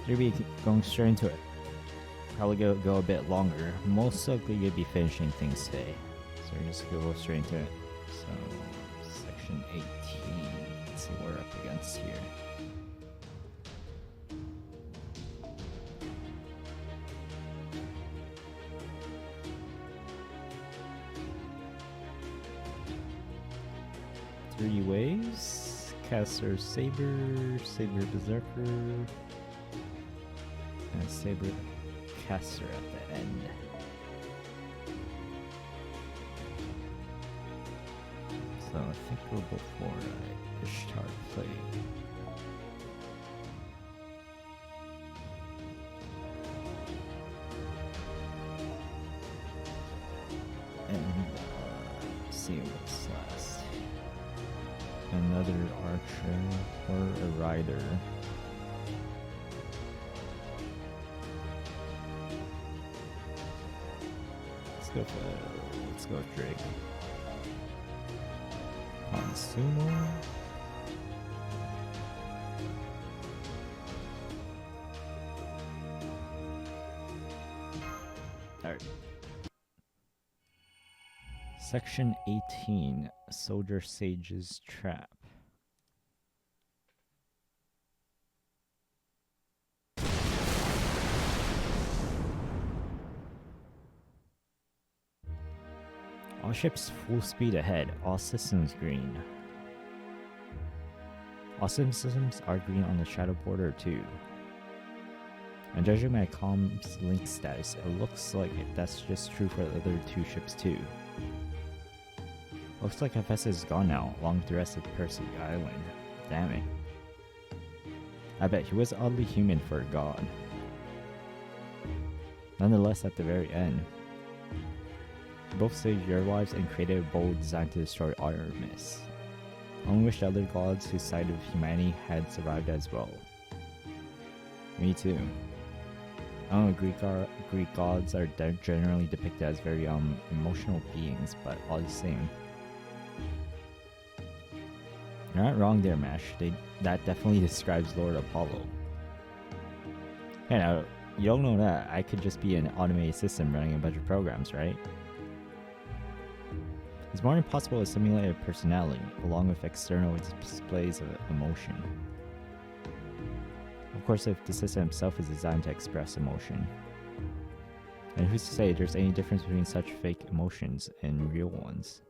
You'll be going straight into it. Probably go a bit longer. Most likely you'll be finishing things today. So we're just gonna go straight into it. So, section 18. Let's see what we're up against here. Three waves. Caster Saber, Saber Berserker, and Saber Caster at the end. So I think we'll go for Ishtar play. And see what's last. Another archer or a rider. Let's go with Drake. On Sumo. Alright. Section 18, Soldier Sage's Trap. All ships full speed ahead, all systems green. All systems are green on the shadow border too. And judging my comms link status, it looks like that's just true for the other two ships too. Looks like Hephaestus is gone now, along with the rest of Percy Island. Damn it. I bet he was oddly human for a god. Nonetheless, at the very end, both saved your lives and created a bold design to destroy Artemis. I only wish the other gods whose side of humanity had survived as well. Me too. I don't know, Greek gods are generally depicted as very emotional beings, but all the same. You're not wrong there, Mash. That definitely describes Lord Apollo. Hey, now, you don't know that. I could just be an automated system running a bunch of programs, right? It's more than possible to simulate a personality, along with external displays of emotion. Of course, if the system itself is designed to express emotion. And who's to say there's any difference between such fake emotions and real ones?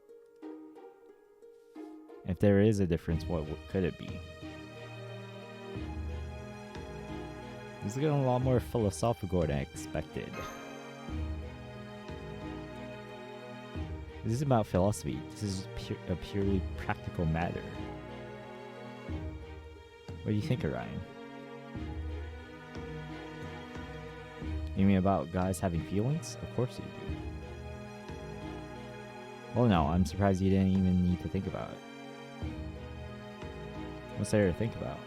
If there is a difference, what could it be? This is getting a lot more philosophical than I expected. This is about philosophy. This is a purely practical matter. What do you think, Orion? You mean about guys having feelings? Of course you do. Well, no, I'm surprised you didn't even need to think about it. What's there to think about?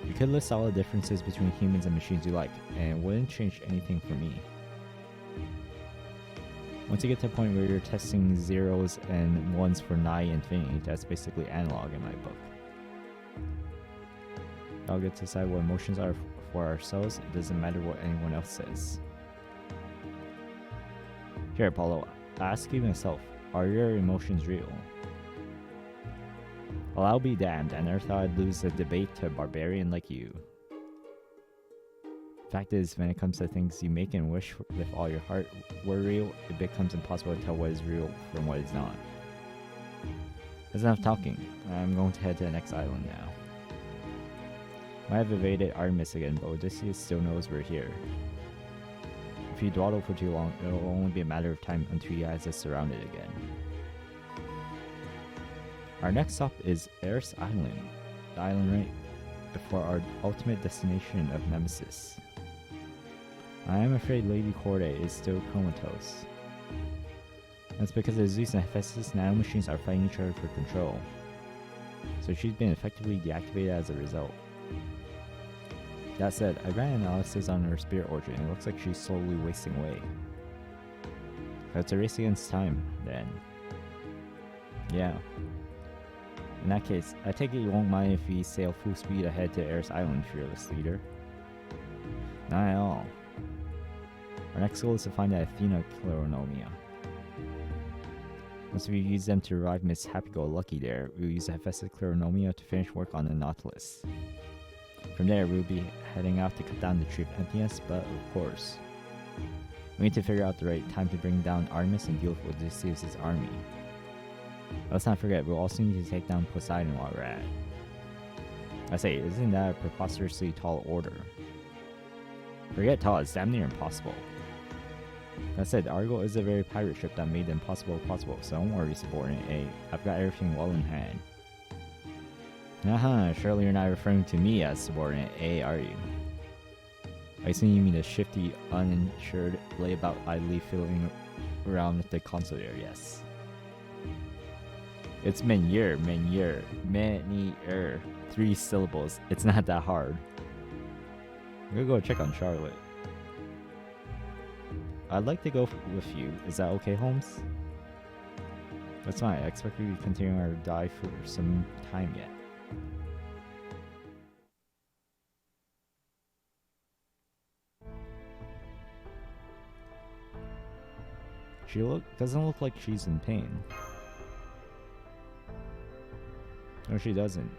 You could list all the differences between humans and machines you like, and it wouldn't change anything for me. Once you get to a point where you're testing zeros and ones for nigh infinity, that's basically analog in my book. I'll get to decide what emotions are for ourselves. It doesn't matter what anyone else says. Here, Apollo, ask you myself, are your emotions real? Well, I'll be damned, I never thought I'd lose a debate to a barbarian like you. Fact is, when it comes to things you make and wish with all your heart were real, it becomes impossible to tell what is real from what is not. That's enough talking. I'm going to head to the next island now. I have evaded Artemis again, but Odysseus still knows we're here. If you dawdle for too long, it'll only be a matter of time until you guys are surrounded again. Our next stop is Eris Island, the island right before our ultimate destination of Nemesis. I am afraid Lady Corday is still comatose. That's because the Zeus and Hephaestus nanomachines are fighting each other for control, so she's been effectively deactivated as a result. That said, I ran analysis on her spirit origin and it looks like she's slowly wasting away. So it's a race against time, then. Yeah. In that case, I take it you won't mind if we sail full speed ahead to Eris Island, fearless leader. Not at all. Our next goal is to find the Athena Claronomia. Once we use them to revive Miss Happy-Go-Lucky there, we will use the Hephaestus Claronomia to finish work on the Nautilus. From there, we will be heading out to cut down the tree of emptiness, but of course, we need to figure out the right time to bring down Artemis and deal with Odysseus' army. Let's not forget, we'll also need to take down Poseidon while we're at it. I say, isn't that a preposterously tall order? Forget tall, it's damn near impossible. That said, Argo is a very pirate ship that made the impossible possible, so don't worry, subordinate A. I've got everything well in hand. Surely you're not referring to me as subordinate A, are you? I assume you mean the shifty, uninsured layabout idly fiddling around with the console there, yes. It's Menyer. 3 syllables. It's not that hard. I'm gonna go check on Charlotte. I'd like to go with you. Is that okay, Holmes? That's fine. I expect we to continue our dive for some time yet. She doesn't look like she's in pain. No, she doesn't.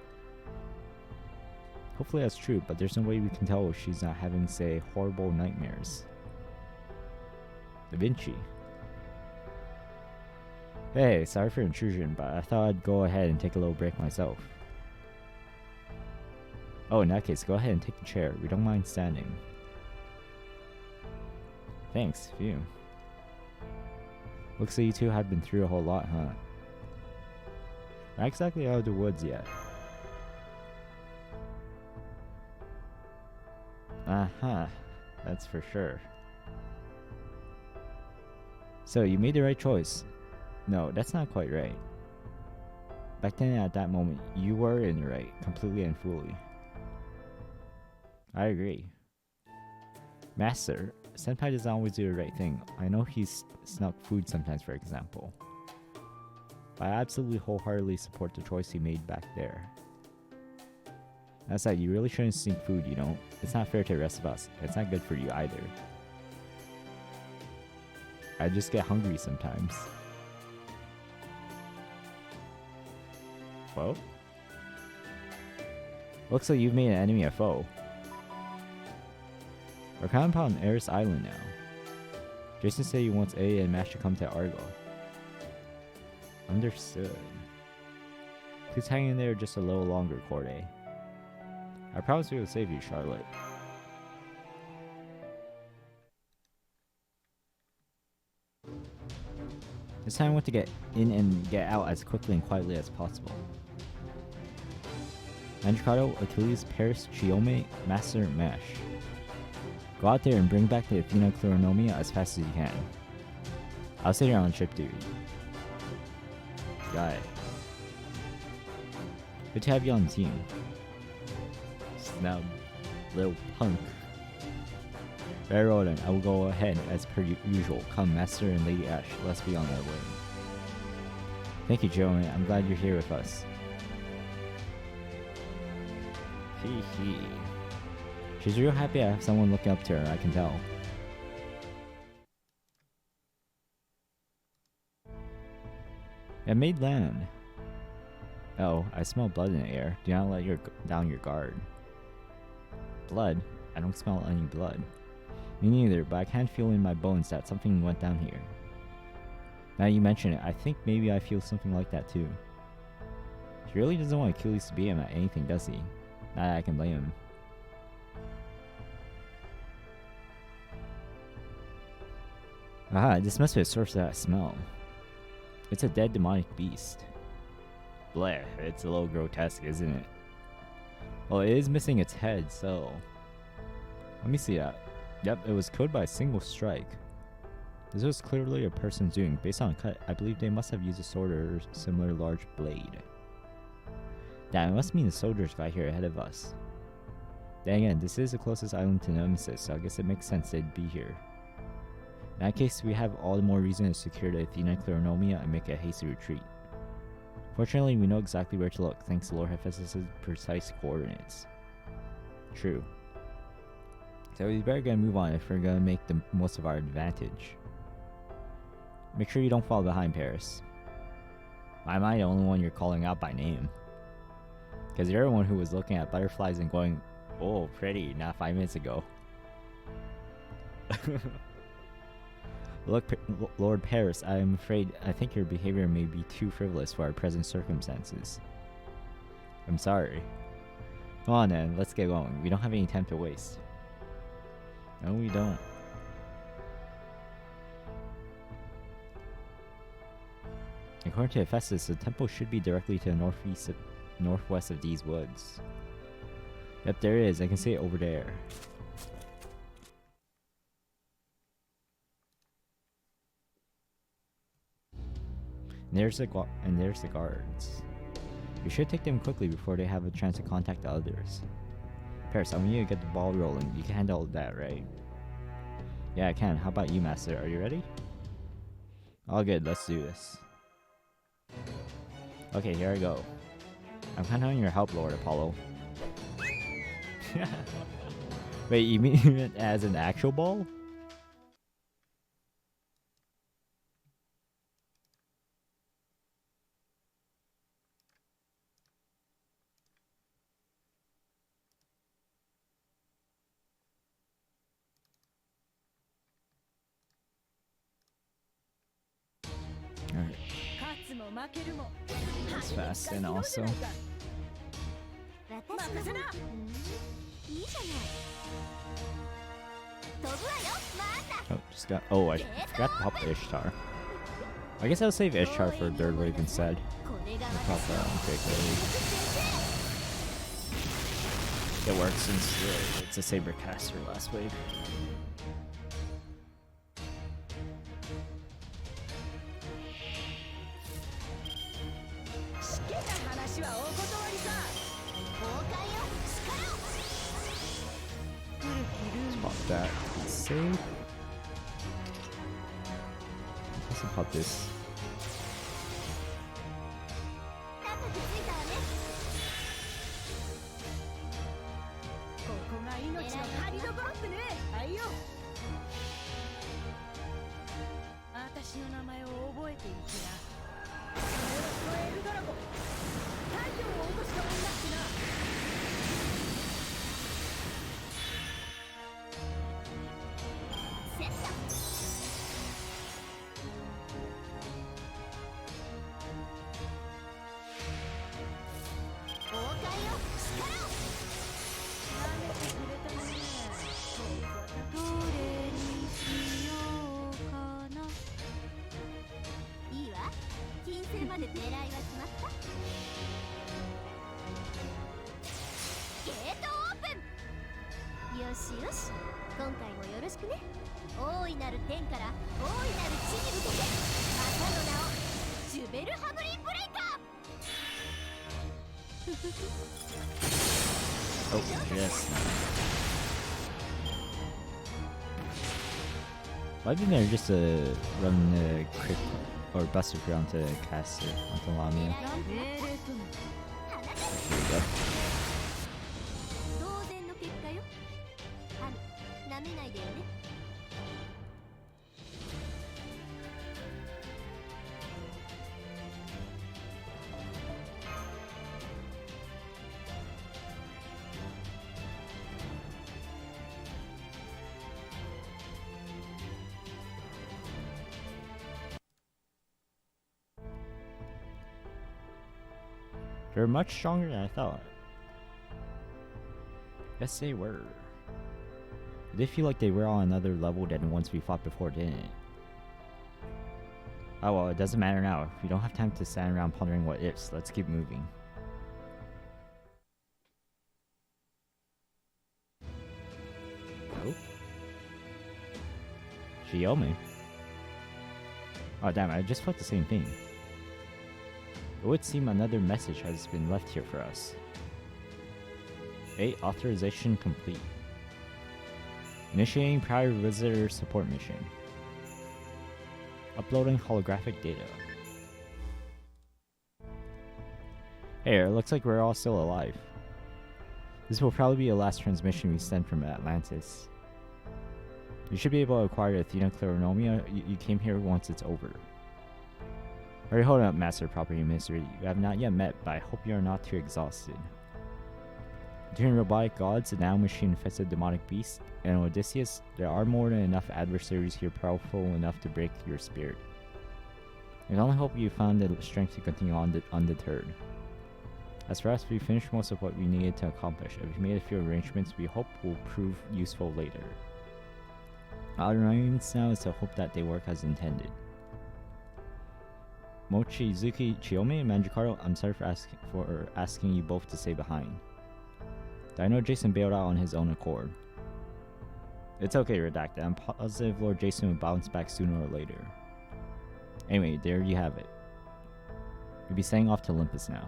Hopefully that's true, but there's no way we can tell if she's not having, say, horrible nightmares. Da Vinci. Hey, sorry for intrusion, but I thought I'd go ahead and take a little break myself. Oh, in that case, go ahead and take the chair. We don't mind standing. Thanks, phew. Looks like you two have been through a whole lot, huh? Not exactly out of the woods yet. That's for sure. So, you made the right choice. No, that's not quite right. Back then, at that moment, you were in the right, completely and fully. I agree. Master, Senpai doesn't always do the right thing. I know he's snuck food sometimes, for example. But I absolutely wholeheartedly support the choice he made back there. That said, you really shouldn't sneak food, you know? It's not fair to the rest of us. It's not good for you either. I just get hungry sometimes. Well? Looks like you've made an enemy a foe. We're camped on Eris Island now. Jason said he wants A and Mash to come to Argo. Understood. Please hang in there just a little longer, Corday. I promise we will save you, Charlotte. This time I want to get in and get out as quickly and quietly as possible. Mandricato, Achilles, Paris, Chiome, Master, Mash. Go out there and bring back the Athena Claronomia as fast as you can. I'll sit here on ship duty. Got it. Good to have you on the team. Snub. Little punk. Very well then, I will go ahead as per usual. Come, Master and Lady Ash, let's be on our way. Thank you, Joey. I'm glad you're here with us. Hee hee. She's real happy I have someone looking up to her, I can tell. It made land. Oh, I smell blood in the air. Do not let down your guard. Blood? I don't smell any blood. Me neither, but I can't feel in my bones that something went down here. Now you mention it, I think maybe I feel something like that too. He really doesn't want Achilles to beat him at anything, does he? Not that I can blame him. Aha, this must be a source of that smell. It's a dead demonic beast. Bleh, it's a little grotesque, isn't it? Well, it is missing its head, so... Let me see that. Yep, it was killed by a single strike. This was clearly a person's doing. Based on the cut, I believe they must have used a sword or similar large blade. Damn, it must mean the soldiers got here ahead of us. Then again, this is the closest island to Nemesis, so I guess it makes sense they'd be here. In that case, we have all the more reason to secure the Athena Claronomia and make a hasty retreat. Fortunately, we know exactly where to look, thanks to Lord Hephaestus' precise coordinates. True. So we better get a move on if we're gonna make the most of our advantage. Make sure you don't fall behind, Paris. Why am I the only one you're calling out by name? Because you're the one who was looking at butterflies and going, "Oh, pretty," not 5 minutes ago. Look, Lord Paris, I think your behavior may be too frivolous for our present circumstances. I'm sorry. Come on then, let's get going. We don't have any time to waste. No, we don't. According to Hephaestus, the temple should be directly to the northwest of these woods. Yep, there it is. I can see it over there. And there's the guards. We should take them quickly before they have a chance to contact the others. Paris, I want you to get the ball rolling. You can handle that, right? Yeah, I can. How about you, Master? Are you ready? All good. Let's do this. Okay, here I go. I'm counting on your help, Lord Apollo. Wait, you mean it as an actual ball? Alright. That's fast and also. Oh, just got. Oh, I forgot to pop the Ishtar. I guess I'll save Ishtar for third wave instead. I'll pop that one quickly. It works since it's a saber caster last wave. Let's pop that. Save. Let's pop this. Oh, yes. Why didn't I just run the crit or Buster Ground to cast it onto Lamia? There we go. They're much stronger than I thought. Yes, they were. They feel like they were on another level than the ones we fought before, didn't it? Oh well, it doesn't matter now. We don't have time to stand around pondering what ifs. Let's keep moving. Oh. Shiomi? Oh damn, I just felt the same thing. It would seem another message has been left here for us. Authorization complete. Initiating prior visitor support mission. Uploading holographic data. Hey, it looks like we're all still alive. This will probably be the last transmission we send from Atlantis. You should be able to acquire Athena Claronomia. You came here once it's over. Alright, hold up, Master Property Mystery. You have not yet met, but I hope you are not too exhausted. Between robotic gods, a nanomachine-infested demonic beast, and Odysseus, there are more than enough adversaries here powerful enough to break your spirit. I can only hope you found the strength to continue on undeterred. As for us, we finished most of what we needed to accomplish, and we made a few arrangements we hope will prove useful later. Our arrangements now is to hope that they work as intended. Mochizuki, Chiyome, and Manjikaro, I'm sorry for asking you both to stay behind. I know Jason bailed out on his own accord. It's okay, Redacted. I'm positive Lord Jason will bounce back sooner or later. Anyway, there you have it. You'll be setting off to Olympus now.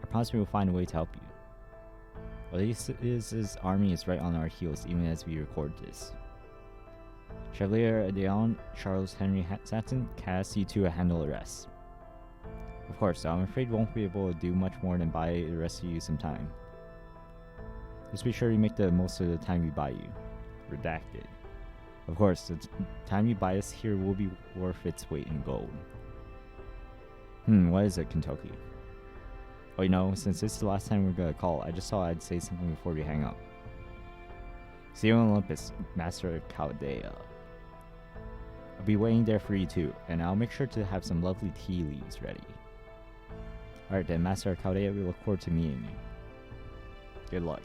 I promise we will find a way to help you. Odysseus' army is right on our heels even as we record this. Chevalier Adeon, Charles Henry Saxon, cast you to handle the rest. Of course, I'm afraid we won't be able to do much more than buy the rest of you some time. Just be sure you make the most of the time we buy you. Redacted. Of course, the time you buy us here will be worth its weight in gold. What is it, Kentucky? Oh, you know, since this is the last time we're gonna call, I just thought I'd say something before we hang up. See you on Olympus, Master of Chaldea. I'll be waiting there for you too, and I'll make sure to have some lovely tea leaves ready. Alright then, Master of Chaldea, we look forward to meeting you. Good luck.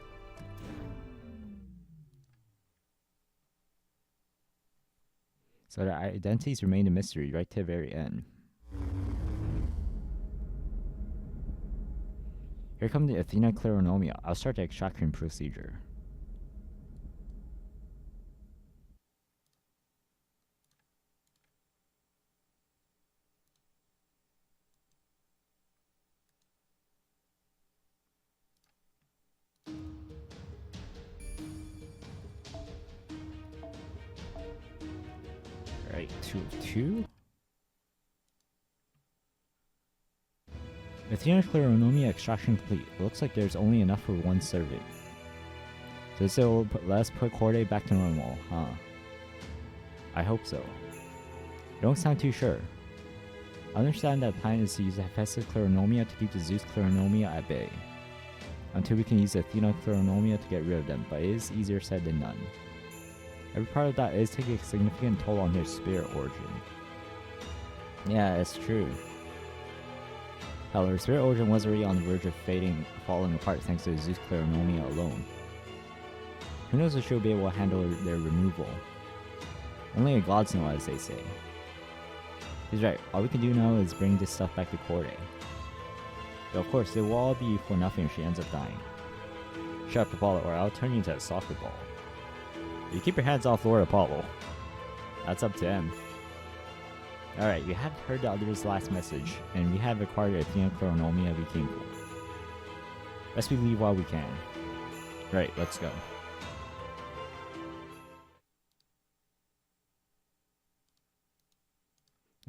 So their identities remain a mystery right to the very end. Here comes the Athena Claronomia. I'll start the extraction procedure. Alright, 2 of 2. Athena Claronomia extraction complete. It looks like there's only enough for one serving. So this will let us put Corday back to normal, huh? I hope so. You don't sound too sure. I understand that plan is to use Hephaestus Claronomia to keep the Zeus Claronomia at bay. Until we can use Athena Claronomia to get rid of them, but it is easier said than done. Every part of that is taking a significant toll on their spirit origin. Yeah, it's true. Hell, their spirit origin was already on the verge of falling apart thanks to Zeus Claronomia alone. Who knows if she'll be able to handle their removal? Only the gods know, as they say. He's right, all we can do now is bring this stuff back to Corday. But of course, it will all be for nothing if she ends up dying. Shut up, Apollo, or I'll turn you into a soccer ball. You keep your hands off Lord Apollo. That's up to him. Alright, we have heard the other's last message, and we have acquired the Athena Claronomia we came for. Best we leave while we can. Right, let's go.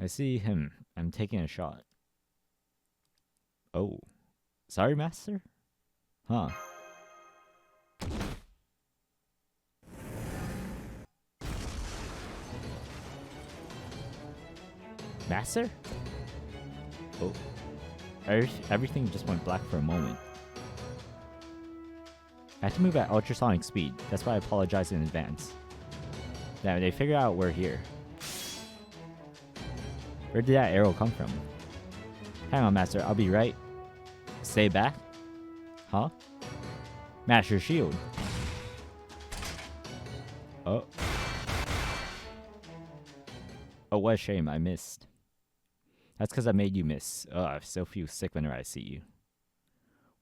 I see him. I'm taking a shot. Oh. Sorry, Master? Huh. Master? Oh. Everything just went black for a moment. I had to move at ultrasonic speed. That's why I apologize in advance. Now, they figured out we're here. Where did that arrow come from? Hang on, Master. I'll be right. Stay back? Huh? Mash your shield. Oh. Oh, what a shame. I missed. That's because I made you miss. Ugh, I still feel sick whenever I see you.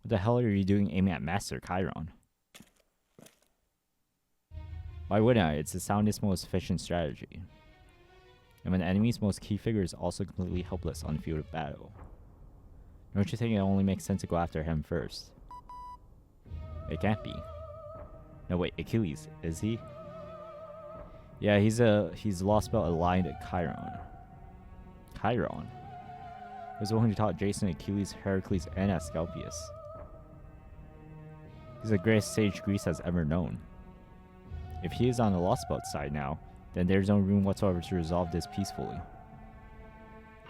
What the hell are you doing aiming at Master Chiron? Why wouldn't I? It's the soundest, most efficient strategy. And when the enemy's most key figure is also completely helpless on the field of battle. Don't you think it only makes sense to go after him first? It can't be. No, wait, Achilles, is he? Yeah, he's Lostbelt aligned at Chiron. Chiron? was the one who taught Jason, Achilles, Heracles, and Asclepius. He's the greatest sage Greece has ever known. If he is on the Lostbelt side now, then there's no room whatsoever to resolve this peacefully.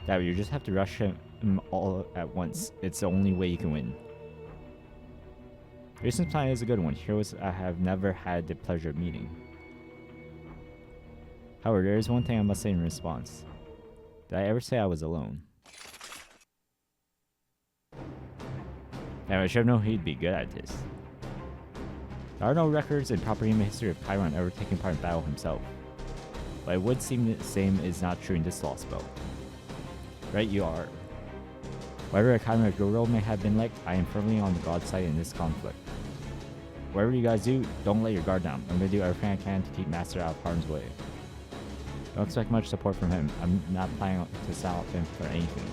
That you just have to rush him all at once. It's the only way you can win. Jason's plan is a good one. Heroes I have never had the pleasure of meeting. However, there is one thing I must say in response. Did I ever say I was alone? Now, I should have known he'd be good at this. There are no records in proper human history of Chiron ever taking part in battle himself. But it would seem the same is not true in this Lostbelt. Right, you are. Whatever a Chiron of your world may have been like, I am firmly on the god side in this conflict. Whatever you guys do, don't let your guard down. I'm going to do everything I can to keep Master out of harm's way. Don't expect much support from him. I'm not planning to stop him for anything.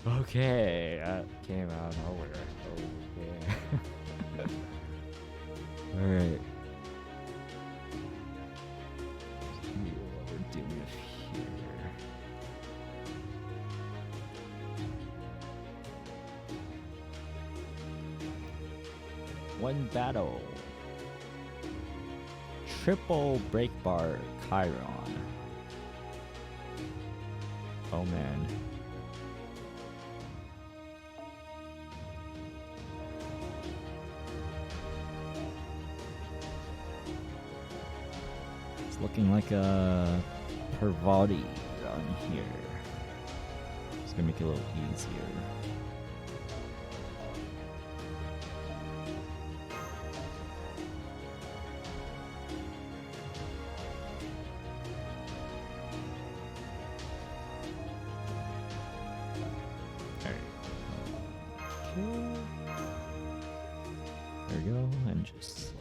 Okay, that came out of nowhere. Okay. Alright. See what we're doing here. One battle. Triple break bar Chiron. Oh man. Looking like a Parvati on here. It's gonna make it a little easier. Alright. Okay. There we go, and just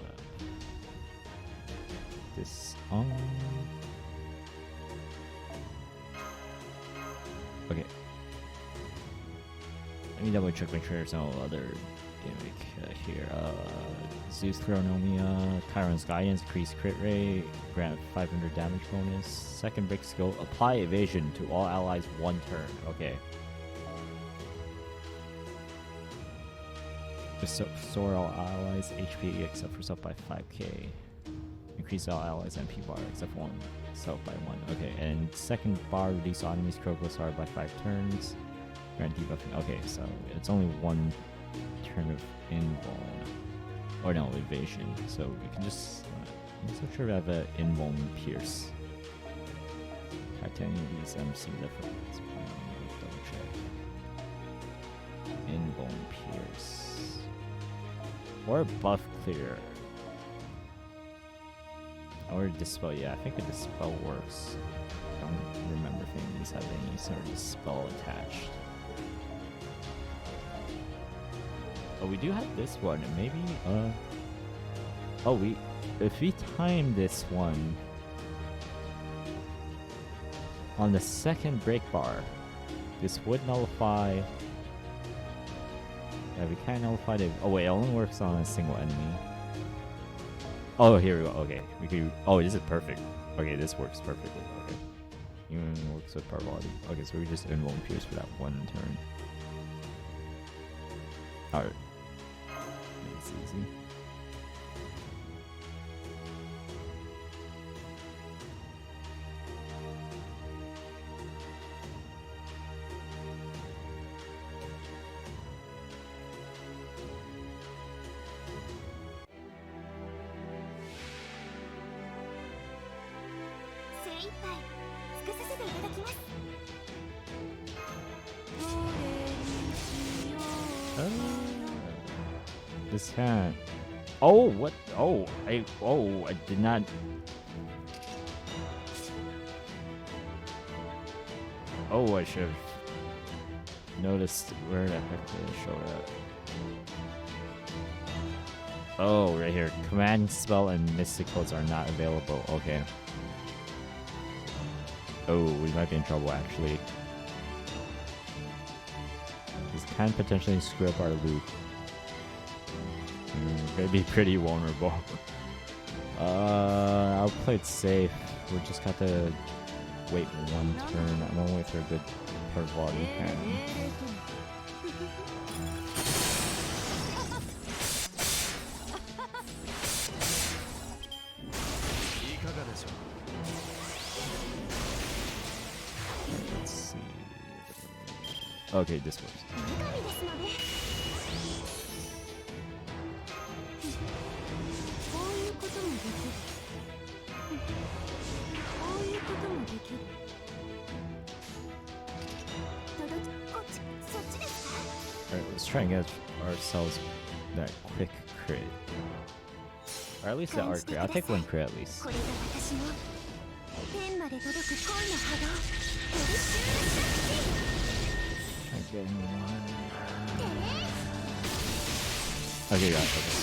this on. Okay. Let me double check, make sure there's no other gimmick here. Zeus Chronomia, Chiron's Guidance, increase crit rate, grant 500 damage bonus. Second break skill, apply evasion to all allies 1 turn. Okay. Restore all allies HP except for self by 5k. Increase all allies MP bar except for 1, self by 1. Okay, and second bar, reduce enemies critical star by 5 turns. Grant debuffing. Okay, so it's only 1 turn of invuln. Or no, evasion. So we can just. I'm not so sure we have an invuln pierce. At any of these MC difference. Double check. Invuln pierce. Or buff clear. Or dispel, yeah, I think a dispel works. I don't remember if any of these have any sort of dispel attached. Oh, we do have this one, and maybe, oh, if we time this one on the second break bar, this would nullify. Yeah, we can't nullify the. Oh wait, it only works on a single enemy. Oh, here we go. Okay, we can. Oh, this is perfect. Okay, this works perfectly. Okay, even works with Parvati. Okay, so we just invuln pierce for that 1 turn. All right, it's easy. This can't. Oh, what? Oh, I did not. Oh, I should have noticed where the heck did it show that. Oh, right here. Command spell and mystic codes are not available. Okay. Oh, we might be in trouble actually. This can potentially screw up our loot. Gonna be pretty vulnerable. I'll play it safe. We just got to wait one turn. I'm gonna wait for a good Parvati hand. Let's see. Okay, this works. Alright, let's try and get ourselves that quick crit. Or at least the art crit. I'll take one crit at least. Try and get him one. Okay, got it. Okay.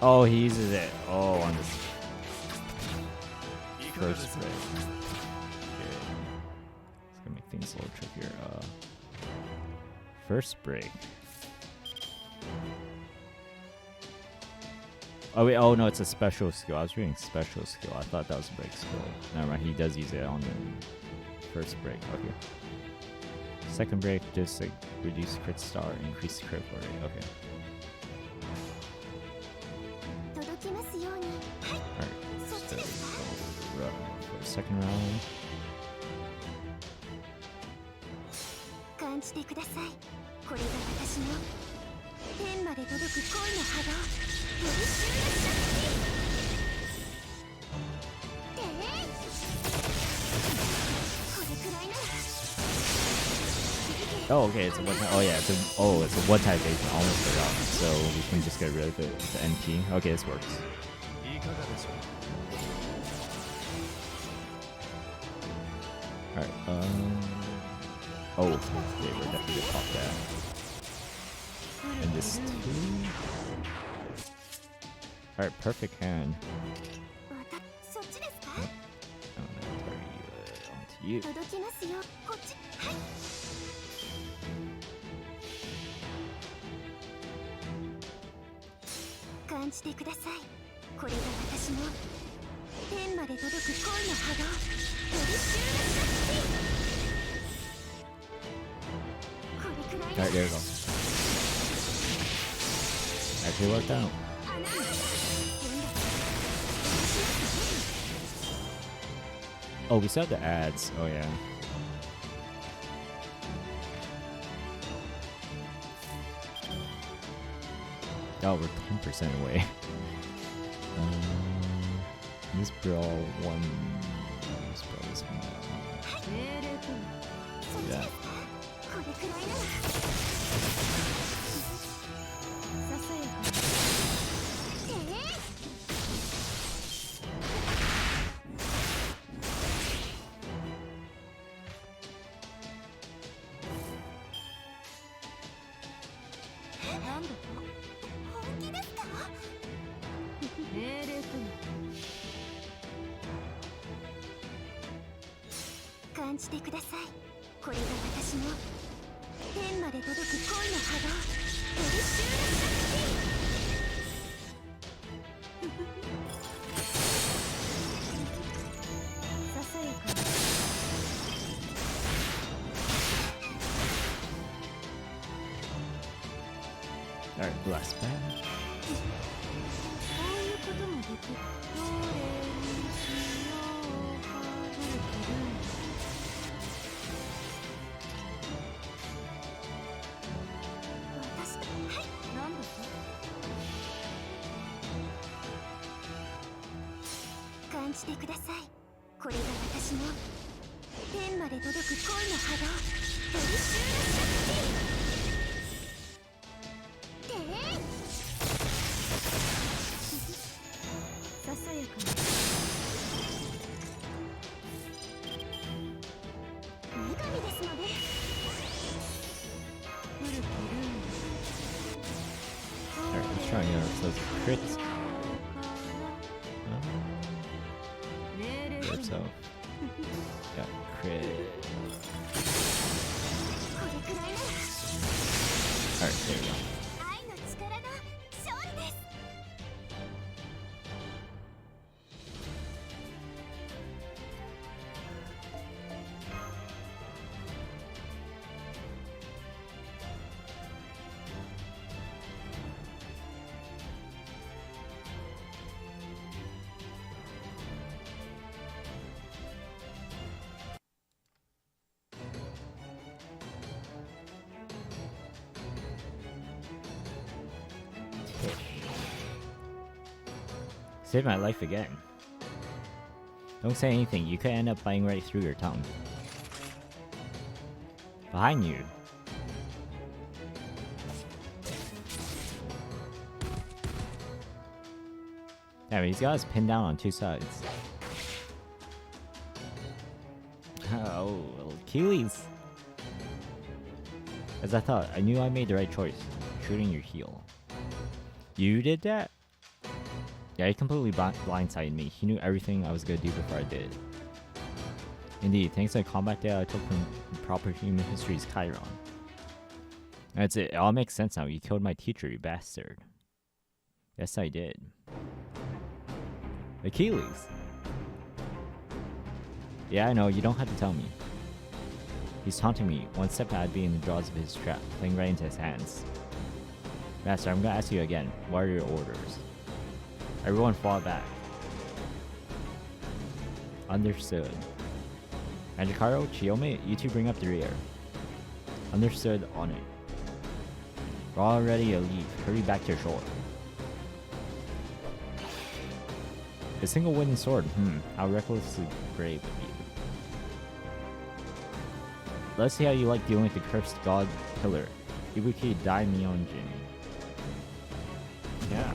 Oh, he uses it. Oh, on this first break. Okay. It's gonna make things a little trickier. First break. Oh wait, oh no, it's a special skill. I was reading special skill. I thought that was a break skill. Never mind, he does use it on the first break. Okay. Second break, just like reduce crit star, increase critical rate. Okay. Alright, so for the second round. Oh, okay, it's a one time. Oh yeah, it's a one-time evasion. Almost forgot. So we can just get rid of the N key. Okay, this works. Alright, oh, okay, we're definitely gonna pop that. And this too. Alright, perfect hand. Yep. Oh, onto you. Alright, there we go. Actually worked out. Oh, we still have the ads. Oh yeah. Oh, we're 10% away. This brawl one. This brawl is one. Yeah. Alright, Lostbelt. Alright, let's try and get ourselves a crit. Get yourself. Got crit. There we go. Saved my life again. Don't say anything, you could end up biting right through your tongue. Behind you. Damn, he's got us pinned down on two sides. Oh, Achilles. As I thought, I knew I made the right choice. Shooting your heel. You did that? Yeah, he completely blindsided me. He knew everything I was gonna do before I did. Indeed, thanks to the combat data I took from Proper Human History's Chiron. That's it. It all makes sense now. You killed my teacher, you bastard. Yes, I did. Achilles. Yeah, I know. You don't have to tell me. He's taunting me. One step I'd be in the jaws of his trap, playing right into his hands. Master, I'm gonna ask you again. What are your orders? Everyone fall back. Understood. Magikarp, Chiyome, you two bring up the rear. Understood, on it. We're all ready to leave. Hurry back to your shore. A single wooden sword, how recklessly brave of you. Let's see how you like dealing with the cursed god killer, Ibuki Daimyonjin. Yeah.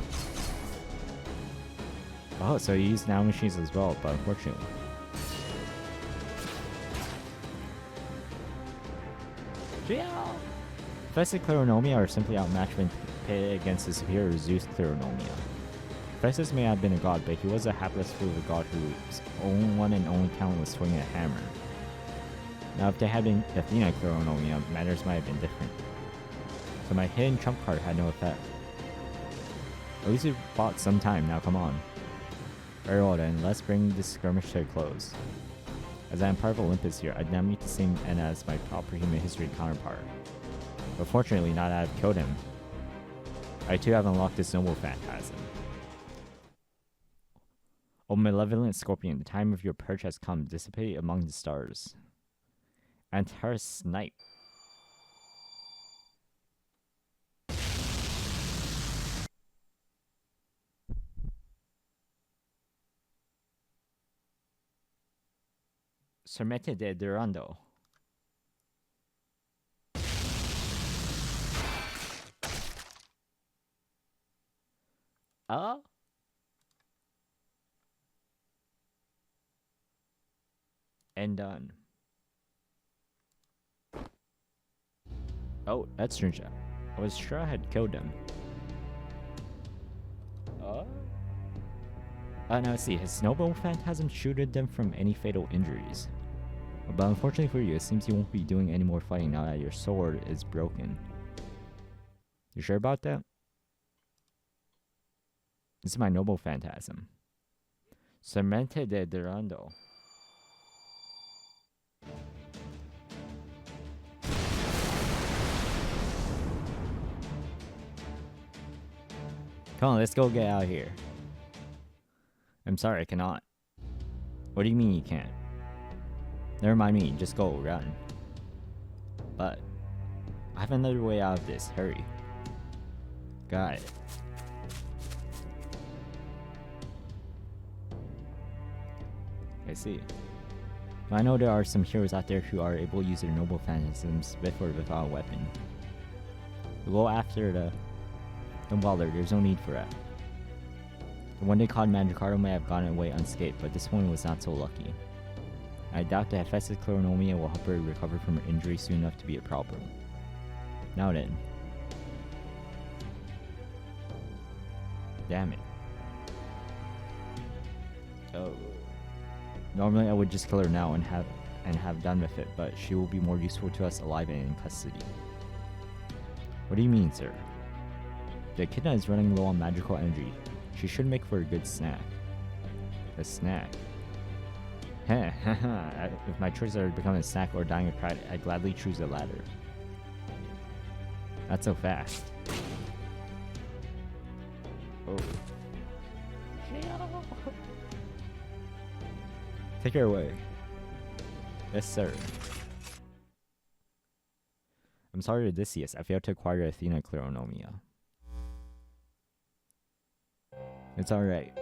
Oh, so you use now machines as well, but unfortunately. Yeah. Professor Claronomia are simply outmatched when pitted against the superior Zeus Claronomia. Professor may have been a god, but he was a hapless fool of a god whose one and only talent was swinging a hammer. Now, if they had been Athena Claronomia, matters might have been different. So my hidden trump card had no effect. At least we bought some time, now come on. Very well then, let's bring this skirmish to a close. As I am part of Olympus here, I'd now meet the same end as my Proper Human History counterpart. But fortunately, now that I've killed him, I too have unlocked this noble phantasm. O malevolent scorpion, the time of your purge has come, dissipate among the stars. Antares Snipe. Sermete de Durando. And done. Oh, that's strange. I was sure I had killed him. Now let's see. His snowball phantasm shielded them from any fatal injuries. But unfortunately for you, it seems you won't be doing any more fighting now that your sword is broken. You sure about that? This is my noble phantasm. Sermente de Durando. Come on, let's go get out of here. I'm sorry, I cannot. What do you mean you can't? Never mind me, just go, run. But I have another way out of this, hurry. Got it. I see. I know there are some heroes out there who are able to use their noble phantasms with or without a weapon. We'll go after the bother, there's no need for that. The one they called Magikarp may have gotten away unscathed, but this one was not so lucky. I doubt that Hephaestus Claronomia will help her recover from her injury soon enough to be a problem. Now then. Damn it. Oh. Normally I would just kill her now and have done with it, but she will be more useful to us alive and in custody. What do you mean, sir? The echidna is running low on magical energy. She should make for a good snack. A snack? Heh, haha. If my choices are to become a snack or dying of pride, I'd gladly choose the latter. Not so fast. Oh. Take her away. Yes, sir. I'm sorry, Odysseus. I failed to acquire Athena Kleronomia. It's alright.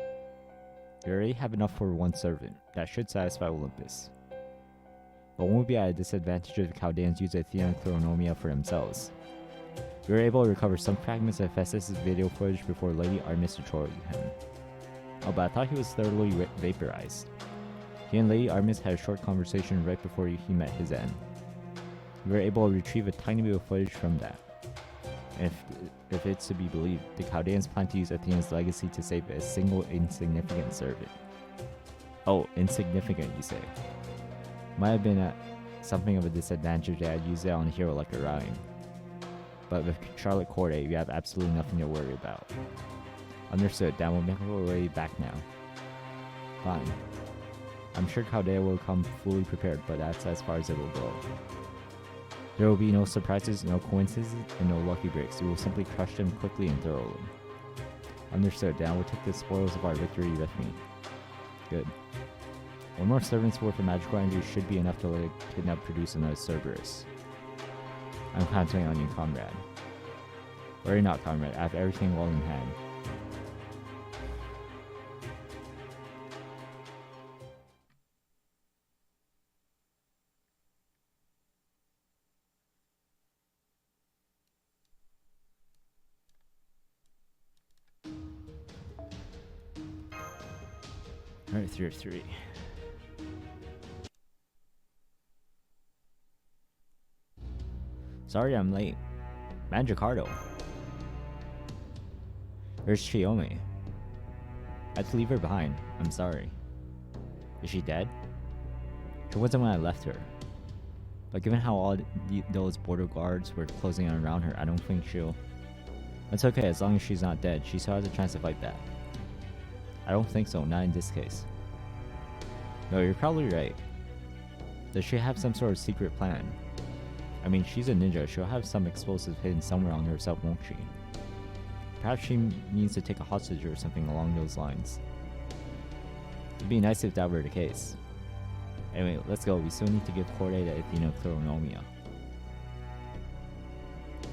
We already have enough for one servant. That should satisfy Olympus. But one would be at a disadvantage if the Chaldeans use Athena Kleronomia for themselves. We were able to recover some fragments of Hephaestus' video footage before Lady Artemis destroyed him. Oh, but I thought he was thoroughly vaporized. He and Lady Artemis had a short conversation right before he met his end. We were able to retrieve a tiny bit of footage from that. And if it's to be believed, the Chaldeans plan to use Athena's legacy to save a single insignificant servant. Oh, insignificant, you say? Might have been at something of a disadvantage that I'd use it on a hero like Orion. But with Charlotte Corday, we have absolutely nothing to worry about. Understood, Dan will make our way back now. Fine. I'm sure Chaldea will come fully prepared, but that's as far as it will go. There will be no surprises, no coincidences, and no lucky breaks. We will simply crush them quickly and thoroughly. Understood, Dan will take the spoils of our victory with me. Good. One more servant's worth of magical energy should be enough to let a kidnap produce another Cerberus. I'm counting on you, comrade. Worry not, comrade. I have everything well in hand. Alright, 3 of 3. Sorry I'm late. Magicardo. Where's Chiome? I had to leave her behind. I'm sorry. Is she dead? She wasn't when I left her. But given how all those border guards were closing in around her, I don't think she'll... That's okay, as long as she's not dead. She still has a chance to fight back. I don't think so, not in this case. No, you're probably right. Does she have some sort of secret plan? I mean, she's a ninja, she'll have some explosives hidden somewhere on herself, won't she? Perhaps she needs to take a hostage or something along those lines. It'd be nice if that were the case. Anyway, let's go, we still need to give Corday the Athena Kleronomia.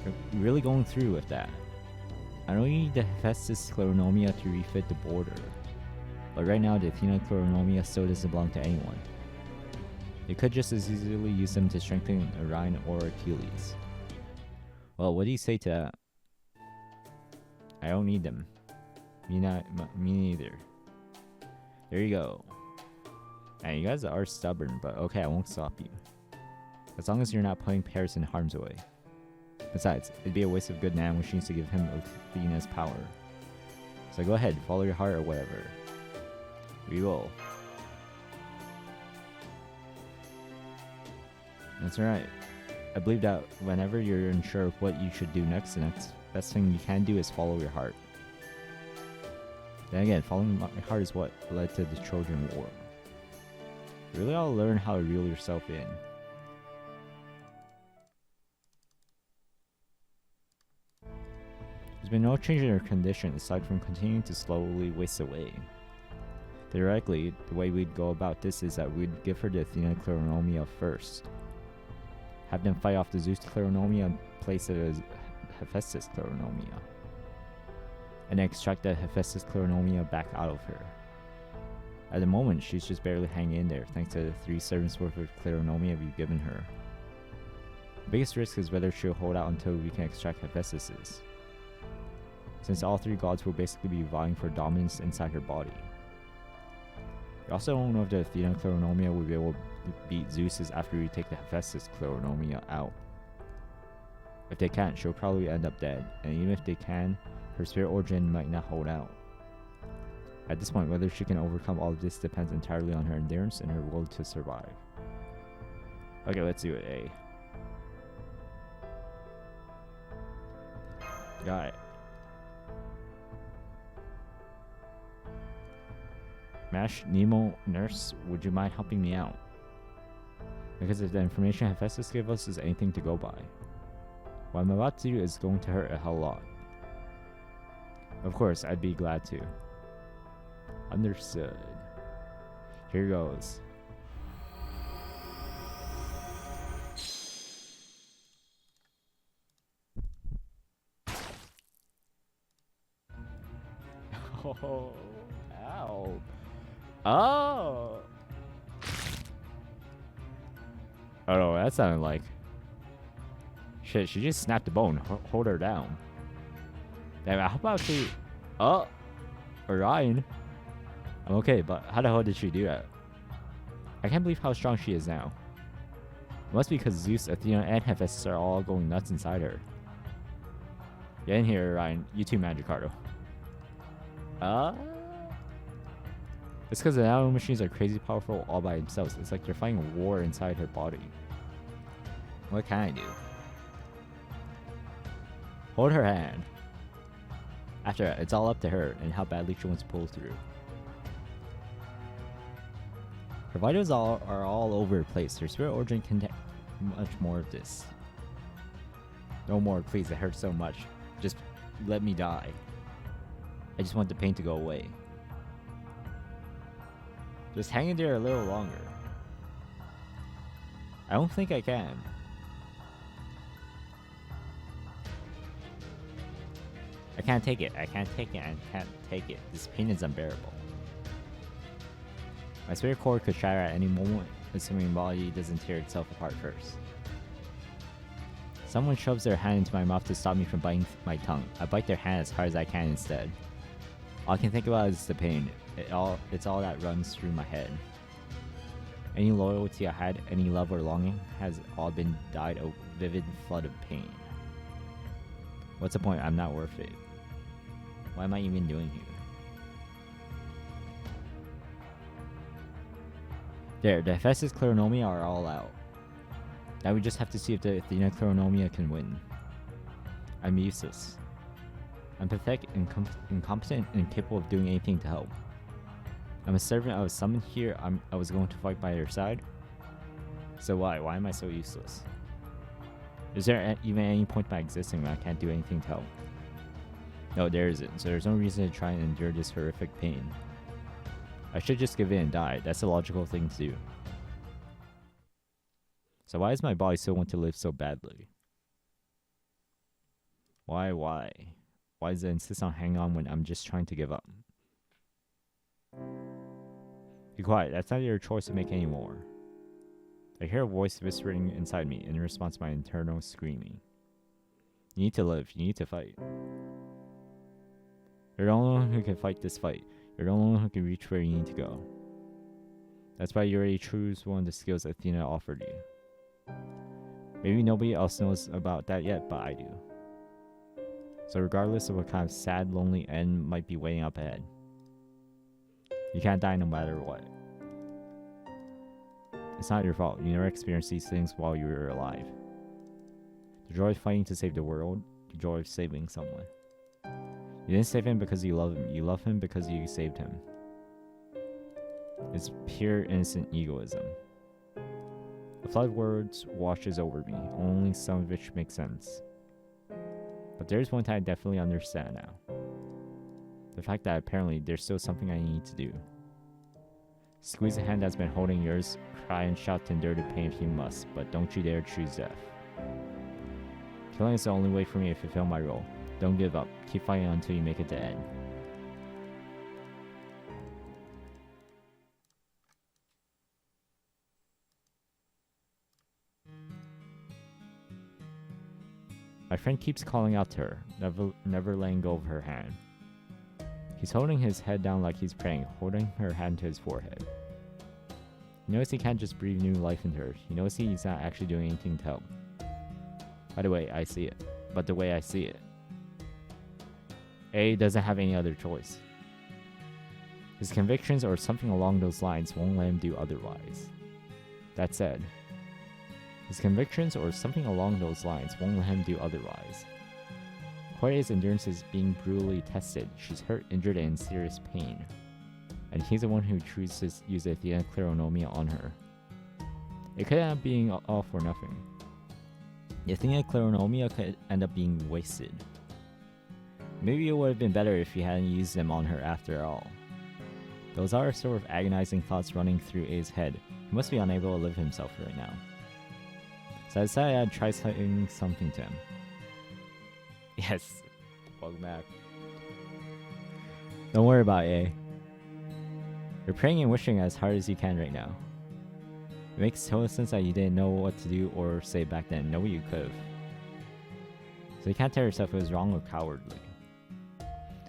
We're really going through with that. I don't need the Hephaestus Kleronomia to refit the border. But right now, the Athena Kleronomia still doesn't belong to anyone. They could just as easily use them to strengthen Orion or Achilles. Well, what do you say to that? I don't need them. Me neither. There you go. Man, you guys are stubborn, but okay, I won't stop you. As long as you're not putting Paris in harm's way. Besides, it'd be a waste of good nano machines to give him Athena's power. So go ahead, follow your heart or whatever. We will. That's right. I believe that whenever you're unsure of what you should do next, the next best thing you can do is follow your heart. Then again, following my heart is what led to the Trojan War. You really ought to learn how to reel yourself in. There's been no change in her condition aside from continuing to slowly waste away. Theoretically, the way we'd go about this is that we'd give her the Athena Kleronomia first. Have them fight off the Zeus Kleronomia and place it as Hephaestus Kleronomia. And then extract the Hephaestus Kleronomia back out of her. At the moment, she's just barely hanging in there thanks to the 3 servants worth of Kleronomia we've given her. The biggest risk is whether she'll hold out until we can extract Hephaestus's, since all 3 gods will basically be vying for dominance inside her body. We also don't know if the Athena Kleronomia will be able to beat Zeus's after we take the Hephaestus Kleronomia out. If they can't, she'll probably end up dead, and even if they can, her spirit origin might not hold out. At this point, whether she can overcome all of this depends entirely on her endurance and her will to survive. Okay, let's do it, A. Got it. Mash, Nemo, Nurse, would you mind helping me out? Because if the information Hephaestus gave us is anything to go by, what I'm about to do is going to hurt a hell lot. Of course, I'd be glad to. Understood. Here goes. Oh, ow. Oh! Oh no, that sounded like... Shit, she just snapped the bone. Hold her down. Damn, how about she... Oh! Orion. I'm okay, but how the hell did she do that? I can't believe how strong she is now. It must be because Zeus, Athena, and Hephaestus are all going nuts inside her. Get in here, Orion. You too, Magicardo. It's because the nano machines are crazy powerful all by themselves. It's like they're fighting a war inside her body. What can I do? Hold her hand. After that, it's all up to her and how badly she wants to pull through. Her vitals are all over the place. Her spirit origin can take much more of this. No more, please. It hurts so much. Just let me die. I just want the pain to go away. Just hang in there a little longer. I don't think I can. I can't take it. I can't take it. I can't take it. This pain is unbearable. My spirit cord could shatter at any moment, assuming my body doesn't tear itself apart first. Someone shoves their hand into my mouth to stop me from biting my tongue. I bite their hand as hard as I can instead. All I can think about is the pain. It's all that runs through my head. Any loyalty I had, any love or longing, has all been dyed a vivid flood of pain. What's the point? I'm not worth it. What am I even doing here? There, the Hephaestus Claronomia are all out. Now we just have to see if the Athena Claronomia can win. I'm useless. I'm pathetic, incompetent, and incapable of doing anything to help. I'm a servant. I was summoned here. I was going to fight by your side. So why? Why am I so useless? Is there even any point in my existing when I can't do anything to help? No, there isn't. So there's no reason to try and endure this horrific pain. I should just give in and die. That's the logical thing to do. So why does my body still want to live so badly? Why? Why does it insist on hanging on when I'm just trying to give up? Be quiet. That's not your choice to make anymore. I hear a voice whispering inside me in response to my internal screaming. You need to live. You need to fight. You're the only one who can fight this fight. You're the only one who can reach where you need to go. That's why you already chose one of the skills Athena offered you. Maybe nobody else knows about that yet, but I do. So regardless of what kind of sad, lonely end might be waiting up ahead, you can't die no matter what. It's not your fault. You never experienced these things while you were alive. The joy of fighting to save the world, the joy of saving someone. You didn't save him because you love him. You love him because you saved him. It's pure innocent egoism. The flood of words washes over me. Only some of which makes sense. But there's one thing I definitely understand now. The fact that apparently there's still something I need to do. Squeeze the hand that's been holding yours, cry and shout to endure the pain if you must, but don't you dare choose death. Killing is the only way for me to fulfill my role. Don't give up. Keep fighting until you make it to end. My friend keeps calling out to her, never letting go of her hand. He's holding his head down like he's praying, holding her hand to his forehead. He knows he can't just breathe new life into her. He knows he's not actually doing anything to help. By the way, I see it. But the way I see it. A doesn't have any other choice. His convictions or something along those lines won't let him do otherwise. That said, his convictions or something along those lines won't let him do otherwise. Kore's endurance is being brutally tested. She's hurt, injured, and in serious pain. And he's the one who chooses to use Athena Kleronomia on her. It could end up being all for nothing. The Athena Kleronomia could end up being wasted. Maybe it would have been better if he hadn't used them on her after all. Those are sort of agonizing thoughts running through A's head. He must be unable to live himself right now. So I decided I'd try saying something to him. Yes, welcome back. Don't worry about it, A. You're praying and wishing as hard as you can right now. It makes total sense that you didn't know what to do or say back then. No way you could've. So you can't tell yourself it was wrong or cowardly.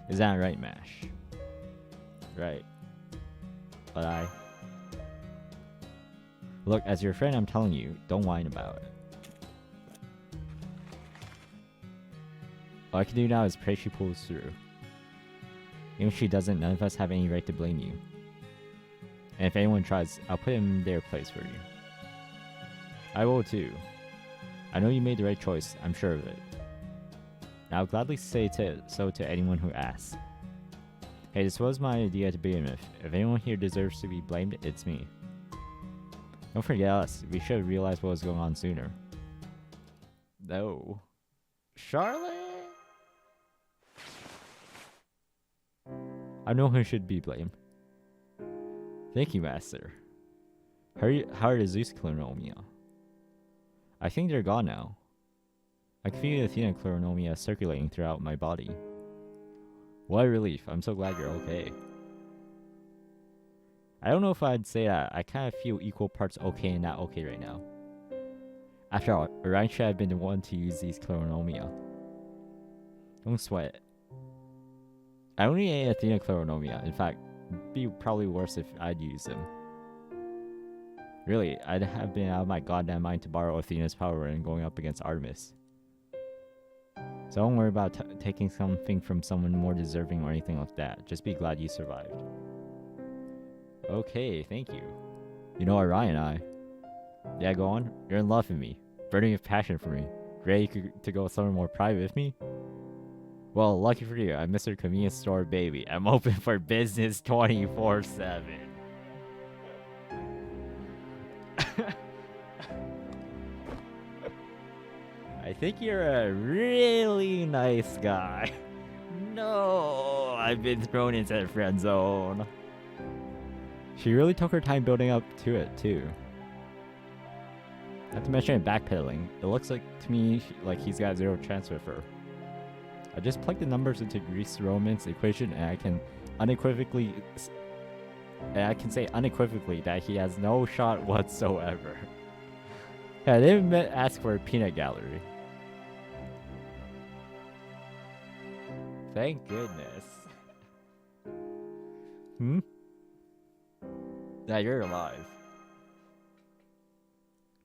Is that right, Mash? Right. But Look, as your friend, I'm telling you, don't whine about it. All I can do now is pray she pulls through. Even if she doesn't, none of us have any right to blame you. And if anyone tries, I'll put him in their place for you. I will too. I know you made the right choice, I'm sure of it. And I'll gladly say so to anyone who asks. Hey, this was my idea to begin with. If anyone here deserves to be blamed, it's me. Don't forget us. We should have realized what was going on sooner. No. Charlotte? I know who should be blamed. Thank you, Master. How are the Zeus Kleronomia? I think they're gone now. I can feel the Athena Kleronomia circulating throughout my body. What a relief. I'm so glad you're okay. I don't know if I'd say that. I kind of feel equal parts okay and not okay right now. After all, Orion should have been the one to use these Kleronomia. Don't sweat it. I only ate Athena Kleronomia. In fact, it'd be probably worse if I'd used them. Really, I'd have been out of my goddamn mind to borrow Athena's power and going up against Artemis. So don't worry about taking something from someone more deserving or anything like that. Just be glad you survived. Okay, thank you. You know Orion, Yeah, go on. You're in love with me. Burning with passion for me. Ready to go somewhere more private with me? Well, lucky for you, I'm Mr. Convenience Store Baby. I'm open for business 24/7. I think you're a really nice guy. No, I've been thrown into the friend zone. She really took her time building up to it, too. Not to mention backpedaling. It looks like to me like he's got zero chance with her. I just plugged the numbers into Greece Roman's equation and I can say unequivocally that he has no shot whatsoever. Yeah, I didn't ask for a peanut gallery. Thank goodness. Yeah, you're alive.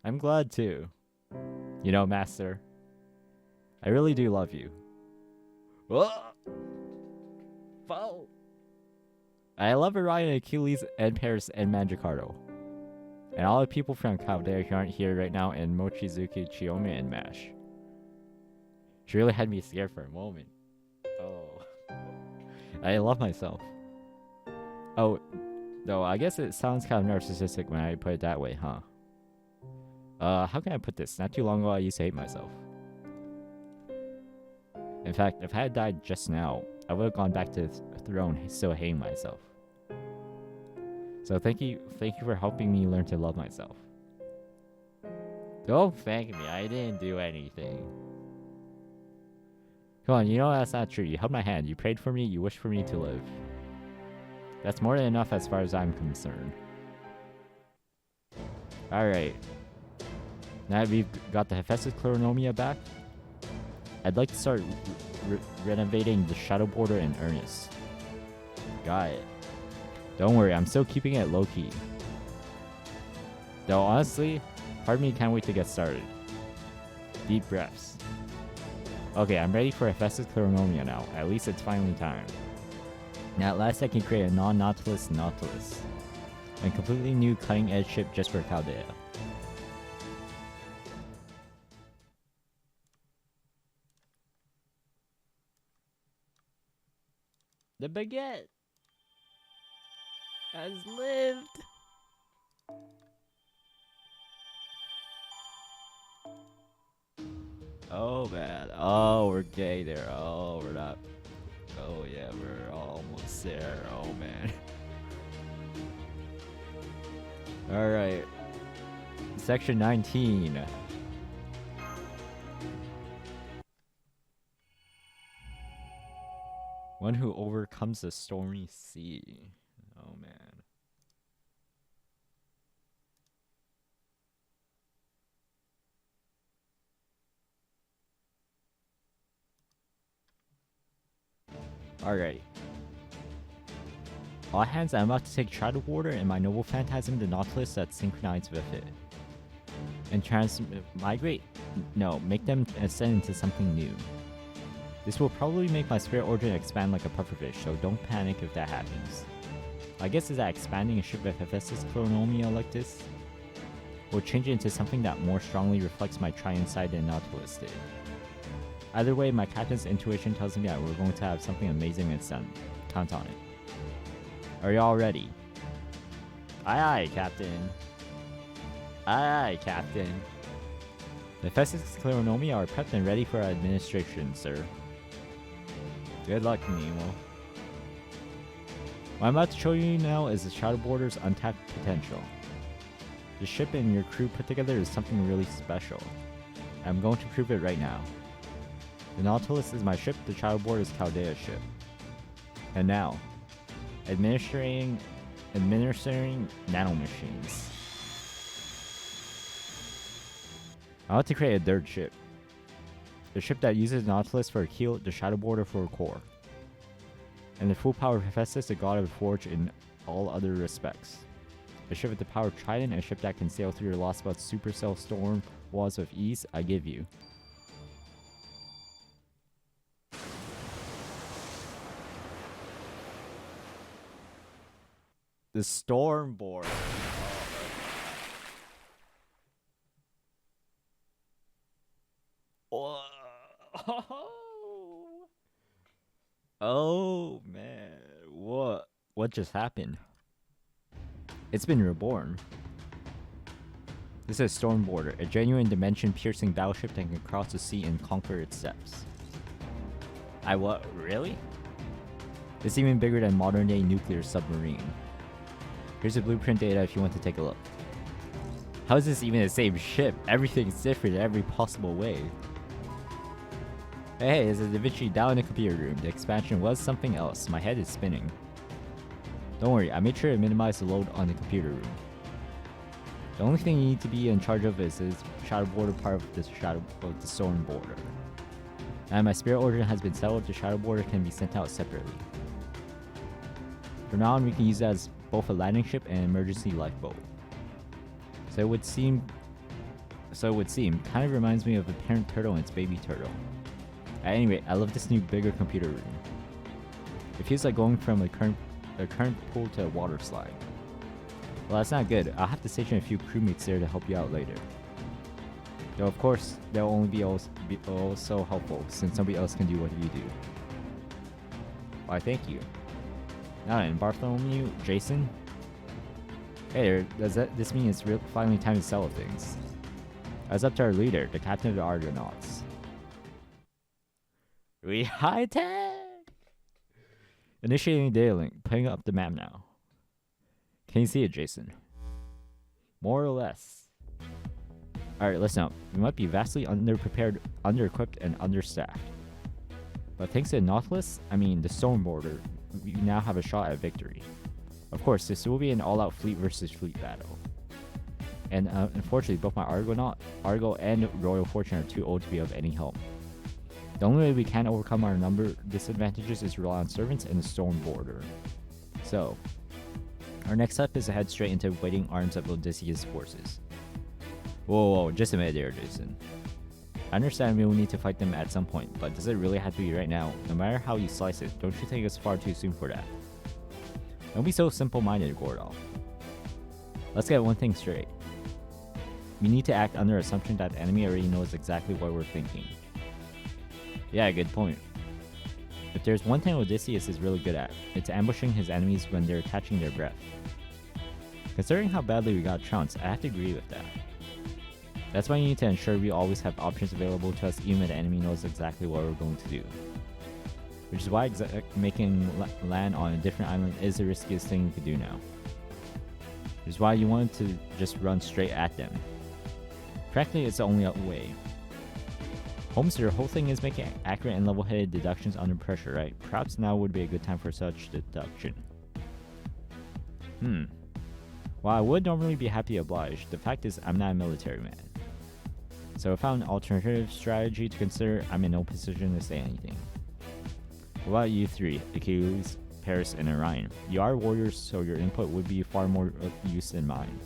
I'm glad too. You know, Master, I really do love you. Foul. I love Orion, Achilles, and Paris, and Magikardo. And all the people from Chaldea who aren't here right now, and Mochizuki, Chiome, and Mash. She really had me scared for a moment. Oh. I love myself. Oh, no, I guess it sounds kind of narcissistic when I put it that way, huh? How can I put this? Not too long ago, I used to hate myself. In fact, if I had died just now, I would have gone back to the throne still hating myself. So thank you for helping me learn to love myself. Don't thank me, I didn't do anything. Come on, you know that's not true. You held my hand, you prayed for me, you wished for me to live. That's more than enough as far as I'm concerned. Alright. Now that we've got the Hephaestus Kleronomia back, I'd like to start renovating the shadow border in earnest. Got it. Don't worry, I'm still keeping it low-key. Though honestly, part of me can't wait to get started. Deep breaths. Okay, I'm ready for Hephaestus Kleronomia now. At least it's finally time. Now at last I can create a non-Nautilus Nautilus. A completely new cutting-edge ship just for Chaldea. The baguette has lived. Oh man. Oh, we're gay there. Oh, we're not. Oh yeah, we're almost there. Oh man. Alright. Section 19. One who overcomes the stormy sea. Oh man. Alright. All hands, I'm about to take Shadow Water and my Noble Phantasm, the Nautilus that's synchronized with it. And make them ascend into something new. This will probably make my Spirit Origin expand like a pufferfish, so don't panic if that happens. I guess is that expanding a ship with Hephaestus Chronomia like this will change it into something that more strongly reflects my Triune side than Nautilus did. Either way, my captain's intuition tells me that we're going to have something amazing and done. Count on it. Are y'all ready? Aye aye, Captain. Aye aye, Captain. The Hephaestus Chronomia are prepped and ready for administration, sir. Good luck, Nemo. What I'm about to show you now is the Shadow Border's untapped potential. The ship and your crew put together is something really special. I'm going to prove it right now. The Nautilus is my ship, the Shadow Border is Chaldea's ship. And now, administering nanomachines. I want to create a third ship. The ship that uses Nautilus for a keel, the Shadow Border for a core. And the full power of Hephaestus, the god of the forge in all other respects. A ship with the power of Trident, a ship that can sail through your Lostbelt supercell storm walls with ease, I give you. The Stormboard. Oh. Oh man, what just happened? It's been reborn. This is Stormboarder, a genuine dimension-piercing battleship that can cross the sea and conquer its depths. Really? It's even bigger than modern-day nuclear submarine. Here's the blueprint data if you want to take a look. How is this even the same ship? Everything's different in every possible way. Hey, there's a Da Vinci down in the computer room. The expansion was something else. My head is spinning. Don't worry, I made sure to minimize the load on the computer room. The only thing you need to be in charge of is the Shadow Border part of the Storm Border. And my Spirit Origin has been settled. The Shadow Border can be sent out separately. From now on, we can use that as both a landing ship and an emergency lifeboat. So it would seem, kind of reminds me of a parent turtle and its baby turtle. At any rate, I love this new bigger computer room. It feels like going from a current pool to a water slide. Well, that's not good. I'll have to station a few crewmates there to help you out later. Though of course, they'll only be also helpful since nobody else can do what you do. Why, thank you. Now then, Bartholomew, Jason. Hey, this mean it's finally time to settle things? It's up to our leader, the captain of the Argonauts. We high tech! Initiating data link, putting up the map now. Can you see it, Jason? More or less. Alright, listen up. We might be vastly underprepared, under-equipped, and understaffed. But thanks to the Nautilus, the Stormboarder, we now have a shot at victory. Of course, this will be an all-out fleet versus fleet battle. And unfortunately, both my Argo and Royal Fortune are too old to be of any help. The only way we can overcome our number disadvantages is to rely on servants and the Stormboarder. So, our next step is to head straight into waiting arms of Odysseus' forces. Whoa, just a minute there, Jason. I understand we will need to fight them at some point, but does it really have to be right now? No matter how you slice it, don't you think it's far too soon for that? Don't be so simple-minded, Gordolf. Let's get one thing straight. We need to act under assumption that the enemy already knows exactly what we're thinking. Yeah, good point. If there's one thing Odysseus is really good at, it's ambushing his enemies when they're catching their breath. Considering how badly we got trounced, I have to agree with that. That's why you need to ensure we always have options available to us even if the enemy knows exactly what we're going to do. Which is why making land on a different island is the riskiest thing you could do now. Which is why you want to just run straight at them. Practically, it's the only way. Holmes, your whole thing is making accurate and level-headed deductions under pressure, right? Perhaps now would be a good time for such deduction. While I would normally be happy to oblige, the fact is I'm not a military man. So if I found an alternative strategy to consider, I'm in no position to say anything. What about you three, Achilles, Paris, and Orion? You are warriors, so your input would be far more of use than mine.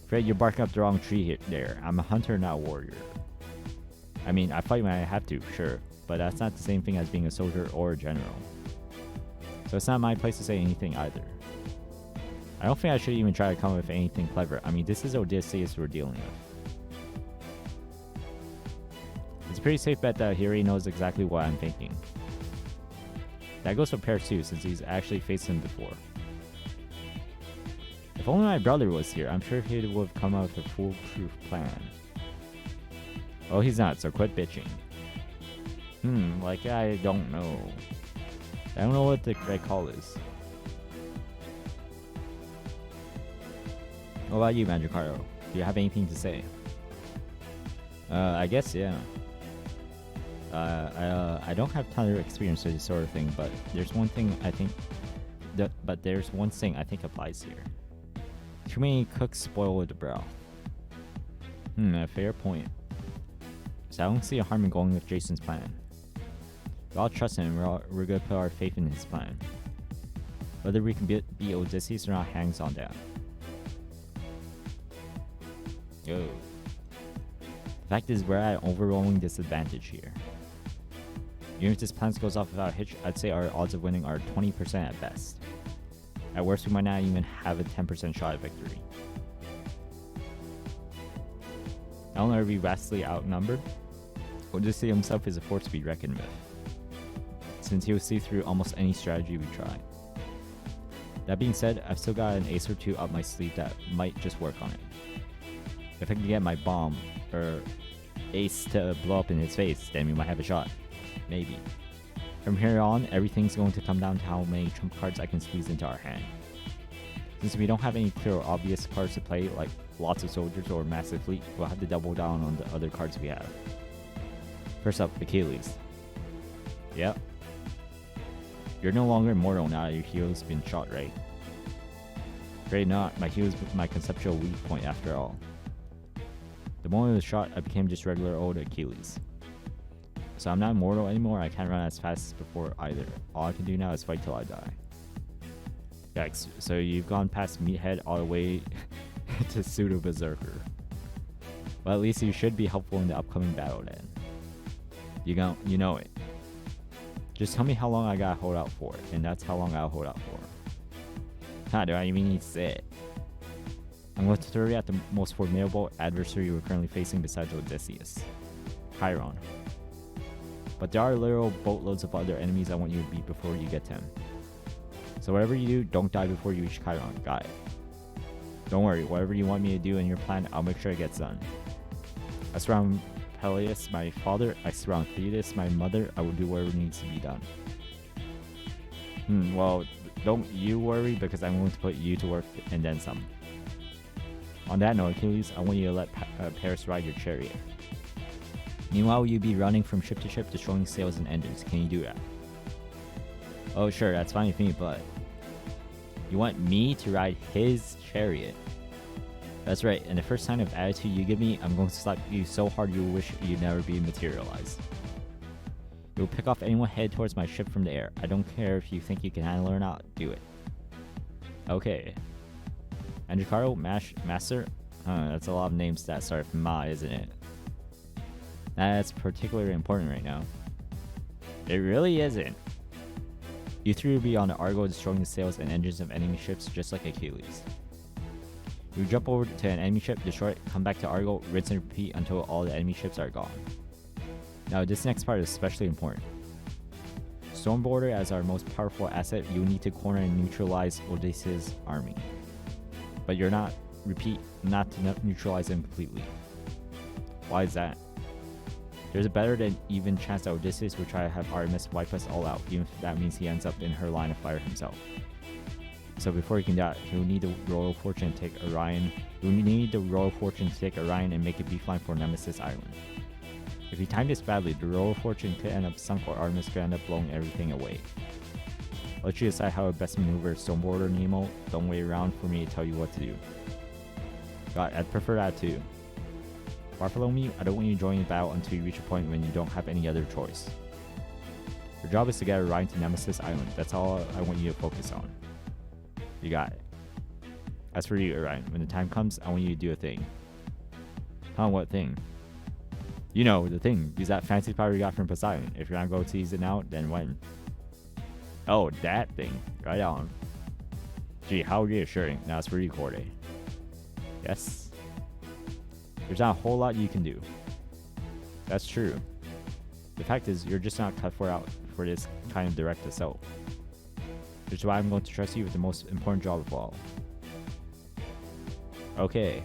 Fred, you're barking up the wrong tree there. I'm a hunter, not a warrior. I mean, I fight when I have to, sure, but that's not the same thing as being a soldier or a general. So it's not my place to say anything either. I don't think I should even try to come up with anything clever. I mean, this is Odysseus we're dealing with. It's a pretty safe bet that he already knows exactly what I'm thinking. That goes for Paris too, since he's actually faced him before. If only my brother was here, I'm sure he would have come up with a foolproof plan. Oh, he's not, so quit bitching. Like, I don't know. I don't know what the right call is. What about you, Magikarp? Do you have anything to say? I guess, yeah. I don't have a ton of experience with this sort of thing, but there's one thing I think applies here. Too many cooks spoil the broth. A fair point. So I don't see a harm in going with Jason's plan. We all trust him, and we're gonna put our faith in his plan. Whether we can be Odysseus or not hangs on that. Yo. The fact is, we're at an overwhelming disadvantage here. Even if this plan goes off without a hitch, I'd say our odds of winning are 20% at best. At worst, we might not even have a 10% shot at victory. Not only are we vastly outnumbered, Odysseus himself is a force to be reckoned with, since he will see through almost any strategy we try. That being said, I've still got an ace or two up my sleeve that might just work on it. If I can get my bomb, or ace to blow up in his face, then we might have a shot. Maybe. From here on, everything's going to come down to how many trump cards I can squeeze into our hand. Since we don't have any clear or obvious cards to play, like lots of soldiers or massive fleet, we'll have to double down on the other cards we have. First up, Achilles. Yep. You're no longer immortal now that your heel's been shot, right? Afraid not, my heel's my conceptual weak point after all. The moment it was shot, I became just regular old Achilles. So I'm not immortal anymore, I can't run as fast as before either. All I can do now is fight till I die. Yikes, so you've gone past Meathead all the way to Pseudo Berserker. Well, at least you should be helpful in the upcoming battle then. You know it. Just tell me how long I gotta hold out for, and that's how long I'll hold out for. Do I even need to say it? I'm going to throw you at the most formidable adversary we're currently facing besides Odysseus. Chiron. But there are literal boatloads of other enemies I want you to beat before you get to him. So whatever you do, don't die before you reach Chiron. Got it. Don't worry, whatever you want me to do in your plan, I'll make sure it gets done. I swear on Peleus, my father, I swear on Thetis, my mother, I will do whatever needs to be done. Well, don't you worry, because I'm going to put you to work and then some. On that note, Achilles, I want you to let Paris ride your chariot. Meanwhile, you'll be running from ship to ship, destroying sails and engines. Can you do that? Oh sure, that's fine with me, but... You want me to ride his chariot? That's right, and the first sign of attitude you give me, I'm going to slap you so hard you'll wish you'd never be materialized. You'll pick off anyone headed towards my ship from the air. I don't care if you think you can handle it or not, do it. Okay. Magikarp, Master? That's a lot of names that start with Ma, isn't it? That's particularly important right now. It really isn't. You three will be on the Argo destroying the sails and engines of enemy ships just like Achilles. You jump over to an enemy ship, destroy it, come back to Argo, rinse and repeat until all the enemy ships are gone. Now this next part is especially important. Stormborder as our most powerful asset, you need to corner and neutralize Odysseus' army. But you're not, not to neutralize him completely. Why is that? There's a better than even chance that Odysseus will try to have Artemis wipe us all out, even if that means he ends up in her line of fire himself. So before he can die, he'll need the royal fortune to take Orion. He'll need the royal fortune to take Orion and make a beeline for Nemesis Island. If he timed this badly, the royal fortune could end up sunk or Artemis could end up blowing everything away. I'll let you decide how to best maneuver Stormborder, Nemo. Don't wait around for me to tell you what to do. God, I'd prefer that too. Bartholomew, I don't want you joining the battle until you reach a point when you don't have any other choice. Your job is to get Orion to Nemesis Island. That's all I want you to focus on. You got it. As for you, Orion, when the time comes, I want you to do a thing. Huh, what thing? You know, the thing. Use that fancy power you got from Poseidon. If you're not going to use it now, then when? Oh, that thing. Right on. Gee, how reassuring. Now it's for you, Corday. Yes. There's not a whole lot you can do. That's true. The fact is, you're just not cut for this kind of direct assault. Which is why I'm going to trust you with the most important job of all. Okay.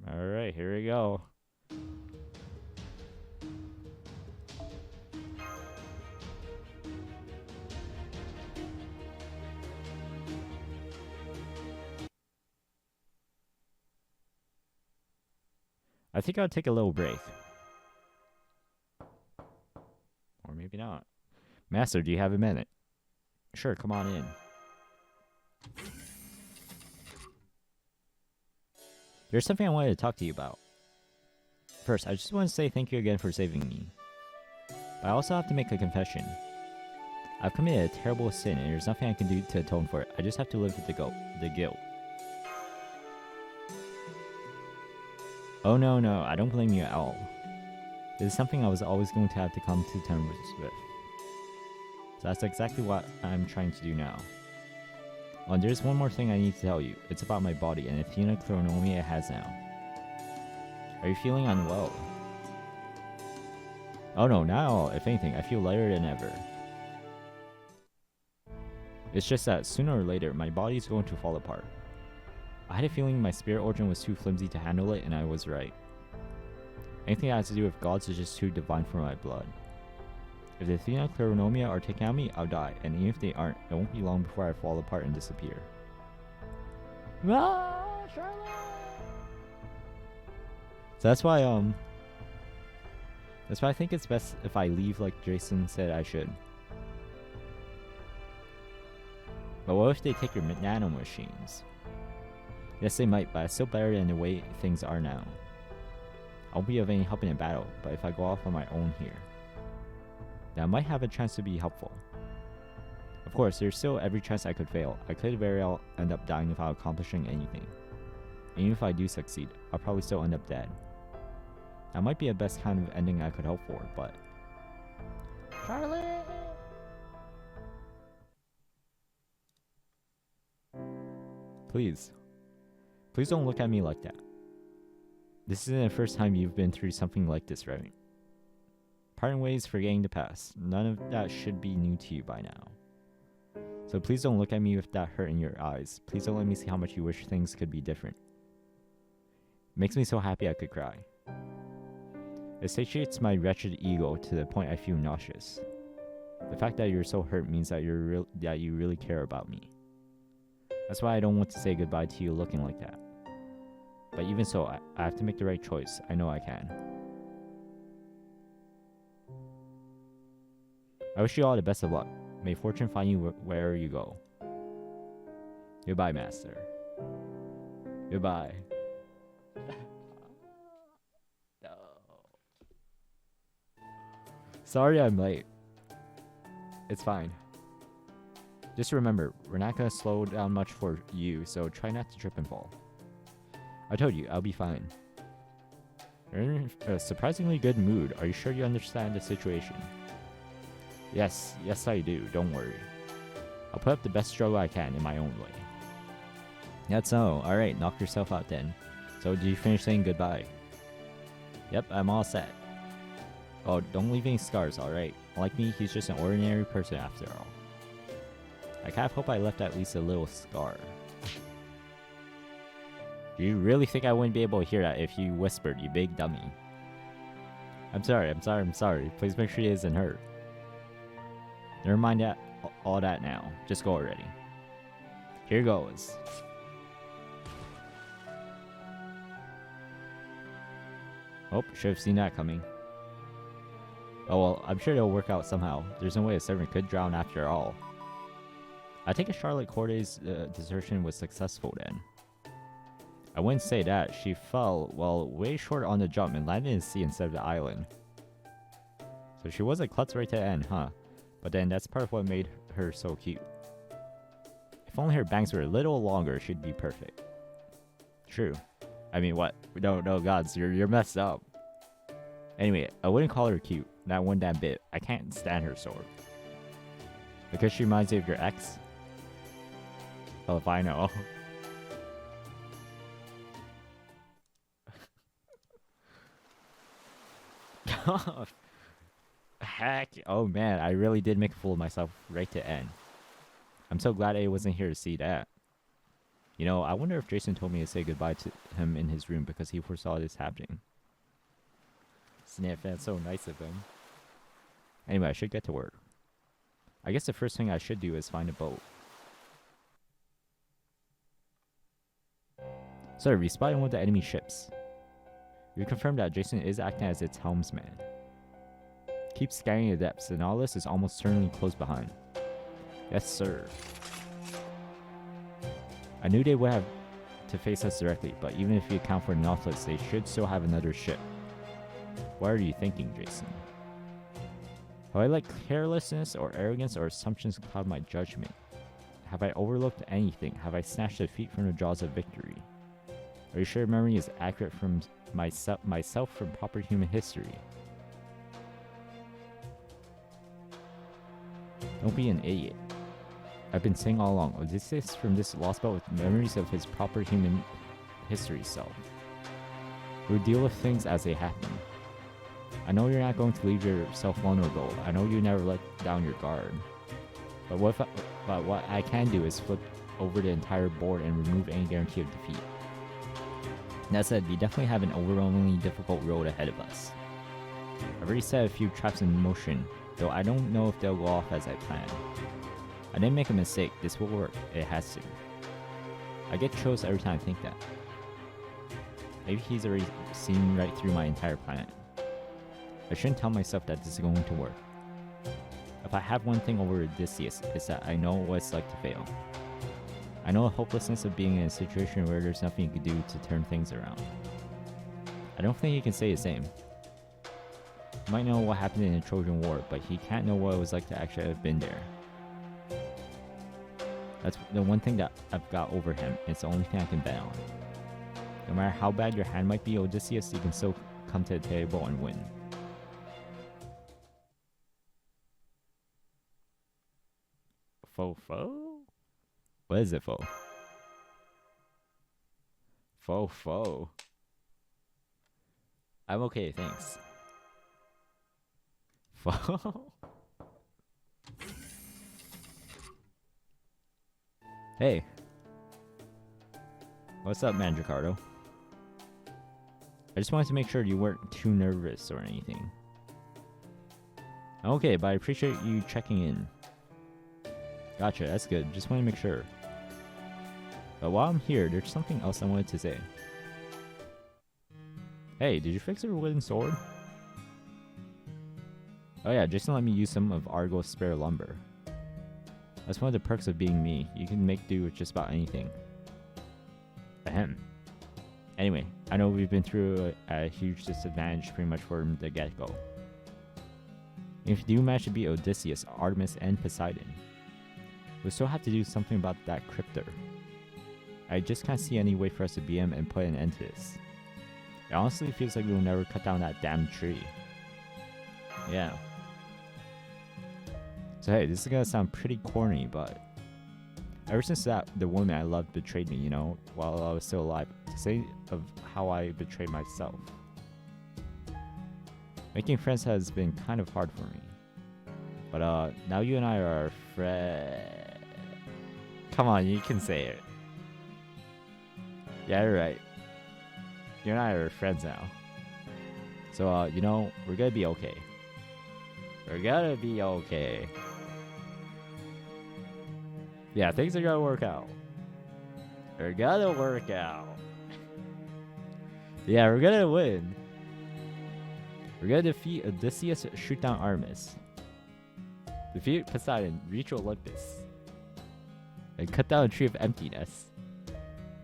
Alright, here we go. I think I'll take a little break. Or maybe not. Master, do you have a minute? Sure, come on in. There's something I wanted to talk to you about. First, I just want to say thank you again for saving me. But I also have to make a confession. I've committed a terrible sin and there's nothing I can do to atone for it. I just have to live with the guilt. Oh no, I don't blame you at all. This is something I was always going to have to come to terms with. So that's exactly what I'm trying to do now. Oh, and there's one more thing I need to tell you. It's about my body and the phenochromia it has now. Are you feeling unwell? Oh no, not at all. If anything, I feel lighter than ever. It's just that sooner or later, my body's going to fall apart. I had a feeling my spirit origin was too flimsy to handle it, and I was right. Anything that has to do with gods is just too divine for my blood. If the phenochromia are taking out me, I'll die, and even if they aren't, it won't be long before I fall apart and disappear. Ah, Charlotte! So that's why I think it's best if I leave like Jason said I should. But what if they take your nano machines? Yes, they might, but it's still better than the way things are now. I won't be of any help in a battle, but if I go off on my own here, then I might have a chance to be helpful. Of course, there's still every chance I could fail. I could very well end up dying without accomplishing anything. And even if I do succeed, I'll probably still end up dead. That might be the best kind of ending I could hope for, but... Charlotte! Please. Please don't look at me like that. This isn't the first time you've been through something like this, right? Parting ways, forgetting the past. None of that should be new to you by now. So please don't look at me with that hurt in your eyes. Please don't let me see how much you wish things could be different. It makes me so happy I could cry. It satiates my wretched ego to the point I feel nauseous. The fact that you're so hurt means that you really care about me. That's why I don't want to say goodbye to you looking like that. But even so, I have to make the right choice. I know I can. I wish you all the best of luck. May fortune find you wherever you go. Goodbye, Master. Goodbye. No. Sorry I'm late. It's fine. Just remember, we're not gonna slow down much for you, so try not to trip and fall. I told you, I'll be fine. You're in a surprisingly good mood. Are you sure you understand the situation? Yes I do, don't worry. I'll put up the best struggle I can in my own way. That's so. Alright, knock yourself out then. So, did you finish saying goodbye? Yep, I'm all set. Oh, don't leave any scars, alright? Like me, he's just an ordinary person after all. I kind of hope I left at least a little scar. Do you really think I wouldn't be able to hear that if you whispered, you big dummy? I'm sorry. Please make sure he isn't hurt. Never mind that, all that now. Just go already. Here goes. Oh, should have seen that coming. Oh well, I'm sure it'll work out somehow. There's no way a servant could drown after all. I think Charlotte Corday's desertion was successful then. I wouldn't say that. She fell, well, way short on the jump and landed in the sea instead of the island. So she was a klutz right to the end, huh? But then that's part of what made her so cute. If only her bangs were a little longer, she'd be perfect. True. I mean, what? No, gods, you're messed up. Anyway, I wouldn't call her cute. Not one damn bit. I can't stand her sword. Because she reminds me of your ex? Well, if I know. Heck, oh man, I really did make a fool of myself right to end. I'm so glad I wasn't here to see that. You know, I wonder if Jason told me to say goodbye to him in his room because he foresaw this happening. Sniff, that's so nice of him. Anyway, I should get to work. I guess the first thing I should do is find a boat. Sir, we spotted one of the enemy ships. We confirmed that Jason is acting as its helmsman. Keep scanning the depths. The Nautilus is almost certainly close behind. Yes, sir. I knew they would have to face us directly, but even if you account for the Nautilus, they should still have another ship. What are you thinking, Jason? Have I let carelessness or arrogance or assumptions cloud my judgment? Have I overlooked anything? Have I snatched defeat from the jaws of victory? Are you sure memory is accurate from myself from proper human history? Don't be an idiot. I've been saying all along, Odysseus from this Lostbelt with memories of his proper human history self. We'll deal with things as they happen. I know you're not going to leave yourself vulnerable. I know you never let down your guard. But what I can do is flip over the entire board and remove any guarantee of defeat. That said, we definitely have an overwhelmingly difficult road ahead of us. I've already set a few traps in motion, though I don't know if they'll go off as I planned. I didn't make a mistake. This will work. It has to. I get chills every time I think that. Maybe he's already seen right through my entire planet. I shouldn't tell myself that this is going to work. If I have one thing over Odysseus, it's that I know what it's like to fail. I know the hopelessness of being in a situation where there's nothing you can do to turn things around. I don't think he can say the same. He might know what happened in the Trojan War, but he can't know what it was like to actually have been there. That's the one thing that I've got over him. It's the only thing I can bet on. No matter how bad your hand might be, Odysseus, you can still come to the table and win. Faux? What is it, faux? Faux. I'm okay, thanks. Faux? Hey. What's up, man, Ricardo? I just wanted to make sure you weren't too nervous or anything. Okay, but I appreciate you checking in. Gotcha, that's good. Just want to make sure. But while I'm here, there's something else I wanted to say. Hey, did you fix your wooden sword? Oh yeah, Jason let me use some of Argo's spare lumber. That's one of the perks of being me. You can make do with just about anything. Ahem. Anyway, I know we've been through a huge disadvantage pretty much from the get-go. If you do manage to beat Odysseus, Artemis, and Poseidon, we'll still have to do something about that cryptor. I just can't see any way for us to beat him and put an end to this. It honestly feels like we'll never cut down that damn tree. Yeah. So hey, this is gonna sound pretty corny, but Ever since that, the woman I loved betrayed me, while I was still alive. To say of how I betrayed myself. Making friends has been kind of hard for me. But now you and I are friends. Come on, you can say it. Yeah, you're right. You and I are friends now. So, we're gonna be okay. We're gonna be okay. Yeah, things are gonna work out. They're gonna work out. Yeah, we're gonna win. We're gonna defeat Odysseus, shoot down Artemis. Defeat Poseidon, reach Olympus. And cut down a tree of emptiness.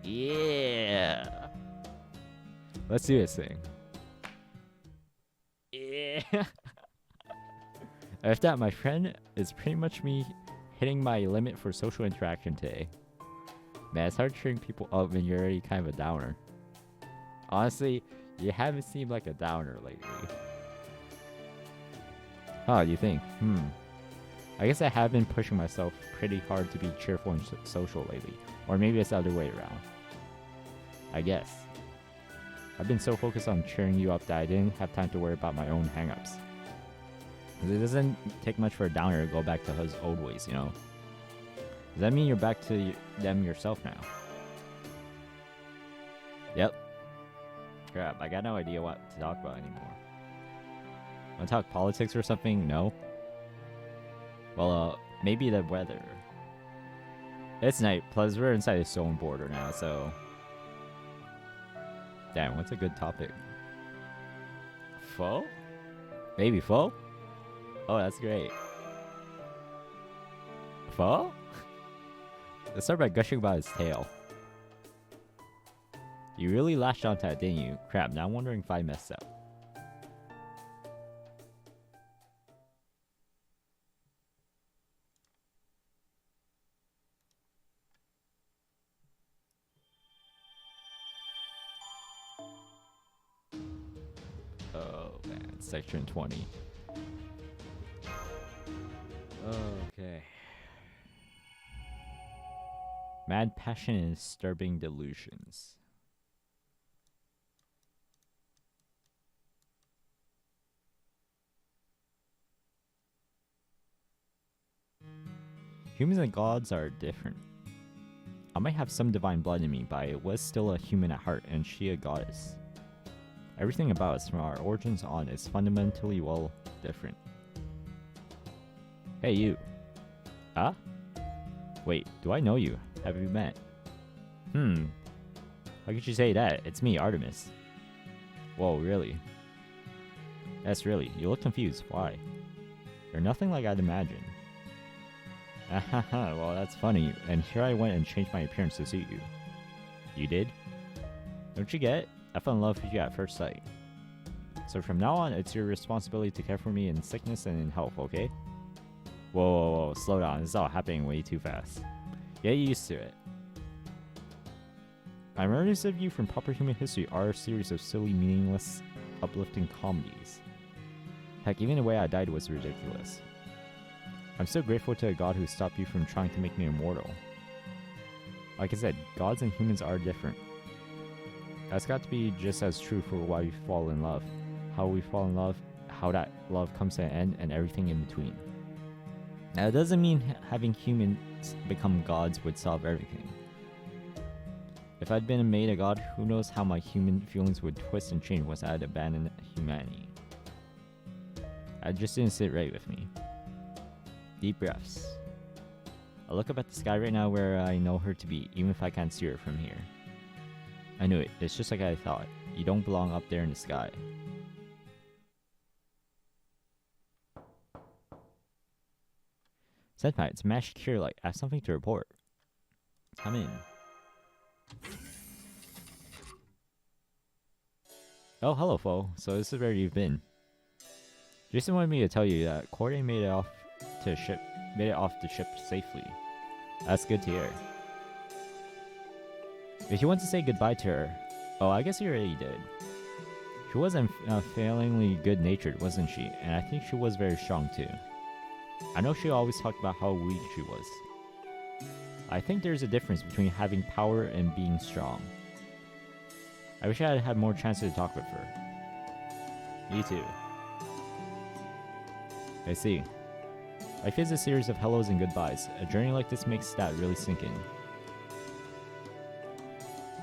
Yeah. Let's do this thing. Yeah. After that, my friend is pretty much me hitting my limit for social interaction today. Man, it's hard cheering people up when you're already kind of a downer. Honestly, you haven't seemed like a downer lately. Huh, you think? I guess I have been pushing myself pretty hard to be cheerful and social lately. Or maybe it's the other way around. I guess. I've been so focused on cheering you up that I didn't have time to worry about my own hang-ups. It doesn't take much for a downer to go back to his old ways, Does that mean you're back to them yourself now? Yep. Crap, I got no idea what to talk about anymore. Want to talk politics or something? No? Well, maybe the weather. It's night, plus we're inside the stone border now, so... Damn, what's a good topic? Pho? Maybe pho? Oh, that's great. Pho? Let's start by gushing about his tail. You really latched onto that, didn't you? Crap, now I'm wondering if I messed up. Oh man, section 20. Okay. Mad passion and disturbing delusions. Humans and gods are different. I might have some divine blood in me, but I was still a human at heart, and she a goddess. Everything about us, from our origins on, is fundamentally, different. Hey, you. Huh? Wait, do I know you? Have we met? How could you say that? It's me, Artemis. Whoa, really? Yes, really. You look confused. Why? You're nothing like I'd imagined. Ahaha, well, that's funny. And here I went and changed my appearance to suit you. You did? Don't you get it? I fell in love with you at first sight. So from now on, it's your responsibility to care for me in sickness and in health, okay? Whoa, slow down. This is all happening way too fast. Get used to it. My memories of you from Proper Human History are a series of silly, meaningless, uplifting comedies. Heck, even the way I died was ridiculous. I'm so grateful to a god who stopped you from trying to make me immortal. Like I said, gods and humans are different. That's got to be just as true for why we fall in love, how we fall in love, how that love comes to an end, and everything in between. Now, it doesn't mean having humans become gods would solve everything. If I'd been made a god, who knows how my human feelings would twist and change once I'd abandoned humanity. It just didn't sit right with me. Deep breaths. I look up at the sky right now where I know her to be, even if I can't see her from here. I knew it. It's just like I thought. You don't belong up there in the sky. Senpai, it's Mash Cure-like. I have something to report. Come in. Oh, hello, Fo. So this is where you've been. Jason wanted me to tell you that Corday made it off the ship safely. That's good to hear. If you want to say goodbye to her, oh, I guess you already did. She was unfailingly good-natured, wasn't she? And I think she was very strong too. I know she always talked about how weak she was. I think there's a difference between having power and being strong. I wish I had had more chances to talk with her. Me too. I see. Life is a series of hellos and goodbyes. A journey like this makes that really sink in.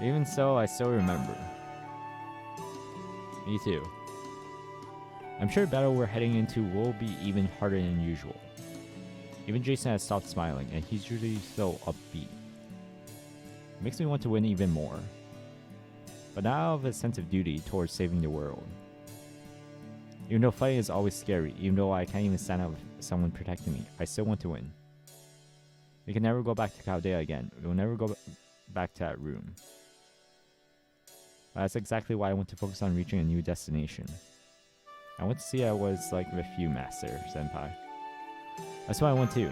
Even so, I still remember. Me too. I'm sure the battle we're heading into will be even harder than usual. Even Jason has stopped smiling, and he's usually so upbeat. It makes me want to win even more. But now I have a sense of duty towards saving the world. Even though fighting is always scary, even though I can't even stand out with someone protecting me, I still want to win. We can never go back to Chaldea again. We will never go back to that room. That's exactly why I want to focus on reaching a new destination. I want to see how it was like with you, Master Senpai. That's what I want too.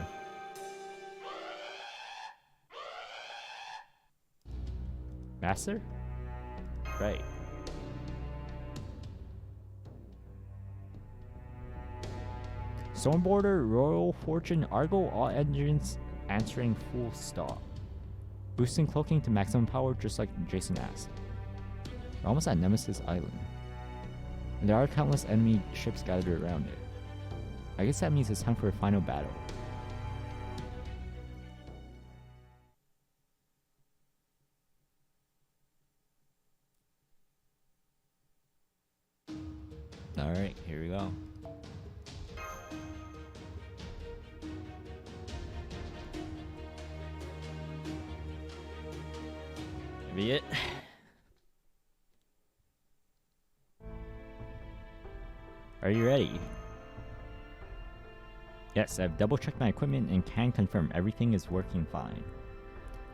Master? Right. Stormborder, Royal Fortune, Argo, all engines answering full stop. Boosting cloaking to maximum power just like Jason asked. We're almost at Nemesis Island. And there are countless enemy ships gathered around it. I guess that means it's time for a final battle. Alright, here we go. Be it. Are you ready? Yes, I've double checked my equipment and can confirm everything is working fine.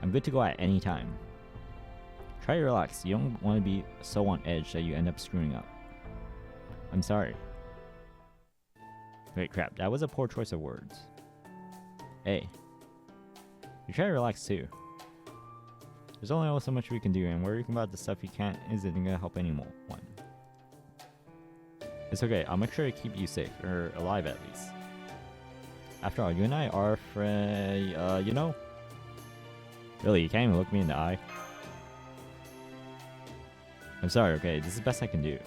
I'm good to go at any time. Try to relax, you don't want to be so on edge that you end up screwing up. I'm sorry. Wait, crap, that was a poor choice of words. Hey. You try to relax too. There's only so much we can do, and worrying about the stuff you can't isn't gonna help anyone. It's okay, I'll make sure to keep you safe, or alive at least. After all, you and I are you know? Really, you can't even look me in the eye? I'm sorry, okay, this is the best I can do.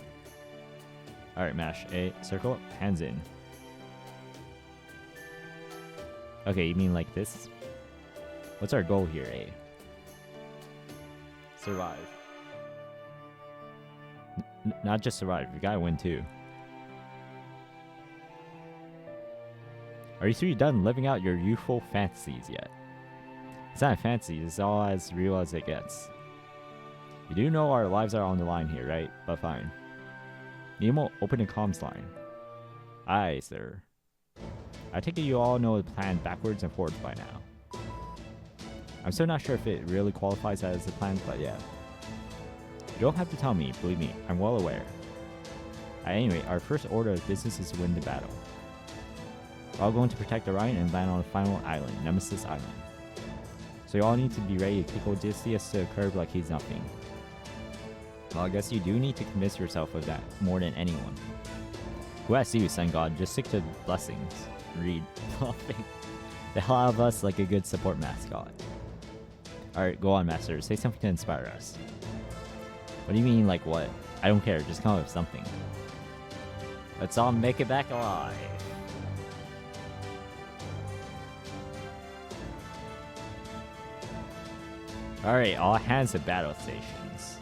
Alright, mash. A, circle up, hands in. Okay, you mean like this? What's our goal here, A? Survive. Not just survive, you gotta win too. Are you three done living out your youthful fantasies yet? It's not a fantasy, it's all as real as it gets. You do know our lives are on the line here, right? But fine. Nemo, open the comms line. Aye, sir. I take it you all know the plan backwards and forwards by now. I'm still not sure if it really qualifies as a plan, but yeah. You don't have to tell me, believe me, I'm well aware. At any rate, our first order of business is to win the battle. We're all going to protect Orion and land on the final island, Nemesis Island. So you all need to be ready to kick Odysseus to the curb like he's nothing. Well, I guess you do need to convince yourself of that more than anyone. Who asked you, Sun God? Just stick to blessings. Read. Bluffing. The hell out of us like a good support mascot. Alright, go on, Master. Say something to inspire us. What do you mean, like what? I don't care. Just come up with something. Let's all make it back alive. Alright, all hands at battle stations.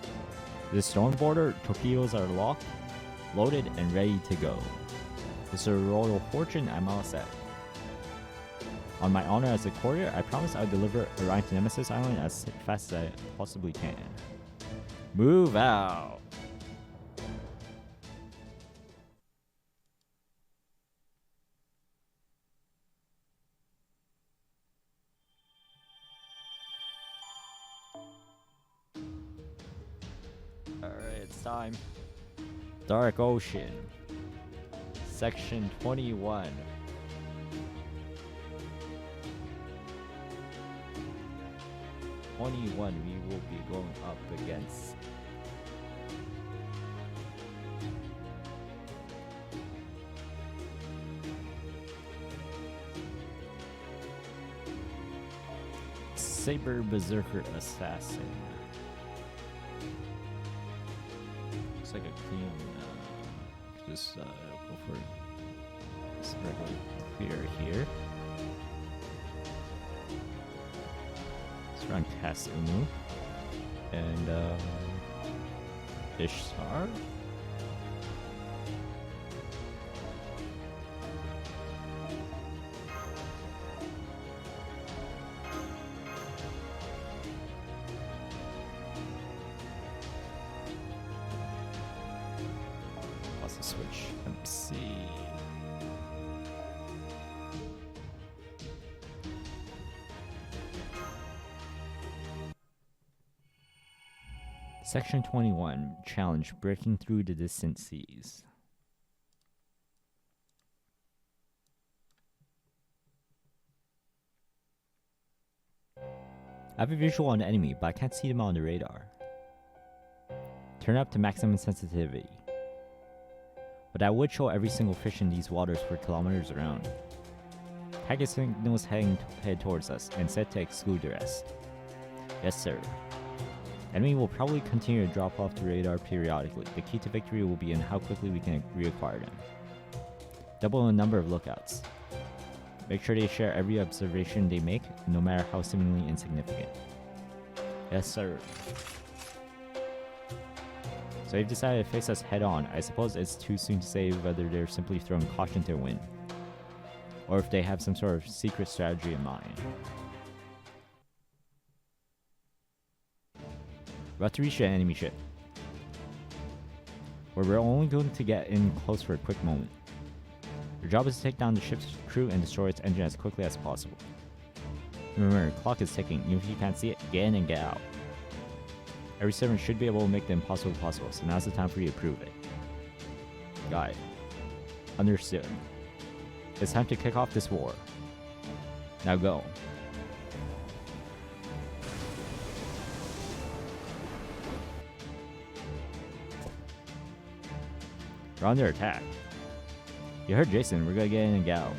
The Stormborder torpedoes are locked, loaded, and ready to go. This is a Royal Fortune, I'm all set. On my honor as a courier, I promise I'll deliver Orion to Nemesis Island as fast as I possibly can. Move out! Alright, it's time. Dark Ocean. Section 21. We will be going up against. Saber Berserker Assassin. Looks like a clean. Just go for this regular clear here. Let's run Kasumu and Ishtar. Also switch MC. Section 21, challenge breaking through the distant seas. I have a visual on the enemy, but I can't see them on the radar. Turn up to maximum sensitivity. But that would show every single fish in these waters for kilometers around. Target signals head towards us and set to exclude the rest. Yes, sir. Enemy will probably continue to drop off the radar periodically. The key to victory will be in how quickly we can reacquire them. Double the number of lookouts. Make sure they share every observation they make, no matter how seemingly insignificant. Yes, sir. So they've decided to face us head on. I suppose it's too soon to say whether they're simply throwing caution to the wind, or if they have some sort of secret strategy in mind. We're about to reach the enemy ship, where we're only going to get in close for a quick moment. Your job is to take down the ship's crew and destroy its engine as quickly as possible. Remember, the clock is ticking. Even if you can't see it, get in and get out. Every servant should be able to make the impossible possible, so now's the time for you to prove it. Guide. Understood. It's time to kick off this war. Now go. We're under attack. You heard Jason, we're gonna get in and get out.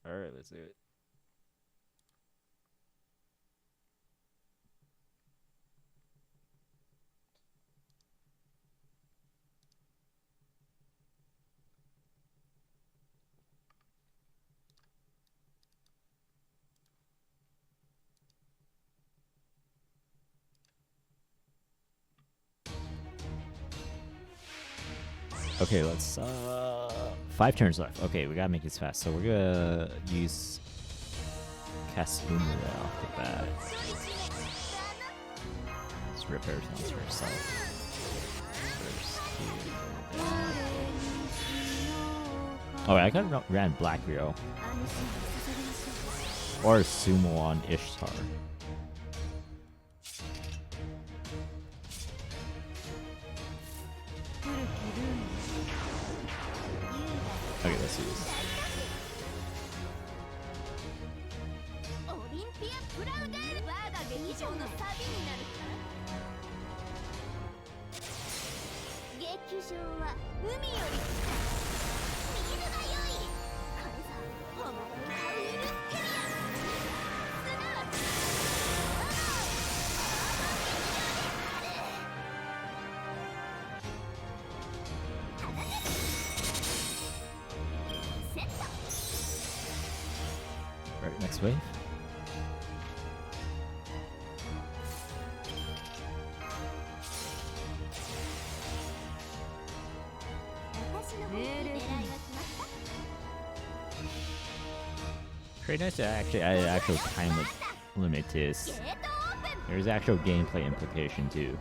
Alright, let's do it. Okay, let's 5 turns left. Okay, we gotta make this fast. So we're gonna use Kasumu off the bat. Let's rip everything else for herself. Oh, I could have ran Black Rio. Or Sumo on Ishtar. Okay, let's do this. Alright, next wave. Pretty nice to actually add an actual time limit to this. There's actual gameplay implication too.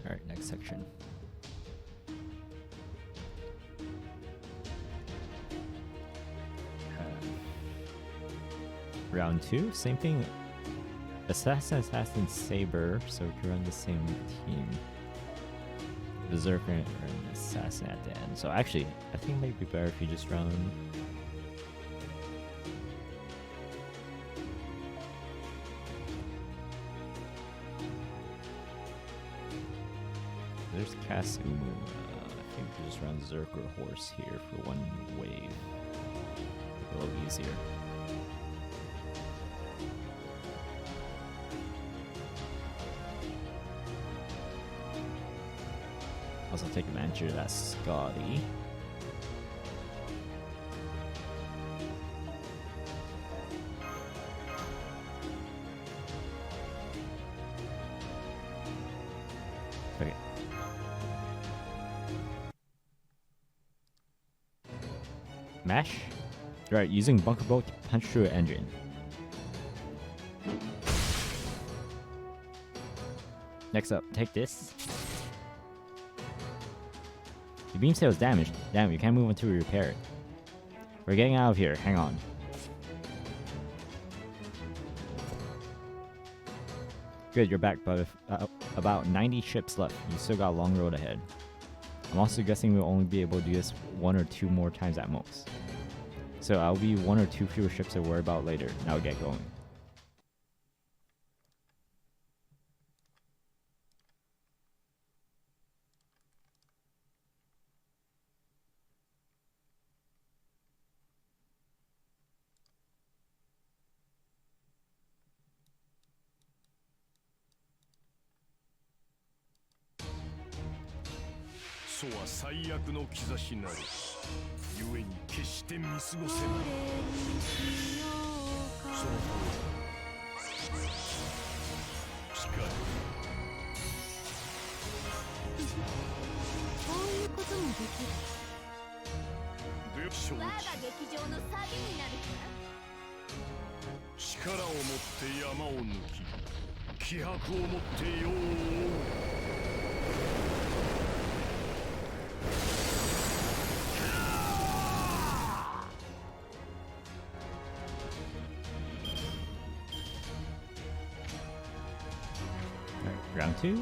Alright, next section. Round 2, same thing. Assassin, Saber, so we can run the same team. Berserker and Assassin at the end. So actually, I think it might be better if you just run... There's Kasumu. I think we just run Zerker Horse here for one wave. A little easier. Also take advantage of that Scotty. Okay. Mash? Right, using Bunker Bolt to punch through an engine. Next up, take this. The beam sail is damaged. Damn, you can't move until we repair it. We're getting out of here. Hang on. Good, you're back, but with about 90 ships left, you still got a long road ahead. I'm also guessing we'll only be able to do this 1 or 2 more times at most. So I'll be 1 or 2 fewer ships to worry about later. Now get going. Round 2.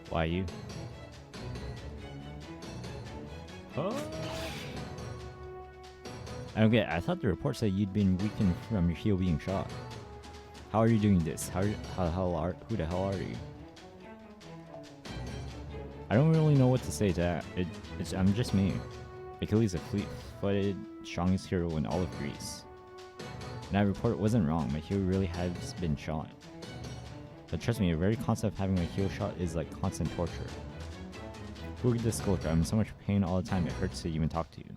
Why you? Oh. I don't get it. I thought the report said you'd been weakened from your heel being shot. How are you doing this? Who the hell are you? I don't really know what to say to that. I'm just me. Achilles is a fleet-footed, strongest hero in all of Greece. And that report wasn't wrong. My hero really has been shot. But trust me, the very concept of having a heel shot is like constant torture. Who could disclosure? I'm in so much pain all the time it hurts to even talk to you.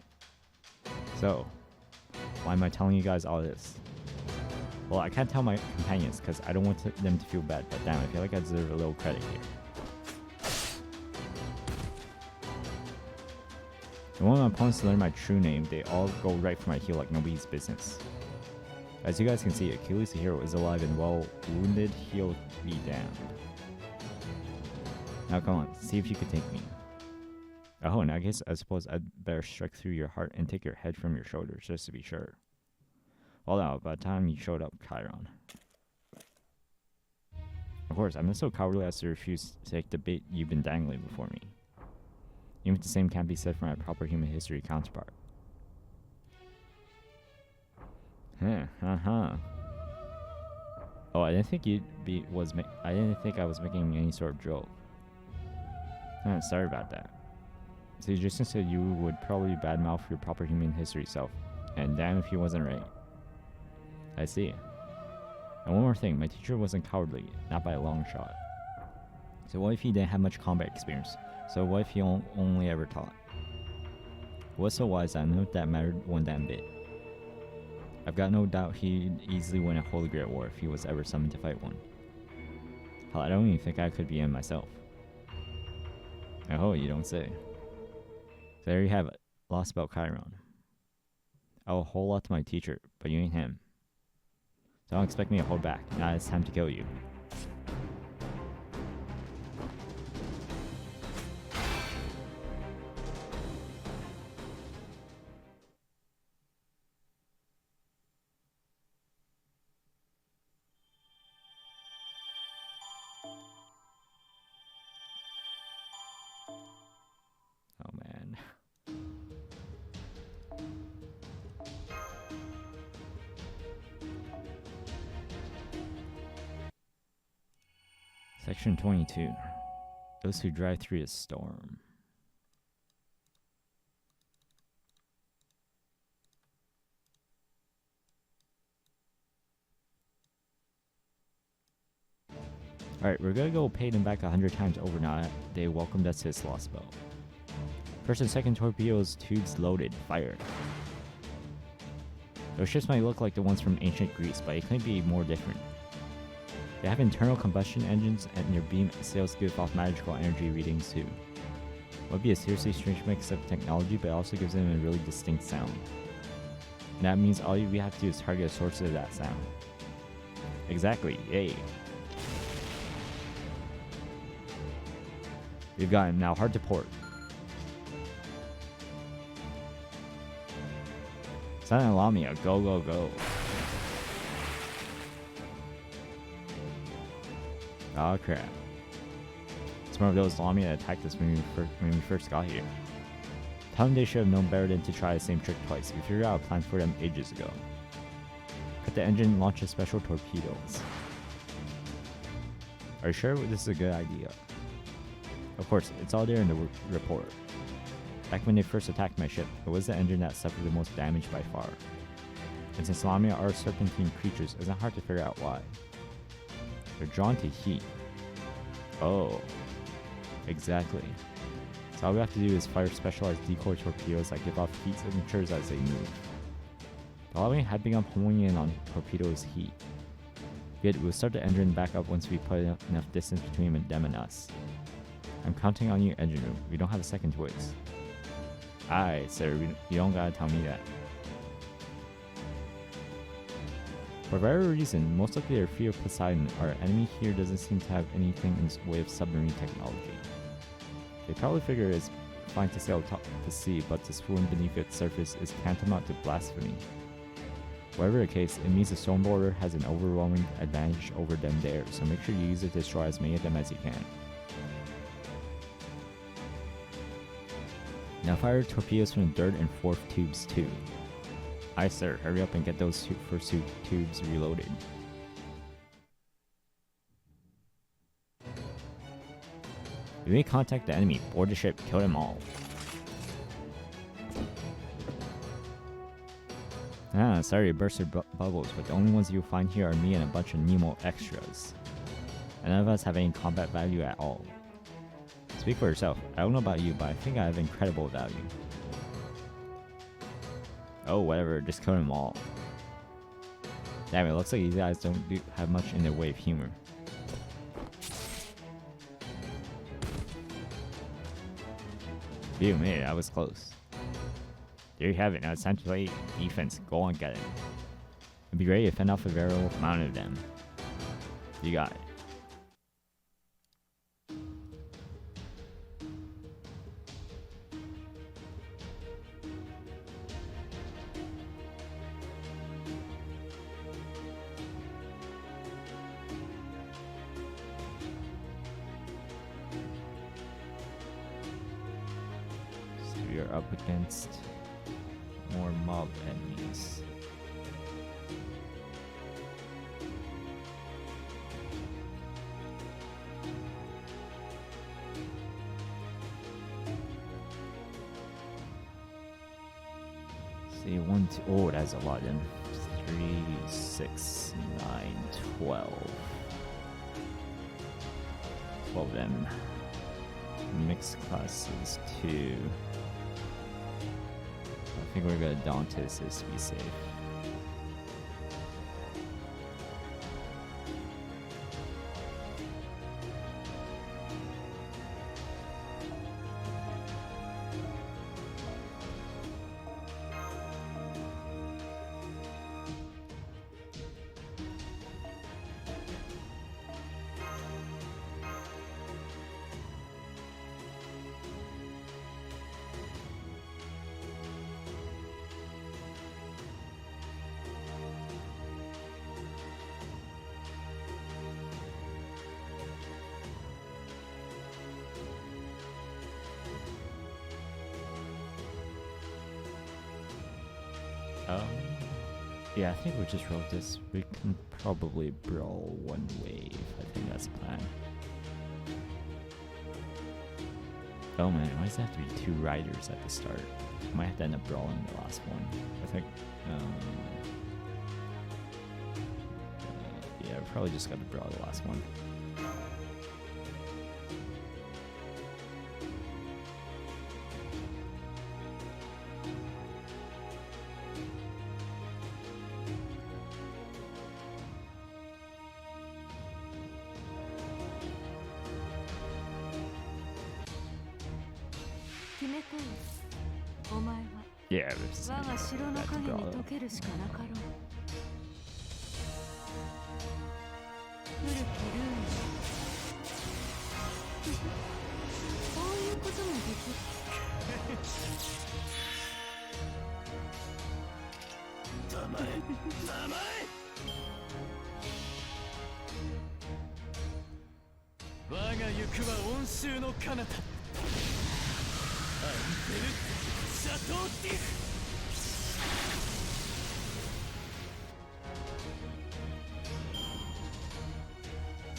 So, why am I telling you guys all this? Well, I can't tell my companions because I don't want them to feel bad, but damn, I feel like I deserve a little credit here. And when my opponents learn my true name, they all go right for my heel like nobody's business. As you guys can see, Achilles the hero is alive and well wounded, he'll be damned. Now come on, see if you could take me. Oh, in that case, I suppose I'd better strike through your heart and take your head from your shoulders, just to be sure. Well now, by the time you showed up, Chiron. Of course, I'm not so cowardly as to refuse to take the bait you've been dangling before me. Even if the same can't be said for my proper human history counterpart. Oh, I didn't think I was making any sort of joke. Sorry about that. See, Jason said you would probably badmouth your proper human history self, and damn if he wasn't right. I see. And one more thing, my teacher wasn't cowardly, not by a long shot. So what if he didn't have much combat experience? So what if he only ever taught? He was so wise that none of that mattered one damn bit. I've got no doubt he'd easily win a Holy Grail war if he was ever summoned to fight one. Hell, I don't even think I could be him myself. Oh, you don't say. So there you have it, Lostbelt Chiron. I owe a whole lot to my teacher, but you ain't him. So don't expect me to hold back. Now it's time to kill you. Oh man. Section 22. Those who drive through a storm. Alright, we're gonna go pay them back 100 times over now. They welcomed us to this Lostbelt. First and second torpedoes, tubes loaded, fire. Those ships might look like the ones from ancient Greece, but it could be more different. They have internal combustion engines, and their beam sails give off magical energy readings too. It would be a seriously strange mix of technology, but it also gives them a really distinct sound. And that means all we have to do is target a source of that sound. Exactly, yay. We've got him, now hard to port. Silent Lamia, go, go, go. Oh crap. It's more of those Lamia that attacked us when we first got here. Tell them they should have known better than to try the same trick twice. We figured out a plan for them ages ago. Cut the engine and launch a special torpedoes. Are you sure this is a good idea? Of course, it's all there in the report. Back when they first attacked my ship, it was the engine that suffered the most damage by far. And since Lamia are serpentine creatures, it's not hard to figure out why. They're drawn to heat. Oh, exactly. So all we have to do is fire specialized decoy torpedoes that give off heat signatures as they move. The Lamia had begun homing in on torpedoes' heat. Good, we'll start the engine back up once we put enough distance between them and us. I'm counting on you, engine room. We don't have a second to waste. Aye, sir, you don't gotta tell me that. For whatever reason, most likely they're free of Poseidon. Our enemy here doesn't seem to have anything in the way of submarine technology. They probably figure it's fine to sail top to sea, but to swoon beneath its surface is tantamount to blasphemy. Whatever the case, it means the Stormboarder has an overwhelming advantage over them there, so make sure you use it to destroy as many of them as you can. Now fire torpedoes from the third and fourth tubes too. Aye sir, hurry up and get those first two tubes reloaded. We may contact the enemy, board the ship, kill them all. Sorry to burst your bubbles, but the only ones you'll find here are me and a bunch of Nemo extras. And none of us have any combat value at all. Speak for yourself. I don't know about you, but I think I have incredible value. Oh, whatever. Just kill them all. Damn, it looks like these guys don't have much in their way of humor. Phew, man, that was close. There you have it. Now it's time to play defense. Go on, get it. It'd be great to fend off a very amount of them. You got it. We are up against more mob enemies. see, 1, 2. Oh, that's a lot then. 3, 6, 9, 12. 12 of them. Mixed classes 2. I think we're gonna Dante's to be safe. Yeah, I think we just wrote this. We can probably brawl one wave. I think that's the plan. Oh man, why does it have to be 2 riders at the start? I might have to end up brawling the last one. I think, yeah, we probably just got to brawl the last one. Yeah, it's that's a brawl.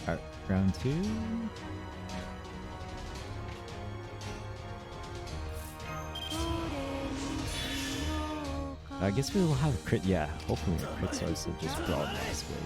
Alright, round 2. I guess we will have a crit. Yeah, hopefully a crit source will just brawl the last wave.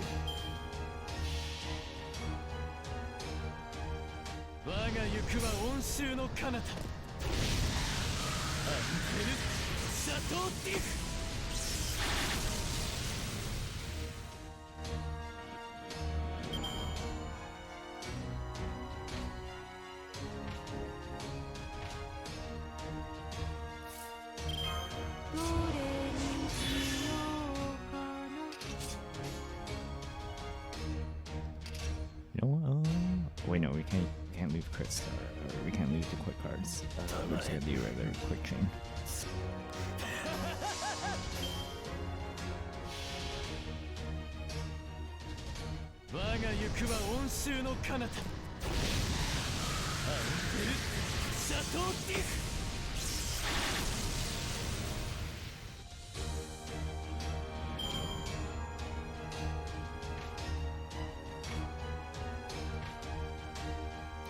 You know what? Wait, no, we can't leave crit star, or we can't leave the quick cards. We're just gonna do a regular quick chain.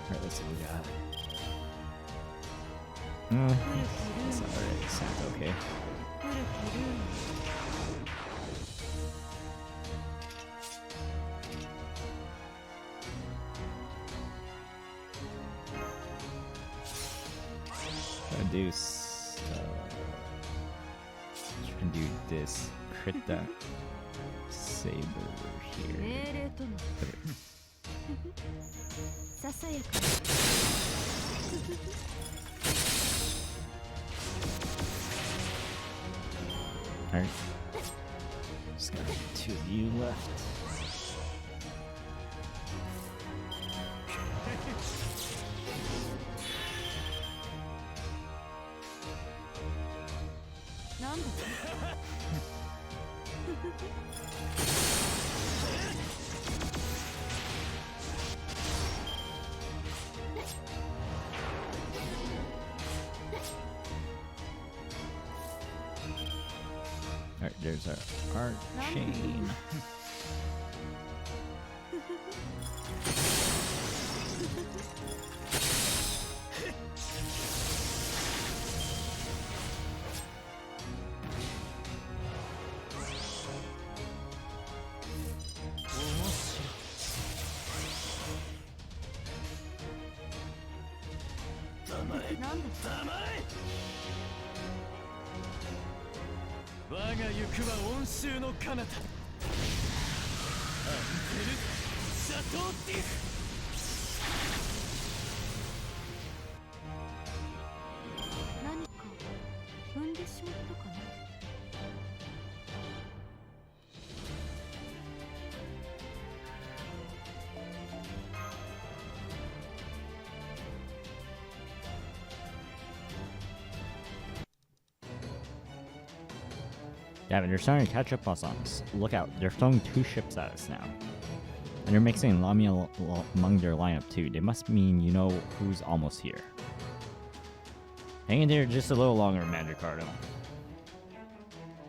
Alright, let's see what we got. It's alright, sounds okay. Do you can do this, crit that saber here. Alright. Just got 2 of you left. Alright, there's our art chain. なんだ。たまえ。我が行くは温州の彼方。アンテルシャトーディス。何か踏んでしまったかな。Yeah, but they're starting to catch up on us. Look out, they're throwing 2 ships at us now. And they're mixing Lamia among their lineup too. They must mean you know who's almost here. Hang in there just a little longer, Mandricardo.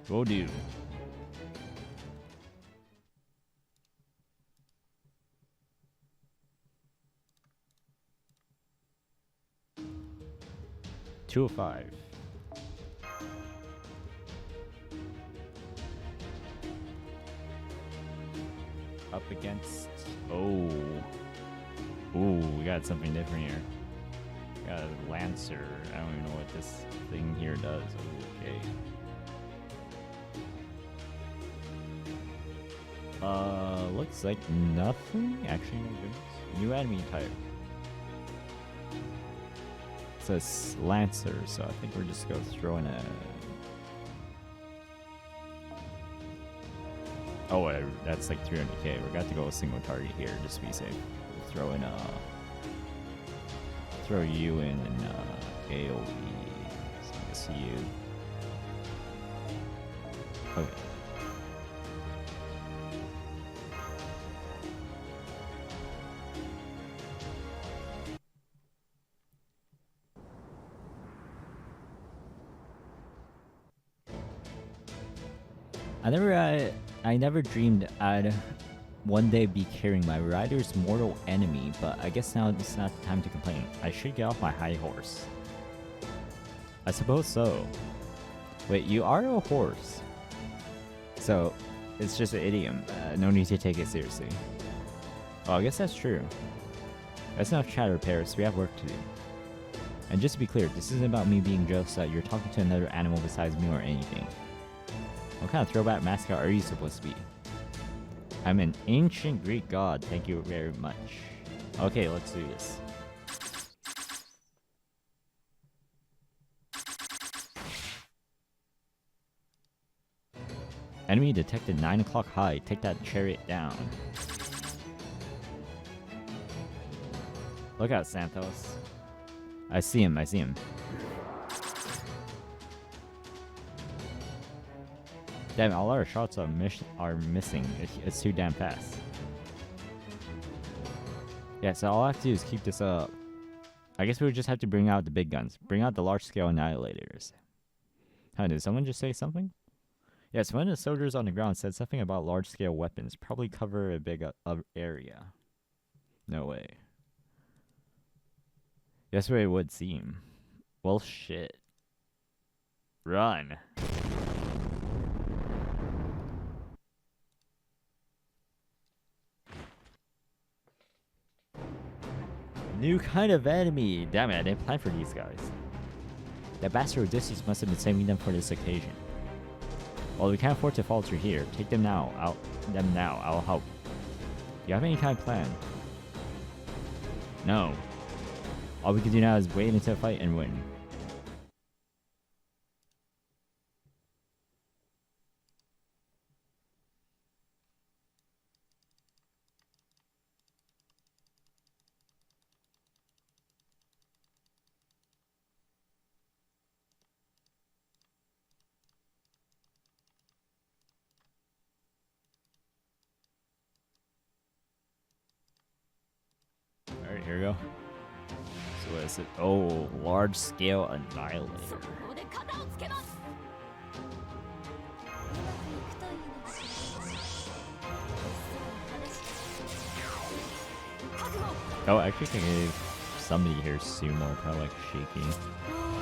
Will do. $205. Up against... Oh. Ooh, we got something different here. We got a Lancer. I don't even know what this thing here does. Okay. Looks like nothing? Actually, no goodness. New enemy type. It says Lancer, so I think we're just gonna throw in a... Oh, that's like 300k. We're got to go a single target here just to be safe. Throw in throw you in AoE. So I can see you. Okay. I never dreamed I'd one day be carrying my rider's mortal enemy, but I guess now it's not the time to complain. I should get off my high horse. I suppose so. Wait, you are a horse. So, it's just an idiom. No need to take it seriously. Oh, I guess that's true. That's enough chatter, Paris. We have work to do. And just to be clear, this isn't about me being jealous that you're talking to another animal besides me or anything. What kind of throwback mascot are you supposed to be? I'm an ancient Greek god, thank you very much. Okay, let's do this. Enemy detected 9 o'clock high, take that chariot down. Look out, Santos. I see him, I see him. Damn, all our shots are missing. It's too damn fast. Yeah, so all I have to do is keep this up. I guess we would just have to bring out the big guns. Bring out the large-scale annihilators. Huh, did someone just say something? Yes, one of the soldiers on the ground said something about large-scale weapons. Probably cover a big area. No way. That's what it would seem. Well, shit. Run. New kind of enemy. Damn it, I didn't plan for these guys. That bastard Odysseus must have been saving them for this occasion. Well, we can't afford to falter here. Take them now. I'll help. Do you have any kind of plan? No. All we can do now is wait until fight and win. Alright, here we go. So what is it? Oh, large scale annihilator. Oh, I actually think if somebody here sumo, kind of like shaky.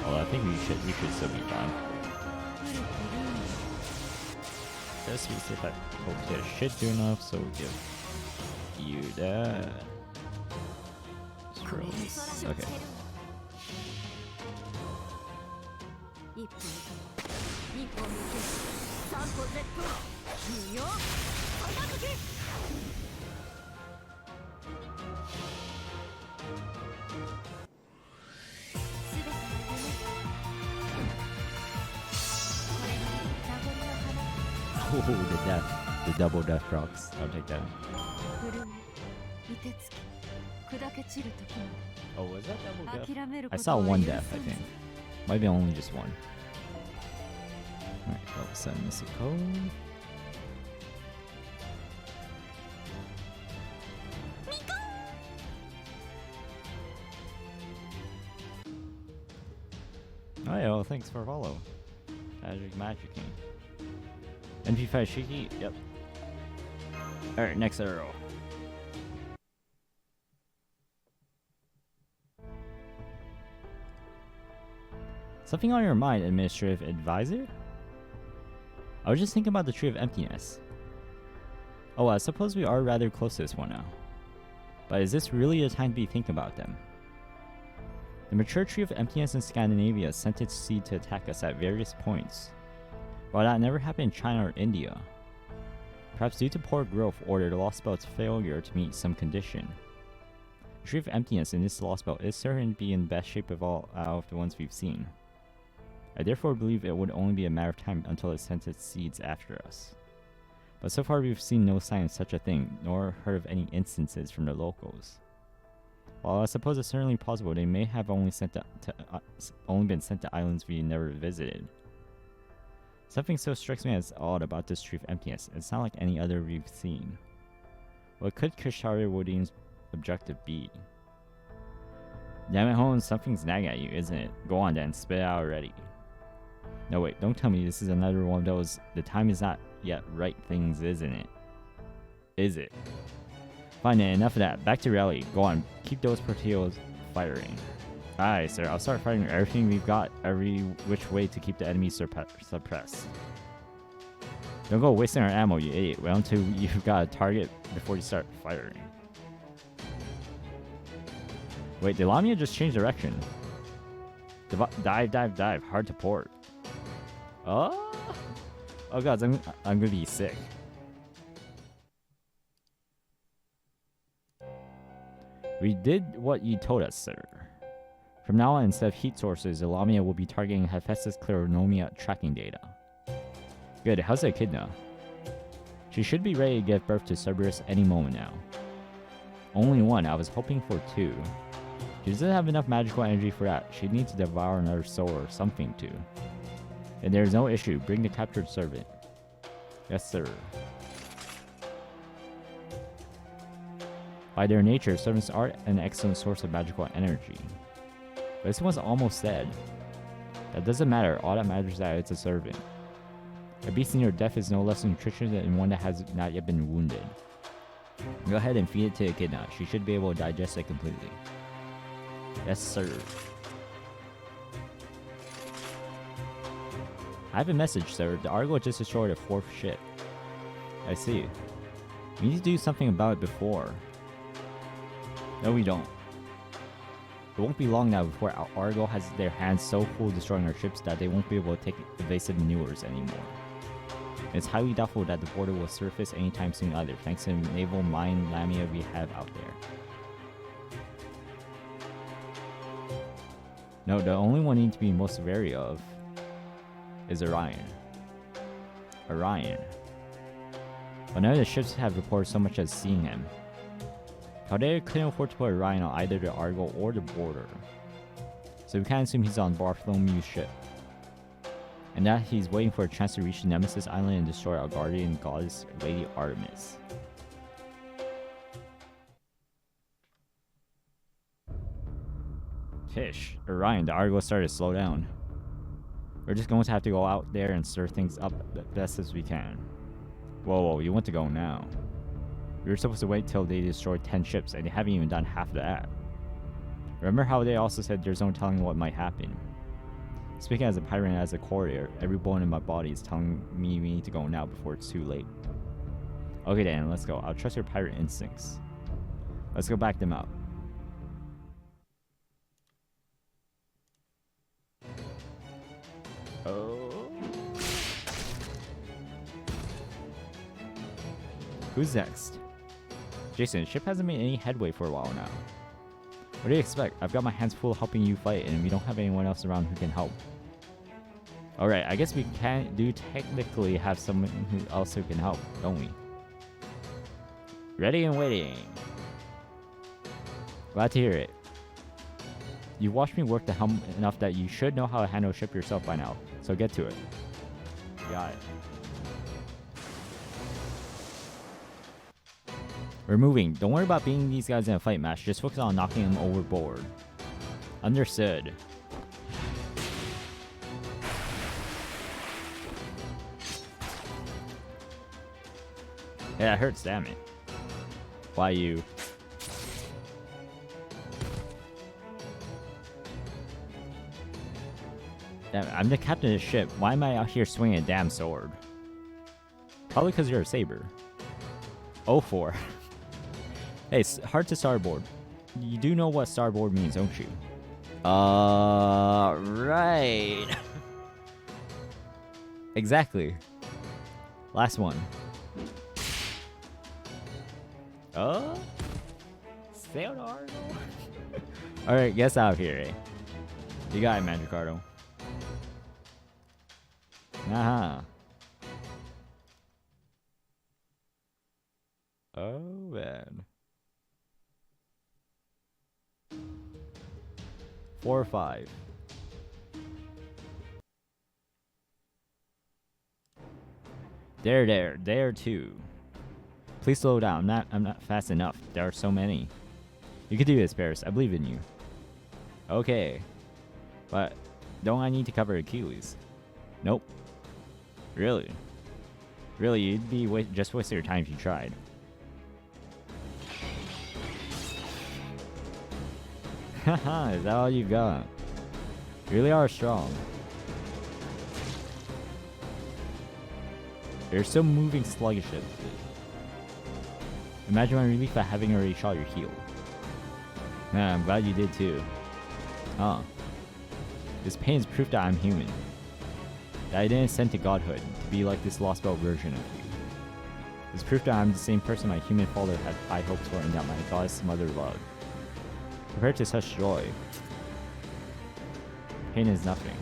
Well, I think we should still be fine. Just we see if that okay, should do enough, so we'll give you that. Scrolls. Okay. 一歩と二歩向け三歩絶倒無用早くけすべての夢これが名残の花 Oh, the death. The double death rocks. I'll take that. 震え凍てつき砕け散る時ま Oh, was that double で death? 諦めるこ I と saw は one 許 death, さ I ぬ think. Might be only just one. Alright, all of a sudden, this is code. Oh yeah, well, thanks for follow. Magic King. NP5 Shiki? Yep. Alright, next arrow. Something on your mind, Administrative Advisor? I was just thinking about the Tree of Emptiness. Oh, I suppose we are rather close to this one now. But is this really the time to be thinking about them? The mature Tree of Emptiness in Scandinavia sent its seed to attack us at various points, while that never happened in China or India. Perhaps due to poor growth or the Lostbelt's failure to meet some condition. The Tree of Emptiness in this Lostbelt is certain to be in the best shape of all out of the ones we've seen. I therefore believe it would only be a matter of time until it sends its seeds after us. But so far we've seen no sign of such a thing, nor heard of any instances from the locals. While I suppose it's certainly possible they may have only been sent to islands we never visited. Something so strikes me as odd about this Tree of Emptiness. It's not like any other we've seen. What could Kishari Woodin's objective be? Damn it, Holmes, something's nagging at you, isn't it? Go on then, spit it out already. No wait, don't tell me this is another one of those the time is not yet right things, isn't it? Is it? Fine then, enough of that. Back to reality. Go on, keep those Proteos firing. Aye, sir, I'll start firing everything we've got, every which way to keep the enemy suppressed. Don't go wasting our ammo, you idiot. Wait until you've got a target before you start firing. Wait, did Lamia just change direction? Dive, dive, dive. Hard to port. Oh! Oh god, I'm gonna be sick. We did what you told us, sir. From now on, instead of heat sources, the Lamia will be targeting Hephaestus Claronomia tracking data. Good, how's the echidna? She should be ready to give birth to Cerberus any moment now. Only one, I was hoping for two. She doesn't have enough magical energy for that. She'd need to devour another soul or something too. And there's no issue, bring the captured servant. Yes, sir. By their nature, servants are an excellent source of magical energy. But this one's almost dead. That doesn't matter, all that matters is that it's a servant. A beast near death is no less nutritious than one that has not yet been wounded. Go ahead and feed it to Echidna. She should be able to digest it completely. Yes, sir. I have a message, sir. The Argo just destroyed a fourth ship. I see. We need to do something about it before. No, we don't. It won't be long now before Argo has their hands so full destroying our ships that they won't be able to take evasive maneuvers anymore. It's highly doubtful that the border will surface anytime soon either, thanks to the naval mine Lamia we have out there. No, the only one we need to be most wary of is Orion. Orion. But none of the ships have reported so much as seeing him. Caldera couldn't afford to put Orion on either the Argo or the border. So we can't assume he's on Bartholomew's ship. And that he's waiting for a chance to reach the Nemesis Island and destroy our guardian goddess, Lady Artemis. Fish. Orion, the Argo started to slow down. We're just going to have to go out there and stir things up the best as we can. Whoa, you want to go now. We were supposed to wait till they destroyed 10 ships, and they haven't even done half of that. Remember how they also said there's no telling what might happen? Speaking as a pirate and as a courier, every bone in my body is telling me we need to go now before it's too late. Okay then, let's go. I'll trust your pirate instincts. Let's go back them up. Who's next? Jason, the ship hasn't made any headway for a while now. What do you expect? I've got my hands full helping you fight, and we don't have anyone else around who can help. Alright, I guess we do technically have someone else who can help, don't we? Ready and waiting. Glad to hear it. You've watched me work the helm enough that you should know how to handle a ship yourself by now, so get to it. Got it. We're moving. Don't worry about beating these guys in a fight match. Just focus on knocking them overboard. Understood. Yeah, that hurts, damn it. Why you? Damn it, I'm the captain of the ship. Why am I out here swinging a damn sword? Probably because you're a saber. 04. Hey, hard to starboard. You do know what starboard means, don't you? Right. Exactly. Last one. Sail Argo. Alright, guess out here, eh? You got it, Magicardo. Uh-huh. Oh, man. 4 or 5. There too. Please slow down. I'm not fast enough. There are so many. You can do this, Paris. I believe in you. Okay. But don't I need to cover Achilles? Nope. Really? Really, you'd be just wasting your time if you tried. Haha, is that all you got? You really are strong. You're still moving sluggishly. Imagine my relief at having already shot your heel. Yeah, I'm glad you did too. Huh. This pain is proof that I'm human. That I didn't ascend to godhood to be like this Lostbelt version of you. It's proof that I'm the same person my human father had high hopes for and that my goddess mother loved. Compared to such joy, pain is nothing.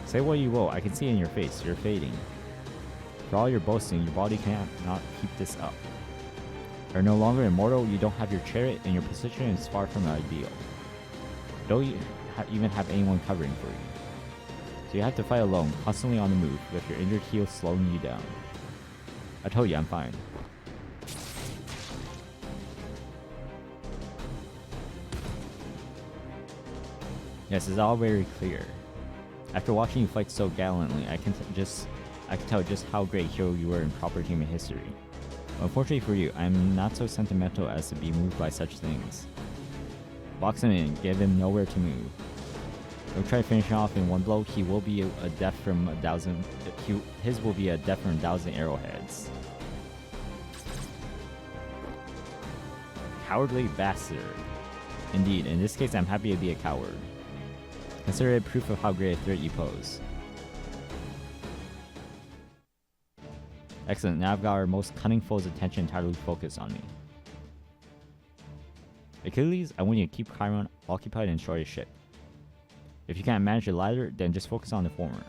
Say what you will, I can see in your face, you're fading. For all your boasting, your body cannot keep this up. You're no longer immortal, you don't have your chariot, and your position is far from ideal. You don't even have anyone covering for you. So you have to fight alone, constantly on the move, with your injured heel slowing you down. I told you I'm fine. Yes, it's all very clear. After watching you fight so gallantly, I can tell just how great hero you were in proper human history. Unfortunately for you, I am not so sentimental as to be moved by such things. Box him in, give him nowhere to move. Don't try to finish him off in one blow. He will be a death from a thousand. His will be a death from 1,000 arrowheads. Cowardly bastard. Indeed, in this case, I'm happy to be a coward. Consider it proof of how great a threat you pose. Excellent, now I've got our most cunning foe's attention entirely focused on me. Achilles, I want you to keep Chiron occupied and destroy his ship. If you can't manage the latter, then just focus on the former.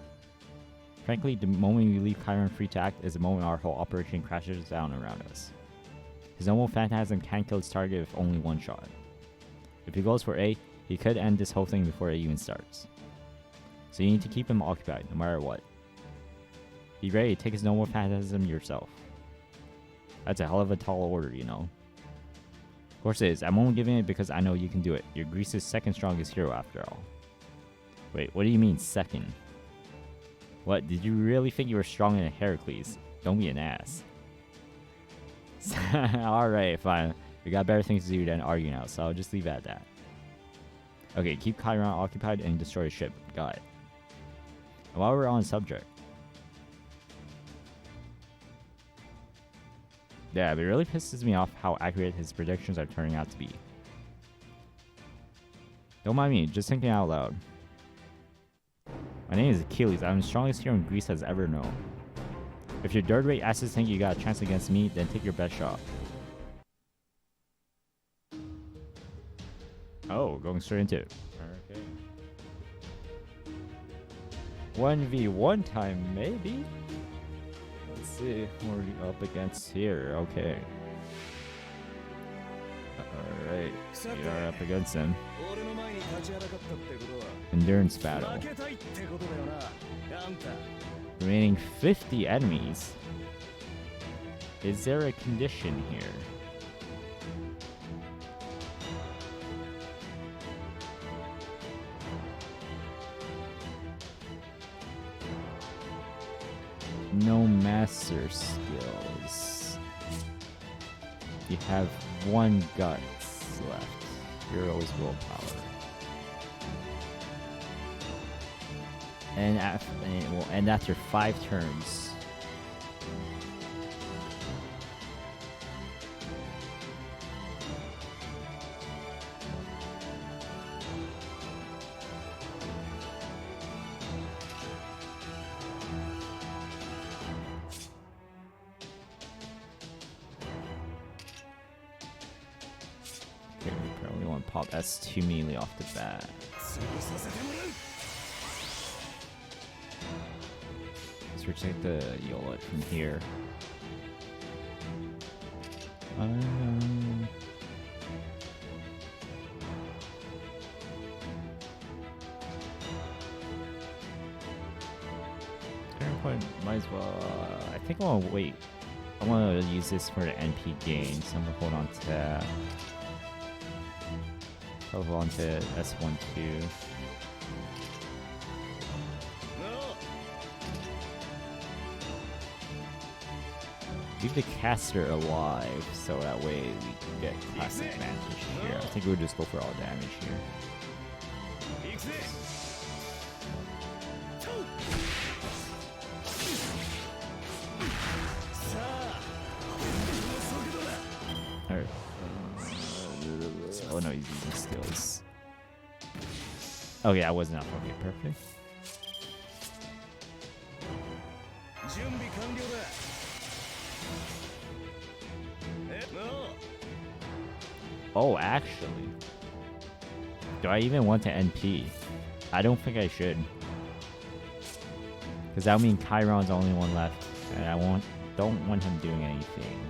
Frankly, the moment we leave Chiron free to act is the moment our whole operation crashes down around us. His normal phantasm can't kill its target with only one shot. If he goes for A, he could end this whole thing before it even starts. So you need to keep him occupied, no matter what. Be ready to take his normal phantasm yourself. That's a hell of a tall order, you know. Of course it is. I'm only giving it because I know you can do it. You're Greece's second strongest hero after all. Wait, what do you mean second? What, did you really think you were stronger than Heracles? Don't be an ass. Alright, fine. We got better things to do than argue now, so I'll just leave it at that. Okay, keep Chiron occupied and destroy his ship. Got it. And while we're on the subject. Yeah, but it really pisses me off how accurate his predictions are turning out to be. Don't mind me, just thinking out loud. My name is Achilles. I'm the strongest hero Greece has ever known. If your dirt rate acid tank, you got a chance against me, then take your best shot. Oh, going straight into it. Okay. 1v1 time, maybe? Let's see what we're up against here. Okay. Alright, we are up against him. Endurance battle. Remaining 50 enemies. Is there a condition here? No master skills. You have 1 guts left. You're always willpower. And it will end after 5 turns. Okay, we probably want to pop S2 immediately off the bat. Let's reject the Yolet from here. Might as well. I think I want to wait. I want to use this for the NP gain, so I'm gonna hold on to that. Hold on to S1 2. Leave the caster alive, so that way we can get class advantage here. I think we'll just go for all damage here. Alright. Oh no, he's using skills. Oh yeah, I wasn't up. Okay, perfect. Oh, actually. Do I even want to NP? I don't think I should. Because that would mean Chiron's the only one left. And I don't want him doing anything.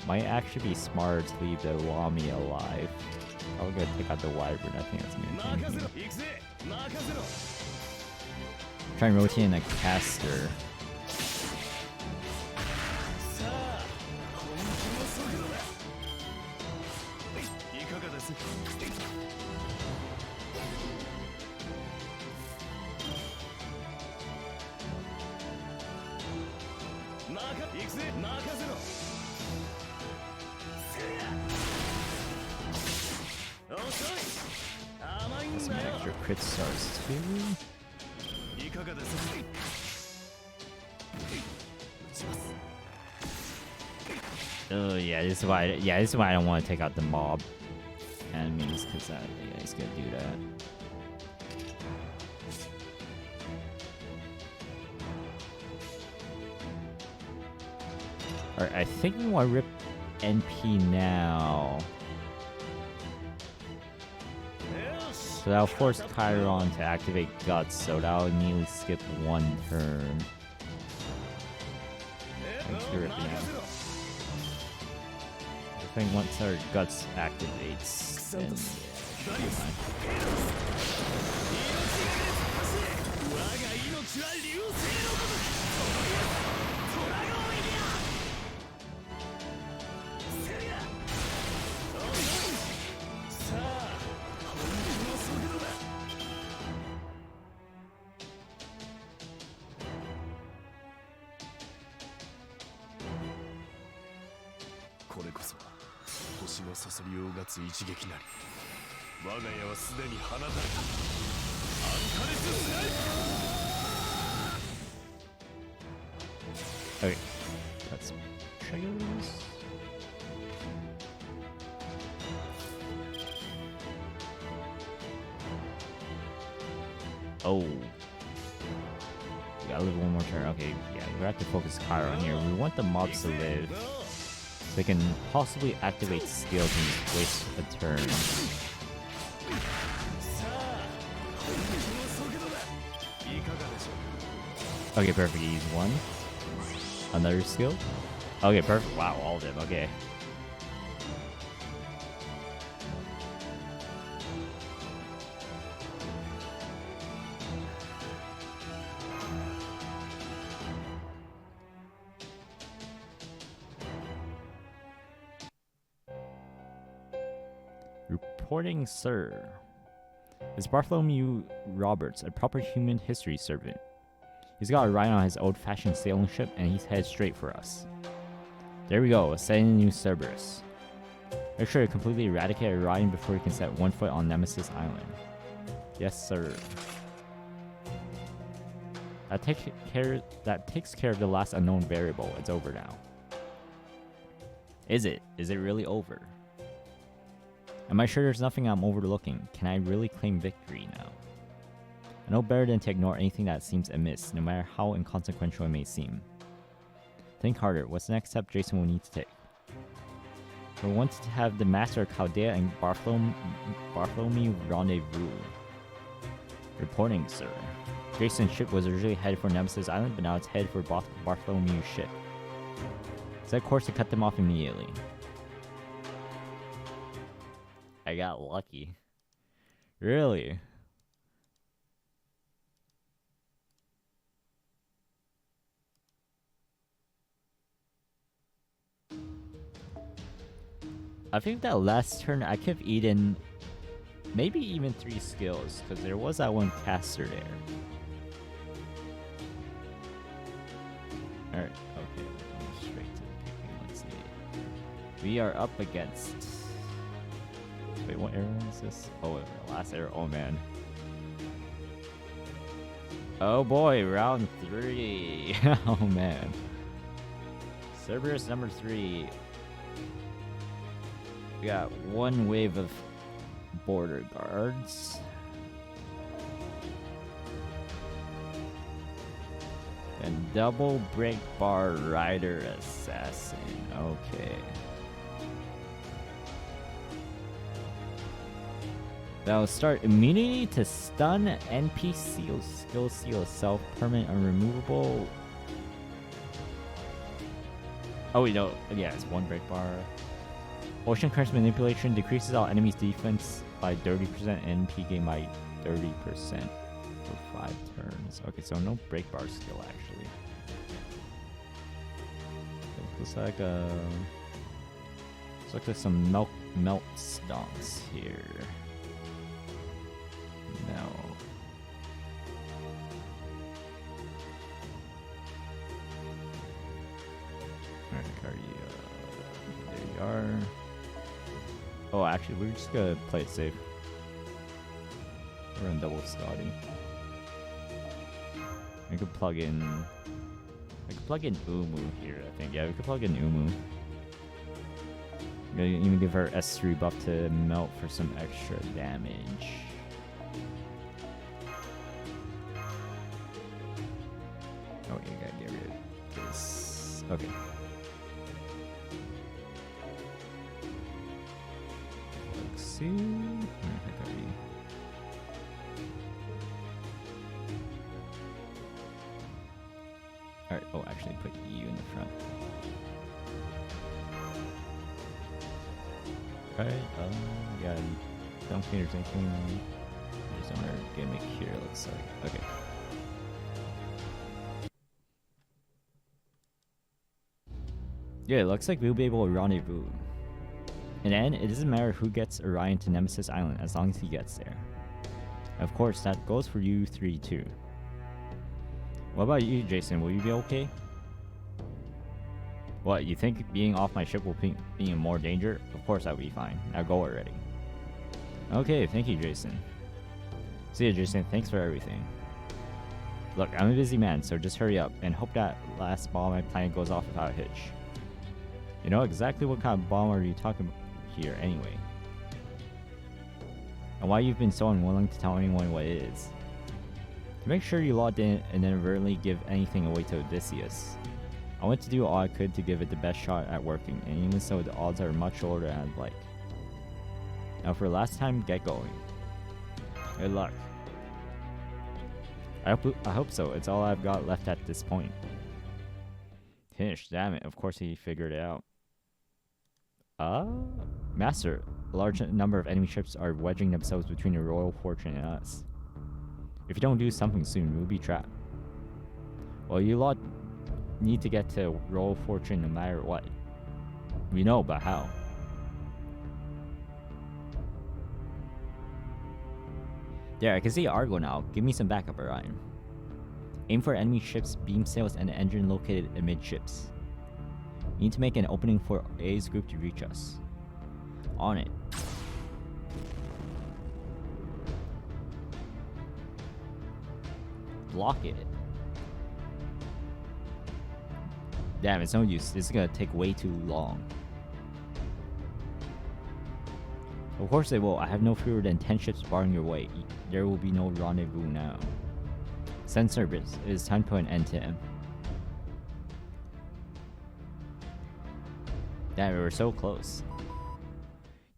Might actually be smarter to leave the Lami alive. I'm gonna take out the Wyvern. I think that's gonna be try and rotate in a caster. Some extra crit stars too. Oh yeah, this is why. Yeah, this is why I don't want to take out the mob enemies, because yeah, he's gonna do that. Alright, I think we want to rip NP now. So that'll force Chiron to activate Guts, so that'll immediately skip 1 turn. Thanks for ripping out. I think once our Guts activates, then yeah, it'll be fine. Okay, that's triggers. Oh, we got live one more turn. Okay, yeah, we have to focus Kyra on here. We want the mobs to live. So they can possibly activate skills and just waste a turn. Okay, perfect. Use one. Another skill. Okay, perfect. Wow, all of them. Okay. Reporting, sir. Is Bartholomew Roberts a proper human history servant? He's got a ride on his old-fashioned sailing ship, and he's headed straight for us. There we go, setting new Cerberus. Make sure to completely eradicate Orion before he can set one foot on Nemesis Island. Yes, sir. That takes care of the last unknown variable. It's over now. Is it? Is it really over? Am I sure there's nothing I'm overlooking? Can I really claim victory now? I know better than to ignore anything that seems amiss, no matter how inconsequential it may seem. Think harder. What's the next step Jason will need to take? We want to have the Master of Chaldea and Bartholomew rendezvous. Reporting, sir. Jason's ship was originally headed for Nemesis Island, but now it's headed for Bartholomew's ship. Set course to cut them off immediately. I got lucky. Really? I think that last turn I could have eaten maybe even 3 skills, because there was that one caster there. Alright, okay, straight to the picking. Let's see. We are up against... Wait, what arrow is this? Oh, wait, last arrow. Oh, man. Oh, boy, round 3. Oh, man. Cerberus number 3. We got one wave of border guards. And double break bar rider assassin. Okay. That'll start immunity to stun, NPC skill seal self, permanent unremovable. Oh wait, no. Yeah, it's one break bar. Ocean Currents Manipulation decreases all enemies' defense by 30% and NP gain by 30% for 5 turns. Okay, so no break bar skill actually. Looks like there's some melt stomps here. No. Alright, there you are. Oh, actually, we're just gonna play it safe. We're gonna double Scotty. I could plug in Umu here, I think. Yeah, we could plug in Umu. Gonna even give her S3 buff to melt for some extra damage. Oh, you gotta get rid of this. Okay. Let's see. Alright, oh, actually put you in the front. Alright, yeah, don't think there's anything. There's another gimmick here, looks like. Okay. Yeah, it looks like we'll be able to rendezvous. In the end, it doesn't matter who gets Orion to Nemesis Island as long as he gets there. Of course, that goes for you 3 too. What about you, Jason? Will you be okay? What, you think being off my ship will be in more danger? Of course I'll be fine. Now go already. Okay, thank you, Jason. See ya, Jason. Thanks for everything. Look, I'm a busy man, so just hurry up and hope that last bomb I planted goes off without a hitch. You know exactly what kind of bomb are you talking about here anyway? And why you've been so unwilling to tell anyone what it is. To make sure you logged in and inadvertently give anything away to Odysseus. I went to do all I could to give it the best shot at working, and even so the odds are much lower than I'd like. Now for last time, get going. Good luck. I hope so. It's all I've got left at this point. Finish, damn it. Of course he figured it out. Master, a large number of enemy ships are wedging themselves between the Royal Fortune and us. If you don't do something soon, we'll be trapped. Well, you lot need to get to Royal Fortune no matter what. We know, but how? There, I can see Argo now. Give me some backup, Orion. Aim for enemy ships, beam sails, and the engine located amidships. You need to make an opening for A's group to reach us. On it. Block it. Damn, it's no use. This is gonna take way too long. Of course they will. I have no fewer than 10 ships barring your way. There will be no rendezvous now. Send service. It is time to put an end to him. Damn, we were so close.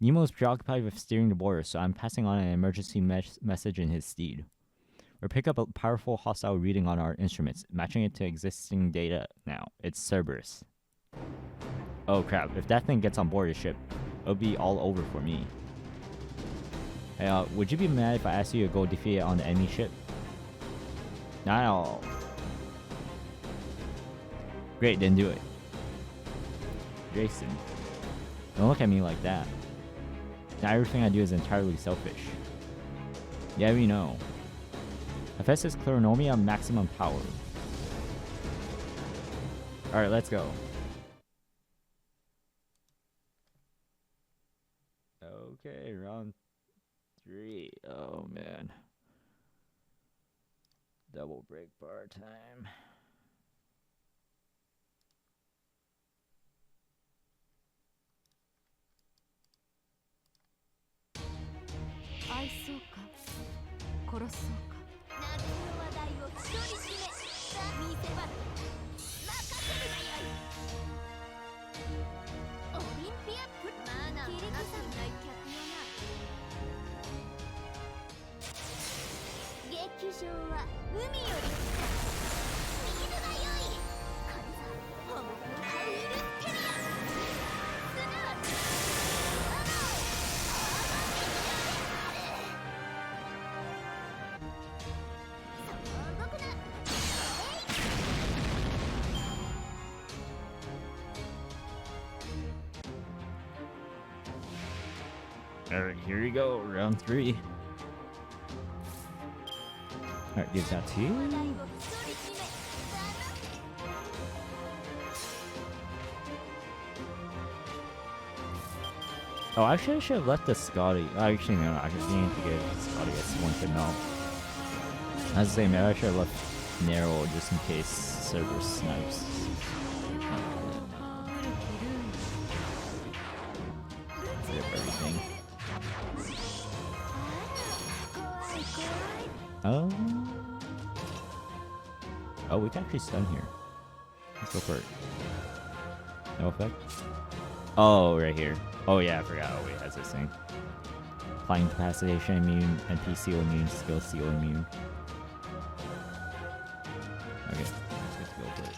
Nemo is preoccupied with steering the border, so I'm passing on an emergency message in his stead. We'll pick up a powerful hostile reading on our instruments, matching it to existing data now. It's Cerberus. Oh crap, if that thing gets on board the ship, it'll be all over for me. Hey, would you be mad if I asked you to go defeat it on the enemy ship? No. Great, then do it. Jason, don't look at me like that. Not everything I do is entirely selfish. Yeah, we know. Hephaestus Clarinomia maximum power. Alright, let's go. Okay, round 3. Oh man. Double break bar time. Alright, here we go, round 3. Alright, gives that to you. Oh, actually I should have left the Scotty. Actually no, I just need to get Scotty as one to melt. I was saying, maybe I should have left Narrow just in case Cerberus snipes. Rip everything. Oh, we can actually stun here. Let's go for it. No effect? Oh, right here. Oh yeah, I forgot. Oh wait, that's this thing. Flying capacitation immune, NP seal immune, skill seal immune. Okay, let's just go for it.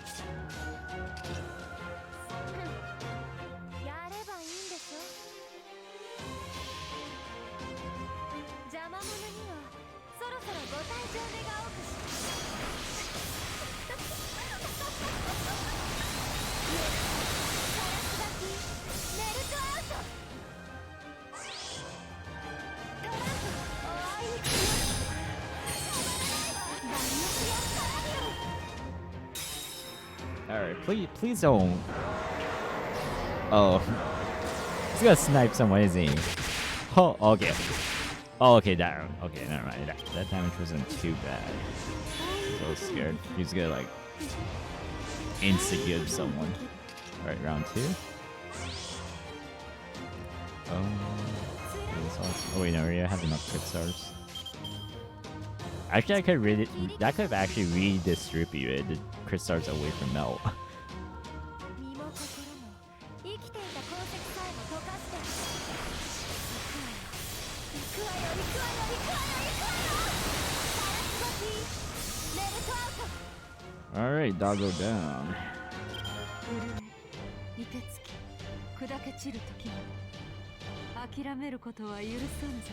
Alright, please don't. Oh. He's gonna snipe someone, isn't he? Oh, okay. Oh, okay, okay, never mind. That damage wasn't too bad. I was scared. He's gonna, like, insta-give someone. Alright, round 2. Oh, wait, no, we have enough quick stars. Actually, I could read it. That could actually redistribute it. The crystals away from melt. 身も心も生きていた鉱石さえも溶かして行くわよ行くわよ行くわよ行くわよサラスゴティレルトアウト Alright, doggo down. 震え凍てつき砕け散る時も諦めることは許さんぞ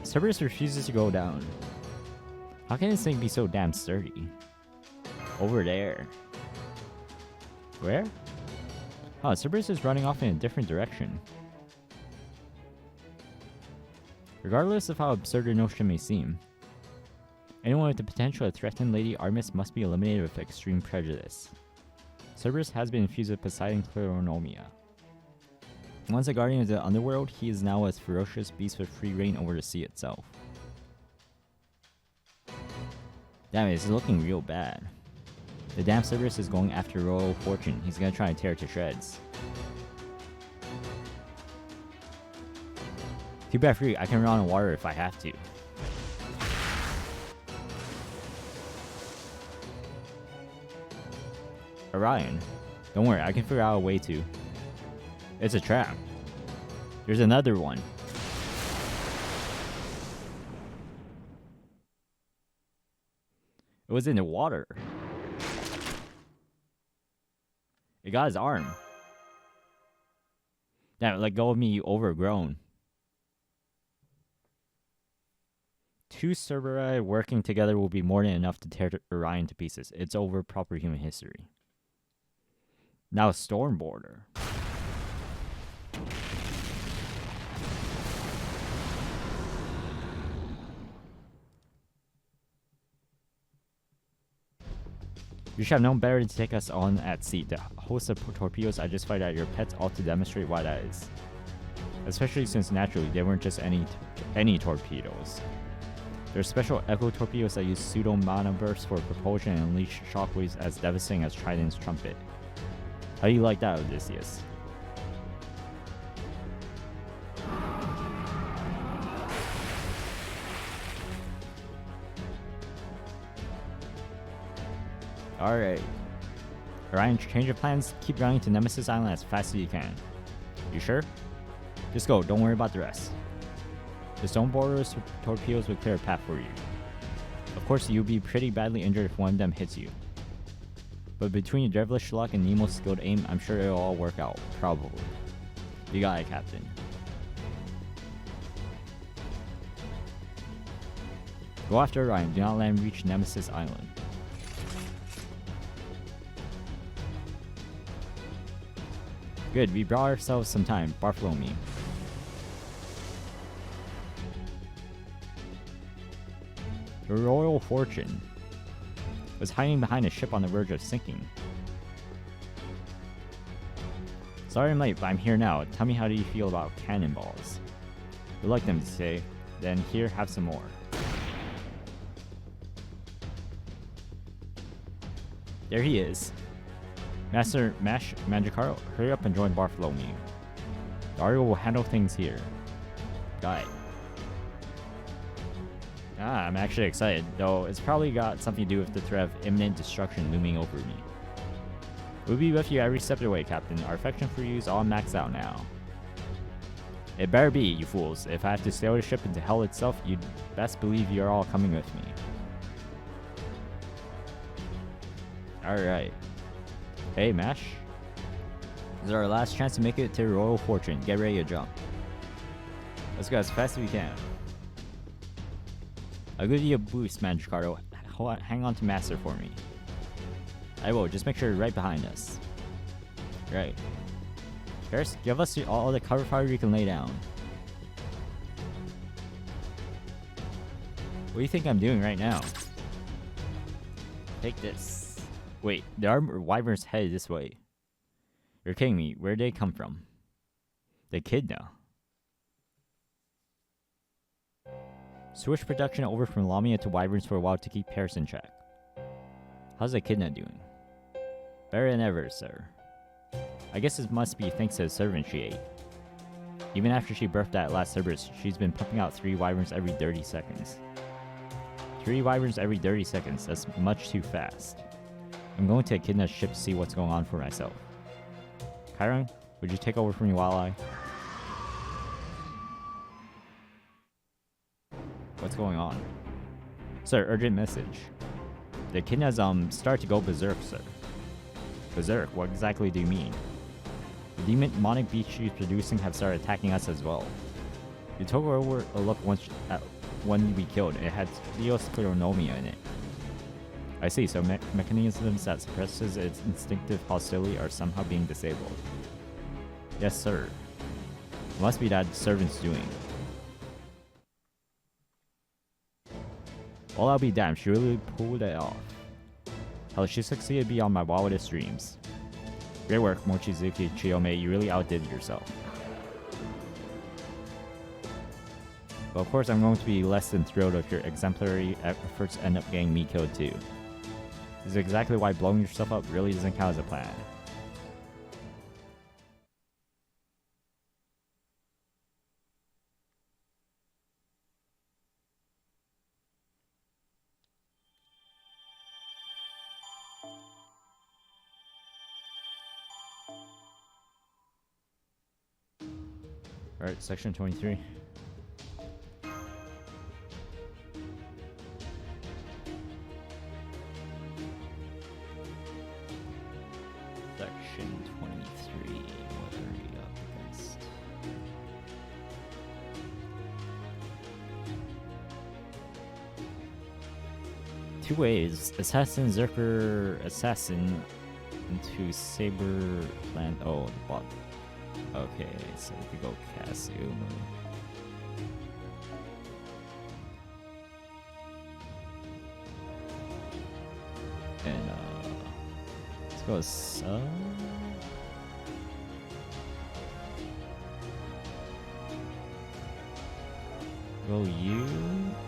Cerberus refuses to go down. How can this thing be so damn sturdy? Over there. Where? Oh, Cerberus is running off in a different direction. Regardless of how absurd the notion may seem, anyone with the potential to threaten Lady Artemis must be eliminated with extreme prejudice. Cerberus has been infused with Poseidon Kleronomia. Once a guardian of the underworld, he is now a ferocious beast with free reign over the sea itself. Damn, it's looking real bad. The damn Cerberus is going after Royal Fortune. He's gonna try and tear it to shreds. Too bad for you, I can run on water if I have to. Orion, don't worry, I can figure out a way to. It's a trap. There's another one. It was in the water. It got his arm. Damn, let go of me, you overgrown. Two Cerberi working together will be more than enough to tear Orion to pieces. It's over proper human history. Now Storm Border. You should have known better than to take us on at sea. The host of torpedoes I just fired at your pets ought to demonstrate why that is. Especially since naturally they weren't just any torpedoes. They're special echo torpedoes that use pseudo-mana bursts for propulsion and unleash shockwaves as devastating as Trident's trumpet. How do you like that, Odysseus? Alright. Orion, change of plans. Keep running to Nemesis Island as fast as you can. You sure? Just go, don't worry about the rest. The Stone Border's torpedoes will clear a path for you. Of course, you'll be pretty badly injured if one of them hits you. But between your devilish luck and Nemo's skilled aim, I'm sure it'll all work out. Probably. You got it, Captain. Go after Orion. Do not let him reach Nemesis Island. Good, we brought ourselves some time. Bartholomew. The Royal Fortune was hiding behind a ship on the verge of sinking. Sorry I'm late, but I'm here now. Tell me, how do you feel about cannonballs? You like them to say. Then here, have some more. There he is. Master Magikarp, hurry up and join Bartholomew. Dario will handle things here. Got it. I'm actually excited, though it's probably got something to do with the threat of imminent destruction looming over me. We'll be with you every step of the way, Captain. Our affection for you is all maxed out now. It better be, you fools. If I have to sail the ship into hell itself, you'd best believe you're all coming with me. Alright. Hey, Mash. This is our last chance to make it to Royal Fortune. Get ready to jump. Let's go as fast as we can. I'll give you a boost, Magikarp. Hang on to Master for me. I will. Just make sure you're right behind us. Right. First, give us all the cover fire you can lay down. What do you think I'm doing right now? Take this. Wait, there are wyverns headed this way. You're kidding me. Where did they come from? The Echidna. Switch production over from Lamia to wyverns for a while to keep Paris in check. How's the Echidna doing? Better than ever, sir. I guess it must be thanks to the servant she ate. Even after she birthed that last Cerberus, she's been pumping out 3 wyverns every 30 seconds. 3 wyverns every 30 seconds, that's much too fast. I'm going to Echidna's ship to see what's going on for myself. Chiron, would you take over for me while I... What's going on? Sir, urgent message. The Echidna's started to go berserk, sir. Berserk? What exactly do you mean? The demonic beasts she's producing have started attacking us as well. You took her over a look once at one we killed. It had Theoscleronomia in it. I see, so mechanisms that suppresses its instinctive hostility are somehow being disabled. Yes, sir. It must be that servant's doing. Well, I'll be damned, she really pulled it off. Hell, she succeeded beyond my wildest dreams. Great work, Mochizuki Chiyome, you really outdid yourself. But of course, I'm going to be less than thrilled if your exemplary efforts end up getting me killed too. This is exactly why blowing yourself up really doesn't count as a plan. Alright, section 23. Section 23. What are we up against? Two ways. Assassin, Zerker, Assassin into Saber Land. Oh, the bot. Okay, so we could go Kazumu. And let's go Sub. Go you,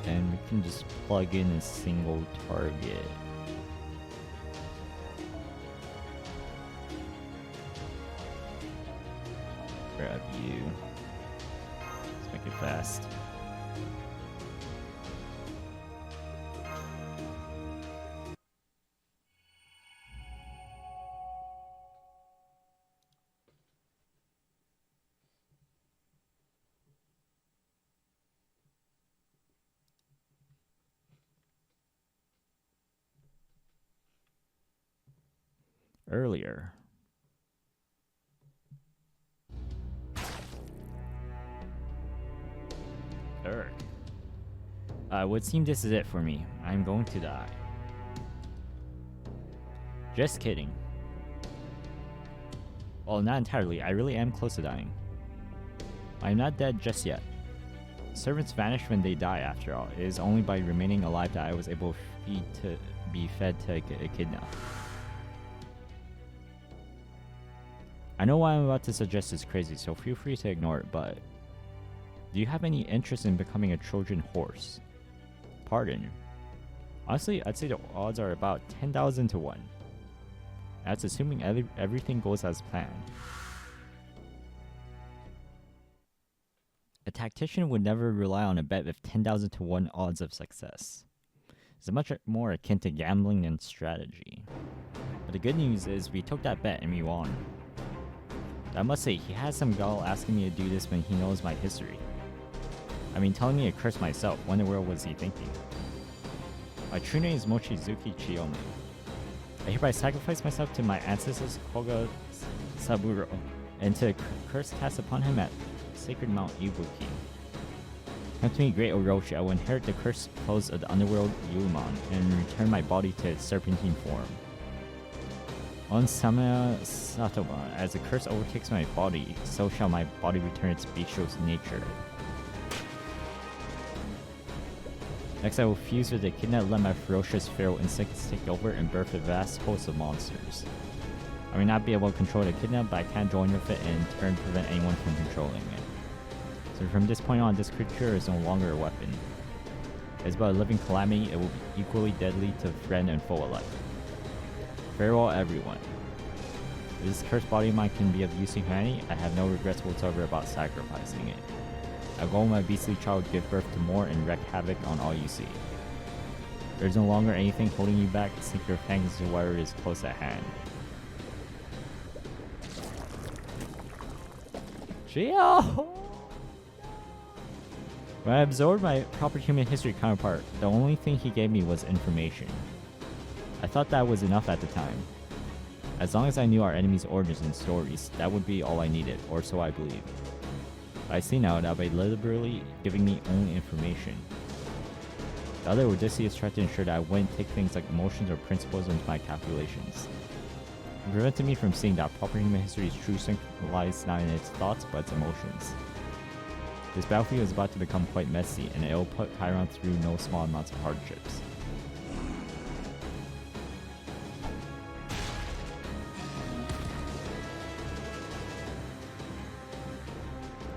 and we can just plug in a single target. Grab you. Let's make it fast. Earlier. Would seem this is it for me. I'm going to die. Just kidding. Well, not entirely. I really am close to dying. I'm not dead just yet. Servants vanish when they die, after all. It is only by remaining alive that I was able to be fed to Echidna. I know what I'm about to suggest is crazy, so feel free to ignore it, but... do you have any interest in becoming a Trojan horse? Pardon? Honestly, I'd say the odds are about 10,000 to 1. That's assuming everything goes as planned. A tactician would never rely on a bet with 10,000 to 1 odds of success. It's much more akin to gambling than strategy. But the good news is we took that bet and we won. I must say, he has some gall asking me to do this when he knows my history. I mean, telling me to curse myself. What in the world was he thinking? My true name is Mochizuki Chiyome. I hereby sacrifice myself to my ancestors Koga Saburo, and to curse cast upon him at Sacred Mount Ibuki. Come to me, great Orochi. I will inherit the cursed clothes of the underworld Yulman, and return my body to its serpentine form. On Samaya Satoma, as the curse overtakes my body, so shall my body return its bestial nature. Next, I will fuse with the Echidna, let my ferocious feral instincts take over and birth a vast host of monsters. I may not be able to control the Echidna, but I can join with it and in turn prevent anyone from controlling it. So from this point on, this creature is no longer a weapon. Is but a living calamity, it will be equally deadly to friend and foe alike. Farewell, everyone. If this cursed body of mine can be of use to humanity, I have no regrets whatsoever about sacrificing it. I'll go my beastly child give birth to more and wreak havoc on all you see. There's no longer anything holding you back. Sink your fangs into whatever is close at hand. Gio! When I absorbed my proper human history counterpart, the only thing he gave me was information. I thought that was enough at the time. As long as I knew our enemy's origins and stories, that would be all I needed, or so I believed. But I see now that by deliberately giving me only information, the other Odysseus tried to ensure that I wouldn't take things like emotions or principles into my calculations. It prevented me from seeing that proper human history's true strength lies not in its thoughts, but its emotions. This battlefield is about to become quite messy, and it will put Chiron through no small amounts of hardships.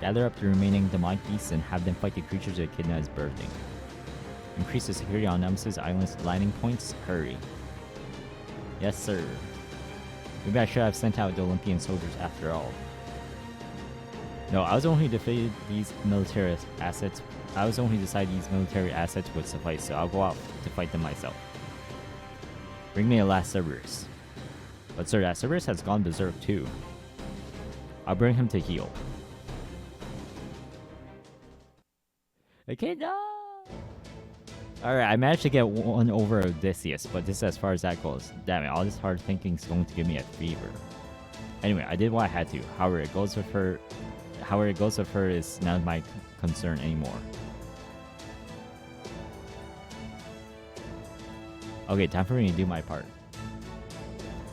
Gather up the remaining demonic beasts and have them fight the creatures the echidna is birthing. Increase the security on Nemesis Island's landing points. Hurry. Yes, sir. Maybe I should have sent out the Olympian soldiers after all. No, I was the one who defeated these military assets. I was the one who decided these military assets would suffice, so I'll go out to fight them myself. Bring me a last Cerberus. But sir, that Cerberus has gone berserk too. I'll bring him to heal. Okay, no! Alright, I managed to get one over Odysseus, but this is as far as that goes. Damn it, all this hard thinking is going to give me a fever. Anyway, I did what I had to. However it goes with her is not my concern anymore. Okay, time for me to do my part.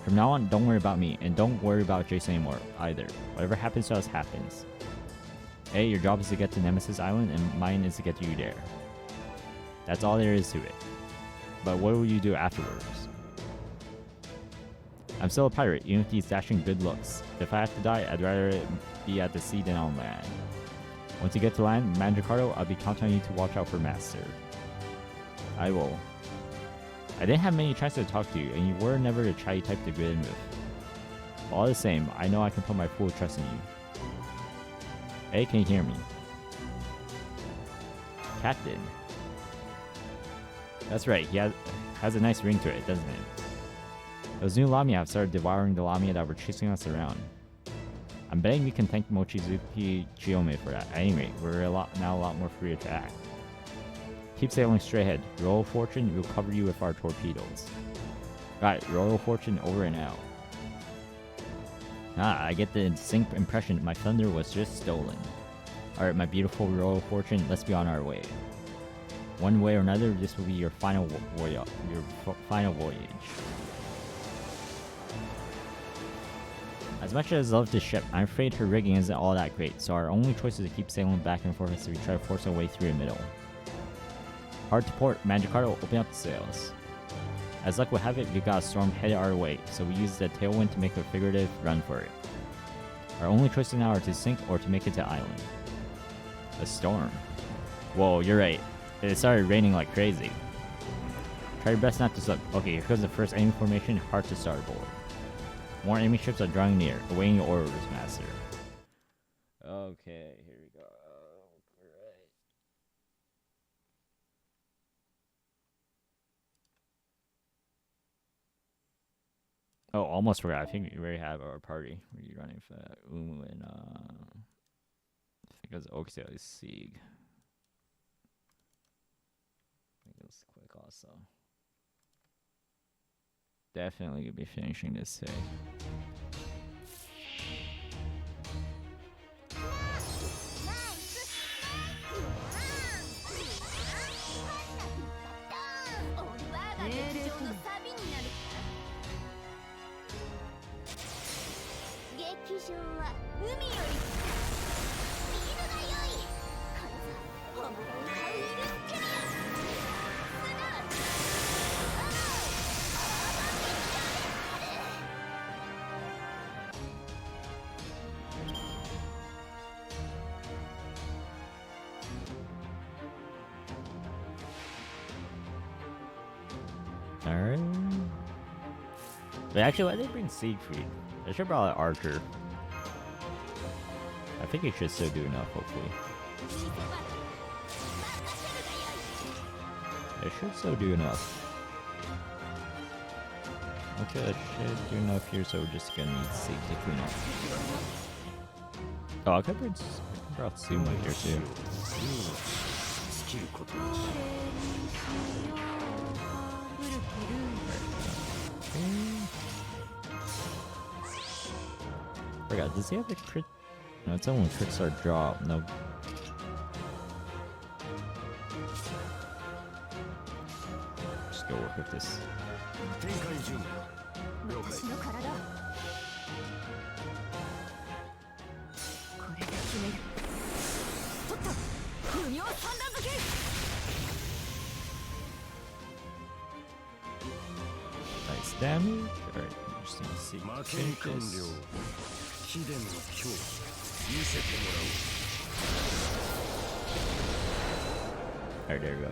From now on, don't worry about me, and don't worry about Jason anymore, either. Whatever happens to us happens. Hey, your job is to get to Nemesis Island, and mine is to get you there. That's all there is to it. But what will you do afterwards? I'm still a pirate, even with these dashing good looks. If I have to die, I'd rather it be at the sea than on land. Once you get to land, Mandricardo, I'll be counting on you to watch out for Master. I will. I didn't have many chances to talk to you, and you were never the chatty type to begin with. All the same, I know I can put my full trust in you. Hey, can you hear me? Captain. That's right, he has a nice ring to it, doesn't it? Those new Lamia have started devouring the Lamia that were chasing us around. I'm betting we can thank Mochizuki Chiyome for that. At any rate, we're now a lot more free to act. Keep sailing straight ahead. Royal Fortune will cover you with our torpedoes. Right, Royal Fortune over and out. I get the distinct impression that my thunder was just stolen. Alright, my beautiful Royal Fortune, let's be on our way. One way or another, this will be your final voyage. As much as I love this ship, I'm afraid her rigging isn't all that great, so our only choice is to keep sailing back and forth as we try to force our way through the middle. Hard to port, Mandricardo, open up the sails. As luck would have it, we got a storm headed our way, so we used the tailwind to make a figurative run for it. Our only choices now are to sink or to make it to island. A storm. Whoa, you're right. It started raining like crazy. Try your best not to slip. Okay, here comes the first enemy formation, hard to starboard. More enemy ships are drawing near, awaiting your orders, Master. Okay, here we go. Alright. Oh, almost forgot. I think we already have our party. We're running for Umu and I think it was Oxy's Sieg. I think it was quick also. Definitely gonna be finishing this today. Alright. But actually, why did they bring Siegfried? They should have brought an Archer. I think he should still do enough, hopefully. It should still do enough. Okay, that should do enough here, so we're just gonna need safety cleanup. Oh, I could have brought Sumo here too. Forgot, does he have the crit? No, it's only crits are drop. No. Just go work with this. 私の体これで決める取った無料三段付け Nice damage. Alright, just need to see. Take this. Alright, there we go.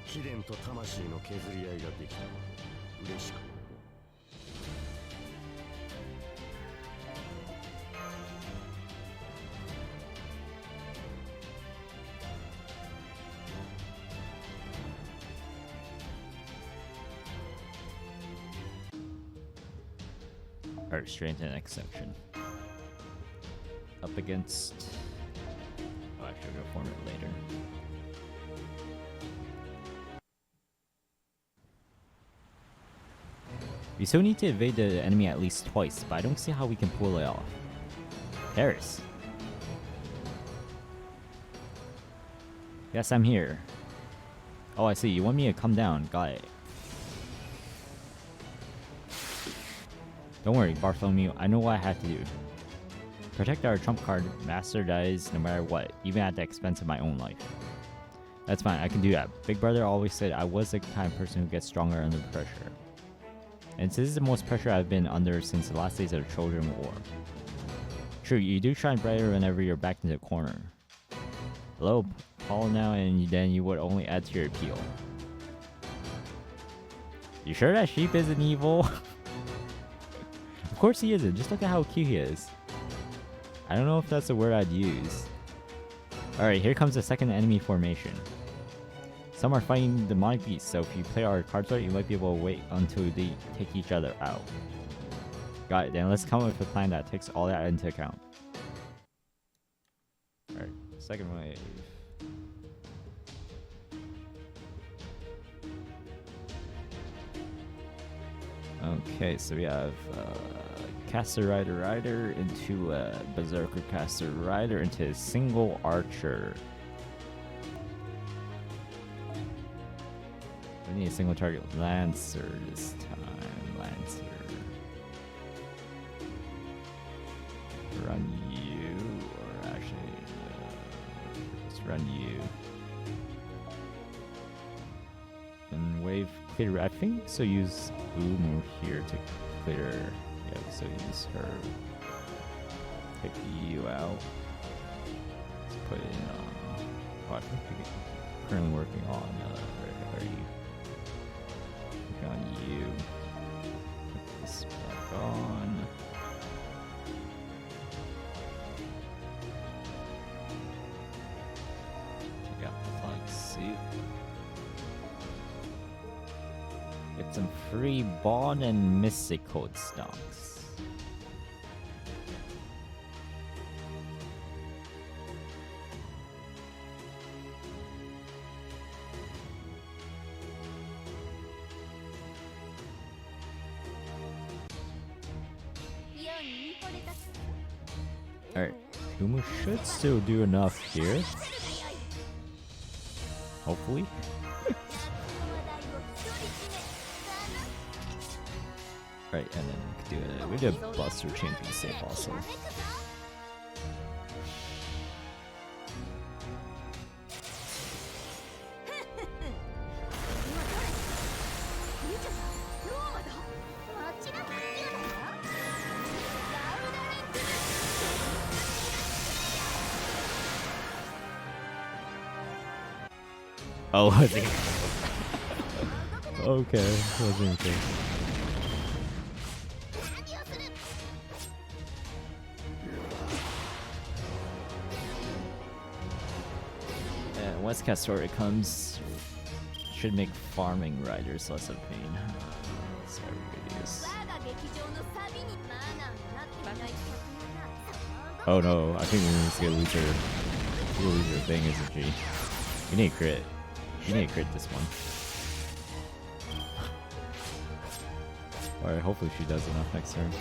貴殿と魂の削り合いができた。嬉しく。Alright, straight into the next section. Up against... Oh, actually, we'll form it later. We still need to evade the enemy at least twice, but I don't see how we can pull it off. Paris. Yes, I'm here. Oh, I see. You want me to come down. Got it. Don't worry, Bartholomew. I know what I have to do. Protect our trump card. Master dies no matter what, even at the expense of my own life. That's fine. I can do that. Big Brother always said I was the kind of person who gets stronger under pressure. And this is the most pressure I've been under since the last days of the Trojan War. True, you do shine brighter whenever you're backed into a corner. Hello, Paul now, and then you would only add to your appeal. You sure that sheep isn't evil? Of course he isn't, just look at how cute he is. I don't know if that's the word I'd use. Alright, here comes the second enemy formation. Some are fighting demonic beasts, so if you play our cards right, you might be able to wait until they take each other out. Got it, then let's come up with a plan that takes all that into account. Alright, second wave. Okay, so we have Caster Rider into Berserker Caster Rider into a single Archer. We need a single target Lancer this time. Lancer. Run you, or actually, let's run you. And wave clear, I think, so use Boom here to clear. Yeah, so use her. Pick you out. Let's put in, oh, I think we're currently working on, where are you? On you. Put this back on. Take out the flying suit. Get some free Bond and Mystic Code stocks. Alright, Kumu should still do enough here. Hopefully. Right, and then we do a Buster Champion save also. Oh, was he? Okay, wasn't okay. And once Castoria comes, should make farming riders less of pain. So ridiculous. Oh no, I think Luna's gonna lose her thing, isn't she? You need crit. You need to crit this one. Alright, hopefully she does enough next turn.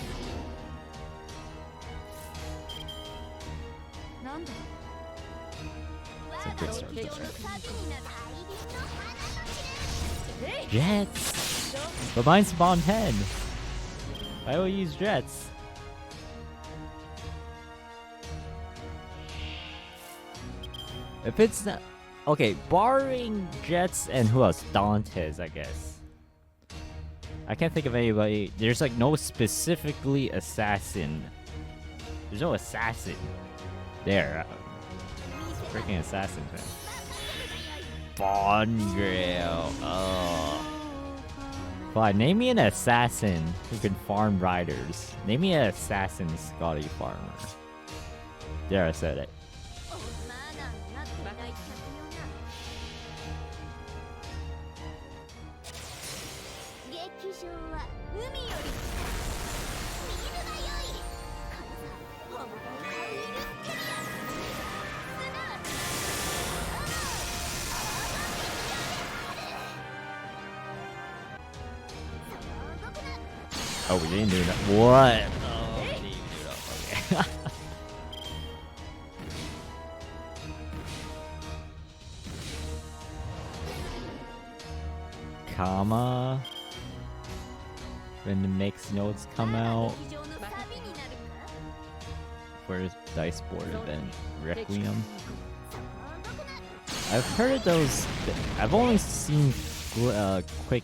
It's a good start. Good start. Jets! But mine's spawn 10! I will use jets. If it's not... Okay, barring Jets and who else? Dantes, I guess. I can't think of anybody. There's like no specifically assassin. There's no assassin there. Freaking assassin fan. Bongrail. Oh. Fine, name me an assassin who can farm riders. Name me an assassin Scotty farmer. There, I said it. Oh, we didn't do that. What? Oh, we didn't even do that. Okay. Comma. When the mixed notes come out. Where's Dice Board event? Requiem? I've heard of those. I've only seen quick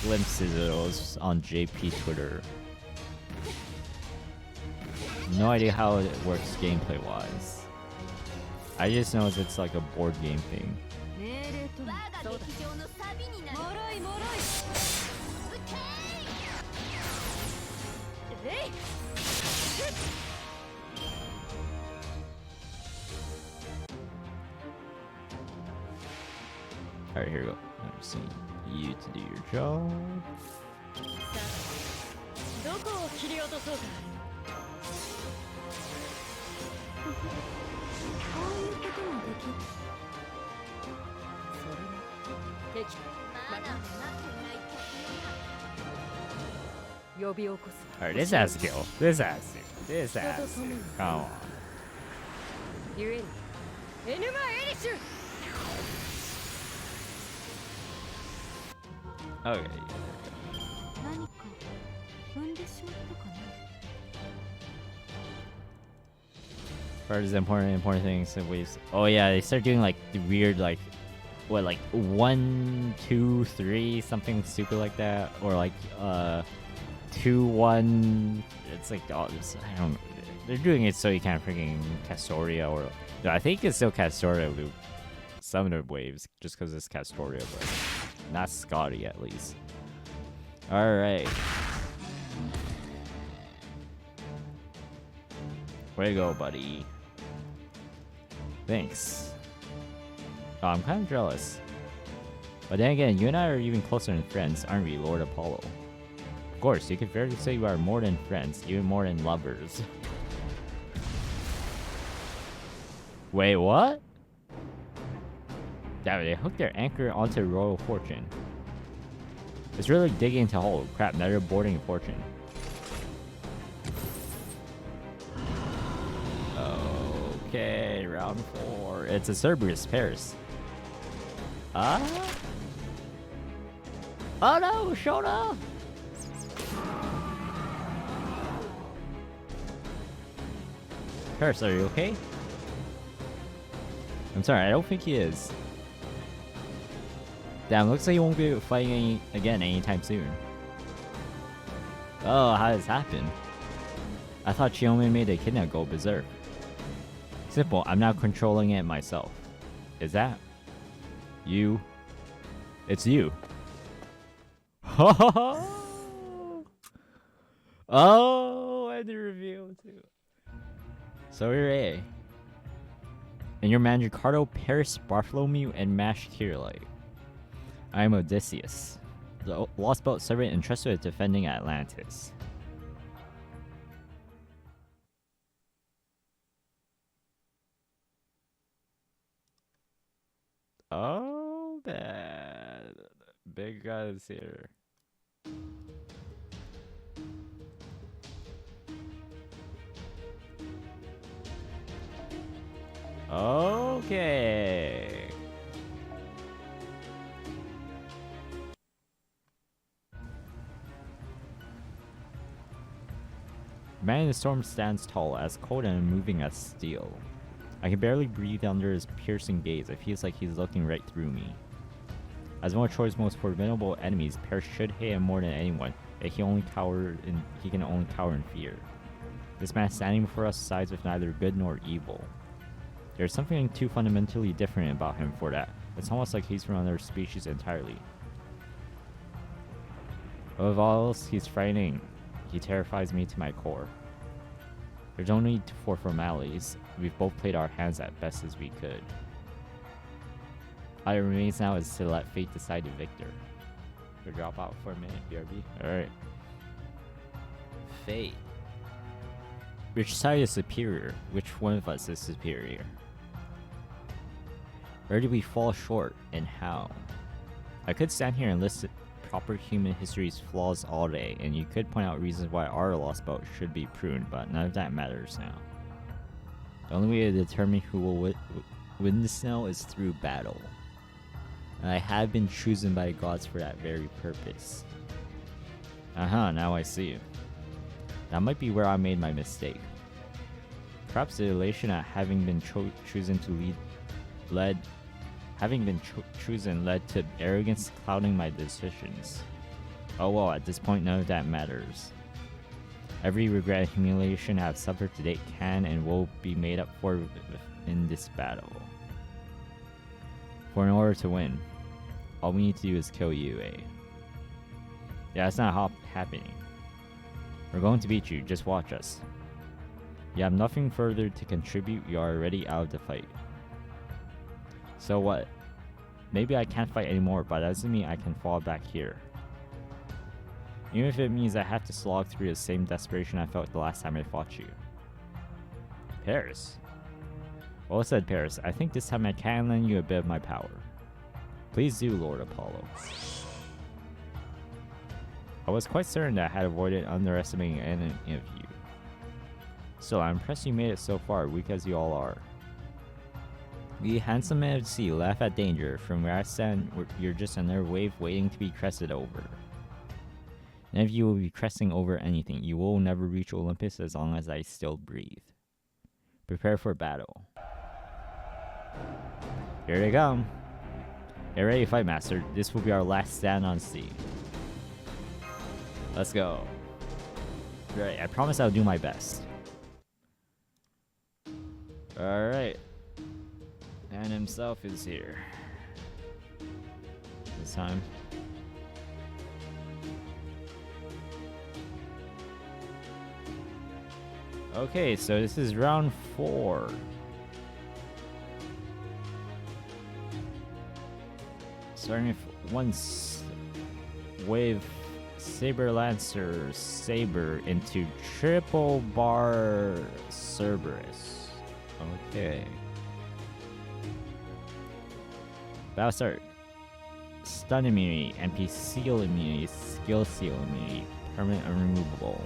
glimpses of those on JP Twitter. No idea how it works gameplay wise. I just know it's like a board game thing. Alright, here we go. I'm just seeing you to do your job. Alright, this has to go. This has to. This has to. Come on. Okay. First important things and waves. Oh yeah, they start doing like the weird like what like 1, 2, 3 something stupid like that, or like 2, 1. It's like oh, I don't know. They're doing it so you can't freaking Castoria or no, I think it's still Castoria with some of the waves just because it's Castoria, but not Scotty at least. All right. Way to go, buddy. Thanks. Oh, I'm kind of jealous. But then again, you and I are even closer than friends, aren't we, Lord Apollo? Of course, you could fairly say you are more than friends, even more than lovers. Wait, what? Damn, they hooked their anchor onto Royal Fortune. It's really digging into hole. Crap, now they're boarding Fortune. Okay, round 4. It's a Cerberus Paris. Oh no, Shona! Paris, are you okay? I'm sorry, I don't think he is. Damn, looks like he won't be fighting again anytime soon. Oh, how does this happen? I thought she only made a kidnap go berserk. Simple, I'm now controlling it myself. Is that? You. It's you. Oh, and the reveal too. So you're A. And your manager Cardo, Paris, Bartholomew, and Mash Tearlight. I am Odysseus, the Lostbelt servant entrusted with defending Atlantis. Oh, bad. Big guys here. Okay. Man in the storm stands tall, as cold and unmoving as steel. I can barely breathe under his piercing gaze. It feels like he's looking right through me. As one of Troy's most formidable enemies, Paris should hate him more than anyone, yet he can only cower in fear. This man standing before us sides with neither good nor evil. There's something too fundamentally different about him for that. It's almost like he's from another species entirely. Above all else, he's frightening. He terrifies me to my core. There's no need for formalities. We've both played our hands at best as we could. All that remains now is to let fate decide the victor. We'll drop out for a minute, BRB. Alright. Fate. Which side is superior? Which one of us is superior? Where did we fall short, and how? I could stand here and list proper human history's flaws all day, and you could point out reasons why our Lostbelt should be pruned, but none of that matters now. The only way to determine who will win the snow is through battle. And I have been chosen by the gods for that very purpose. Now I see. That might be where I made my mistake. Perhaps the elation at having been chosen led to arrogance clouding my decisions. Oh well, at this point none of that matters. Every regret and humiliation I have suffered to date can and will be made up for in this battle. For in order to win, all we need to do is kill you, eh? Yeah, it's not happening. We're going to beat you, just watch us. You have nothing further to contribute, you are already out of the fight. So what? Maybe I can't fight anymore, but that doesn't mean I can fall back here. Even if it means I have to slog through the same desperation I felt the last time I fought you. Paris? Well said, Paris. I think this time I can lend you a bit of my power. Please do, Lord Apollo. I was quite certain that I had avoided underestimating any of you. Still, I'm impressed you made it so far, weak as you all are. We handsome men of the sea laugh at danger. From where I stand, you're just another wave waiting to be crested over. None of you will be cresting over anything. You will never reach Olympus as long as I still breathe. Prepare for battle. Here they come. Get ready to fight, Master. This will be our last stand on sea. Let's go. Right, I promise I'll do my best. Alright. And himself is here. This time. Okay, so this is round 4. Starting with one wave Saber Lancer Saber into triple bar Cerberus. Okay. Battle start. Stun immunity, MP seal immunity, skill seal immunity, permanent unremovable.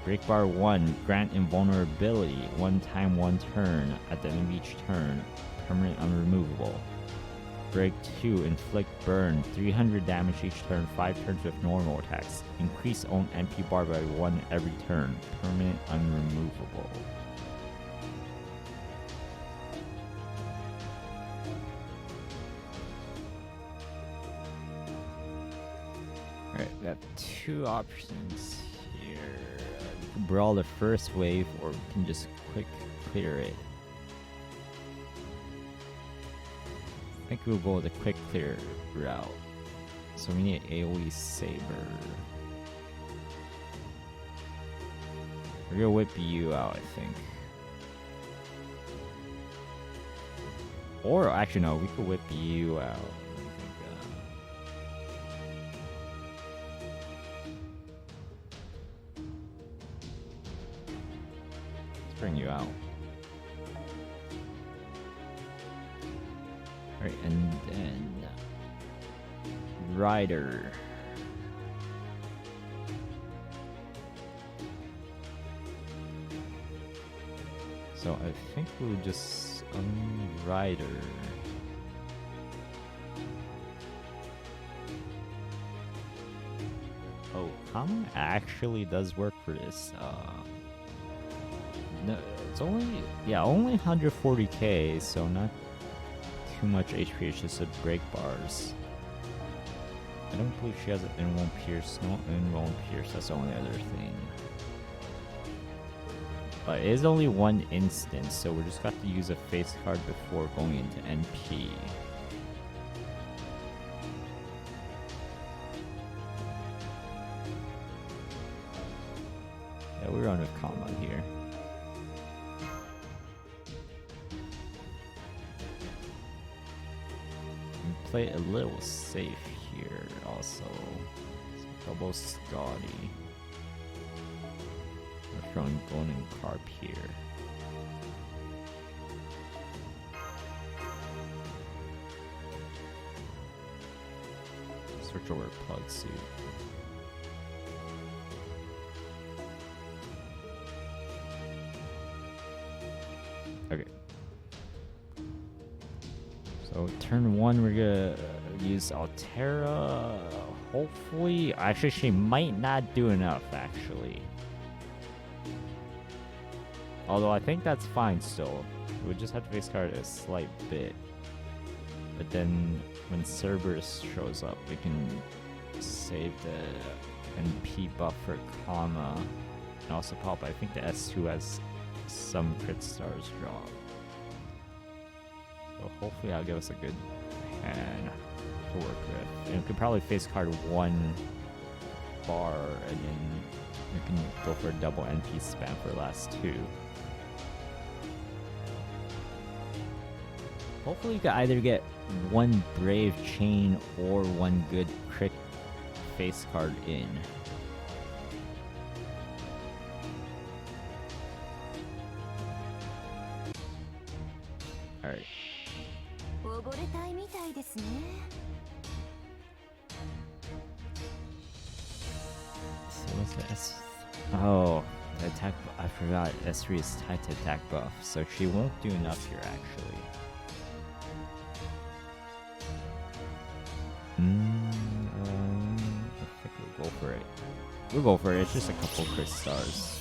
Break bar 1, grant invulnerability, 1 time 1 turn, at the end of each turn, permanent unremovable. Break 2, inflict burn, 300 damage each turn, 5 turns with normal attacks. Increase own MP bar by 1 every turn, permanent unremovable. Alright, we have 2 options here. We can brawl the first wave, or we can just quick clear it. I think we'll go the quick clear route. So we need AoE Saber. We're gonna whip you out, I think. Or actually no, we could whip you out. I think, let's bring you out. Alright, and then Rider. So I think we'll just Rider. Oh, Kama actually does work for this. No, it's only only 140k, so not too much HP. It's just a break bars. I don't believe she has an in-one pierce. No in-one pierce. That's the only other thing. But it is only one instance, so we're just got to use a face card before going into NP. Yeah, we're on with Kama here. We play a little safe here also. Double Scotty. We're throwing Bone and Carp here. Switch over Plug Suit. Okay. So turn one, we're gonna use Altera. Hopefully, actually, she might not do enough. Actually, although I think that's fine still. We just have to face card a slight bit. But then when Cerberus shows up, we can save the NP buff for Kama and also pop. I think the S2 has some crit stars drop. So hopefully that'll give us a good hand to work with. And we could probably face card one bar and then we can go for a double NP spam for the last two. Hopefully you can either get one Brave Chain or one good crit face card in. Alright. So what's the S? Oh, the attack. I forgot. S3 is tied to attack buff, so she won't do enough here actually. I think we'll go for it. We'll go for it. It's just a couple crit stars.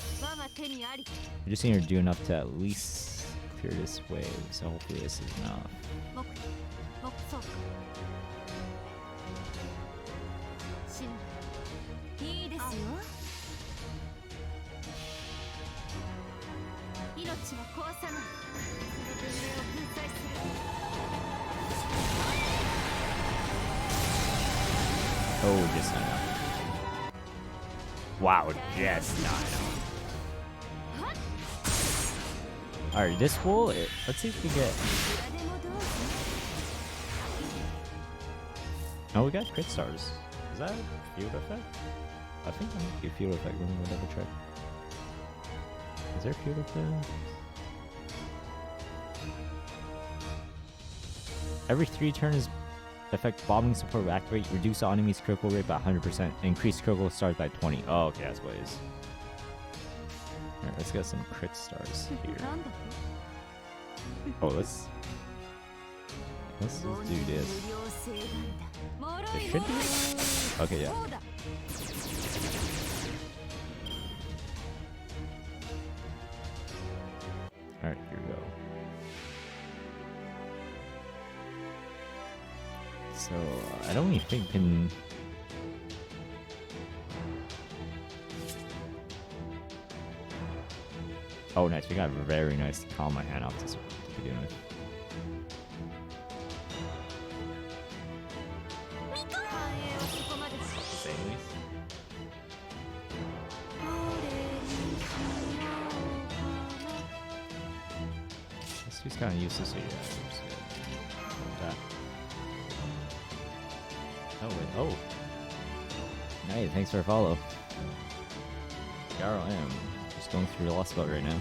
We just need her to do enough to at least clear this wave, so hopefully this is enough. Oh, just not enough. Wow, just not enough. Alright, this will. Let's see if we get. Oh, we got crit stars. Is that a field effect? I think that might be a field effect. Let me double check. Is there a field effect? Every 3 turns, effect bombing support will activate. Reduce the enemy's critical rate by 100%. Increase critical stars by 20. Oh, okay, that's what it is. Alright, let's get some crit stars here. Oh, let's just do this. It should be. Okay, yeah. Alright, here we go. So, I don't even think we can. Oh, nice. We got a very nice Kama hand off this to begin with. She's kind of useless, so yeah. That. Oh, wait. Oh. Hey, thanks for a follow. Yarrow M. Just going through the Lostbelt right now.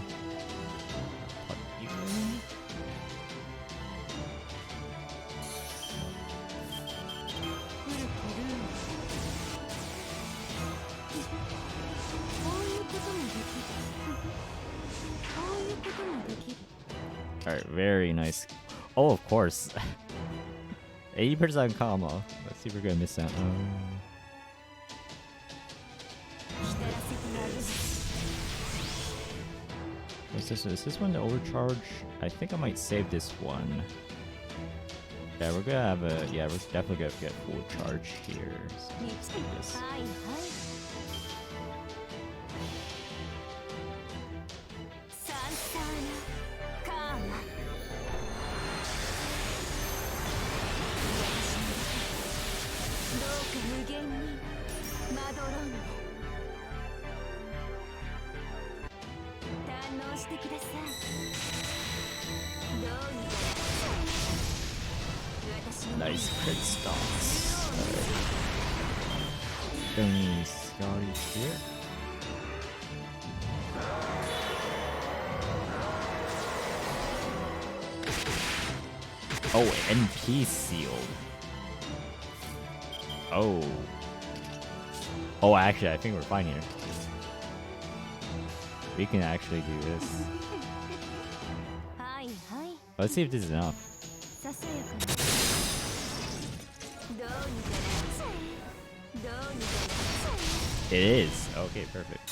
Alright, very nice. Oh, of course. 80% combo. Let's see if we're gonna miss that. What's this? Is this one the overcharge? I think I might save this one. Yeah, we're gonna have a. Yeah, we're definitely gonna get full charge here. So let's do this. Nice crit stalks. Alright. Don't need Scotty here. Oh, NP sealed. Oh. Oh, actually, I think we're fine here. We can actually do this. Let's see if this is enough. It is. Okay, perfect.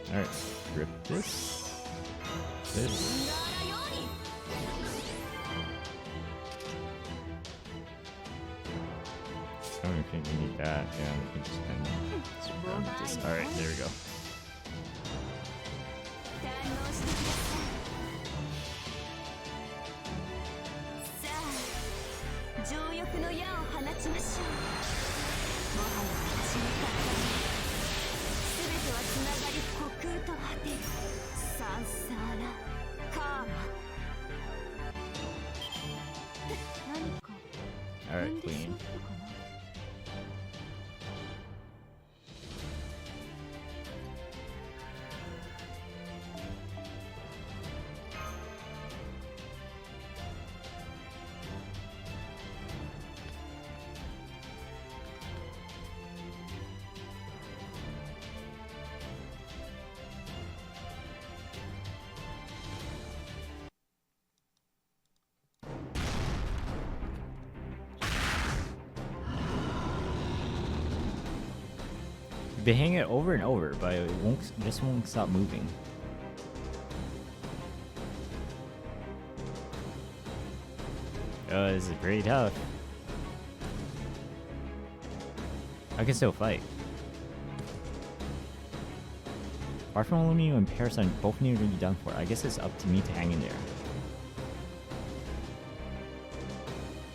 Alright, rip this. This. I don't think we need that. Yeah, we can just kind of grab this. Alright, there we go. Alright, clean. They hang it over and over, but it just won't stop moving. Oh, this is pretty tough. I can still fight. Bartholomew and Parasite both need to be done for. I guess it's up to me to hang in there.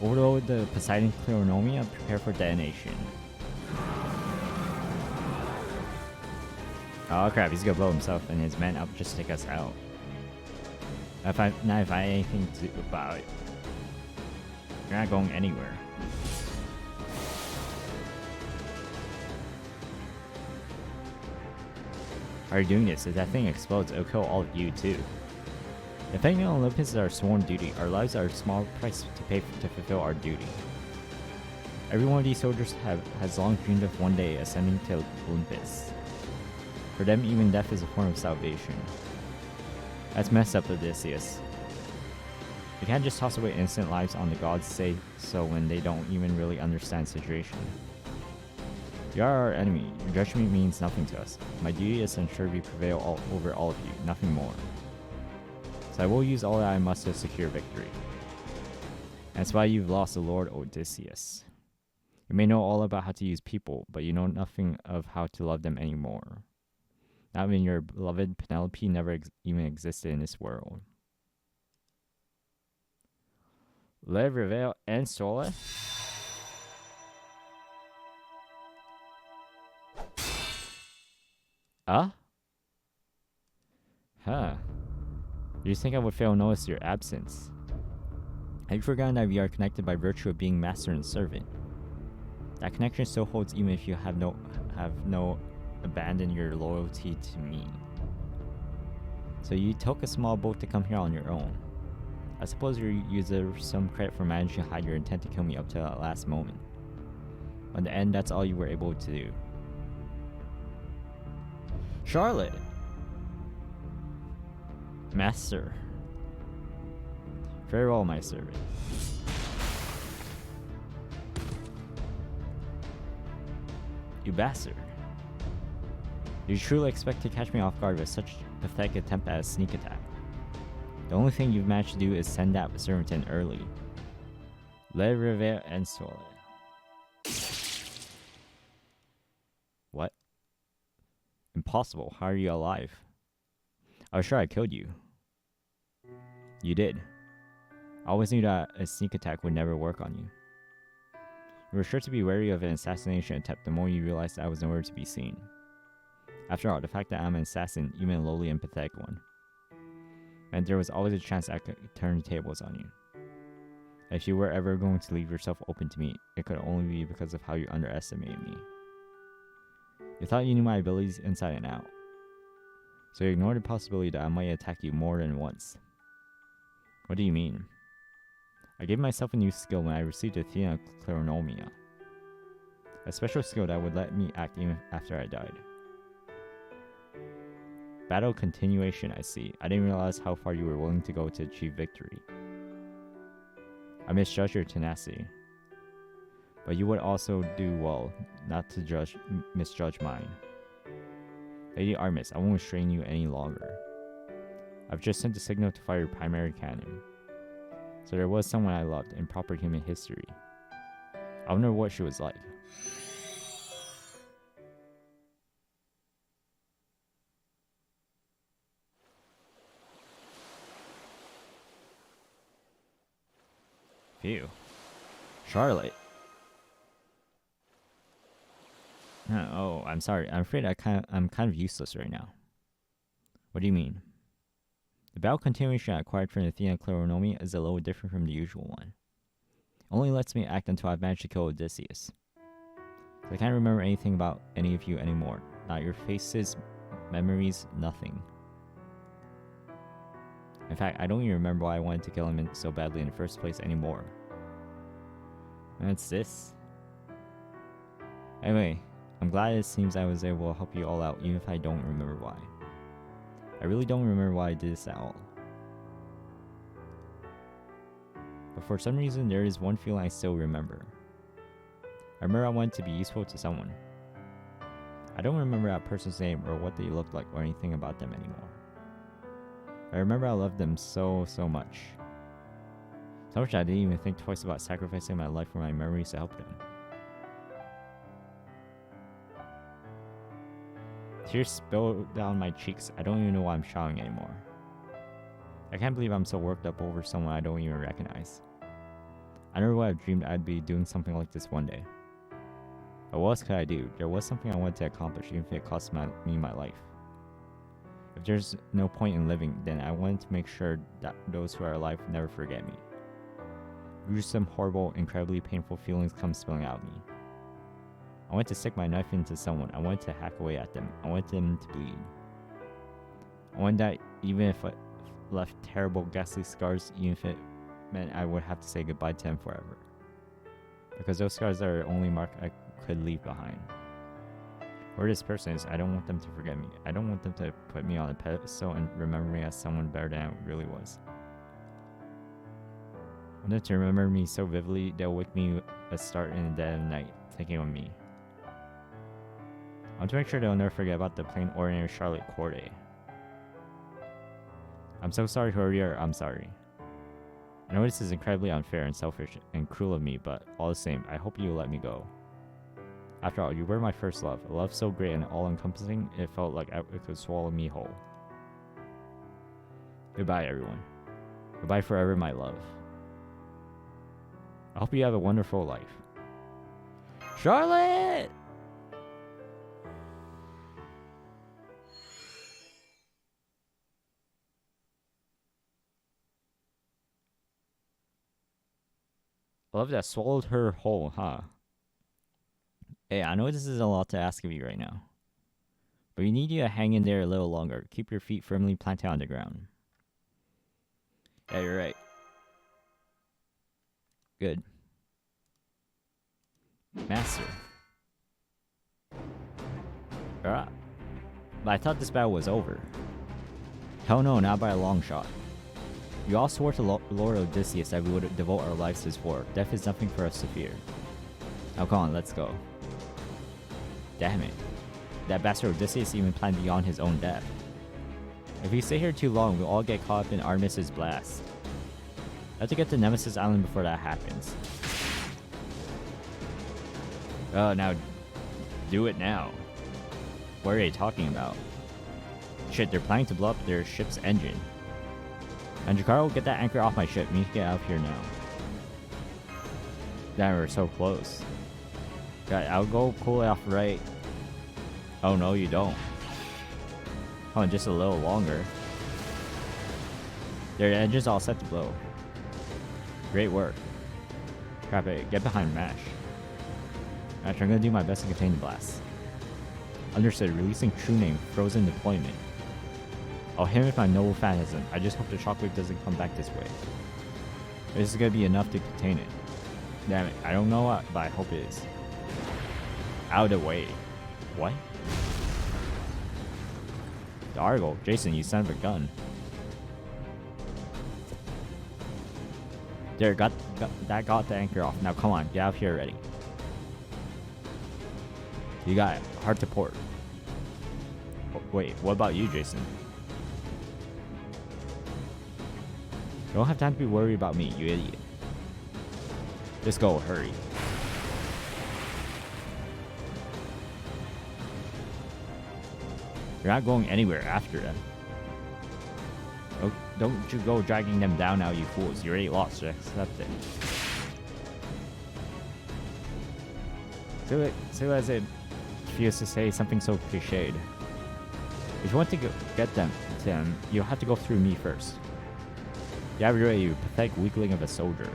Overload the Poseidon Cleronomia, prepare for detonation. Oh crap, he's gonna blow himself and his men up just to take us out. If I had anything to do about it. You're not going anywhere. Are you doing this? If that thing explodes, it'll kill all of you too. Defending Olympus is our sworn duty. Our lives are a small price to pay to fulfill our duty. Every one of these soldiers has long dreamed of one day ascending to Olympus. For them, even death is a form of salvation. That's messed up, Odysseus. You can't just toss away innocent lives on the gods say so when they don't even really understand the situation. You are our enemy. Your judgment means nothing to us. My duty is to ensure we prevail over all of you, nothing more. So I will use all that I must to secure victory. That's why you've lost the Lord Odysseus. You may know all about how to use people, but you know nothing of how to love them anymore. Not when your beloved Penelope never even existed in this world. Le Reveal and Sole? Huh. You think I would fail notice your absence? Have you forgotten that we are connected by virtue of being master and servant? That connection still holds even if you have no abandon your loyalty to me. So you took a small boat to come here on your own. I suppose you deserve some credit for managing to hide your intent to kill me up to that last moment. In the end, that's all you were able to do. Charlotte! Master. Very well, my servant. You bastard. Did you truly expect to catch me off guard with such a pathetic attempt at a sneak attack? The only thing you've managed to do is send that servant in early. Le Reveil and Sole. What? Impossible. How are you alive? I was sure I killed you. You did. I always knew that a sneak attack would never work on you. You were sure to be wary of an assassination attempt the moment you realized I was nowhere to be seen. After all, the fact that I'm an assassin, even a lowly and pathetic one, meant there was always a chance I could turn the tables on you. If you were ever going to leave yourself open to me, it could only be because of how you underestimated me. You thought you knew my abilities inside and out, so you ignored the possibility that I might attack you more than once. What do you mean? I gave myself a new skill when I received Athena Claronomia, a special skill that would let me act even after I died. Battle continuation, I see. I didn't realize how far you were willing to go to achieve victory. I misjudged your tenacity, but you would also do well not to misjudge mine. Lady Artemis, I won't restrain you any longer. I've just sent a signal to fire your primary cannon. So there was someone I loved in proper human history. I wonder what she was like. Phew. Charlotte. Oh, I'm sorry. I'm afraid I'm kind of useless right now. What do you mean? The battle continuation I acquired from Athena Claronomia is a little different from the usual one. It only lets me act until I've managed to kill Odysseus. So I can't remember anything about any of you anymore. Not your faces, memories, nothing. In fact, I don't even remember why I wanted to kill him so badly in the first place anymore. And it's this. Anyway, I'm glad it seems I was able to help you all out even if I don't remember why. I really don't remember why I did this at all. But for some reason, there is one feeling I still remember. I remember I wanted to be useful to someone. I don't remember that person's name or what they looked like or anything about them anymore. I remember I loved them so much. So much I didn't even think twice about sacrificing my life for my memories to help them. Tears spill down my cheeks. I don't even know why I'm shouting anymore. I can't believe I'm so worked up over someone I don't even recognize. I never would have dreamed I'd be doing something like this one day. But what else could I do? There was something I wanted to accomplish even if it cost me my life. If there's no point in living, then I wanted to make sure that those who are alive never forget me. Gruesome, horrible, incredibly painful feelings come spilling out of me. I wanted to stick my knife into someone. I wanted to hack away at them. I wanted them to bleed. I wanted that even if it left terrible, ghastly scars, even if it meant I would have to say goodbye to them forever. Because those scars are the only mark I could leave behind. Where this person is, I don't want them to forget me. I don't want them to put me on a pedestal and remember me as someone better than I really was. I want them to remember me so vividly they'll wake me a start in the dead of night, thinking of me. I want to make sure they'll never forget about the plain ordinary Charlotte Corday. I'm so sorry whoever you are, I'm sorry. I know this is incredibly unfair and selfish and cruel of me, but all the same, I hope you'll let me go. After all, you were my first love, a love so great and all-encompassing, it felt like it could swallow me whole. Goodbye, everyone. Goodbye forever, my love. I hope you have a wonderful life. Charlotte! Love that swallowed her whole, huh? Hey, I know this is a lot to ask of you right now, but we need you to hang in there a little longer. Keep your feet firmly planted on the ground. Yeah, you're right. Good. Master. Alright. But I thought this battle was over. Hell no, not by a long shot. You all swore to Lord Odysseus that we would devote our lives to his war. Death is nothing for us to fear. Now come on, let's go. Damn it. That bastard Odysseus even planned beyond his own death. If we stay here too long, we'll all get caught up in Artemis' blast. I have to get to Nemesis Island before that happens. Now, do it now. What are they talking about? Shit, they're planning to blow up their ship's engine. And Jakarta, get that anchor off my ship. We need to get out of here now. Damn, we're so close. God, I'll go pull it off right. Oh no, you don't. Oh, just a little longer. Their engine's all set to blow. Great work. Crap it, get behind MASH. MASH, I'm gonna do my best to contain the blast. Understood, releasing true name, frozen deployment. I'll hit him with my noble phantasm. I just hope the shockwave doesn't come back this way. This is gonna be enough to contain it. Damn it, I don't know what, but I hope it is. Out of the way. What? The Argo, Jason, you son of a gun. There, got the anchor off. Now come on, get out of here already. You got it. Hard to port. Oh, wait, what about you, Jason? You don't have time to be worried about me, you idiot. Just go, hurry. You're not going anywhere after them. Oh, don't you go dragging them down now, you fools. You already lost, so accept it. So as it feels to say something so cliched. If you want to get them to him, you'll have to go through me first. Yeah, really, you pathetic weakling of a soldier.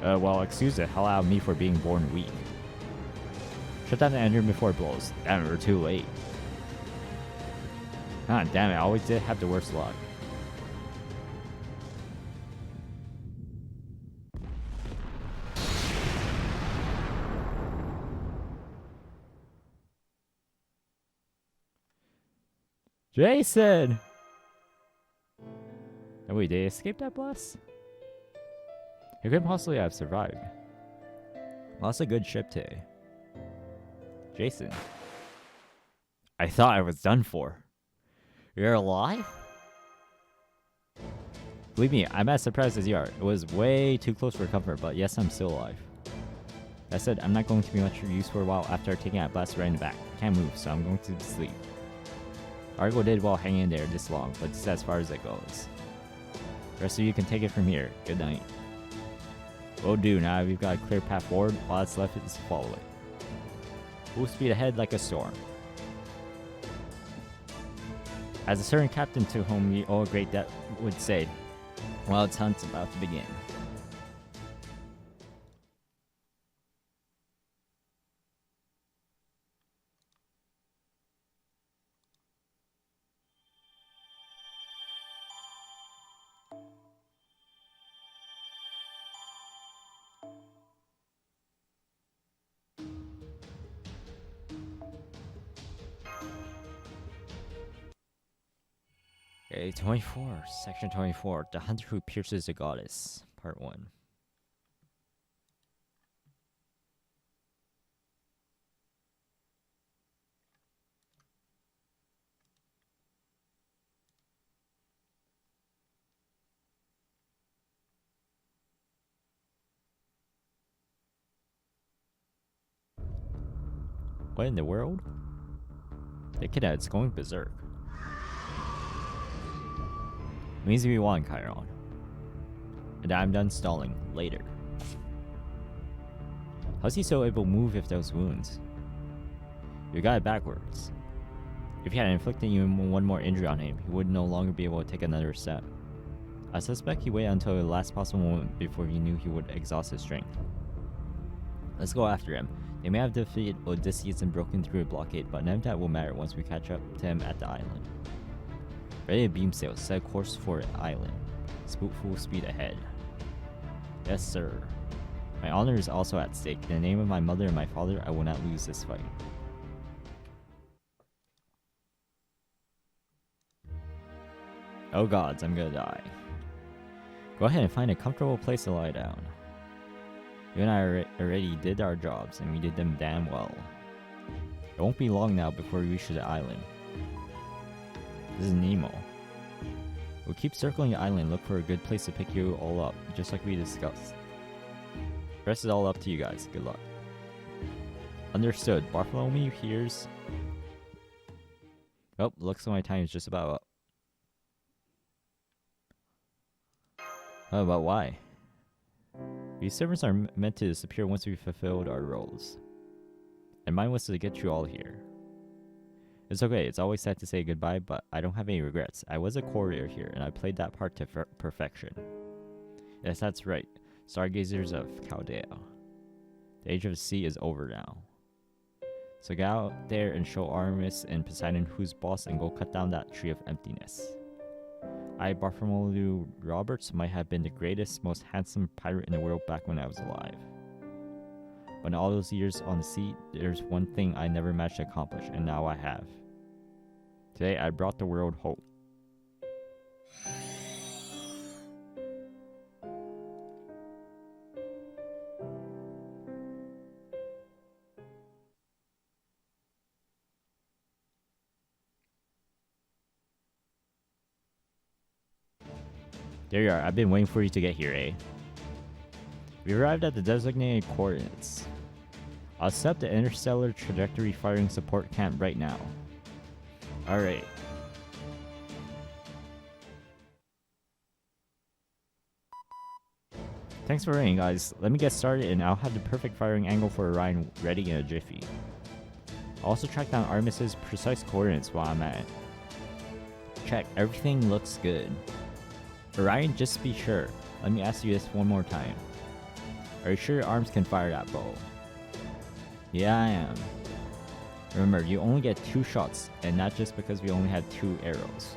Well, excuse the hell out of me for being born weak. Shut down the engine before it blows. Damn it, we're too late. Ah, damn it, I always did have the worst luck. Jason! Oh wait, did they escape that blast? It could possibly have survived. Lost a good ship today. Jason. I thought I was done for. You're alive? Believe me, I'm as surprised as you are. It was way too close for comfort, but yes, I'm still alive. That said, I'm not going to be much use for a while after taking that blast right in the back. Can't move, so I'm going to sleep. Argo did well hanging in there this long, but this is as far as it goes. The rest of you can take it from here. Good night. Will do. Now we've got a clear path forward. All that's left is to follow it. Full speed ahead like a storm. As a certain captain to whom we owe a great debt would say, while its hunt's about to begin. Okay, 24, section 24, The Hunter Who Pierces the Goddess, part 1. What in the world? The cadet's going berserk. Means we won, Chiron. And I'm done stalling. Later. How's he so able to move with those wounds? You got it backwards. If he had inflicted even one more injury on him, he would no longer be able to take another step. I suspect he waited until the last possible moment before he knew he would exhaust his strength. Let's go after him. They may have defeated Odysseus and broken through a blockade, but none of that will matter once we catch up to him at the island. Ready to beam sail, set course for the island. Spook full speed ahead. Yes, sir. My honor is also at stake. In the name of my mother and my father, I will not lose this fight. Oh gods, I'm gonna die. Go ahead and find a comfortable place to lie down. You and I already did our jobs, and we did them damn well. It won't be long now before we reach the island. This is Nemo. We'll keep circling the island and look for a good place to pick you all up, just like we discussed. The rest is all up to you guys. Good luck. Understood. Bartholomew hears... Oh, looks like my time is just about up. Oh, but why? These servants are meant to disappear once we've fulfilled our roles. And mine was to get you all here. It's okay, it's always sad to say goodbye, but I don't have any regrets. I was a courier here, and I played that part to perfection. Yes, that's right. Stargazers of Chaldea. The age of the sea is over now. So get out there and show Artemis and Poseidon who's boss and go cut down that tree of emptiness. I, Bartholomew Roberts, might have been the greatest, most handsome pirate in the world back when I was alive. But in all those years on the sea, there's one thing I never managed to accomplish, and now I have. Today, I brought the world hope. There you are. I've been waiting for you to get here, eh? We arrived at the designated coordinates. I'll set up the interstellar trajectory firing support camp right now. Alright. Thanks for waiting, guys. Let me get started and I'll have the perfect firing angle for Orion ready in a jiffy. I'll also track down Artemis's precise coordinates while I'm at it. Check, everything looks good. Orion, just be sure. Let me ask you this one more time. Are you sure your arms can fire that bow? Yeah, I am. Remember, you only get 2 shots, and not just because we only had 2 arrows.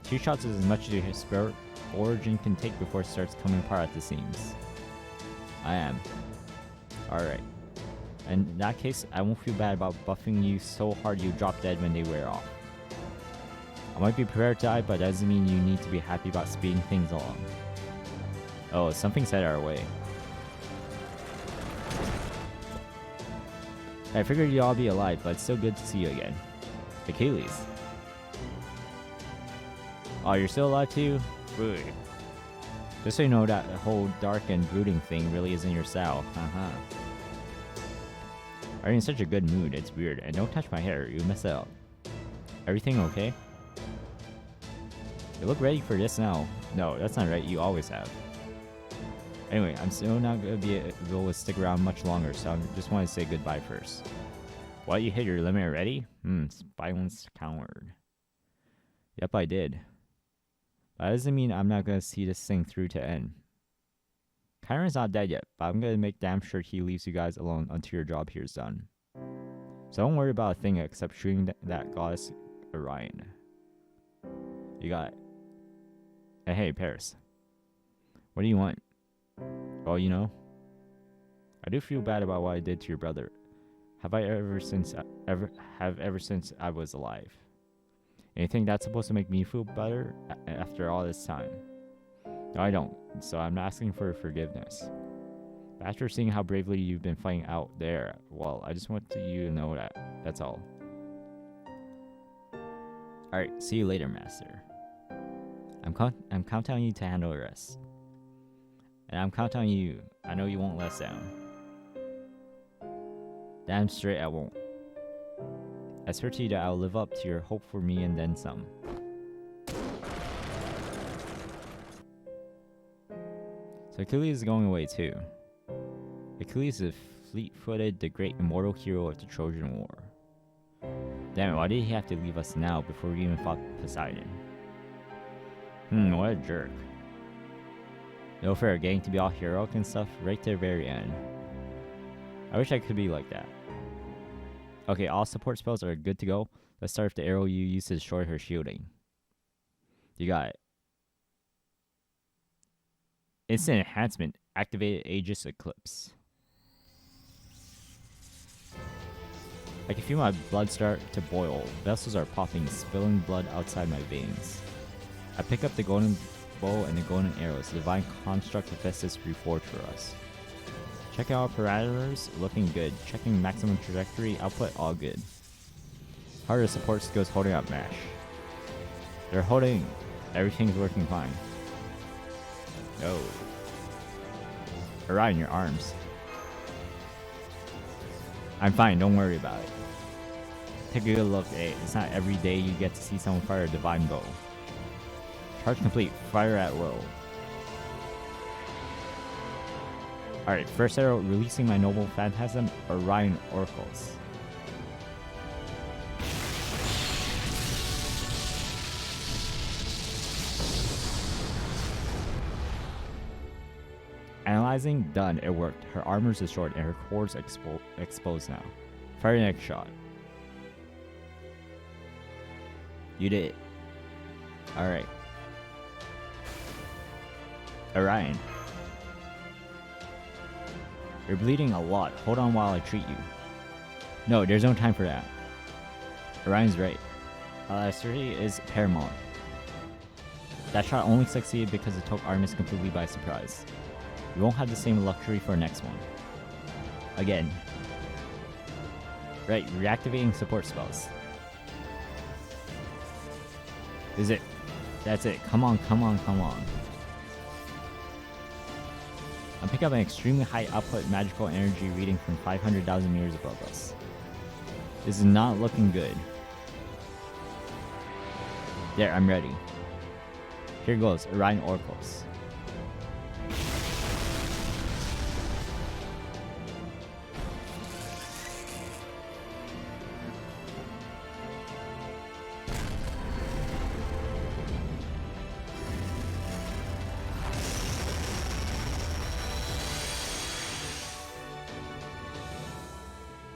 2 shots is as much as your spirit origin can take before it starts coming apart at the seams. I am. Alright. In that case, I won't feel bad about buffing you so hard you drop dead when they wear off. I might be prepared to die, but that doesn't mean you need to be happy about speeding things along. Oh, something's headed our way. I figured you'd all be alive, but it's still good to see you again. Achilles. Oh, you're still alive too? Good. Just so you know, that whole dark and brooding thing really isn't your style. Are you in such a good mood? It's weird. And don't touch my hair, you mess it up. Everything okay? You look ready for this now. No, that's not right. You always have. Anyway, I'm still not going to be able to stick around much longer, so I just want to say goodbye first. What, you hit your limit already? Violence coward. Yep, I did. But that doesn't mean I'm not going to see this thing through to end. Chiron's not dead yet, but I'm going to make damn sure he leaves you guys alone until your job here is done. So don't worry about a thing except shooting that goddess Orion. You got it. And hey, Paris. What do you want? Well, you know, I do feel bad about what I did to your brother. Ever since I was alive. And you think that's supposed to make me feel better after all this time? No, I don't. So I'm asking for forgiveness. After seeing how bravely you've been fighting out there, well, I just want you to know that. That's all. Alright, see you later, Master. I'm counting on you to handle the rest. And I'm counting on you. I know you won't let us down. Damn straight I won't. I swear to you that I'll live up to your hope for me and then some. So Achilles is going away too. Achilles is fleet-footed, the great immortal hero of the Trojan War. Damn it, why did he have to leave us now before we even fought Poseidon? What a jerk. No fair, getting to be all heroic and stuff right to the very end. I wish I could be like that. Okay, all support spells are good to go. Let's start with the arrow you use to destroy her shielding. You got it. Instant enhancement. Activated Aegis Eclipse. I can feel my blood start to boil. Vessels are popping, spilling blood outside my veins. I pick up the golden bow and the golden arrows. The divine construct Hephaestus reforged for us. Checking out parameters, looking good. Checking maximum trajectory, output, all good. Harder support skills holding up mash. They're holding. Everything's working fine. No. Orion, your arms. I'm fine, don't worry about it. Take a good look, it's not every day you get to see someone fire a divine bow. Charge complete, fire at will. Alright, first arrow, releasing my noble phantasm, Orion Oracles. Analyzing, done, it worked. Her armor's destroyed and her core's exposed now. Fire next shot. You did it. Alright. Orion. You're bleeding a lot. Hold on while I treat you. No, there's no time for that. Orion's right. Elasticity is paramount. That shot only succeeded because it took Artemis completely by surprise. We won't have the same luxury for our next one. Again. Right, reactivating support spells. Is it? That's it. Come on, come on, come on. I'm picking up an extremely high output magical energy reading from 500,000 meters above us. This is not looking good. There, I'm ready. Here goes, Orion Oracles.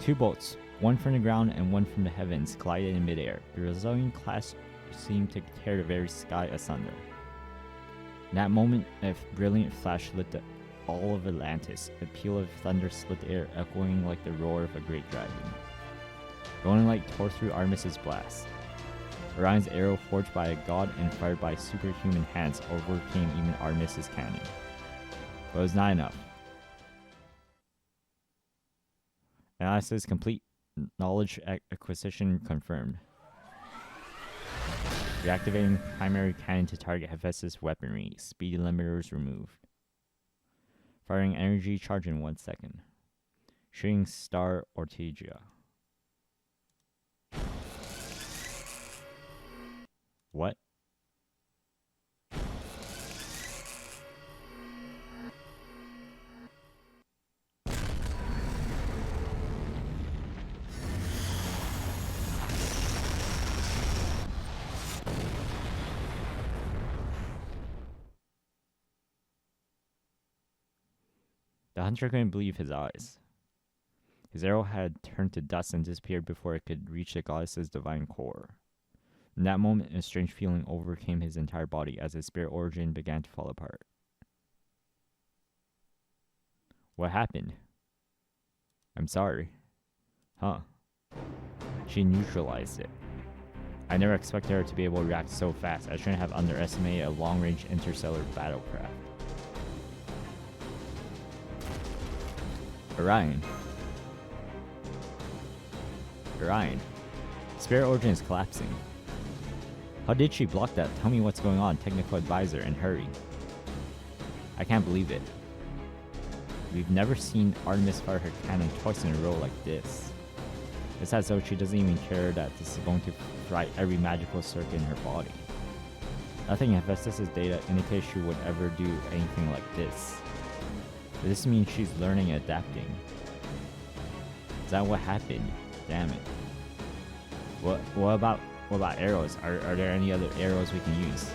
Two bolts, one from the ground and one from the heavens, collided in midair. The resulting clash seemed to tear the very sky asunder. In that moment, a brilliant flash lit all of Atlantis. A peal of thunder split the air, echoing like the roar of a great dragon. Golden light tore through Artemis's blast. Orion's arrow, forged by a god and fired by superhuman hands, overcame even Artemis's cannon. But it was not enough. Analysis complete. Knowledge acquisition confirmed. Reactivating primary cannon to target Hephaestus weaponry. Speed limiters removed. Firing energy charge in 1 second. Shooting star Ortegia. What? The hunter couldn't believe his eyes. His arrow had turned to dust and disappeared before it could reach the goddess's divine core. In that moment, a strange feeling overcame his entire body as his spirit origin began to fall apart. What happened? I'm sorry. Huh. She neutralized it. I never expected her to be able to react so fast. I shouldn't have underestimated a long-range interstellar battlecraft. Orion. Orion. Spirit origin is collapsing. How did she block that? Tell me what's going on, technical advisor, and hurry. I can't believe it. We've never seen Artemis fire her cannon twice in a row like this. It's as though she doesn't even care that this is going to fry every magical circuit in her body. Nothing in Hephaestus' data indicates she would ever do anything like this. This means she's learning and adapting. Is that what happened? Damn it. What about arrows? Are there any other arrows we can use?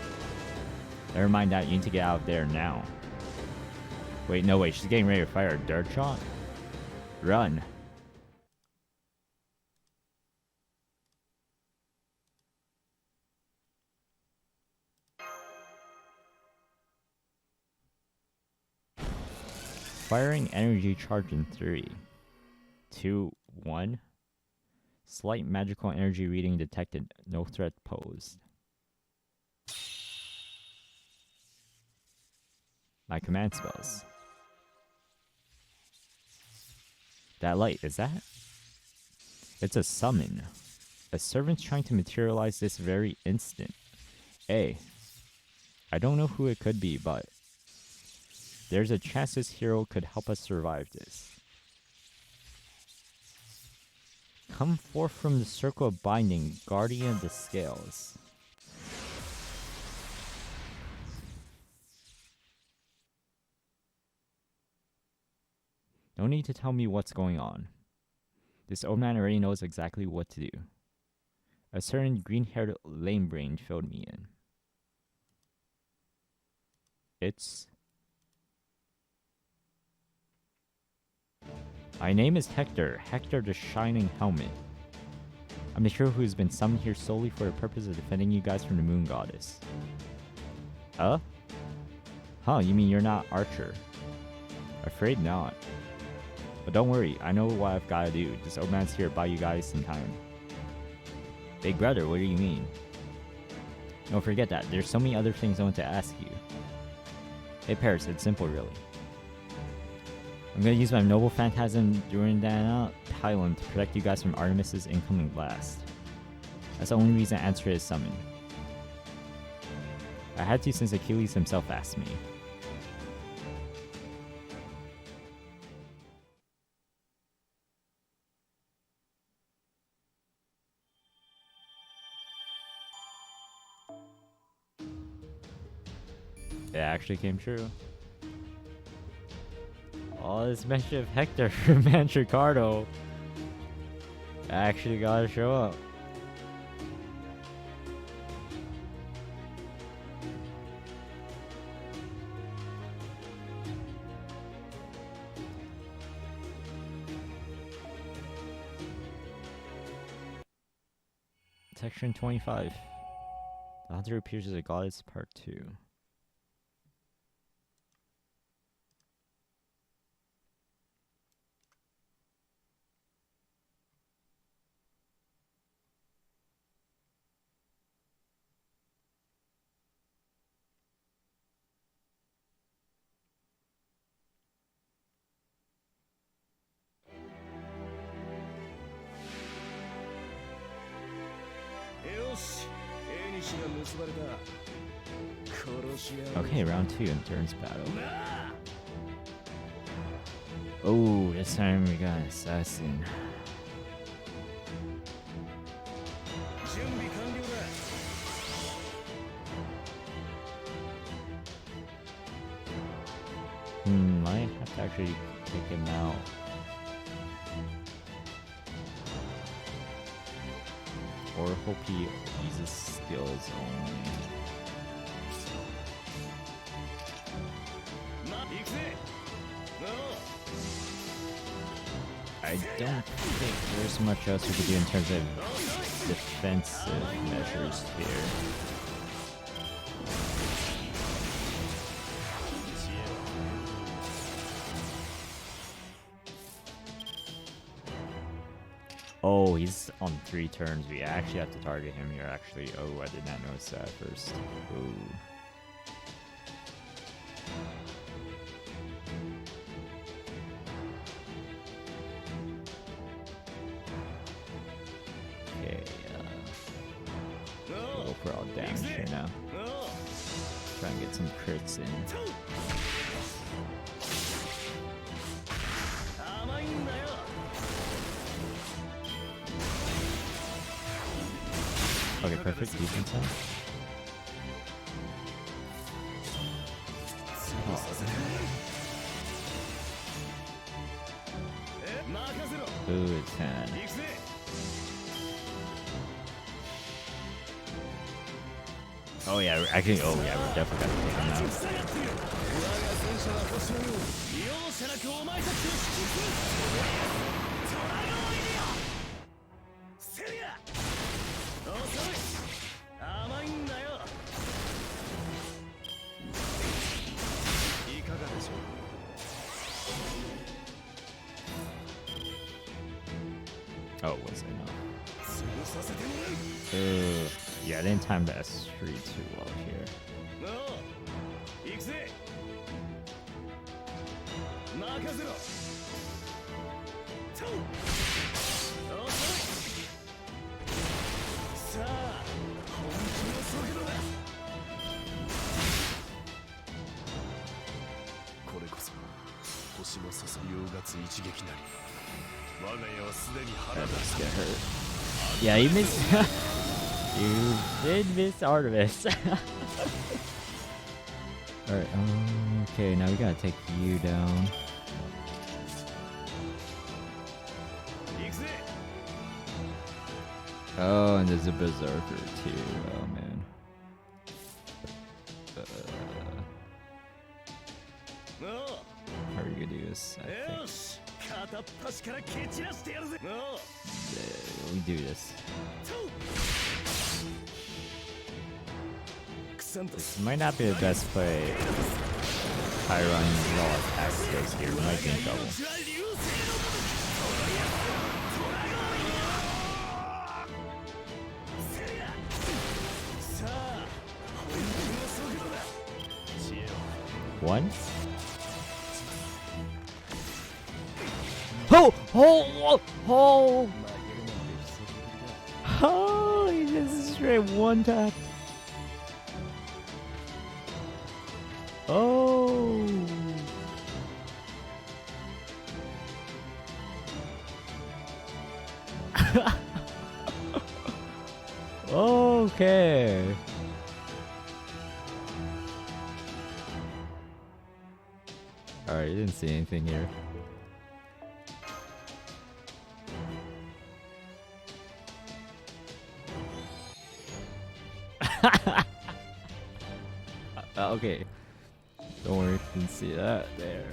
Never mind that, you need to get out of there now. Wait, no wait, she's getting ready to fire a dart shot? Run. Firing energy charge in 3, 2, 1. Slight magical energy reading detected. No threat posed. My command spells. That light, is that? It's a summon. A servant's trying to materialize this very instant. I don't know who it could be, but there's a chance this hero could help us survive this. Come forth from the circle of binding, guardian of the scales. No need to tell me what's going on. This old man already knows exactly what to do. A certain green-haired lame brain filled me in. My name is Hector the Shining Helmet. I'm the hero who's been summoned here solely for the purpose of defending you guys from the Moon Goddess. Huh, you mean you're not Archer? Afraid not. But don't worry, I know what I've gotta do. This old man's here to buy you guys some time. Big brother, what do you mean? No, forget that. There's so many other things I want to ask you. Hey Paris, it's simple really. I'm gonna use my noble phantasm Durandana pylon to protect you guys from Artemis's incoming blast. That's the only reason I answered his summon. I had to since Achilles himself asked me. It actually came true. All this mention of Hector from Mantricardo actually gotta show up. Section 25. The Hunter appears as a goddess, part 2. Okay, round 2, endurance battle. Oh, this time we got assassin. Might have to actually take him out. Or hope he uses skills only. I don't think there's much else we could do in terms of defensive measures here. Oh, he's on 3 turns. We actually have to target him here, actually. Oh, I did not notice that first. Ooh. Okay, go for all damage here now. Try and get some crits in. Okay, perfect defense now. 10. 行くぜ Oh yeah, actually, oh yeah, we're definitely gonna take him 立 out. ち塞がっている我が戦車は星のように容赦なくお前たちを引きつるトラゴンイディオセリア遅い甘いんだよいかがでしょう Oh, was it not? 潰させてもらう Yeah, I didn't time the S3 too well here. おう行くぜ任せろと遅いさあ本気の速度だこれこそ星の注ぎようがつ一撃なり我が家はすでに腹 That だ does get hurt. Yeah, you missed. You did miss Artemis. Alright, okay, now we gotta take you down. 行くぜ Oh, and there's a berserker too. Oh man. おう How are you gonna do this? I think よし片っ端から蹴散らしてやるぜおう we do this. クサント This might not be the best play. Chiron raw attack skills here. We might be in trouble. 命は流星のごとくトラゴンイディオセリアさあ本気の速度だ知恵を One? Oh! Oh! Oh! Oh! He just straight one tap. Oh! Okay. Alright, you didn't see anything here. Okay. Don't worry, didn't see that there.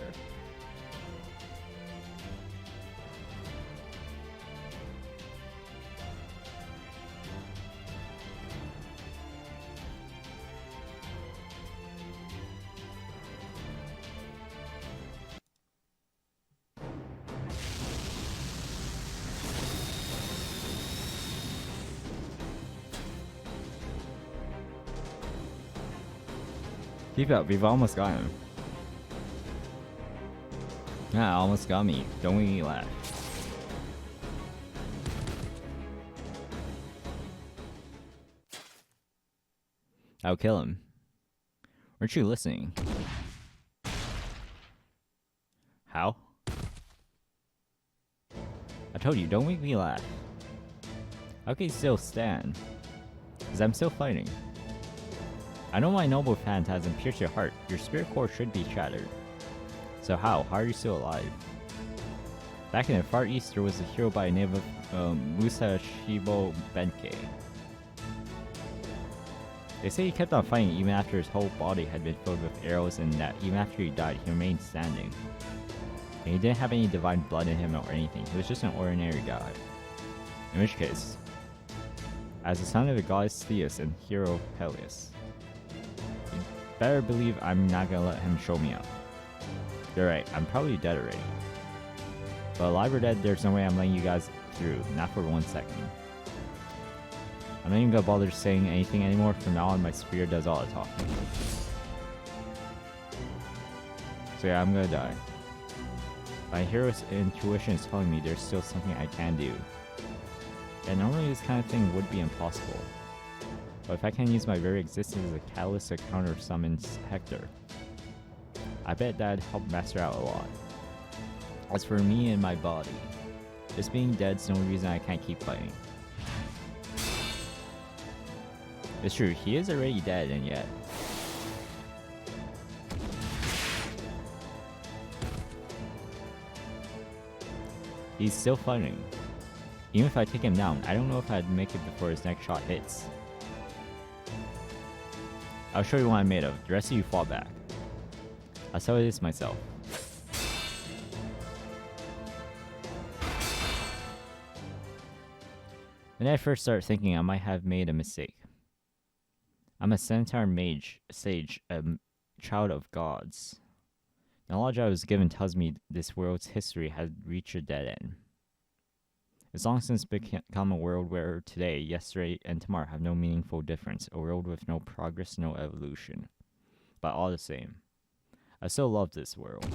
Keep up, we've almost got him. Ah, almost got me. Don't make me laugh. I'll kill him. Weren't you listening? How? I told you, don't make me laugh. How can you still stand? Because I'm still fighting. I know my noble phantasm pierced your heart. Your spirit core should be shattered. So how? How are you still alive? Back in the Far East, there was a hero by the name of Musashibo Benkei. They say he kept on fighting even after his whole body had been filled with arrows, and that even after he died, he remained standing. And he didn't have any divine blood in him or anything. He was just an ordinary god. In which case, as the son of the goddess Theus and hero Peleus, you better believe I'm not gonna let him show me up. You're right, I'm probably dead already. But alive or dead, there's no way I'm letting you guys through, not for 1 second. I'm not even gonna bother saying anything anymore. From now on, my spirit does all the talking. So yeah, I'm gonna die. My hero's intuition is telling me there's still something I can do. And normally this kind of thing would be impossible. But if I can use my very existence as a catalyst to counter summon Hector, I bet that'd help master out a lot. As for me and my body, just being dead's the only reason I can't keep fighting. It's true, he is already dead, and yet he's still fighting. Even if I take him down, I don't know if I'd make it before his next shot hits. I'll show you what I'm made of. The rest of you fall back. I'll tell you this myself. When I first started thinking I might have made a mistake. I'm a centaur mage, sage, a child of gods. The knowledge I was given tells me this world's history has reached a dead end. It's long since become a world where today, yesterday, and tomorrow have no meaningful difference. A world with no progress, no evolution. But all the same, I still love this world.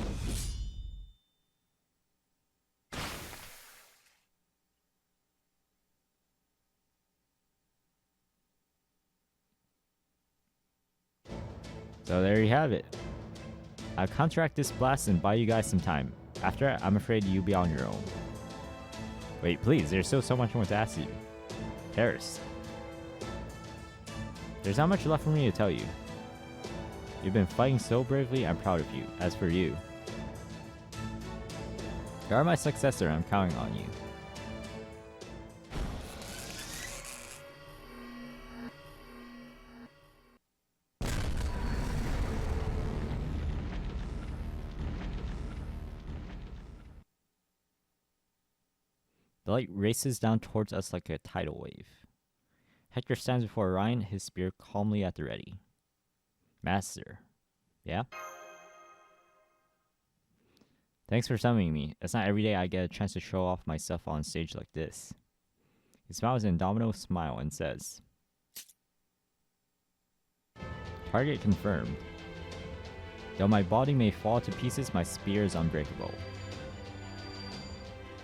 So there you have it. I'll counteract this blast and buy you guys some time. After that, I'm afraid you'll be on your own. Wait, please, there's still so much more to ask you. Paris. There's not much left for me to tell you. You've been fighting so bravely, I'm proud of you. As for you, you are my successor, I'm counting on you. The light races down towards us like a tidal wave. Hector stands before Orion, his spear calmly at the ready. Master. Yeah? Thanks for summoning me. It's not every day I get a chance to show off my stuff on stage like this. He smiles an indomitable smile and says, Target confirmed. Though my body may fall to pieces, my spear is unbreakable.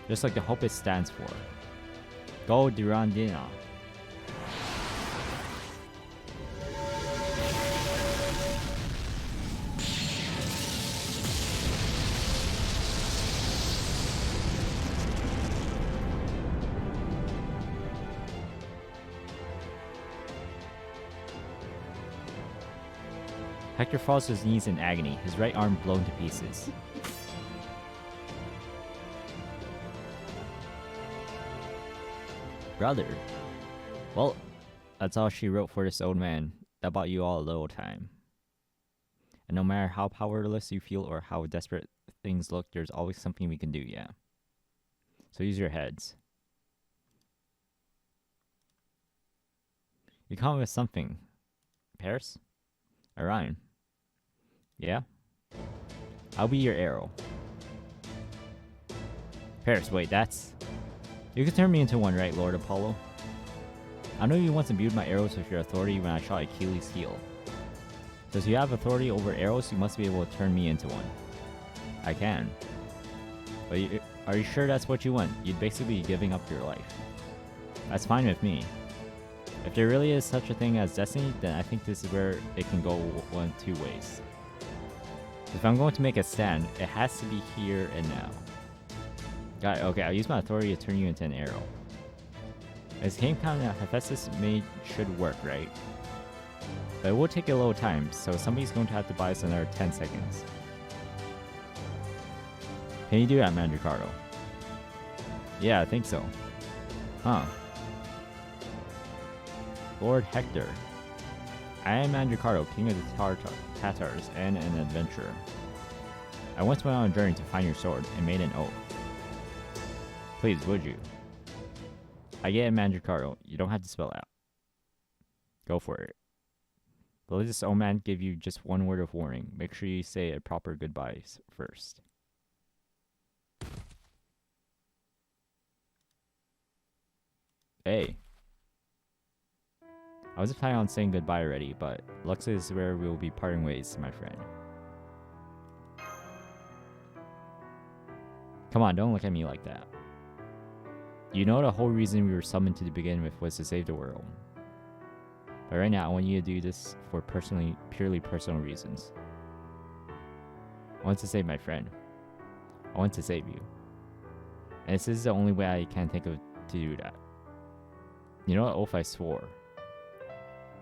Just like the hope it stands for. Go Durandina. Hector falls to his knees in agony, his right arm blown to pieces. Brother. Well, that's all she wrote for this old man. That bought you all a little time. And no matter how powerless you feel or how desperate things look, there's always something we can do, yeah. So use your heads. You come with something. Paris? Orion? Yeah? I'll be your arrow. Paris, wait, that's... You can turn me into one, right, Lord Apollo? I know you once imbued my arrows with your authority when I shot Achilles' heel. So if you have authority over arrows, you must be able to turn me into one. I can. But are you sure that's what you want? You'd basically be giving up your life. That's fine with me. If there really is such a thing as destiny, then I think this is where it can go one two ways. If I'm going to make a stand, it has to be here and now. Got it. Okay, I'll use my authority to turn you into an arrow. As game count that Hephaestus made should work, right? But it will take a little time, so somebody's going to have to buy us another 10 seconds. Can you do that, Mandricardo? Yeah, I think so. Huh. Lord Hector. I am Mandricardo, king of the Tatars, and an adventurer. I once went on a journey to find your sword, and made an oath. Please, would you? I get it, Mandricardo. You don't have to spell it out. Go for it. But let this old man give you just one word of warning. Make sure you say a proper goodbye first. Hey. I was planning on saying goodbye already, but looks is where we will be parting ways, my friend. Come on, don't look at me like that. You know the whole reason we were summoned to begin with was to save the world. But right now, I want you to do this for purely personal reasons. I want to save my friend. I want to save you. And this is the only way I can think of to do that. You know what oath I swore?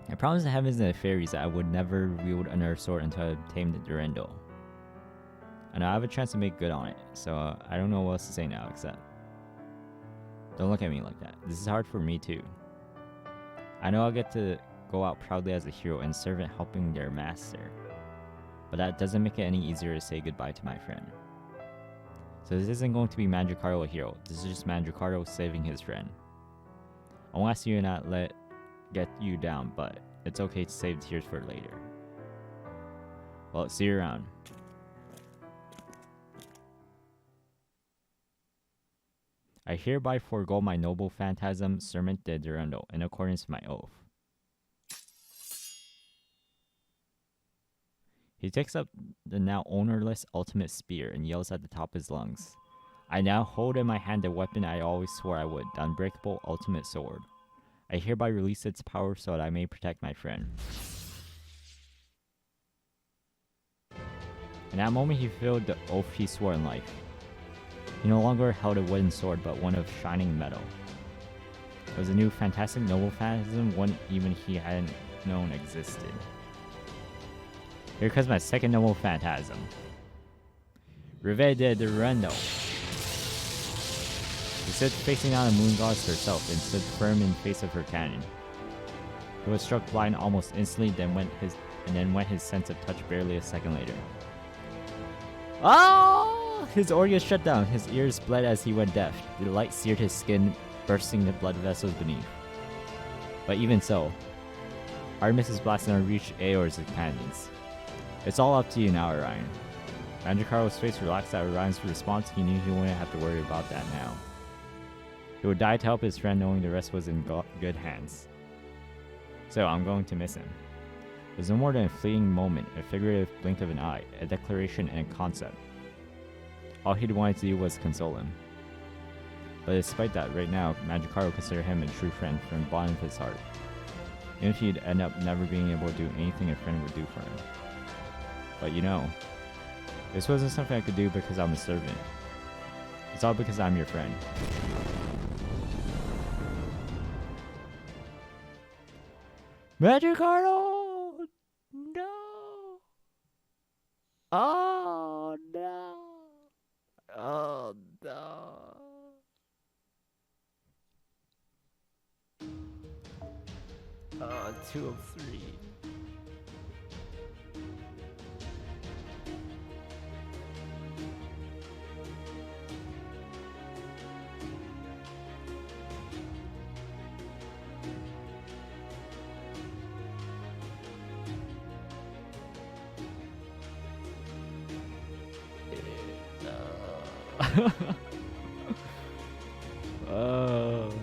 I promised the heavens and the fairies that I would never wield another sword until I obtained the Durandal. And I have a chance to make good on it, so I don't know what else to say now except... Don't look at me like that. This is hard for me too. I know I'll get to go out proudly as a hero and servant helping their master. But that doesn't make it any easier to say goodbye to my friend. So this isn't going to be Mandricardo a hero. This is just Mandricardo saving his friend. I won't ask you to not let get you down, but it's okay to save tears for later. Well, see you around. I hereby forego my noble phantasm serment de Durando in accordance with my oath. He takes up the now ownerless ultimate spear and yells at the top of his lungs. I now hold in my hand the weapon I always swore I would, the unbreakable ultimate sword. I hereby release its power so that I may protect my friend. In that moment he fulfilled the oath he swore in life. He no longer held a wooden sword, but one of shining metal. It was a new fantastic noble phantasm, one even he hadn't known existed. Here comes my second noble phantasm. Rive de Durando. He stood facing down the moon goddess herself and stood firm in face of her cannon. He was struck blind almost instantly, then went his sense of touch barely a second later. Oh! His organs shut down, his ears bled as he went deaf. The light seared his skin, bursting the blood vessels beneath. But even so, Artemis' blasting unreached Aeor's cannons. It's all up to you now, Orion. Mandricardo's face relaxed at Orion's response. He knew he wouldn't have to worry about that now. He would die to help his friend, knowing the rest was in good hands. So I'm going to miss him. It was no more than a fleeting moment, a figurative blink of an eye, a declaration and a concept. All he'd wanted to do was console him. But despite that, right now, Mandricardo considered him a true friend from the bottom of his heart. Even if he'd end up never being able to do anything a friend would do for him. But you know, this wasn't something I could do because I'm a servant. It's all because I'm your friend. Mandricardo! No! Oh no! Oh no! 2 of 3. Oh.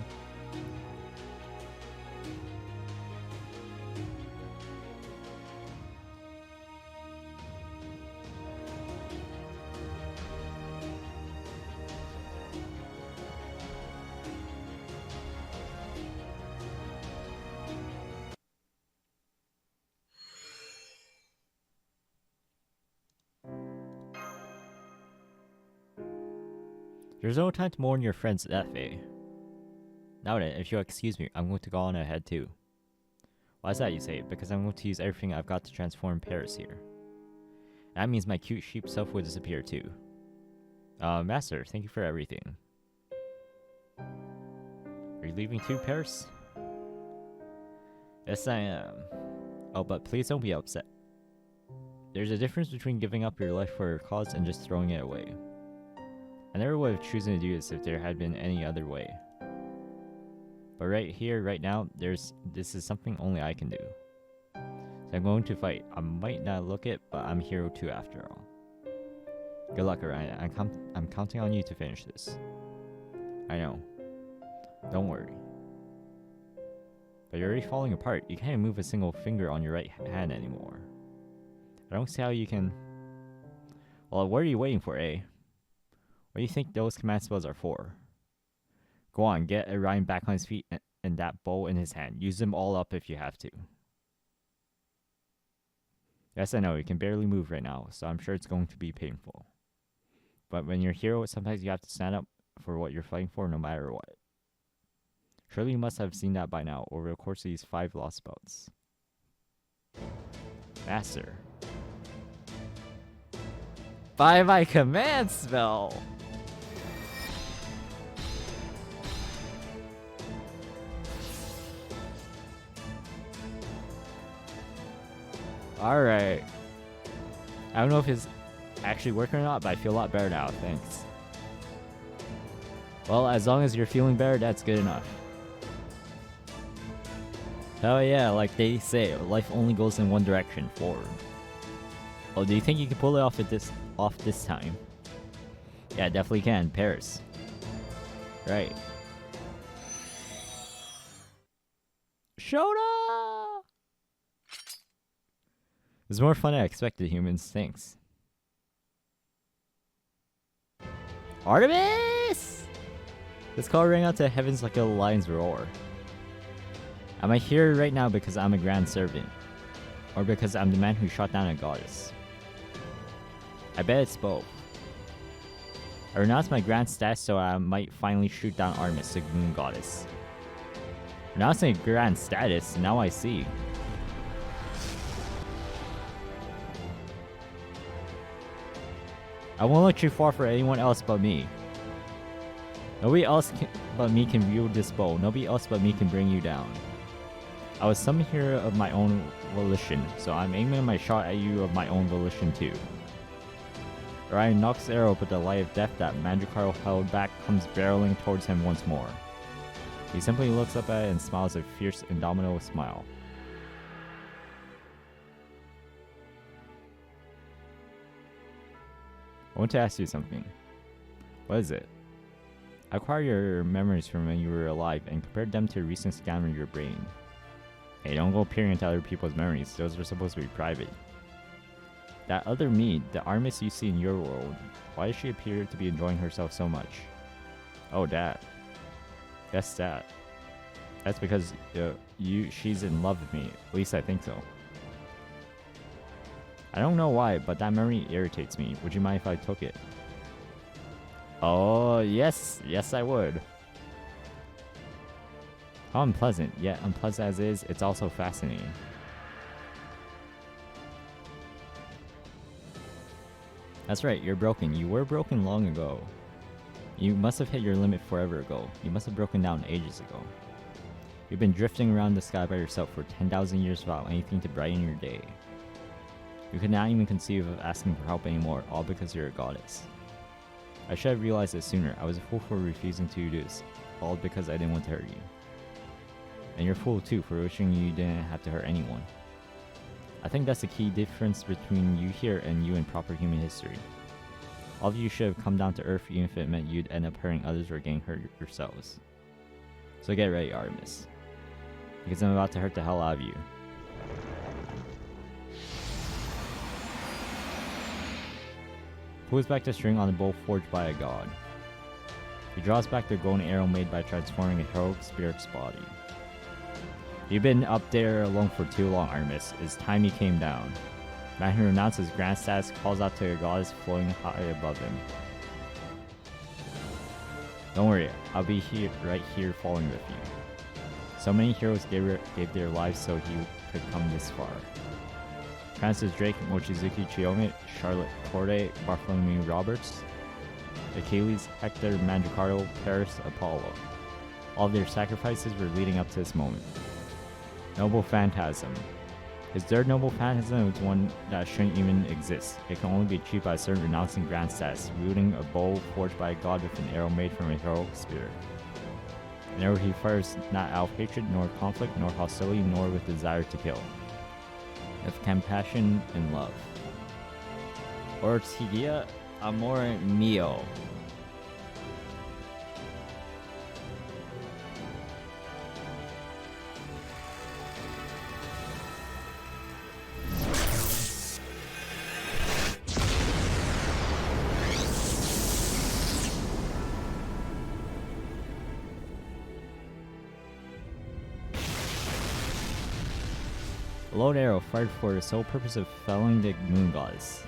There's no time to mourn your friend's death, eh? Now then, if you'll excuse me, I'm going to go on ahead too. Why is that, you say? Because I'm going to use everything I've got to transform Paris here. That means my cute sheep self will disappear too. Master, thank you for everything. Are you leaving too, Paris? Yes, I am. Oh, but please don't be upset. There's a difference between giving up your life for a cause and just throwing it away. I never would have chosen to do this if there had been any other way. But right here, right now, this is something only I can do. So I'm going to fight. I might not look it, but I'm a hero too after all. Good luck, Orion. I'm counting on you to finish this. I know. Don't worry. But you're already falling apart. You can't move a single finger on your right hand anymore. I don't see how you can... Well, what are you waiting for, eh? What do you think those command spells are for? Go on, get Orion back on his feet and that bow in his hand. Use them all up if you have to. Yes, I know, you can barely move right now, so I'm sure it's going to be painful. But when you're a hero, sometimes you have to stand up for what you're fighting for no matter what. Surely you must have seen that by now over the course of these 5 Lostbelts. Master. By my command spell! Alright. I don't know if it's actually working or not, but I feel a lot better now. Thanks. Well, as long as you're feeling better, that's good enough. Oh yeah, like they say, life only goes in one direction, forward. Oh, do you think you can pull it off this time? Yeah, definitely can. Paris. Right. Shona! It's more fun than I expected, humans. Thanks. Artemis! This call rang out to heavens like a lion's roar. Am I here right now because I'm a grand servant? Or because I'm the man who shot down a goddess? I bet it's both. I renounced my grand status so I might finally shoot down Artemis, the moon goddess. Renouncing a grand status, now I see. I won't let you fall for anyone else but me. Nobody else but me can wield this bow. Nobody else but me can bring you down. I was summoned here of my own volition, so I'm aiming my shot at you of my own volition too. Orion knocks the arrow, but the light of death that Mandrakar held back comes barreling towards him once more. He simply looks up at it and smiles a fierce, indomitable smile. I want to ask you something. What is it? I acquired your memories from when you were alive and compared them to a recent scan of your brain. Hey, don't go peering into other people's memories. Those are supposed to be private. That other me, the Artemis you see in your world, why does she appear to be enjoying herself so much? Oh, that. Guess that. That's because she's in love with me. At least I think so. I don't know why, but that memory irritates me. Would you mind if I took it? Oh, yes. Yes, I would. How unpleasant. Yet unpleasant as is, it's also fascinating. That's right, you're broken. You were broken long ago. You must have hit your limit forever ago. You must have broken down ages ago. You've been drifting around the sky by yourself for 10,000 years without anything to brighten your day. You could not even conceive of asking for help anymore, all because you're a goddess. I should have realized it sooner. I was a fool for refusing to do this, all because I didn't want to hurt you. And you're a fool too for wishing you didn't have to hurt anyone. I think that's the key difference between you here and you in proper human history. All of you should have come down to earth even if it meant you'd end up hurting others or getting hurt yourselves. So get ready, Artemis. Because I'm about to hurt the hell out of you. Pulls back the string on the bow forged by a god. He draws back the golden arrow made by transforming a heroic spirit's body. You've been up there alone for too long, Artemis. It's time you came down. Man who renounces grand status calls out to a goddess floating high above him. Don't worry, I'll be here, right here following with you. So many heroes gave their lives so he could come this far. Francis Drake, Mochizuki Chiyomi, Charlotte Corday, Bartholomew Roberts, Achilles, Hector, Mandrakaro, Paris, Apollo. All their sacrifices were leading up to this moment. Noble phantasm. His third noble phantasm is one that shouldn't even exist. It can only be achieved by a certain renouncing grand status, wielding a bow forged by a god with an arrow made from a heroic spirit. An arrow he fires not out of hatred, nor conflict, nor hostility, nor with desire to kill. With compassion and love. Ortigia amore mio. A lone arrow fired for the sole purpose of felling the moon goddess.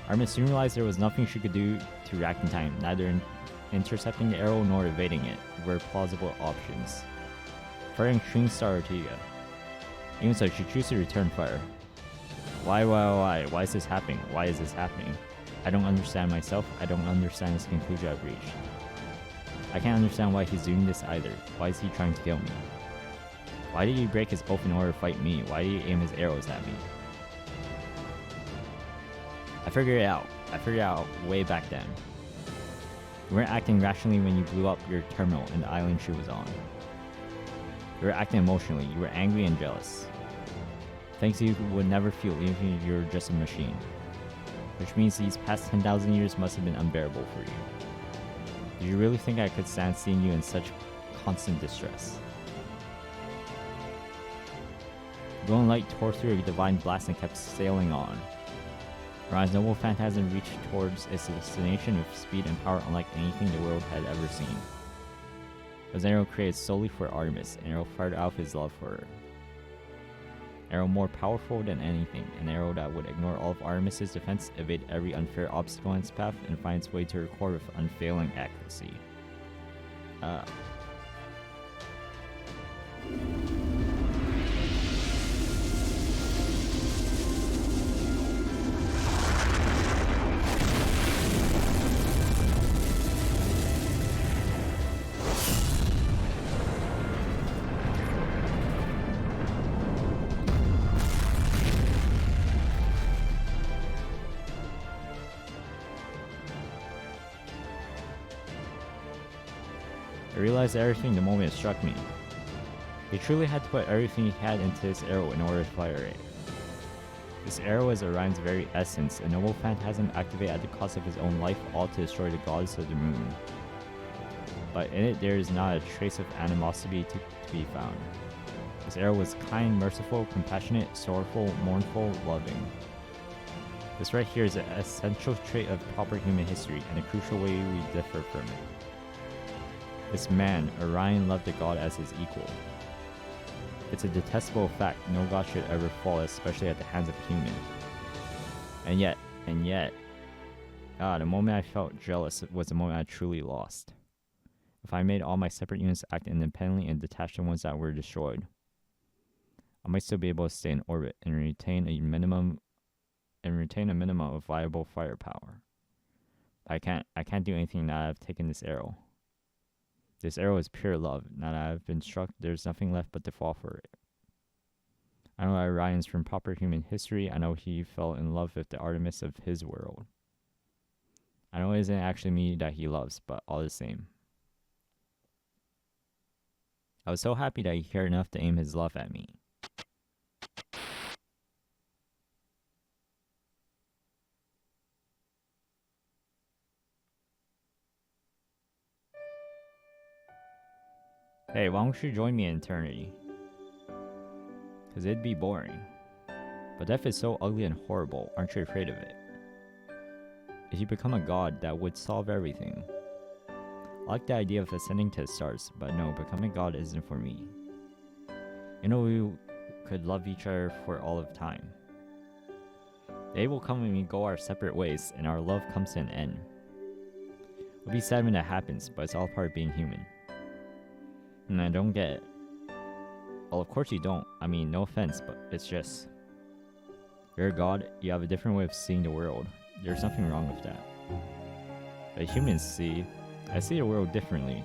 Artemis soon realized there was nothing she could do to react in time. Neither intercepting the arrow nor evading it were plausible options. Firing shooting star Ortega. Even so, she chose to return fire. Why? Why is this happening? Why is this happening? I don't understand myself. I don't understand this conclusion I've reached. I can't understand why he's doing this either. Why is he trying to kill me? Why did he break his oath in order to fight me? Why did he aim his arrows at me? I figured it out. I figured it out way back then. You weren't acting rationally when you blew up your terminal and the island she was on. You were acting emotionally. You were angry and jealous. Things you would never feel even if you're just a machine. Which means these past 10,000 years must have been unbearable for you. Did you really think I could stand seeing you in such constant distress? The glowing light tore through a divine blast and kept sailing on. Ryan's noble phantasm reached towards its destination with speed and power unlike anything the world had ever seen. It was an arrow created solely for Artemis, an arrow fired out of his love for her. An arrow more powerful than anything, an arrow that would ignore all of Artemis's defense, evade every unfair obstacle in its path, and find its way to her core with unfailing accuracy. I realized everything the moment it struck me. He truly had to put everything he had into this arrow in order to fire it. This arrow is Orion's very essence, a noble phantasm activated at the cost of his own life, all to destroy the goddess of the moon. But in it there is not a trace of animosity to be found. This arrow was kind, merciful, compassionate, sorrowful, mournful, loving. This right here is an essential trait of proper human history and a crucial way we differ from it. This man, Orion, loved the god as his equal. It's a detestable fact no god should ever fall, especially at the hands of a human. And yet, the moment I felt jealous was the moment I truly lost. If I made all my separate units act independently and detached the ones that were destroyed, I might still be able to stay in orbit and retain a minimum of viable firepower. I can't do anything now that I've taken this arrow. This arrow is pure love. Now that I've been struck, there's nothing left but to fall for it. I know Orion's from proper human history. I know he fell in love with the Artemis of his world. I know it isn't actually me that he loves, but all the same. I was so happy that he cared enough to aim his love at me. Hey, why don't you join me in eternity? Because it'd be boring. But death is so ugly and horrible, aren't you afraid of it? If you become a god, that would solve everything. I like the idea of ascending to the stars, but no, becoming god isn't for me. You know, we could love each other for all of time. The day will come when we go our separate ways, and our love comes to an end. It'll be sad when that happens, but it's all part of being human. And I don't get it. Well, of course you don't. I mean, no offense, but it's just... You're a god, you have a different way of seeing the world. There's nothing wrong with that. But humans see... I see the world differently.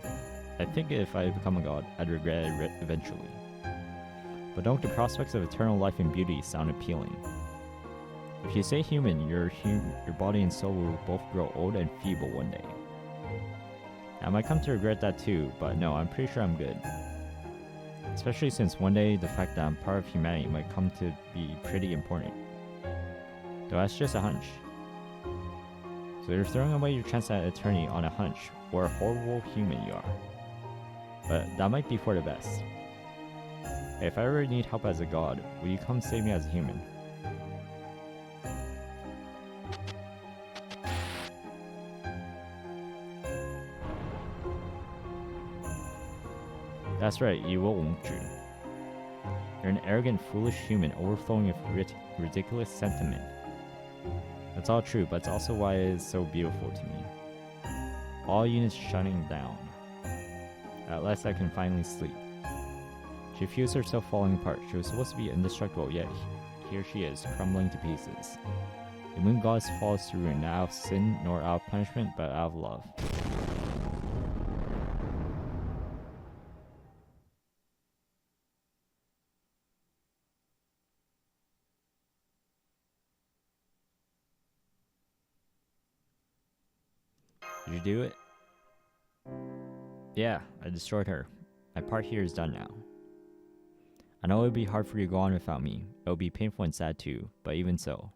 I think if I become a god, I'd regret it eventually. But don't the prospects of eternal life and beauty sound appealing? If you say human, your body and soul will both grow old and feeble one day. I might come to regret that too, but no, I'm pretty sure I'm good. Especially since one day the fact that I'm part of humanity might come to be pretty important. Though that's just a hunch. So you're throwing away your chance at eternity on a hunch, or a horrible human you are. But that might be for the best. Hey, if I ever need help as a god, will you come save me as a human? That's right, you will, won't you? You're an arrogant, foolish human overflowing with ridiculous sentiment. That's all true, but it's also why it is so beautiful to me. All units shutting down. At last I can finally sleep. She feels herself falling apart. She was supposed to be indestructible, yet here she is, crumbling to pieces. The moon goddess falls to ruin, not out of sin nor out of punishment, but out of love. Did you do it? Yeah, I destroyed her. My part here is done now. I know it would be hard for you to go on without me. It will be painful and sad too, but even so.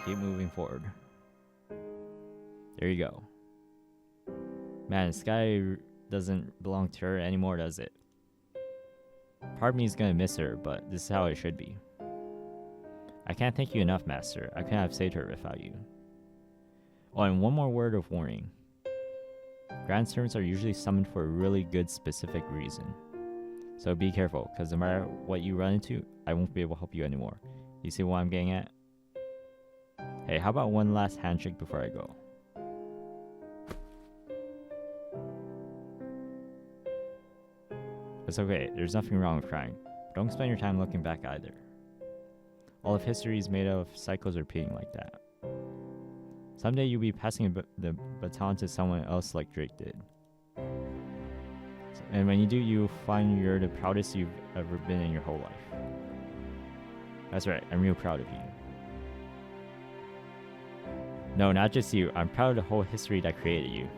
Keep moving forward. There you go. Man, this guy doesn't belong to her anymore, does it? Part of me is gonna miss her, but this is how it should be. I can't thank you enough, Master. I couldn't have saved her without you. Oh, and one more word of warning. Grand servants are usually summoned for a really good specific reason. So be careful, because no matter what you run into, I won't be able to help you anymore. You see what I'm getting at? Hey, how about one last handshake before I go? It's okay, there's nothing wrong with crying. Don't spend your time looking back either. All of history is made of cycles repeating like that. Someday you'll be passing the baton to someone else like Drake did. And when you do, you'll find you're the proudest you've ever been in your whole life. That's right, I'm real proud of you. No, not just you. I'm proud of the whole history that created you.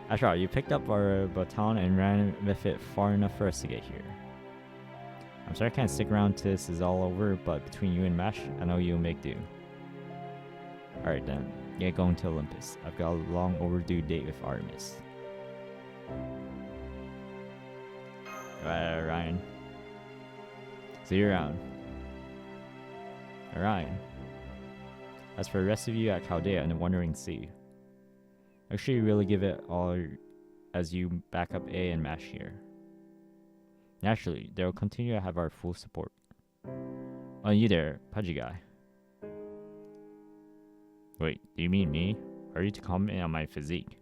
After all, you picked up our baton and ran with it far enough for us to get here. I'm sorry I can't stick around till this is all over, but between you and Mash, I know you'll make do. Alright then, get going to Olympus. I've got a long overdue date with Artemis. Alright, Ryan. See you around. Ryan. As for the rest of you at Chaldea and the Wandering Sea, make sure you really give it all as you back up A and Mash here. Naturally, they will continue to have our full support. Oh, you there, pudgy guy. Wait, do you mean me? Are you to comment on my physique?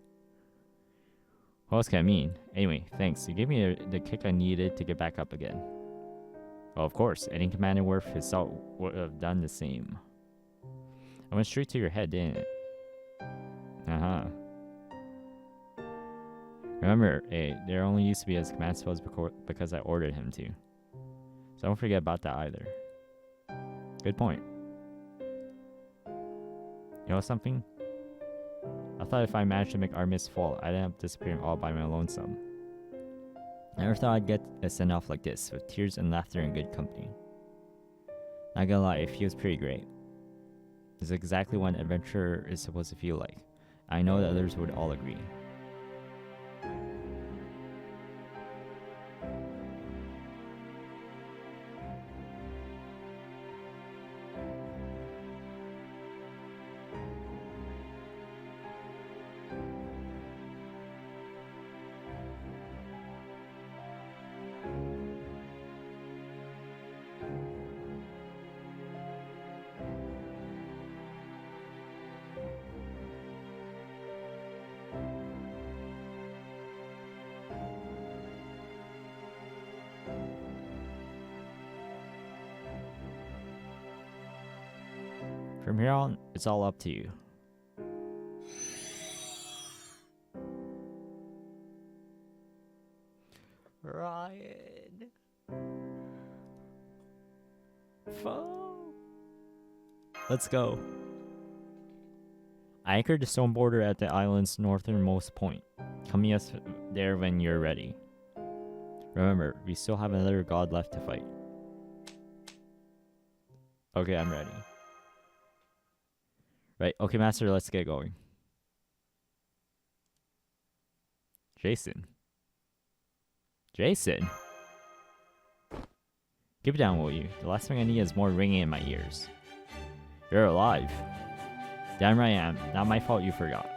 What else can I mean? Anyway, thanks. You gave me the kick I needed to get back up again. Well, of course, any commander worth his salt would have done the same. I went straight to your head, didn't it? Uh-huh. Remember, there only used to be as command spells because I ordered him to. So don't forget about that either. Good point. You know something? I thought if I managed to make Artemis fall, I'd end up disappearing all by my lonesome. I never thought I'd get a send-off like this, with tears and laughter and good company. Not gonna lie, it feels pretty great. It's exactly what an adventurer is supposed to feel like. I know that others would all agree. From here on, it's all up to you. Ryan. Let's go. I anchored the stone border at the island's northernmost point. Come meet us there when you're ready. Remember, we still have another god left to fight. Okay, I'm ready. Right, okay, Master, let's get going. Jason. Jason? Keep it down, will you? The last thing I need is more ringing in my ears. You're alive. Damn right I am. Not my fault you forgot.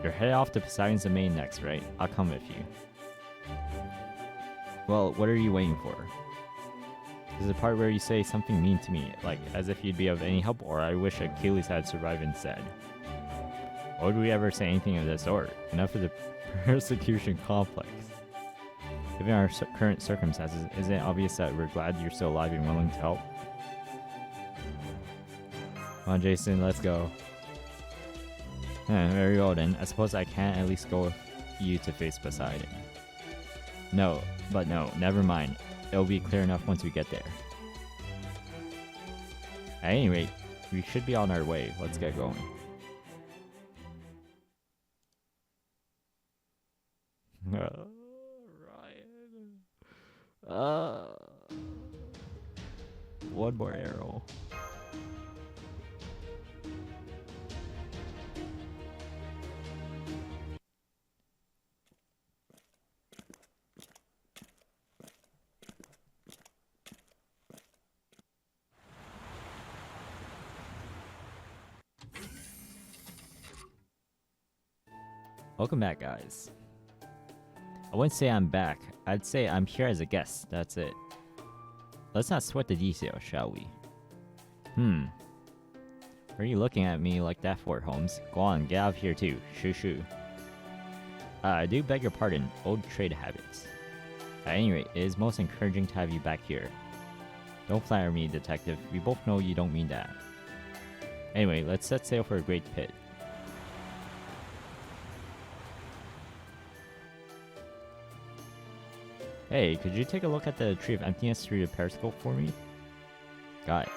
You're headed off to Poseidon's domain next, right? I'll come with you. Well, what are you waiting for? This is the part where you say something mean to me, like as if you'd be of any help, or I wish Achilles had survived instead. Why would we ever say anything of the sort? Enough of the persecution complex. Given our current circumstances, isn't it obvious that we're glad you're still alive and willing to help? Come on, Jason, let's go. Very well then. I suppose I can at least go with you to face Poseidon. No, but no, never mind. It'll be clear enough once we get there. At any rate, we should be on our way. Let's get going. Ryan. One more arrow. Welcome back, guys. I wouldn't say I'm back. I'd say I'm here as a guest. That's it. Let's not sweat the details, shall we? What are you looking at me like that for, Holmes? Go on, get out of here too. Shoo shoo. I do beg your pardon. Old trade habits. At any rate, it is most encouraging to have you back here. Don't flatter me, detective. We both know you don't mean that. Anyway, let's set sail for a great pit. Hey, could you take a look at the Tree of Emptiness through the periscope for me? Got it.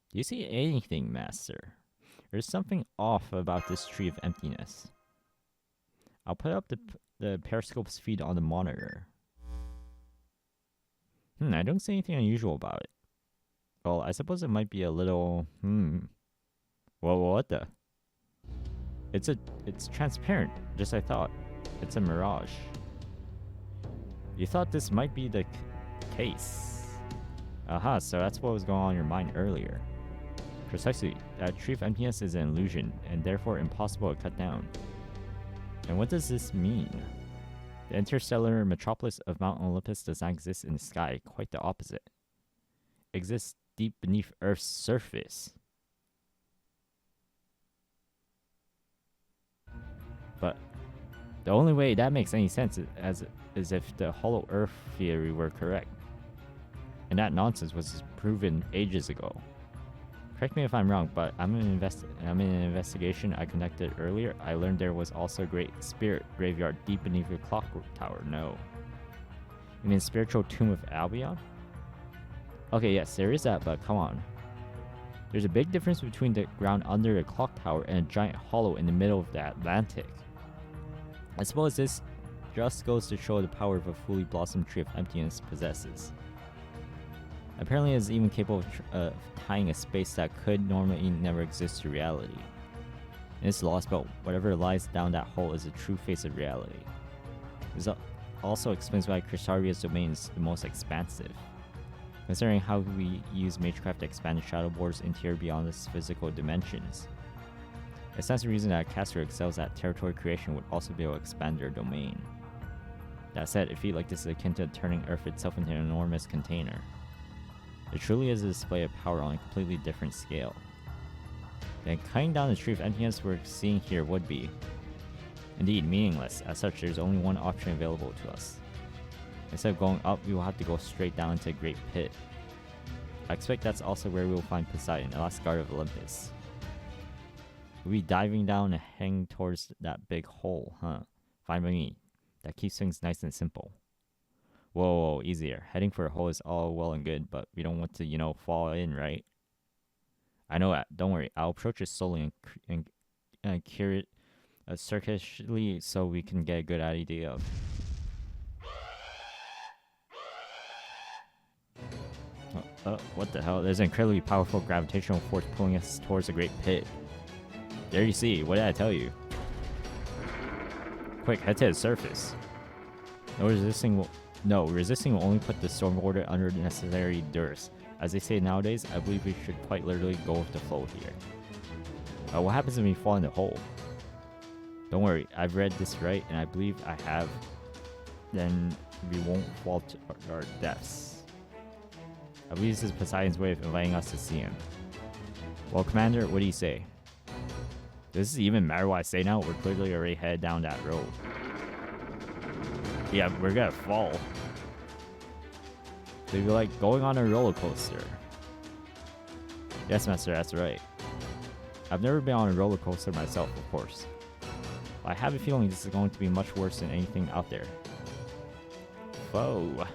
Do you see anything, Master? There's something off about this Tree of Emptiness. I'll put up the periscope's feed on the monitor. I don't see anything unusual about it. Well, I suppose it might be a little... Well, what the? It's transparent, just I thought. It's a mirage. You thought this might be the case. Aha, so that's what was going on in your mind earlier. Precisely, that Tree of Emptiness is an illusion, and therefore impossible to cut down. And what does this mean? The interstellar metropolis of Mount Olympus does not exist in the sky, quite the opposite. It exists deep beneath Earth's surface. But the only way that makes any sense is if the hollow Earth theory were correct. And that nonsense was proven ages ago. Correct me if I'm wrong, but in an investigation I conducted earlier, I learned there was also a great spirit graveyard deep beneath the clock tower. No. You mean spiritual tomb of Albion? Okay, yes, there is that, but come on. There's a big difference between the ground under the clock tower and a giant hollow in the middle of the Atlantic. I suppose this just goes to show the power of a fully blossomed Tree of Emptiness possesses. Apparently it is even capable of tying a space that could normally never exist to reality. In this Lostbelt, whatever lies down that hole is the true face of reality. This also explains why Crystaria's domain is the most expansive. Considering how we use Magecraft to expand the Shadow Board's interior beyond its physical dimensions. It stands to reason that a caster who excels at territory creation would also be able to expand their domain. That said, a feat like this is akin to turning Earth itself into an enormous container. It truly is a display of power on a completely different scale. Then cutting down the Tree of Emptiness we're seeing here would be, indeed, meaningless. As such, there's only one option available to us. Instead of going up, we will have to go straight down into a great pit. I expect that's also where we will find Poseidon, the last guard of Olympus. We'll be diving down and heading towards that big hole, huh? Fine by me. That keeps things nice and simple. Whoa, easier. Heading for a hole is all well and good, but we don't want to, fall in, right? I know that. Don't worry. I'll approach it slowly and cure it circuitously so we can get a good idea of. What the hell? There's an incredibly powerful gravitational force pulling us towards the great pit. There you see. What did I tell you? Quick, head to the surface. Resisting will only put the storm order under necessary duress. As they say nowadays, I believe we should quite literally go with the flow here. What happens when we fall in the hole? Don't worry, I've read this right, and I believe I have. Then we won't fall to our deaths. I believe this is Poseidon's way of inviting us to see him. Well, Commander, what do you say? Does it even matter what I say now? We're clearly already headed down that road. Yeah, we're gonna fall. So you're like going on a roller coaster. Yes, Master, that's right. I've never been on a roller coaster myself, of course. But I have a feeling this is going to be much worse than anything out there. Whoa.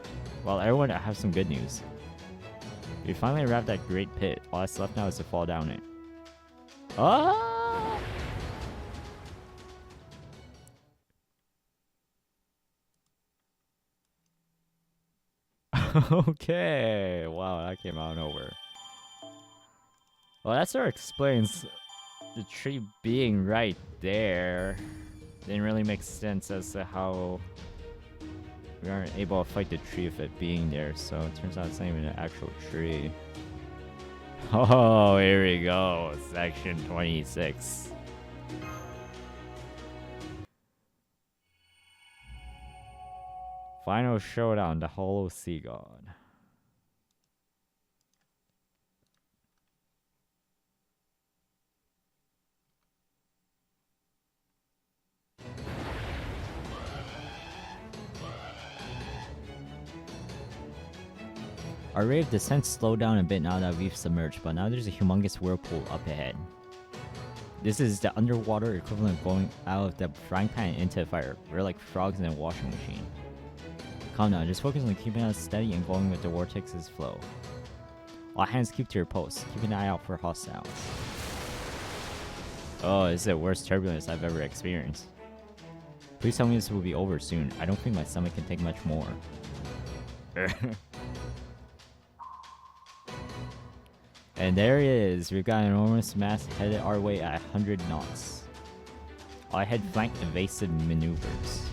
Well, everyone, I have some good news. We finally arrived at Great Pit. All that's left now is to fall down it. Ah! Okay. Wow, that came out of nowhere. Well, that sort of explains the tree being right there. Didn't really make sense as to how we aren't able to fight the tree with it being there, so it turns out it's not even an actual tree. Oh, here we go. Section 26. Final showdown, the Hollow Sea God. Our rate of descent slowed down a bit now that we've submerged, but now there's a humongous whirlpool up ahead. This is the underwater equivalent of going out of the frying pan into the fire. We're like frogs in a washing machine. Calm down, just focus on keeping us steady and going with the vortex's flow. All hands keep to your posts. Keep an eye out for hostiles. Oh, this is the worst turbulence I've ever experienced. Please tell me this will be over soon. I don't think my stomach can take much more. And there it is. We've got an enormous mass headed our way at 100 knots. I had flank evasive maneuvers.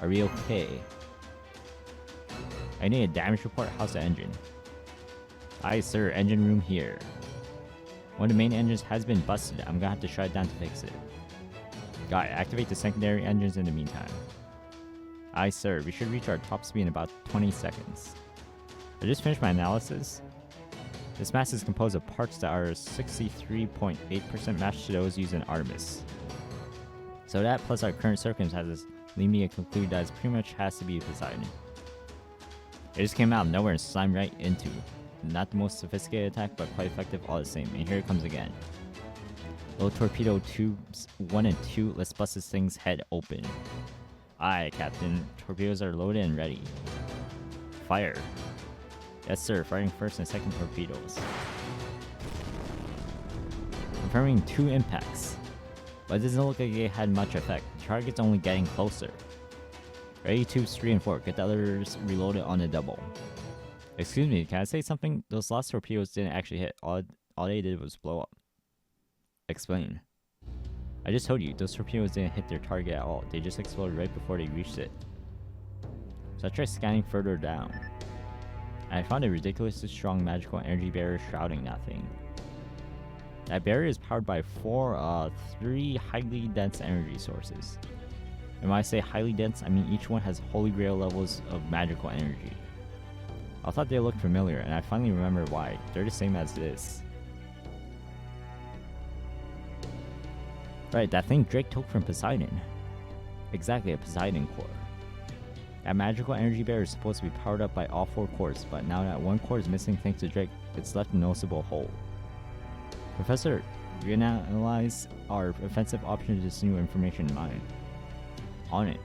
Are we okay? I need a damage report. How's the engine? Aye, sir. Engine room here. One of the main engines has been busted. I'm gonna have to shut it down to fix it. Got it. Activate the secondary engines in the meantime. Aye, sir. We should reach our top speed in about 20 seconds. I just finished my analysis. This mass is composed of parts that are 63.8% matched to those used in Artemis. So that plus our current circumstances lead me to conclude that it pretty much has to be Poseidon. It just came out of nowhere and slammed right into. Not the most sophisticated attack, but quite effective all the same. And here it comes again. Little torpedo tubes 1 and 2. Let's bust this thing's head open. Aye, Captain. Torpedoes are loaded and ready. Fire. Yes, sir. Firing first and second torpedoes. Confirming 2 impacts. But it doesn't look like it had much effect. The target's only getting closer. Ready tubes 3 and 4. Get the others reloaded on the double. Excuse me, can I say something? Those last torpedoes didn't actually hit. All they did was blow up. Explain. I just told you, those torpedoes didn't hit their target at all. They just exploded right before they reached it. So I tried scanning further down. And I found a ridiculously strong magical energy barrier shrouding that thing. That barrier is powered by 3 highly dense energy sources. And when I say highly dense, I mean each one has holy grail levels of magical energy. I thought they looked familiar, and I finally remembered why. They're the same as this. Right, that thing Drake took from Poseidon. Exactly, a Poseidon core. That magical energy barrier is supposed to be powered up by all 4 cores, but now that 1 core is missing thanks to Drake, it's left a noticeable hole. Professor, reanalyze our offensive options with this new information in mind. On it.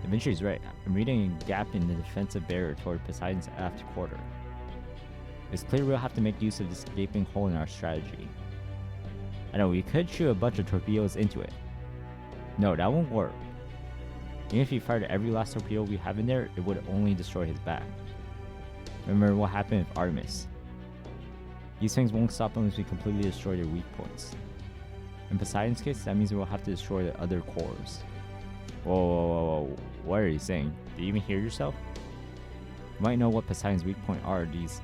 Da Vinci's right. I'm reading a gap in the defensive barrier toward Poseidon's aft quarter. It's clear we'll have to make use of this gaping hole in our strategy. I know, we could shoot a bunch of torpedoes into it. No, that won't work. Even if he fired every last torpedo we have in there, it would only destroy his back. Remember what happened with Artemis. These things won't stop unless we completely destroy their weak points. In Poseidon's case, that means we'll have to destroy the other cores. Whoa. What are you saying? Did you even hear yourself? You might know what Poseidon's weak point are these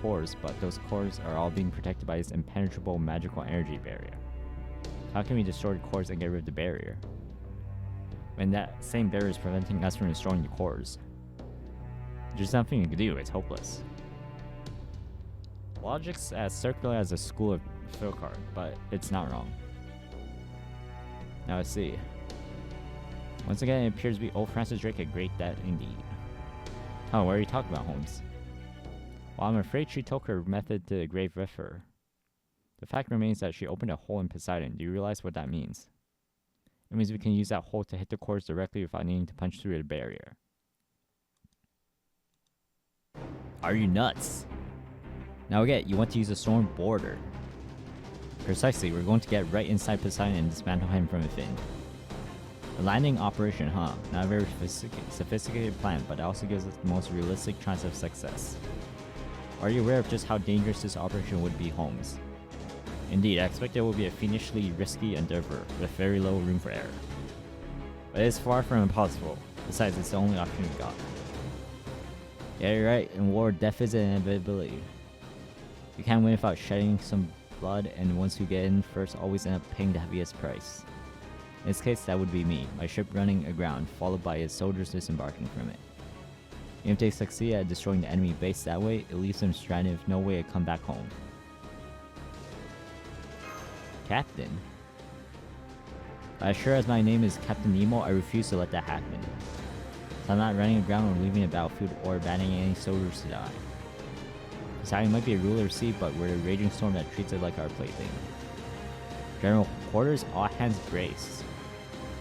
cores, but those cores are all being protected by this impenetrable magical energy barrier. How can we destroy the cores and get rid of the barrier? When that same barrier is preventing us from destroying the cores. There's nothing you can do, it's hopeless. Logic's as circular as a school of Philcard, but it's not wrong. Now let's see. Once again, it appears to be old Francis Drake a great dad indeed. Oh, what are you talking about, Holmes? Well, I'm afraid she took her method to the grave with her. The fact remains that she opened a hole in Poseidon. Do you realize what that means? It means we can use that hole to hit the cores directly without needing to punch through the barrier. Are you nuts? Now again, you want to use a storm border. Precisely, we're going to get right inside Poseidon and dismantle him from within. A landing operation, huh? Not a very sophisticated plan, but it also gives us the most realistic chance of success. Are you aware of just how dangerous this operation would be, Holmes? Indeed, I expect it will be a fiendishly risky endeavor, with very little room for error. But it is far from impossible. Besides, it's the only option we've got. Yeah, you're right. In war, death is an inevitability. You can't win without shedding some blood, and the ones who get in first always end up paying the heaviest price. In this case, that would be me, my ship running aground, followed by its soldiers disembarking from it. Even if they succeed at destroying the enemy base that way, it leaves them stranded with no way to come back home. Captain? But as sure as my name is Captain Nemo, I refuse to let that happen. So I'm not running aground or leaving the battlefield or abandoning any soldiers to die. Poseidon might be a ruler of sea, but we're a raging storm that treats it like our plaything. General quarters, all hands brace.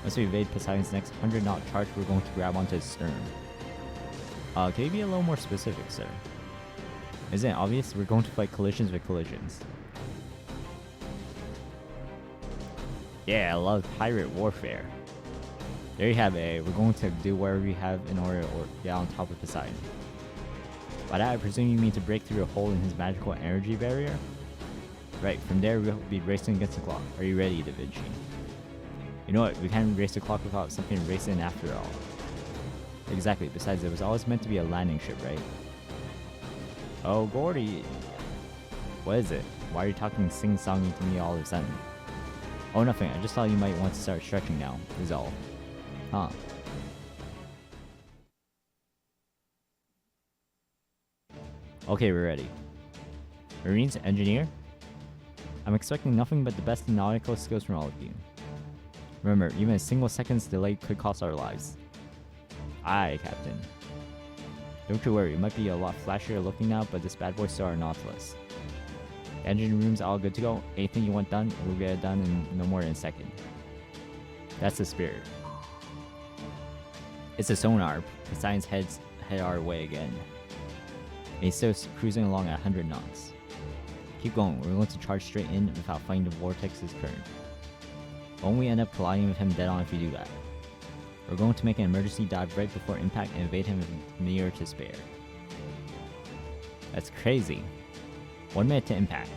Once we evade Poseidon's next 100-knot charge, we're going to grab onto his stern. Can you be a little more specific, sir? Isn't it obvious? We're going to fight collisions with collisions. Yeah, I love pirate warfare. There you have it. We're going to do whatever we have in order to get on top of Poseidon. By that, I presume you mean to break through a hole in his magical energy barrier? Right, from there we'll be racing against the clock. Are you ready, Da Vinci? You know what, we can't race the clock without something to race in after all. Exactly, besides it was always meant to be a landing ship, right? Oh, Gordy. What is it? Why are you talking sing-songy to me all of a sudden? Oh, nothing, I just thought you might want to start stretching now, is all. Huh. Okay, we're ready. Marines, engineer? I'm expecting nothing but the best in nautical skills from all of you. Remember, even a single second's delay could cost our lives. Aye, Captain. Don't you worry, it might be a lot flashier looking now, but this bad boy's still our Nautilus. The engine room's all good to go. Anything you want done, we'll get it done in no more than a second. That's the spirit. It's a sonar. Poseidon's head our way again. And he's still cruising along at 100 knots. Keep going, we're going to charge straight in without fighting the vortex's current. Won't we end up colliding with him dead on if we do that? We're going to make an emergency dive right before impact and evade him with near to spare. That's crazy. 1 minute to impact.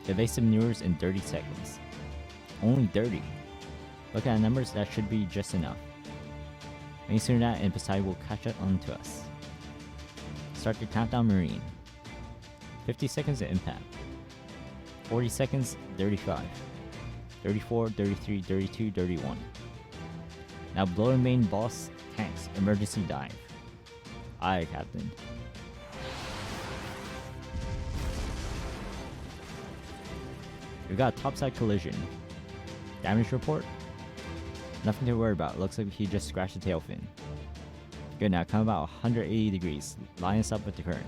Evasive maneuvers in 30 seconds. Only 30. Look at the numbers, that should be just enough. Any sooner than that, and Poseidon will catch up onto us. Start the countdown, Marine. 50 seconds to impact. 40 seconds, 35. 34, 33, 32, 31. Now blow the main boss tanks, emergency dive. Aye, Captain. We got a topside collision. Damage report? Nothing to worry about, looks like he just scratched the tail fin. Good, now come about 180 degrees, line us up with the current.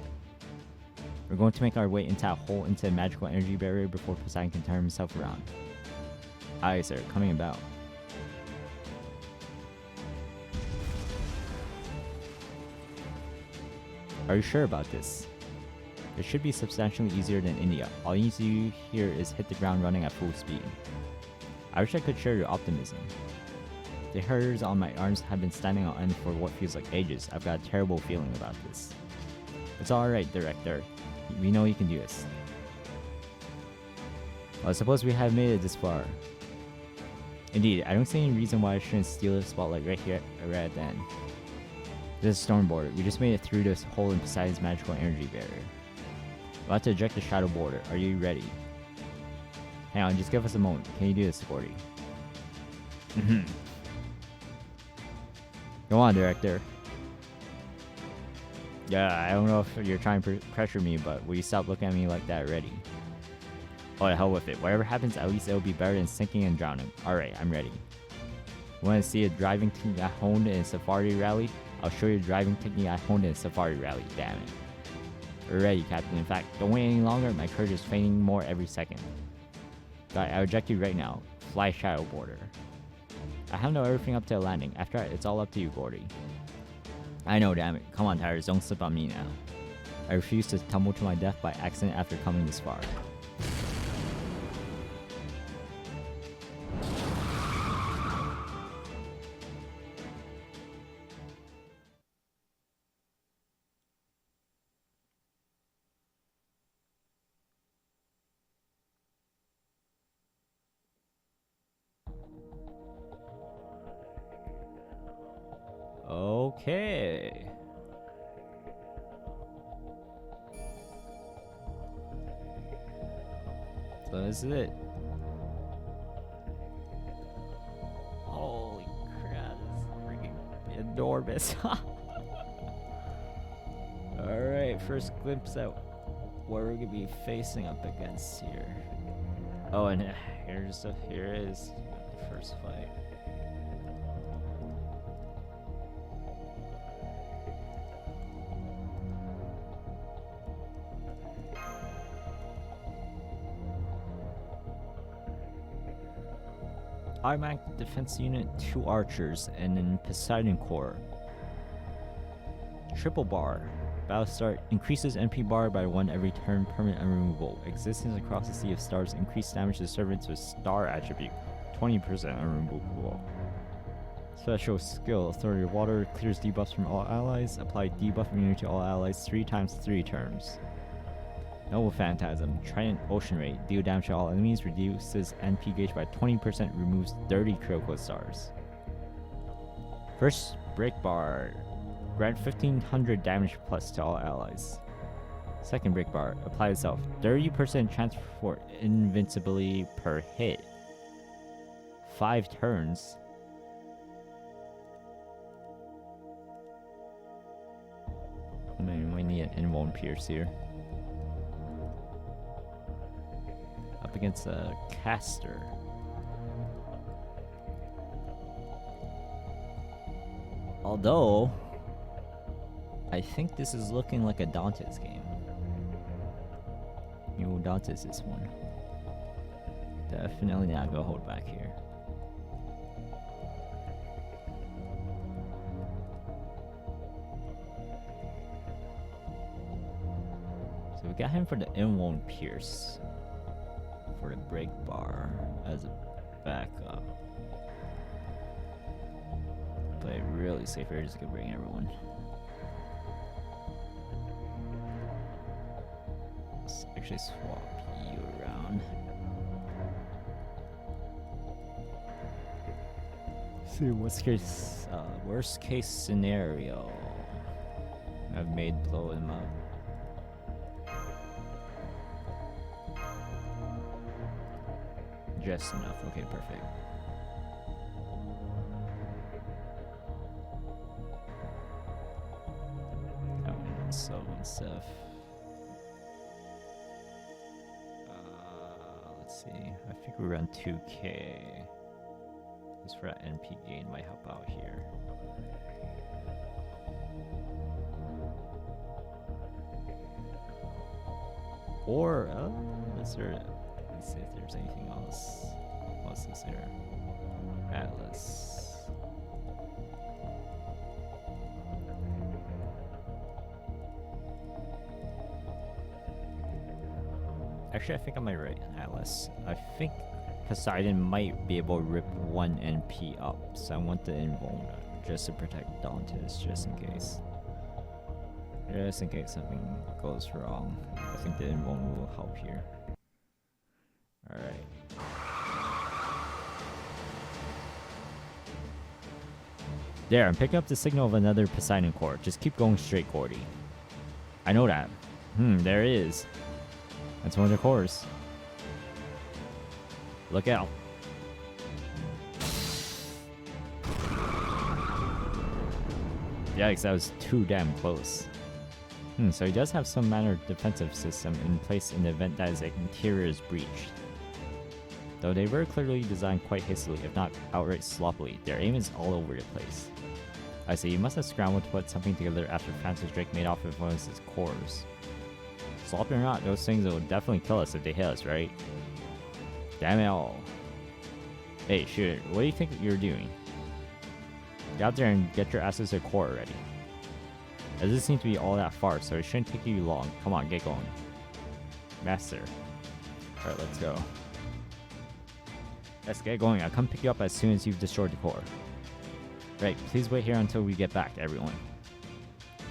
We're going to make our way into a hole into the magical energy barrier before Poseidon can turn himself around. Aye, sir, coming about. Are you sure about this? It should be substantially easier than India. All you need to do here is hit the ground running at full speed. I wish I could share your optimism. The hairs on my arms have been standing on end for what feels like ages. I've got a terrible feeling about this. It's alright, Director. We know you can do this. Well, I suppose we have made it this far. Indeed, I don't see any reason why I shouldn't steal the spotlight right here, right at the end. This is Storm Border. We just made it through this hole in Poseidon's magical energy barrier. We're about to eject the Shadow Border. Are you ready? Hang on, just give us a moment. Can you do this, Gordy? Go on, Director. Yeah, I don't know if you're trying to pressure me, but will you stop looking at me like that already? Oh, the hell with it. Whatever happens, at least it'll be better than sinking and drowning. Alright, I'm ready. Want to see a driving technique I honed in a Safari Rally? I'll show you a driving technique I honed in a Safari Rally, damn it. We're ready, Captain. In fact, don't wait any longer, my courage is fainting more every second. Got it, I'll eject you right now. Fly Shadow Border. I handle everything up to a landing. After that, it's all up to you, Gordy. I know, damn it. Come on, Tyrus, don't slip on me now. I refuse to tumble to my death by accident after coming this far. Okay. So this is it. Holy crap, this is freaking enormous. Alright, first glimpse at what we're gonna be facing up against here. Oh, and here is the first fight. Automatic defense unit, 2 archers, and then Poseidon core. Triple bar. Battle start increases NP bar by 1 every turn, permanent and removable. Existence across the sea of stars, increased damage to servants with star attribute, 20% unremovable. Special skill, Authority of Water, clears debuffs from all allies. Apply debuff immunity to all allies 3 times 3 turns. Noble Phantasm, Trident Ocean Ray, deal damage to all enemies, reduces NP gauge by 20%, removes 30 critical stars. First break bar, grant 1500 damage plus to all allies. Second break bar, apply itself, 30% chance for invincibility per hit. 5 turns. I mean, we need an invuln pierce here. Up against a caster. Although, I think this is looking like a Dante's game. You Dante's this one. Definitely not gonna hold back here. So we got him for the invuln pierce. For the break bar as a backup. Play really safe here, just gonna bring everyone. Let's actually swap you around. See, worst case scenario. I've made blow him up. Just enough. Okay, perfect. Oh, and so and stuff. Let's see. I think we're around 2k. Just for that NP gain might help out here. Or let's see if there's anything else. What's this here? Atlas. Actually, I think I might write Atlas. I think Poseidon might be able to rip 1 NP up, so I want the invuln just to protect Dante's, just in case. Just in case something goes wrong. I think the invuln will help here. Alright. There, I'm picking up the signal of another Poseidon core. Just keep going straight, Gordy. I know that. There it is. That's one of their cores. Look out. Yikes, that was too damn close. So he does have some manner of defensive system in place in the event that his interior is breached. Though they were clearly designed quite hastily, if not outright sloppily, their aim is all over the place. I say, you must have scrambled to put something together after Francis Drake made off with one of his cores. Sloppy or not, those things will definitely kill us if they hit us, right? Damn it all. Hey, shooter, what do you think you're doing? Get out there and get your asses to core already. It doesn't seem to be all that far, so it shouldn't take you long. Come on, get going. Master. Alright, let's go. Let's get going. I'll come pick you up as soon as you've destroyed the core. Right, please wait here until we get back, everyone.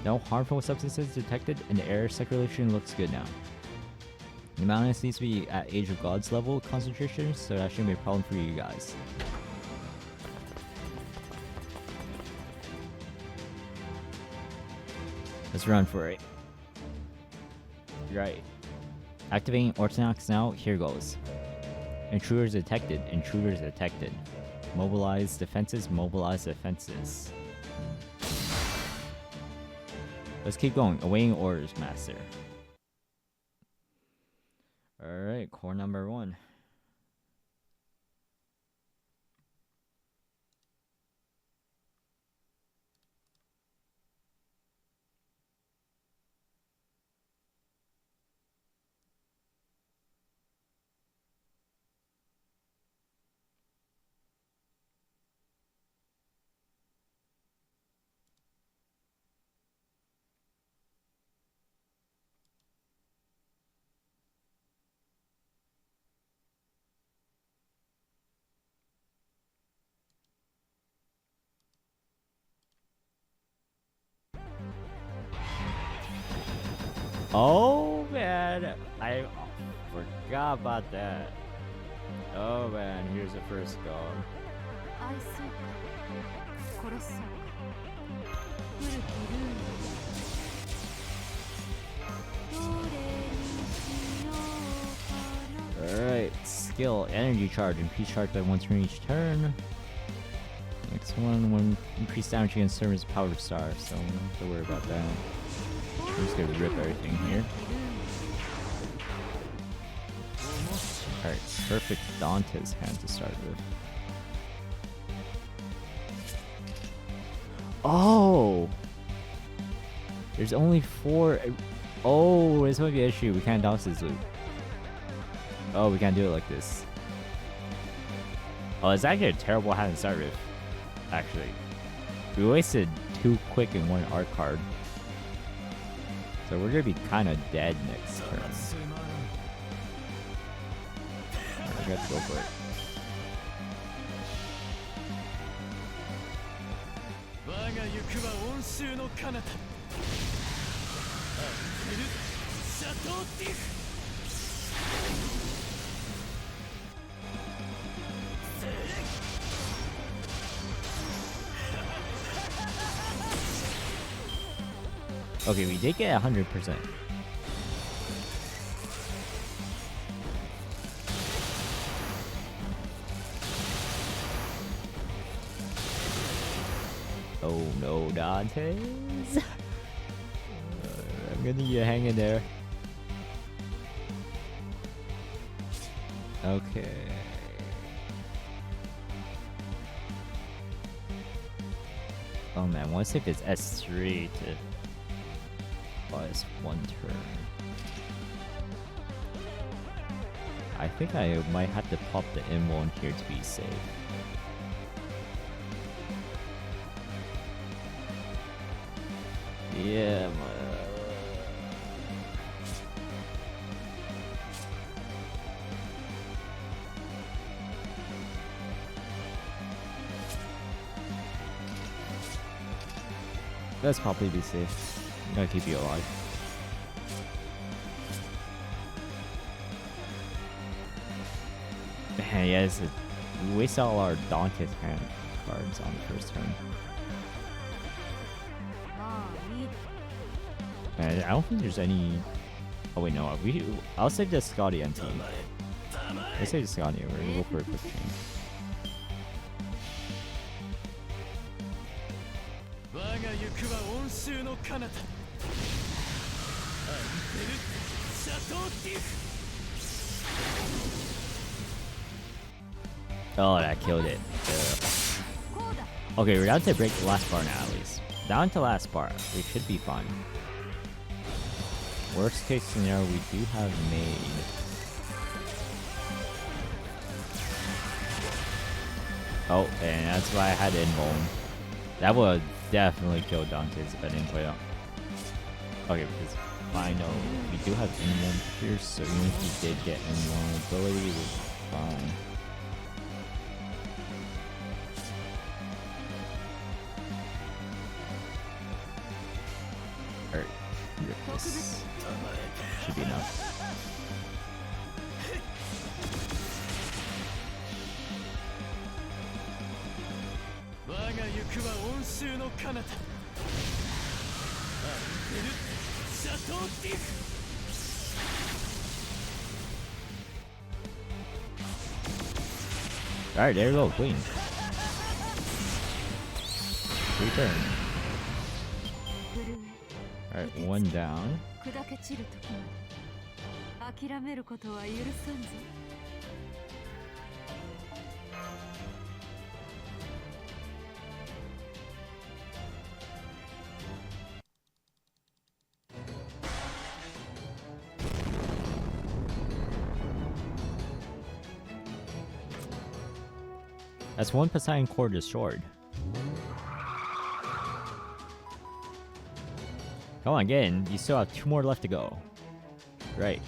No harmful substances detected, and the air circulation looks good now. The mountain needs to be at Age of Gods level concentration, so that shouldn't be a problem for you guys. Let's run for it. Right. Activating Orthodox now. Here goes. Intruders detected. Intruders detected. Mobilize defenses. Mobilize defenses. Let's keep going. Awaiting orders, Master. Alright, core number 1. Oh man, I forgot about that. Oh man, here's the first goal. 愛そうか殺そうか古きルールどれにしようかな Alright, skill, energy charge, increase charge by 1 turn each turn. Next one increase damage against servers power star, so we don't have to worry about that. I'm just gonna rip everything here. Alright, perfect Dante's hand to start with. Oh! There's only 4. Oh, this might be an issue. We can't dodge this loop. Oh, we can't do it like this. Oh, it's actually a terrible hand to start with. Actually. We wasted 2 quick and 1 art card. So we're gonna be kind of dead next turn. Alright, let's go for it. Okay, we did get 100%. Oh no, Dantes. I'm gonna need you to hang in there. Okay. Oh man, I want to see if it's S3 to buy us 1 turn. I think I might have to pop the M1 here to be safe. Yeah, let's probably be safe. I'm gonna keep you alive. Man, yeah, we wasted all our Dante's hand cards on the first turn. Man, I don't think there's any. Oh wait, no. I'll save the Scotty NT. Let's save the Scotty. We're gonna go for a quick change. Oh, that killed it. Okay, we're down to break the last bar now, at least. Down to last bar. We should be fine. Worst case scenario, we do have made. Oh, and that's why I had Invuln. That would definitely kill Dante's if I didn't play up. Okay, because I know we do have M1 here, so even if he did get invulnerability, it was fine. Alright, this should be enough. 我が行くは温州の彼方。アンペルシャトーディフ。 Alright, there we go, clean. Return. Alright, one down. 砕け散る時まで諦めることは許さんぞ。 That's one Poseidon core destroyed. Come on, get in. You still have 2 more left to go. Right.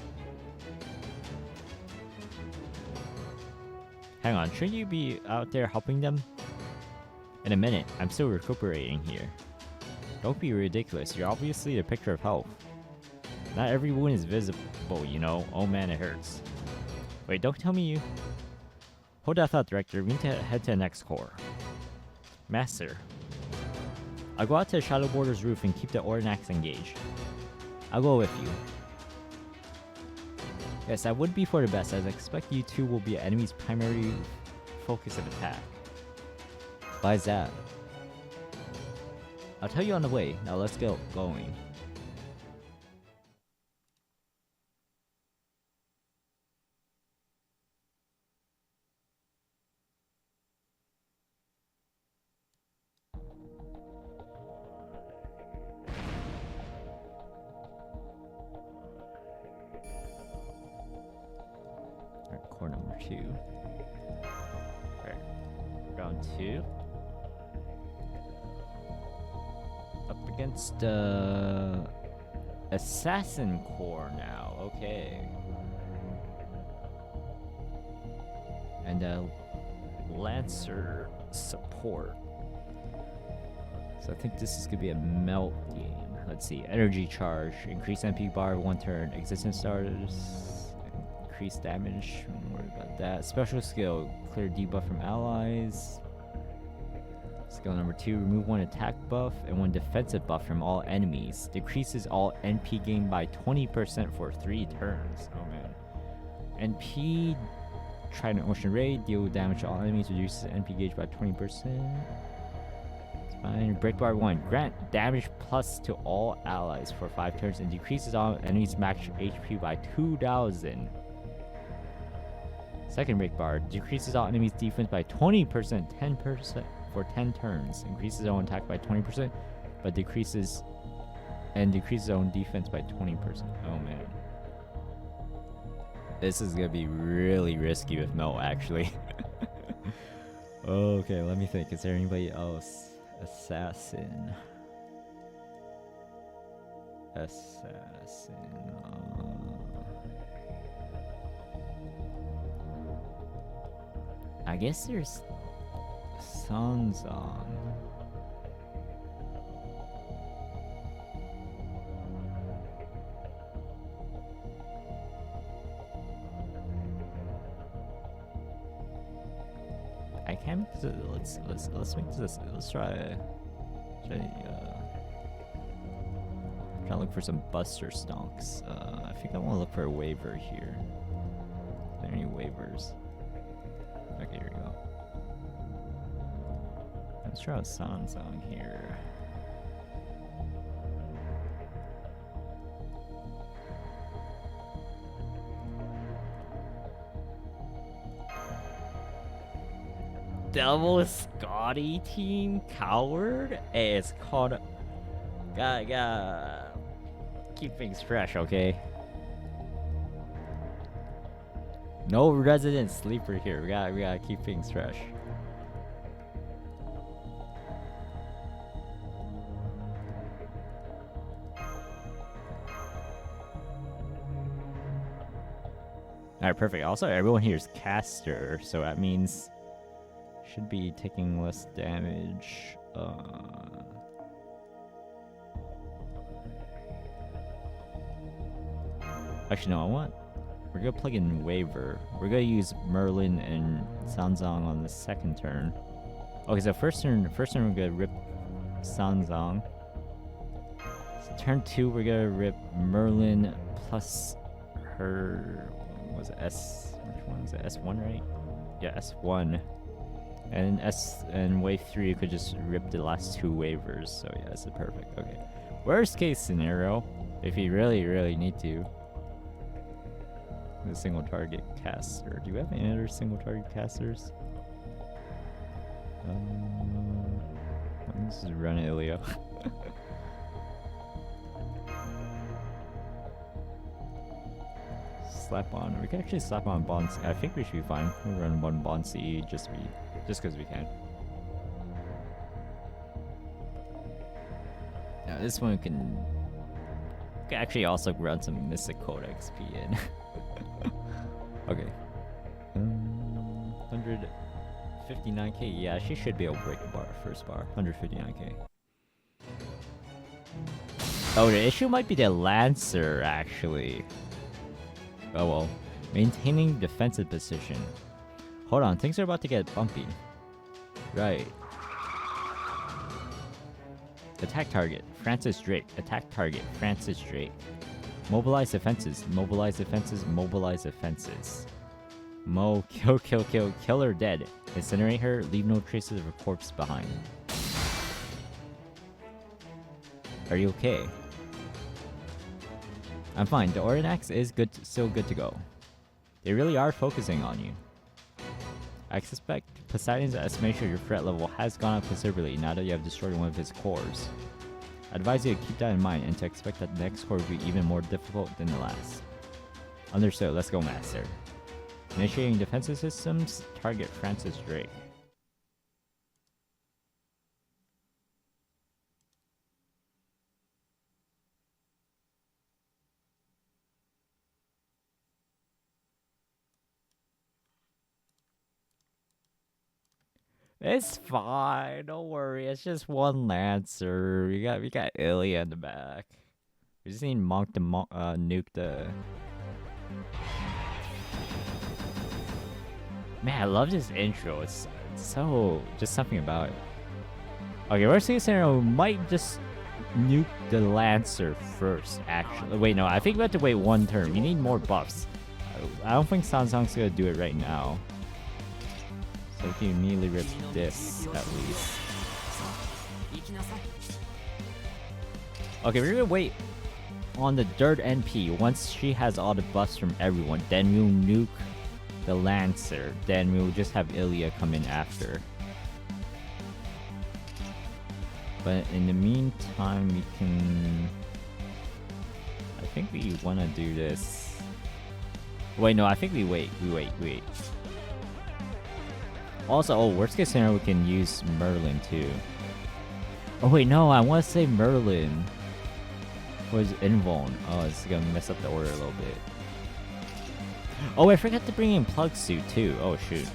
Hang on, shouldn't you be out there helping them? In a minute, I'm still recuperating here. Don't be ridiculous, you're obviously the picture of health. Not every wound is visible, you know. Oh man, it hurts. Wait, don't tell me you... Hold that thought, Director. We need to head to the next core. Master. I'll go out to the Shadow Border's roof and keep the Ornax engaged. I'll go with you. Yes, that would be for the best, as I expect you two will be an enemy's primary focus of attack. Why is that? I'll tell you on the way. Now let's get going. Core number 2. Alright. Round 2. Up against the Assassin Core now. Okay. And Lancer support. So I think this is gonna be a melt game. Let's see. Energy charge. Increase MP bar 1 turn. Existence starters. Increase damage. Don't worry about that. Special skill. Clear debuff from allies. Skill number 2. Remove 1 attack buff and 1 defensive buff from all enemies. Decreases all NP gain by 20% for 3 turns. Oh man. NP. Trident Ocean Raid. Deal damage to all enemies. Reduces NP gauge by 20%. Fine. Breakbar 1. Grant damage plus to all allies for 5 turns and decreases all enemies max HP by 2,000. Second breakbar. Decreases all enemies defense by 20%, 10% for 10 turns. Increases own attack by 20%, but decreases own defense by 20%. Oh man. This is gonna be really risky with Mel, actually. Okay, let me think. Is there anybody else? Assassin. I guess there's Sanzan. I can't. Let's make this. Let's try. Trying to look for some Buster Stonks. I think I want to look for a waiver here. Are there any waivers? Okay, here we go. Let's try out Sanzang here. Double Scotty team coward? Hey, it's called. Gotta keep things fresh, okay? No resident sleeper here. We gotta keep things fresh. Alright, perfect. Also, everyone here is caster, so that means should be taking less damage. Actually, no, I want. We're gonna plug in Waver. We're gonna use Merlin and Sanzang on the second turn. Okay, so first turn we're gonna rip Sanzang. So turn 2 we're gonna rip Merlin plus her. What was it? Which one is it? S1, right? Yeah, S1. And wave 3 you could just rip the last 2 waivers. So yeah, this is perfect. Okay. Worst case scenario, if you really need to. The single target caster. Do we have any other single target casters? Let's just run Ilya. Slap on. We can actually slap on Bonds. I think we should be fine. We'll run one Bonsi just because we can. Now this one we can actually also run some Mystic Code XP in. Okay. 159k. Yeah, she should be able to break the first bar. 159k. Oh, the issue might be the Lancer, actually. Oh well. Maintaining defensive position. Hold on, things are about to get bumpy. Right. Attack target, Francis Drake. Attack target, Francis Drake. Mobilize defenses, mobilize defenses, mobilize defenses. Kill her dead. Incinerate her, leave no traces of her corpse behind. Are you okay? I'm fine. The Orinax is still good to go. They really are focusing on you. I suspect Poseidon's estimation of your threat level has gone up considerably now that you have destroyed one of his cores. I advise you to keep that in mind and to expect that the next core will be even more difficult than the last. Understood, let's go, Master. Initiating defensive systems, target Francis Drake. It's fine, don't worry. It's just one Lancer. We got Ilya in the back. We just need Monk to nuke the. Man, I love this intro. It's so just something about it. Okay, worst case scenario, we might just nuke the Lancer first. Actually, wait, no. I think we have to wait one turn. We need more buffs. I don't think Sanzang's gonna do it right now. So we can immediately rip this, at least. Okay, we're gonna wait on the dirt NP. Once she has all the buffs from everyone, then we'll nuke the Lancer. Then we'll just have Ilya come in after. But in the meantime, we can... I think we want to do this. Wait, no, I think we wait. We wait. Also, oh, worst case scenario, we can use Merlin too. Oh wait, no, I want to say Merlin. Was Invuln? Oh, it's gonna mess up the order a little bit. Oh, I forgot to bring in Plug Suit too. Oh shoot.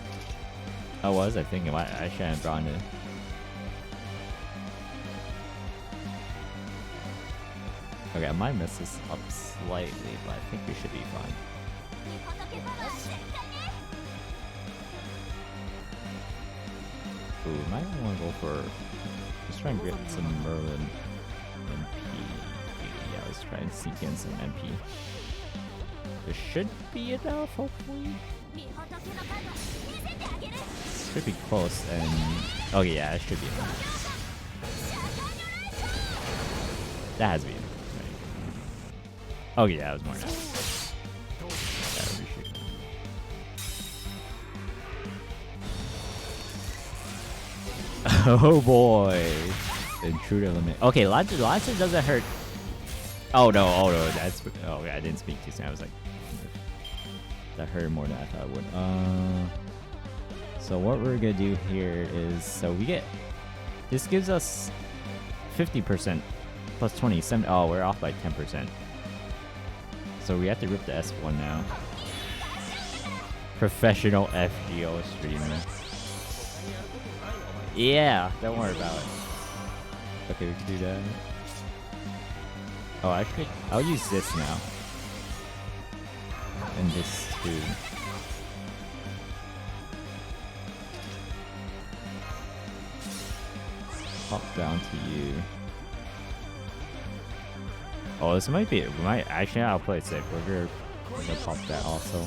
I was thinking I should have brought it. Okay, I might mess this up slightly, but I think we should be fine. Ooh, might want to go for... Let's try and get some Merlin MP. Yeah, let's try and seek in some MP. This should be enough, hopefully. Should be close, and... Oh yeah, it should be enough. That has to be enough. Right? Oh yeah, that was more enough. Oh boy. Intruder limit. Okay, Lancer doesn't hurt. Oh no, that's... Oh yeah, I didn't speak too soon. I was like... That hurt more than I thought it would. So what we're gonna do here is... So we get... This gives us 50% plus 27. Oh, we're off by 10%. So we have to rip the S1 now. Professional FGO streamer. Yeah, don't worry about it. Okay, we can do that. Oh, I'll use this now. And this too. Hop down to you. Oh, this might be. Actually, I'll play it safe. We're gonna pop that also.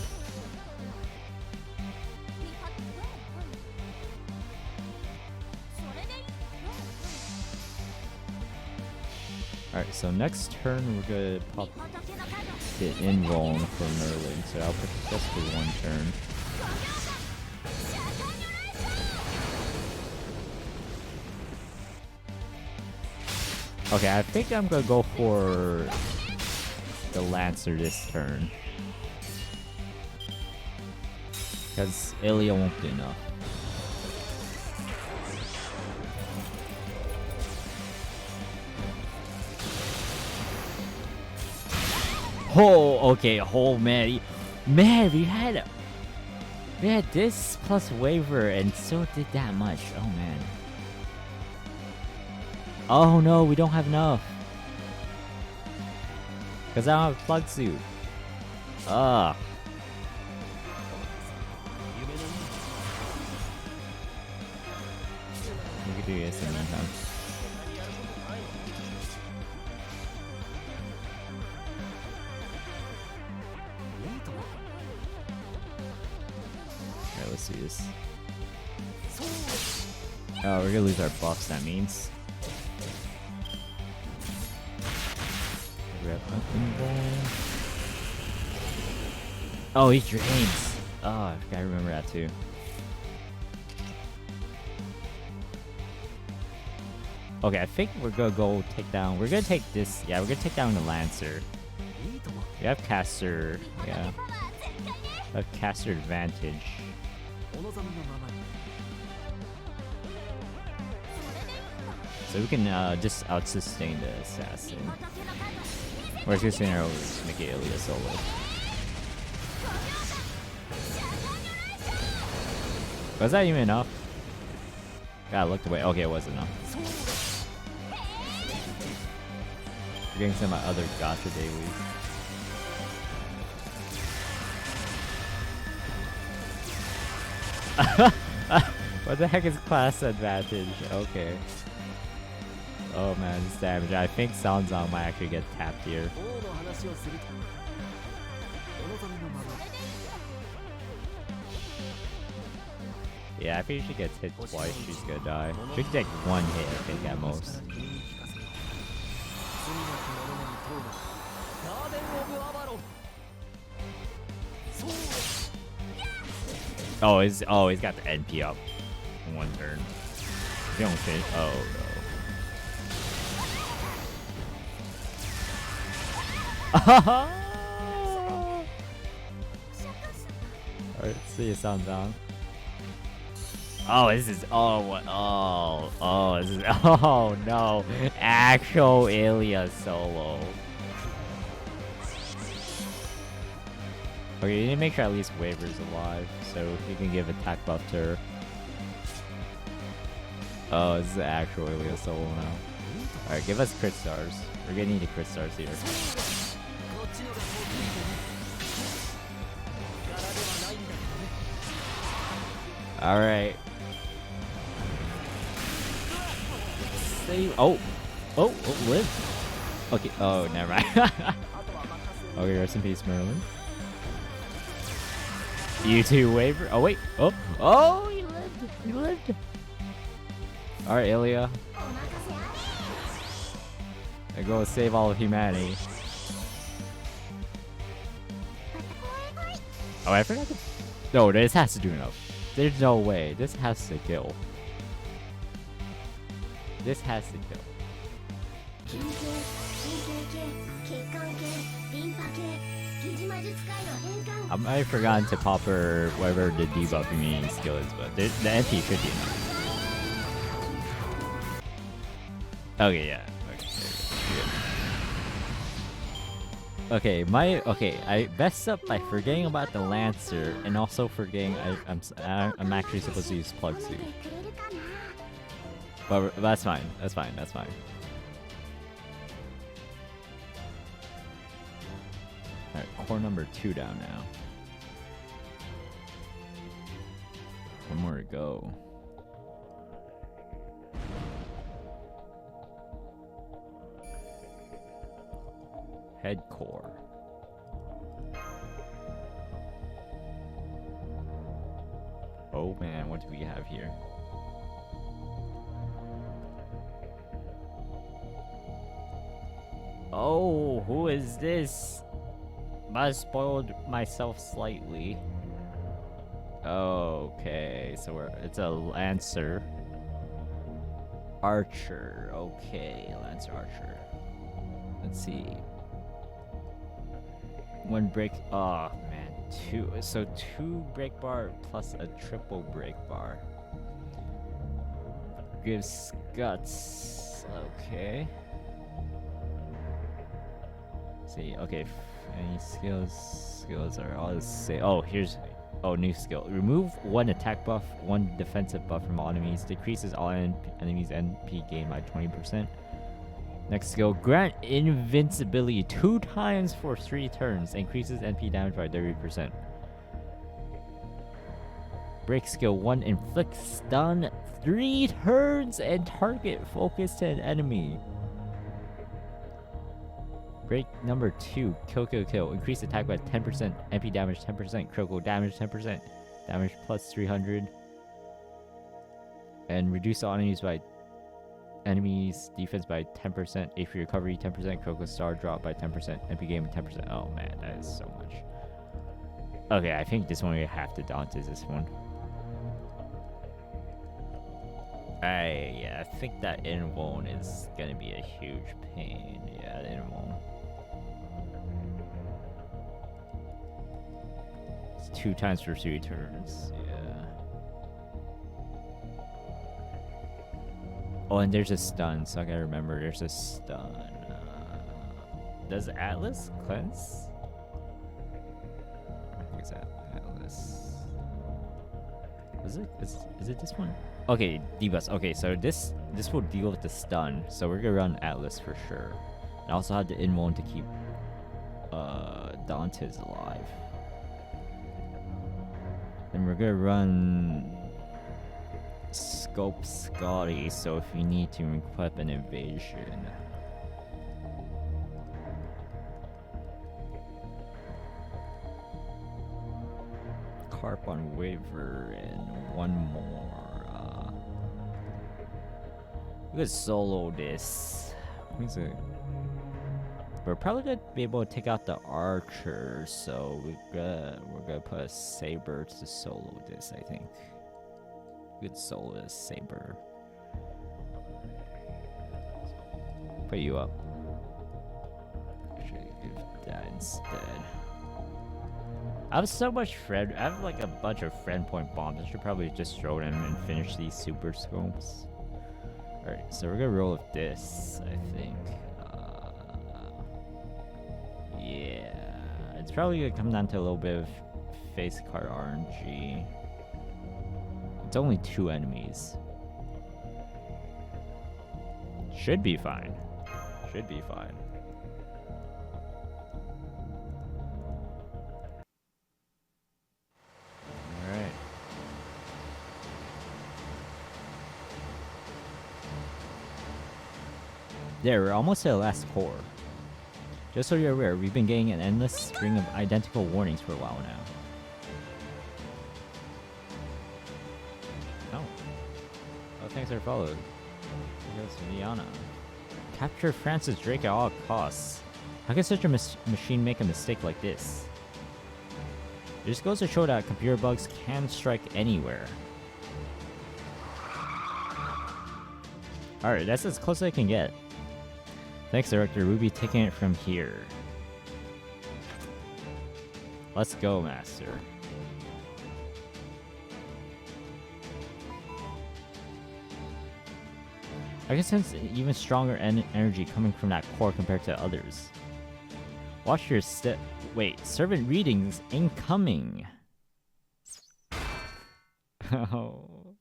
Alright, so next turn we're gonna pop the invuln for Merlin, so I'll put just for one turn. Okay, I think I'm gonna go for the Lancer this turn. Because Ilia won't do enough. Oh, okay. Oh, man. Man, we had this plus waiver and still did that much. Oh, man. Oh, no. We don't have enough. Because I don't have plug suit. Ugh. We could do this in the meantime. Okay, let's see this. Oh, we're gonna lose our buffs, that means. Grab nothing there. Oh, he drains. Oh, I gotta remember that too. Okay, I think we're gonna go take down. We're gonna take this. Yeah, we're gonna take down the Lancer. We have caster. Yeah. We have caster advantage. So we can just out-sustain the assassin. Worst case scenario, we'll just make it Ilia solo. Was that even enough? God, I looked away. Okay, it was enough. We're getting some of my other gacha dailies. What the heck is class advantage? Okay. Oh man, this damage. I think Sanzang might actually get tapped here. Yeah, I think she gets hit twice, she's gonna die. She can take one hit, I think, at most. Oh, he's got the NP up in one turn. He don't finish. Oh no. Alright, see you, Sanzang. Oh, this is what? Oh, this is oh no, actual Ilia solo. Okay, you need to make sure at least Waver's alive, so you can give attack buff to her. Oh, this is the actual Ilia solo now. Alright, give us crit stars. We're gonna need the crit stars here. Alright. Oh, live. Okay, oh, never mind. Okay, rest in peace, Merlin. You two waver. Oh, wait. Oh, you lived. You lived. Alright, Ilia. I go save all of humanity. Oh, I forgot to. No, this has to do enough. There's no way. This has to kill. This has to kill. I might have forgotten to pop her whatever the debuff immunity skill is, but the MP should be enough. Okay, yeah. Okay, there we go. Okay, I messed up by forgetting about the Lancer and also forgetting I'm actually supposed to use Plug Suit. But that's fine. That's fine. That's fine. Alright, core number 2 down now. One more to go. Head core. Oh man, what do we have here? Oh, who is this? I spoiled myself slightly. Okay, so it's a Lancer. Archer. Okay, Lancer Archer. Let's see. One break. Oh man, 2. So 2 break bar plus a triple break bar. Gives guts. Okay. See, okay. Any skills? Skills are all the same. Oh, here's. Oh, new skill. Remove 1 attack buff, 1 defensive buff from all enemies. Decreases all enemies' NP gain by 20%. Next skill. Grant invincibility 2 times for 3 turns. Increases NP damage by 30%. Break skill 1. Inflict stun 3 turns and target focus to an enemy. Break number 2, kill. Increase attack by 10%, MP damage 10%, critical damage 10%, damage plus 300. And reduce all enemies defense by 10%, HP recovery 10%, critical star drop by 10%, MP gain by 10%. Oh man, that is so much. Okay, I think this one we have to daunt is this one. Yeah, I think that invuln is gonna be a huge pain. Yeah, the invuln. 2 times for 3 turns. Yeah. Oh, and there's a stun, so I gotta remember there's a stun. Does Atlas cleanse? I think it's Atlas. Is it this one? Okay, debuffs. Okay, so this will deal with the stun. So we're gonna run Atlas for sure. I also have the invuln to keep Dante's alive. And we're gonna run Scope Scotty, so if you need to equip an invasion. Carp on Waver and 1 more. We could solo this. We're probably gonna be able to take out the archer, so we're gonna put a saber to solo this. I think we could solo a saber. Put you up. Actually, give that instead. I have so much friend. I have like a bunch of friend point bombs. I should probably just throw them and finish these super scopes. All right, so we're gonna roll with this. I think. Yeah, it's probably gonna come down to a little bit of face card RNG. It's only 2 enemies. Should be fine. Should be fine. Alright. There, we're almost to the last core. Just so you're aware, we've been getting an endless string of identical warnings for a while now. Oh. Oh, things are followed. Here goes Liana. Capture Francis Drake at all costs. How can such a machine make a mistake like this? It just goes to show that computer bugs can strike anywhere. Alright, that's as close as I can get. Thanks, Director. We'll be taking it from here. Let's go, Master. I can sense even stronger energy coming from that core compared to others. Watch your step. Wait, servant readings incoming. Oh,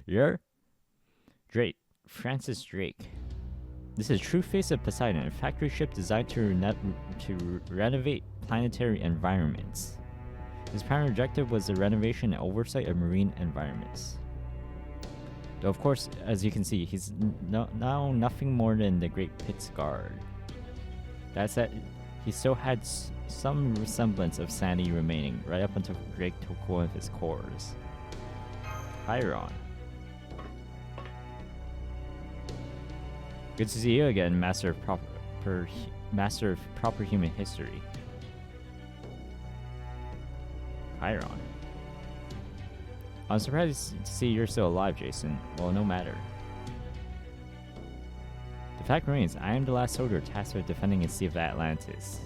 you're Drake, Francis Drake. This is True Face of Poseidon, a factory ship designed to renovate planetary environments. His primary objective was the renovation and oversight of marine environments. Though, of course, as you can see, he's now nothing more than the Great Pit's guard. That said, he still had some resemblance of sanity remaining, right up until Drake took one of his cores. Chiron. Good to see you again, master of proper human history. Chiron. I'm surprised to see you're still alive, Jason. Well, no matter. The fact remains, I am the last soldier tasked with defending the Sea of Atlantis.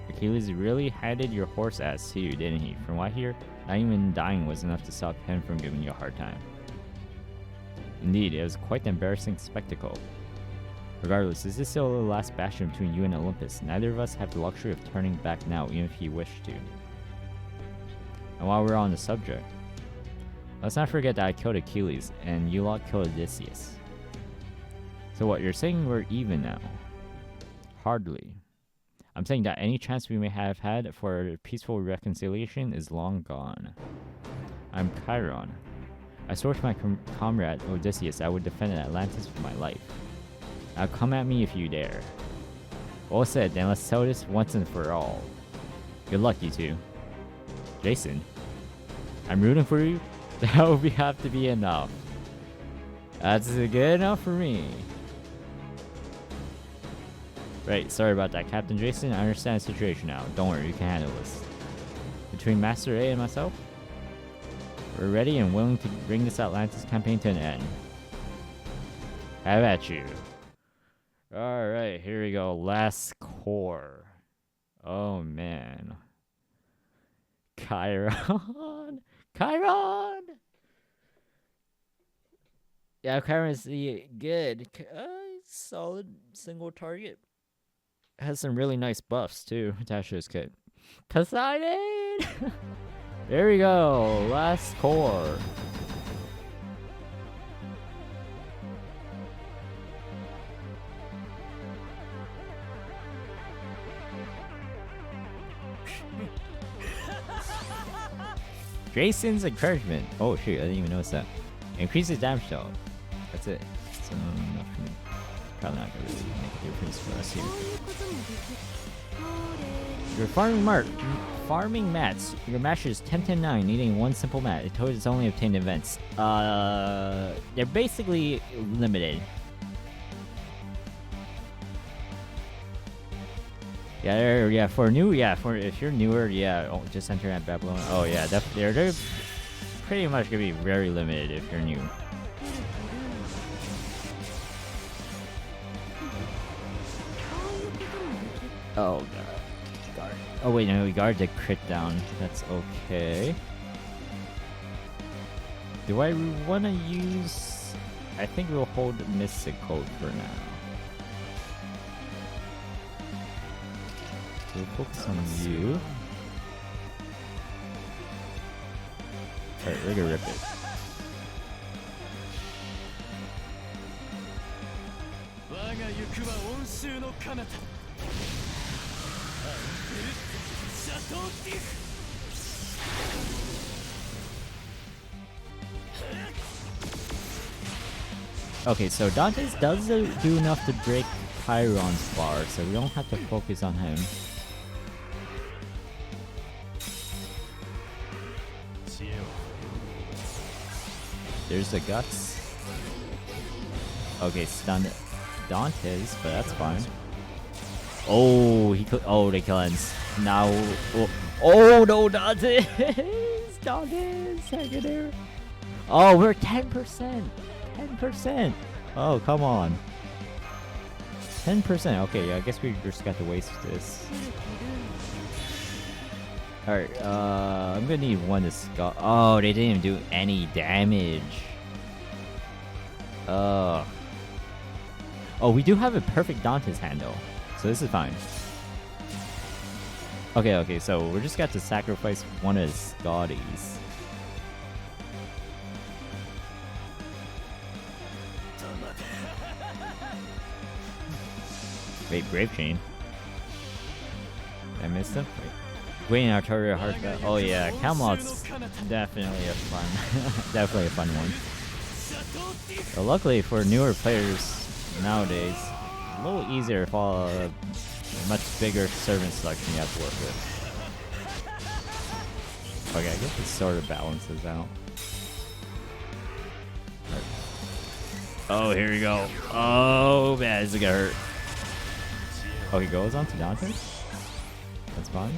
Achilles really handed your horse ass to you, didn't he? From what I hear, not even dying was enough to stop him from giving you a hard time. Indeed, it was quite an embarrassing spectacle. Regardless, this is still the last bastion between you and Olympus. Neither of us have the luxury of turning back now, even if you wish to. And while we're on the subject, let's not forget that I killed Achilles, and you lot killed Odysseus. So what, you're saying we're even now? Hardly. I'm saying that any chance we may have had for a peaceful reconciliation is long gone. I'm Chiron. I swore to my comrade Odysseus I would defend Atlantis with my life. Now come at me if you dare. Well said, then let's settle this once and for all. Good luck, you two. Jason, I'm rooting for you. That will have to be enough. That's good enough for me. Right, sorry about that, Captain Jason. I understand the situation now. Don't worry, you can handle this. Between Master A and myself, we're ready and willing to bring this Atlantis campaign to an end. Have at you. Alright, here we go. Last core. Oh, man. Chiron. Chiron! Yeah, Chiron is good. Solid single target. Has some really nice buffs, too, attached to his kit. Poseidon! There we go. Last core. Jason's encouragement. Oh shoot, I didn't even notice that. Increases damage though. That's it. So nothing. Probably not gonna really make a difference for us here. Your farming mats. Your master is 10-10-9, needing one simple mat. It told it's only obtained events. They're basically limited. Yeah, for if you're newer, just enter at Babylon. Oh yeah, they're pretty much gonna be very limited if you're new. Oh god, guard. Oh wait, no, we guard the crit down. That's okay. Do I want to use? I think we'll hold Mystic Code for now. We'll focus on you. Alright, we're gonna rip it. Okay, so Dante's does do enough to break Chiron's bar, so we don't have to focus on him. There's the guts. Okay, stunned Dante's, but that's fine. Oh, they cleanse. Now, oh no, Dante's! Dante's hanging there. Oh, we're 10%. 10%. Oh, come on. 10%. Okay, yeah, I guess we just got to waste this. Alright, I'm gonna need one to skull. Oh, they didn't even do any damage. Oh, we do have a perfect Dante's handle, so this is fine. Okay, so we just got to sacrifice one of his Scotties. Wait, Brave Chain. I missed him? Wait. Waiting Artillery Heartfelt. Oh yeah, Camelot's definitely a fun definitely a fun one. But luckily for newer players nowadays, a little easier to follow a much bigger servant selection you have to work with. Okay, I guess it sort of balances out. Oh, here we go. Oh man, this is gonna hurt. Oh, he goes on to Dante? That's fine.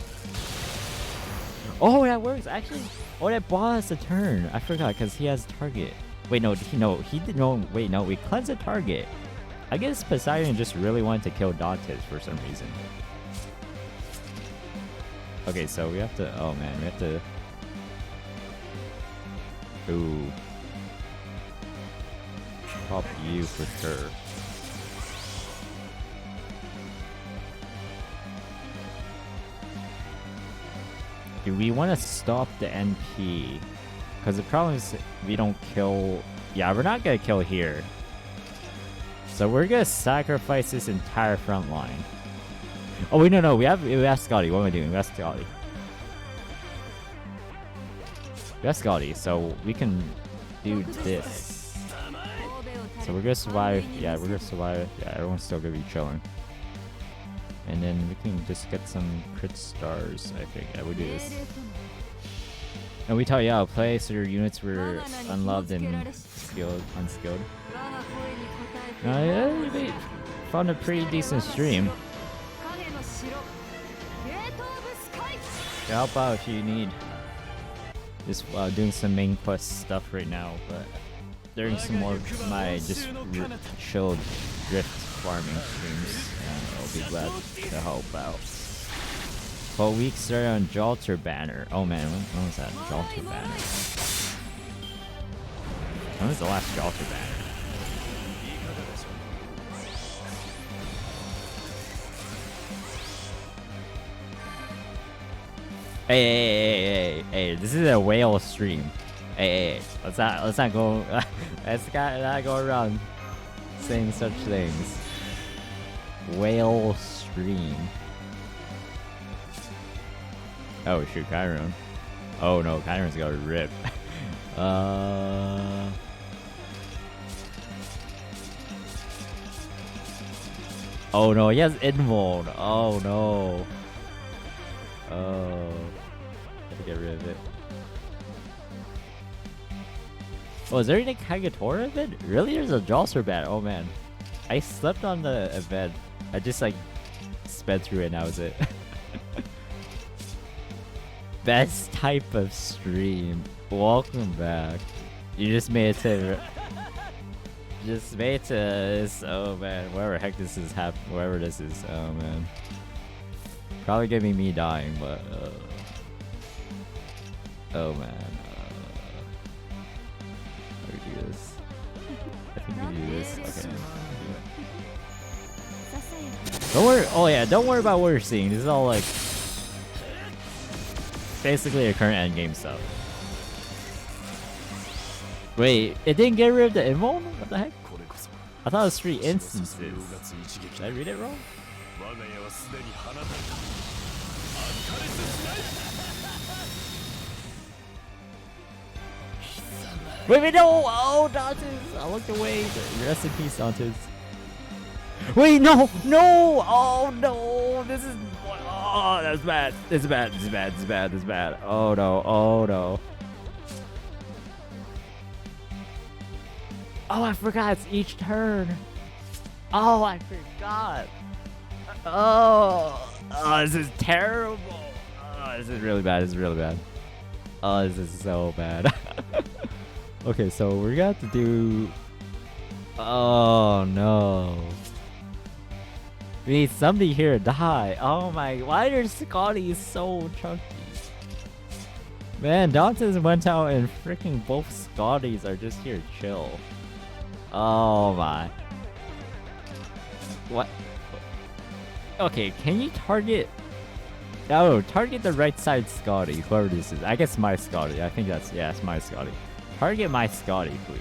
Oh, that works actually. Oh, that ball has a turn. I forgot because he has target. Wait, no, he did no. Wait, no, we cleanse a target. I guess Poseidon just really wanted to kill Dantes for some reason. Okay, so we have to. Oh man, we have to. Ooh. Pop you for sure. Do we want to stop the NP? Because the problem is we don't kill... Yeah, we're not going to kill here. So we're going to sacrifice this entire front line. Oh, wait, no. We have Scotty. What am I doing? We have Scotty. We have Scotty, so we can do this. So we're going to survive. Yeah, we're going to survive. Yeah, everyone's still going to be chilling. And then we can just get some crit stars, I think. Yeah, we do this. And we tell you how to play, so your units were unloved and skilled, unskilled. Yeah, they found a pretty decent stream. Yeah, help out if you need. Just doing some main quest stuff right now, but during some more of my just chilled drift farming streams, I'll be glad to help out. 12 weeks started on Jalter banner. Oh man, when was that? Jalter banner. When was the last Jalter banner? Hey, this is a whale stream. Hey, let's not go let's not go around saying such things. Whale stream. Oh shoot, Chiron. Oh no, Chiron's got a rip. Oh no, he has Invuln. Oh no. Oh. Gotta get rid of it. Oh, is there any Kagatora event? Really? There's a Jalser bat. Oh man. I slept on the event. I just like sped through it and that was it. Best type of stream. Welcome back. You just made it to this. Oh man, whatever heck this is whatever this is. Oh man. Probably gonna be me dying, but oh man. How do we do this? I think we do this. Okay. Don't worry. Oh yeah, don't worry about what you're seeing. This is all like basically your current endgame stuff. Wait, it didn't get rid of the Invuln? What the heck? I thought it was 3 instances. Did I read it wrong? Wait, no! Oh, Dantes! I looked away. Rest in peace, Dantes. Wait, no! No! Oh, no! This is... Oh, that's bad. This is bad. Oh, no. Oh, no. Oh, I forgot. It's each turn. Oh, I forgot. Oh, this is terrible. Oh, this is really bad. Oh, this is so bad. Okay, so we're gonna have to do... Oh, no. We need somebody here to die. Oh my... Why are Scotty so chunky? Man, Dantes went out and freaking both Scotties are just here chill. Oh my. What? Okay, can you target Oh, target the right side Scotty, whoever this is. I guess my Scotty. I think that's, yeah, it's my Scotty. Target my Scotty, please.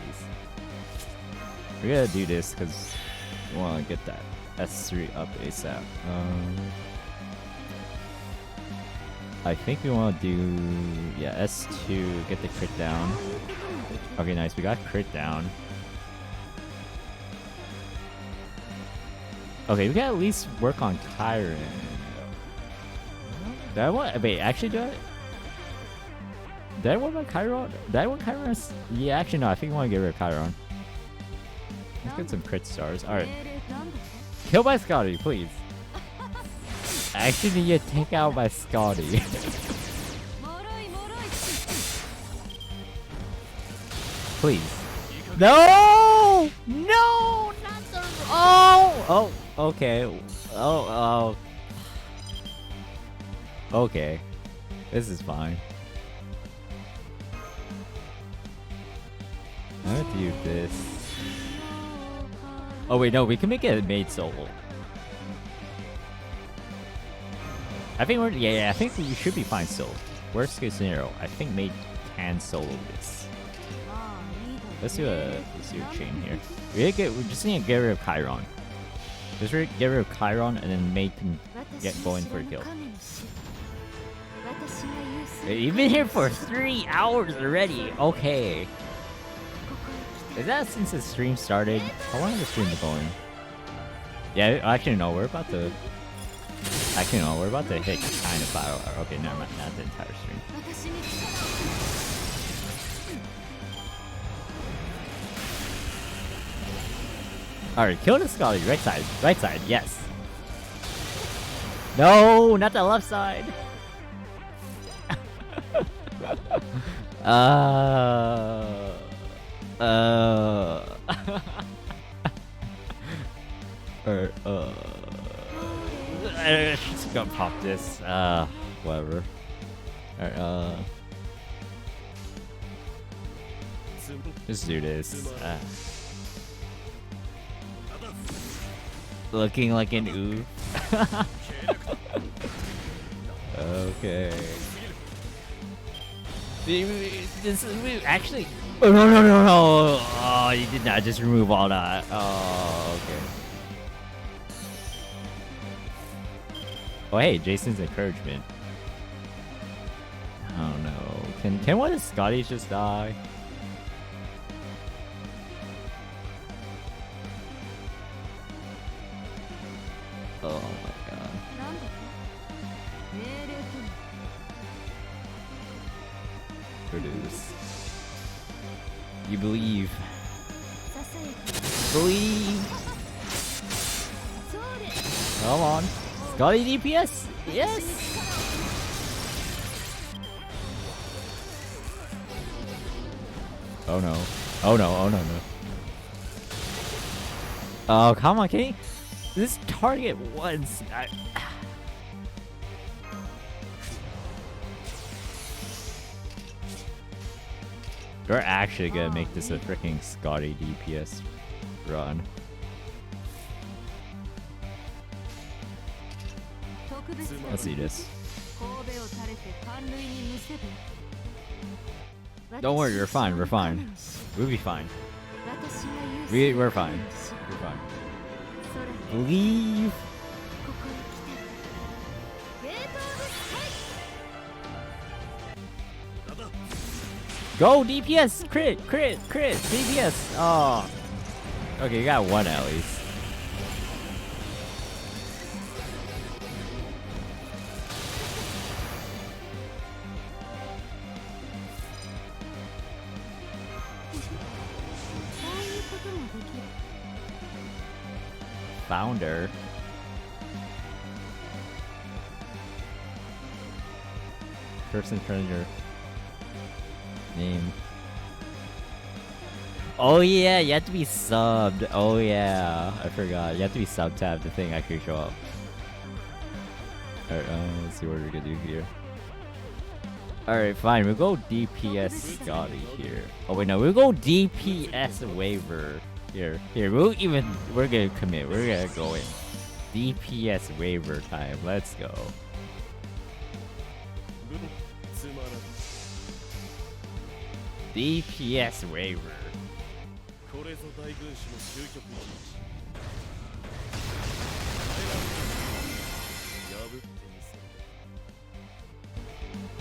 We're gonna do this because we want to get that S3 up ASAP. I think we want to do, yeah, S2, get the crit down. Okay, nice. We got crit down. Okay, we gotta at least work on Kyron. Did I want? Wait, actually, did I want my Chiron? Did I want Chiron? Yeah, actually, no. I think I want to get rid of Chiron. Let's get some crit stars. Alright. Kill my Scotty, please. I actually need to take out my Scotty. Please. No! No! Not the. Oh! Oh, okay. Oh. Okay. This is fine. I'm gonna do this. Oh wait, no, we can make it a maid solo. I think we're, yeah, I think we should be fine still. Worst case scenario, I think maid can solo this. Let's do a chain here. We just need to get rid of Chiron. Just get rid of Chiron and then maid can get going for a kill. You've been here for 3 hours already. Okay. Is that since the stream started? How long is the stream going? Yeah, actually no, we're about to. Actually no, we're about to hit kind of 5 hours. Okay, never mind, not the entire stream. Alright, kill the Scotty. Right side, yes. No, not the left side. I'm just gonna pop this. Whatever. Alright, let's do this. Looking like an oof. Okay. This is actually. Oh no! Oh, you did not just remove all that. Oh, okay. Oh hey, Jason's encouragement. Oh no. Can one of the Scotties just die? Oh my god. Produce. You believe. Believe. Come on. Scotty DPS. Yes. Oh no. Oh no. Oh no. No. Oh come on, can you? This target once. We're actually gonna make this a freaking Scotty DPS run. Let's see this. Don't worry, we're fine. We're fine. We'll be fine. We're fine. We're fine. Leave. Go DPS! Crit! DPS! Oh. Okay, you got one at least. Founder. Person treasure. Name. Oh yeah, you have to be subbed. Oh yeah, I forgot. You have to be subbed to have the thing actually show up. Alright, let's see what we're gonna do here. Alright, fine. We'll go DPS Scotty here. Oh wait, no, we'll go DPS waiver here. We're gonna commit. We're gonna go in. DPS waiver time. Let's go. DPS waiver. これぞ大軍師の究極の道。破ってみせる。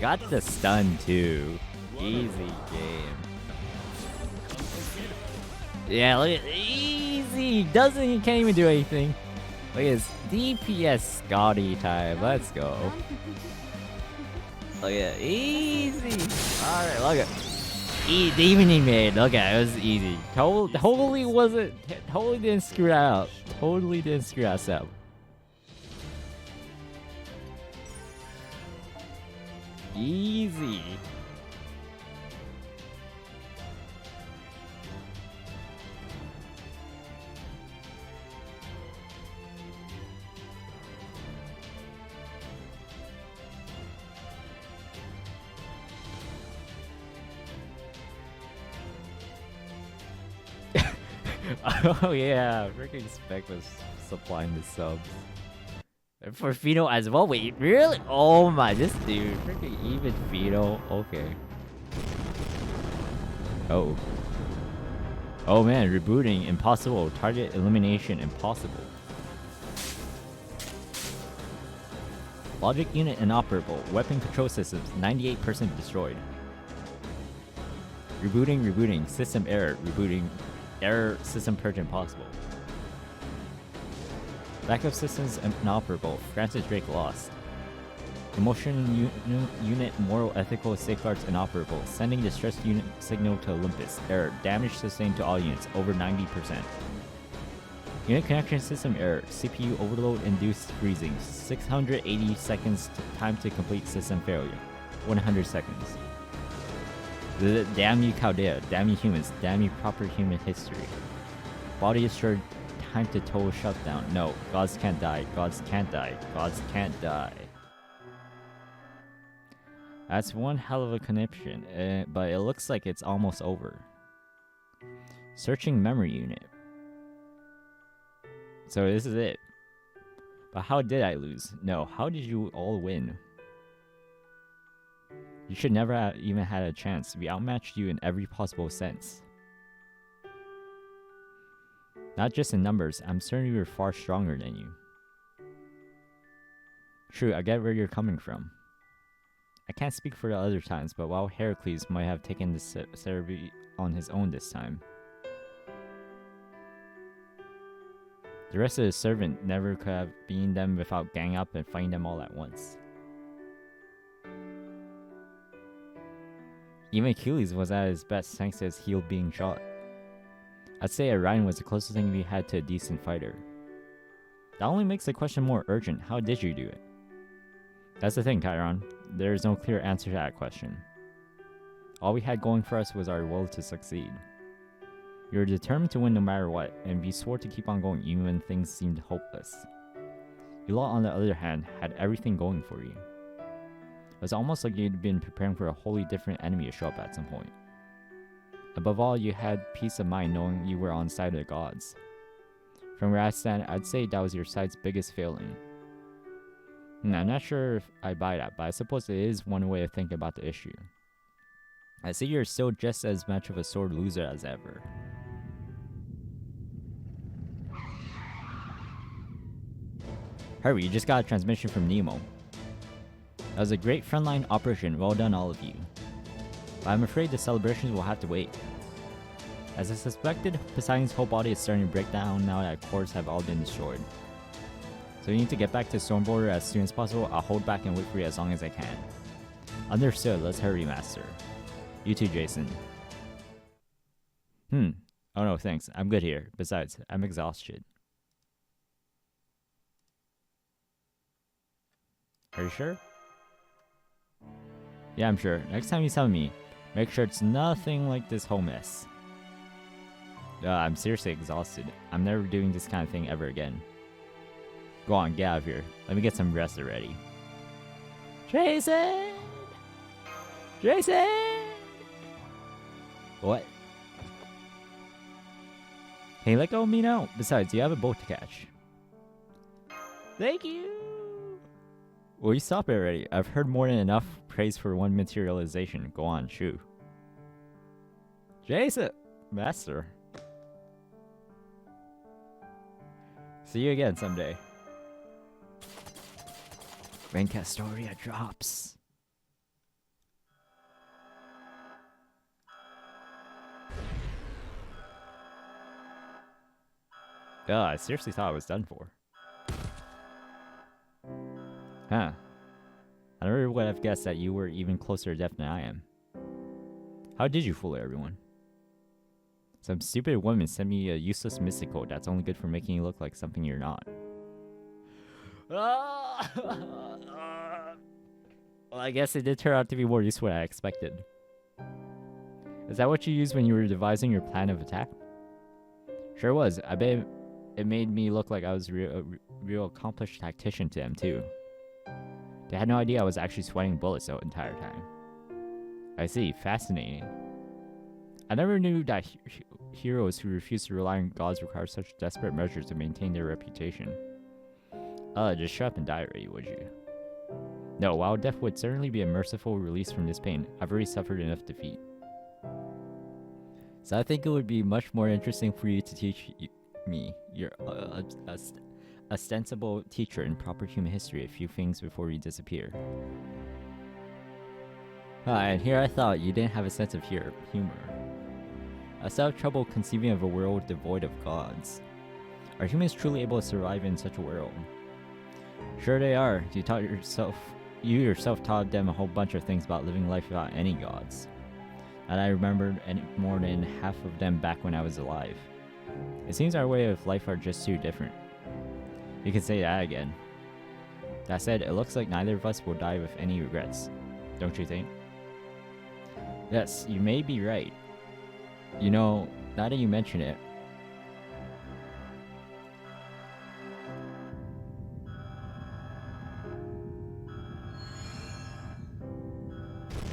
Got the stun too. Easy game. Yeah, look at easy. He can't even do anything. Look at his DPS Scotty time. Let's go. Look at easy. Alright, look at demon he made. Look at it, it was easy. Totally wasn't. Totally didn't screw that up. Totally didn't screw us up. Easy. Oh yeah, freaking Spec was supplying the subs. And for Fino as well, wait, really? Oh my, this dude, freaking even Fino, okay. Oh. Oh man, rebooting, impossible, target elimination, impossible. Logic unit inoperable, weapon control systems, 98% destroyed. Rebooting, system error, rebooting. Error, system purge impossible. Backup systems inoperable. Francis Drake lost. Emotion unit moral ethical safeguards inoperable. Sending distress unit signal to Olympus. Error. Damage sustained to all units over 90%. Unit connection system error. CPU overload induced freezing. 680 seconds time to complete system failure. 100 seconds. Damn you Chaldea, damn you humans, damn you proper human history. Body assured time to total shutdown. No, gods can't die, gods can't die, gods can't die. That's one hell of a conniption, but it looks like it's almost over. Searching memory unit. So this is it. But how did I lose? No, how did you all win? You should never have even had a chance. We outmatched you in every possible sense. Not just in numbers, I'm certain we were far stronger than you. True, I get where you're coming from. I can't speak for the other times, but while Heracles might have taken the Cerebi on his own this time, the rest of the servant never could have beaten them without ganging up and fighting them all at once. Even Achilles was at his best thanks to his heel being shot. I'd say Orion was the closest thing we had to a decent fighter. That only makes the question more urgent. How did you do it? That's the thing, Chiron. There is no clear answer to that question. All we had going for us was our will to succeed. You were determined to win no matter what, and we swore to keep on going even when things seemed hopeless. You lot, on the other hand, had everything going for you. It was almost like you'd been preparing for a wholly different enemy to show up at some point. Above all, you had peace of mind knowing you were on the side of the gods. From where I stand, I'd say that was your side's biggest failing. I'm not sure if I buy that, but I suppose it is one way of thinking about the issue. I see you're still just as much of a sore loser as ever. Hurry, you just got a transmission from Nemo. That was a great frontline operation, well done all of you. But I'm afraid the celebrations will have to wait. As I suspected, Poseidon's whole body is starting to break down now that cores have all been destroyed. So you need to get back to Stormborder as soon as possible. I'll hold back and wait for you as long as I can. Understood, let's hurry, Master. You too, Jason. Oh no, thanks. I'm good here. Besides, I'm exhausted. Are you sure? Yeah, I'm sure. Next time you summon me, make sure it's nothing like this whole mess. I'm seriously exhausted. I'm never doing this kind of thing ever again. Go on, get out of here. Let me get some rest already. Jason! Jason! What? Hey, let go of me now. Besides, you have a boat to catch. Thank you! Will you stop it already? I've heard more than enough praise for one materialization. Go on, shoo. Jason! Master. See you again someday. Vencastoria drops. Oh, I seriously thought I was done for. Huh. I never would have guessed that you were even closer to death than I am. How did you fool everyone? Some stupid woman sent me a useless mystical that's only good for making you look like something you're not. Well, I guess it did turn out to be more useful than I expected. Is that what you used when you were devising your plan of attack? Sure was. I bet it made me look like I was a real accomplished tactician to them, too. They had no idea I was actually sweating bullets the entire time. I see. Fascinating. I never knew that heroes who refuse to rely on gods require such desperate measures to maintain their reputation. Just shut up and die already, would you? No, while death would certainly be a merciful release from this pain, I've already suffered enough defeat. So I think it would be much more interesting for you to teach me, your ostensible teacher in proper human history, a few things before you disappear. And here I thought you didn't have a sense of humor. I still have trouble conceiving of a world devoid of gods. Are humans truly able to survive in such a world? Sure they are. You yourself taught them a whole bunch of things about living life without any gods. And I remembered more than half of them back when I was alive. It seems our way of life are just too different. You can say that again. That said, it looks like neither of us will die with any regrets. Don't you think? Yes, you may be right. You know, now that you mention it,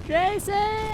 Jason!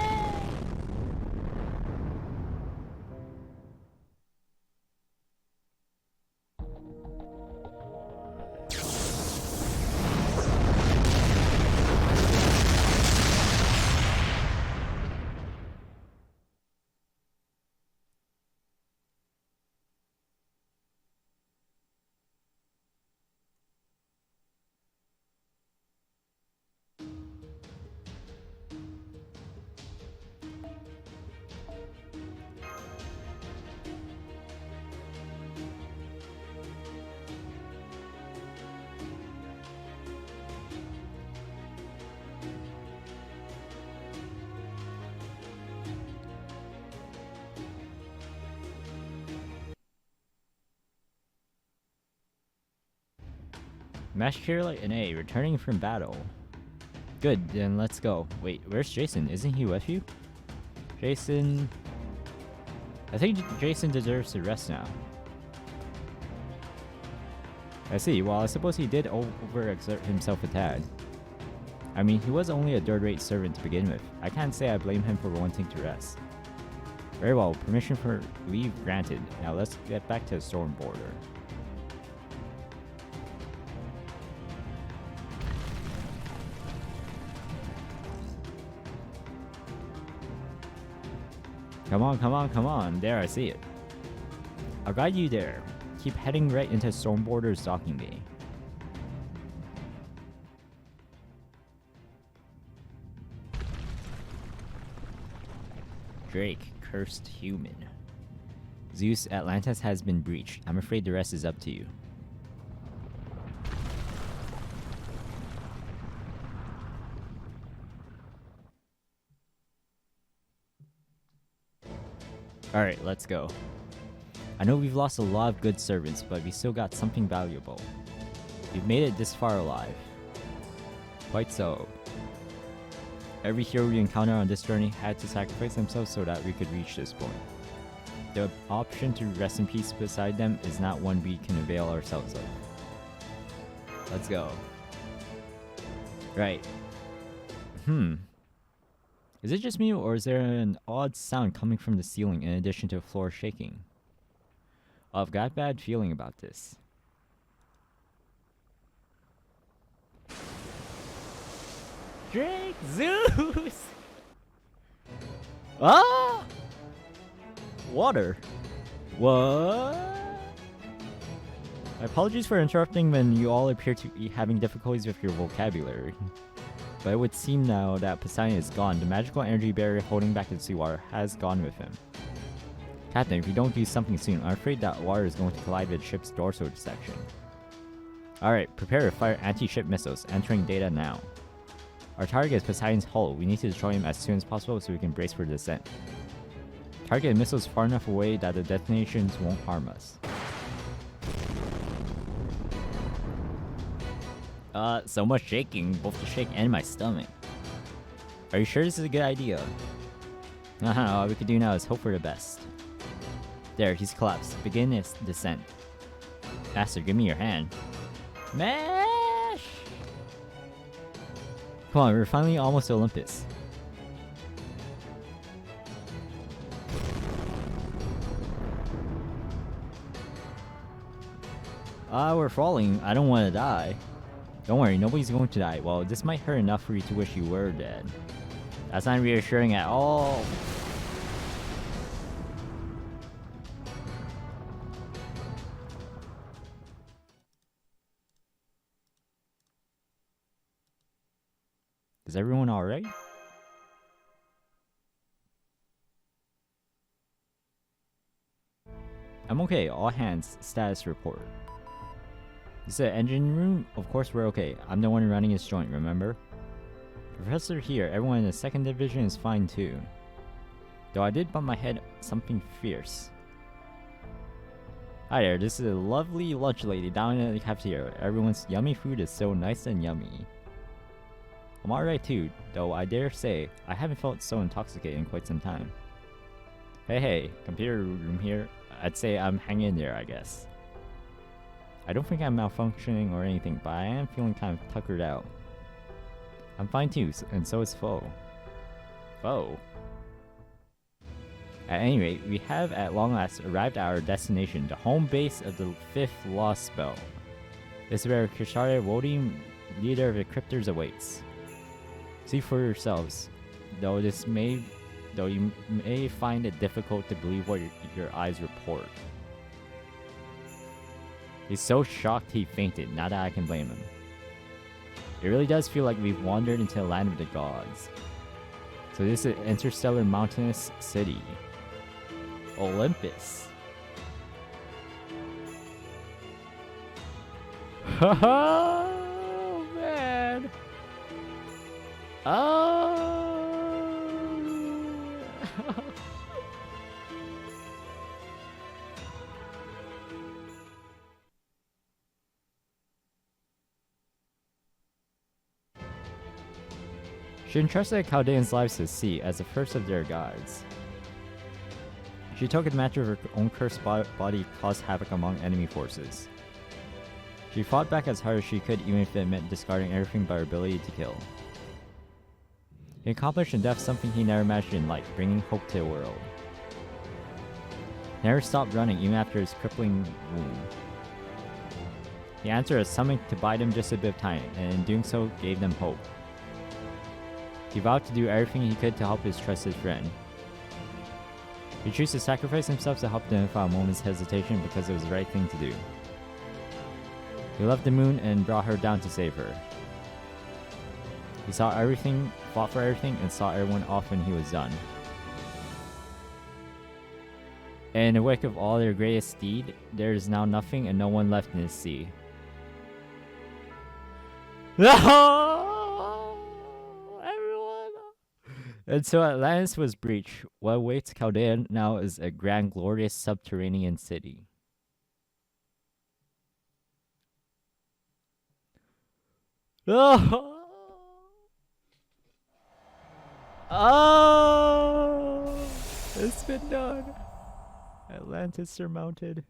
Master Light and A, returning from battle. Good, then let's go. Wait, where's Jason? Isn't he with you? Jason... I think Jason deserves to rest now. I see, well I suppose he did overexert himself a tad. I mean, he was only a third-rate servant to begin with. I can't say I blame him for wanting to rest. Very well, permission for leave granted. Now let's get back to the storm border. Come on, come on, come on. There, I see it. I'll guide you there. Keep heading right into Stormborder's docking bay. Drake, cursed human. Zeus, Atlantis has been breached. I'm afraid the rest is up to you. Alright, let's go. I know we've lost a lot of good servants, but we still got something valuable. We've made it this far alive. Quite so. Every hero we encountered on this journey had to sacrifice themselves so that we could reach this point. The option to rest in peace beside them is not one we can avail ourselves of. Let's go. Right. Is it just me, or is there an odd sound coming from the ceiling in addition to the floor shaking? I've got a bad feeling about this. Drink Zeus! Ah! Water. What? My apologies for interrupting when you all appear to be having difficulties with your vocabulary. But it would seem now that Poseidon is gone, the magical energy barrier holding back the seawater has gone with him. Captain, if you don't do something soon, I'm afraid that water is going to collide with the ship's dorsal section. Alright, prepare to fire anti-ship missiles, entering data now. Our target is Poseidon's hull. We need to destroy him as soon as possible so we can brace for descent. Target missiles far enough away that the detonations won't harm us. So much shaking, both the shake and my stomach. Are you sure this is a good idea? All we can do now is hope for the best. There, he's collapsed. Begin his descent. Master, give me your hand. Mash! Come on, we're finally almost to Olympus. We're falling. I don't want to die. Don't worry, nobody's going to die. Well, this might hurt enough for you to wish you were dead. That's not reassuring at all. Is everyone alright? I'm okay, all hands, status report. This is an engine room? Of course we're okay. I'm the one running this joint, remember? Professor here, everyone in the 2nd division is fine too. Though I did bump my head something fierce. Hi there, this is a lovely lunch lady down in the cafeteria. Everyone's yummy food is so nice and yummy. I'm alright too, though I dare say, I haven't felt so intoxicated in quite some time. Hey, computer room here. I'd say I'm hanging in there, I guess. I don't think I'm malfunctioning or anything, but I am feeling kind of tuckered out. I'm fine too, and so is Foe. Foe? At any rate, we have at long last arrived at our destination, the home base of the 5th Lostbelt. This is where Kishare Wodim, leader of the Cryptors, awaits. See for yourselves, though you may find it difficult to believe what your eyes report. He's so shocked he fainted, not that I can blame him. It really does feel like we've wandered into the land of the gods. So this is an interstellar mountainous city. Olympus. Oh man. Oh. She entrusted Chaldeans' lives to sea as the first of their gods. She took advantage of her own cursed body caused havoc among enemy forces. She fought back as hard as she could, even if it meant discarding everything but her ability to kill. He accomplished in death something he never imagined in life, bringing hope to the world. He never stopped running, even after his crippling wound. He answered a summon to buy them just a bit of time, and in doing so, gave them hope. He vowed to do everything he could to help his trusted friend. He chose to sacrifice himself to help them without a moment's hesitation because it was the right thing to do. He left the moon and brought her down to save her. He saw everything, fought for everything, and saw everyone off when he was done. And in the wake of all their greatest deed, there is now nothing and no one left in the sea. And so Atlantis was breached. What awaits Chaldea now is a grand, glorious subterranean city. Oh! Oh! It's been done. Atlantis surmounted.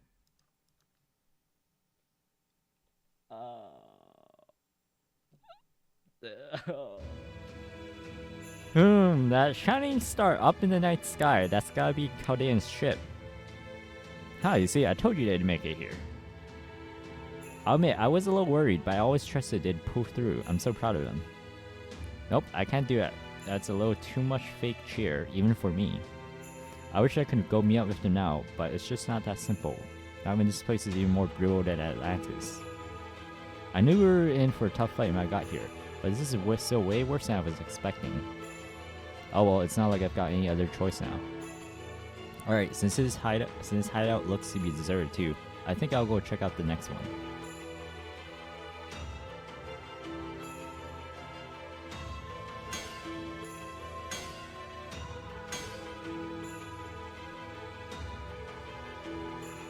That shining star up in the night sky, that's gotta be Chaldean's ship. You see, I told you they'd make it here. I'll admit, I was a little worried, but I always trusted they'd pull through. I'm so proud of them. Nope, I can't do that. That's a little too much fake cheer, even for me. I wish I could go meet up with them now, but it's just not that simple. I mean, this place is even more brutal than Atlantis. I knew we were in for a tough fight when I got here, but this is still way worse than I was expecting. Oh well, it's not like I've got any other choice now. Alright, since this hideout looks to be deserted too, I think I'll go check out the next one.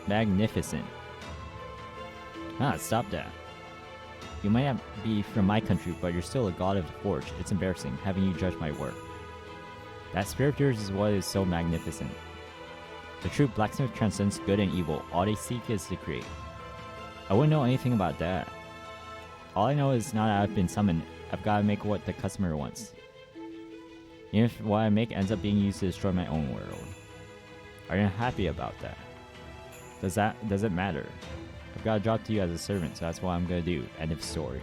Magnificent. Ah, stop that. You might not be from my country, but you're still a god of the forge. It's embarrassing having you judge my work. That spirit of yours is what is so magnificent. The true blacksmith transcends good and evil. All they seek is to create. I wouldn't know anything about that. All I know is now that I've been summoned, I've got to make what the customer wants. Even if what I make ends up being used to destroy my own world. Are you happy about that? Does it matter? I've got a job to you as a servant, so that's what I'm gonna do. End of story.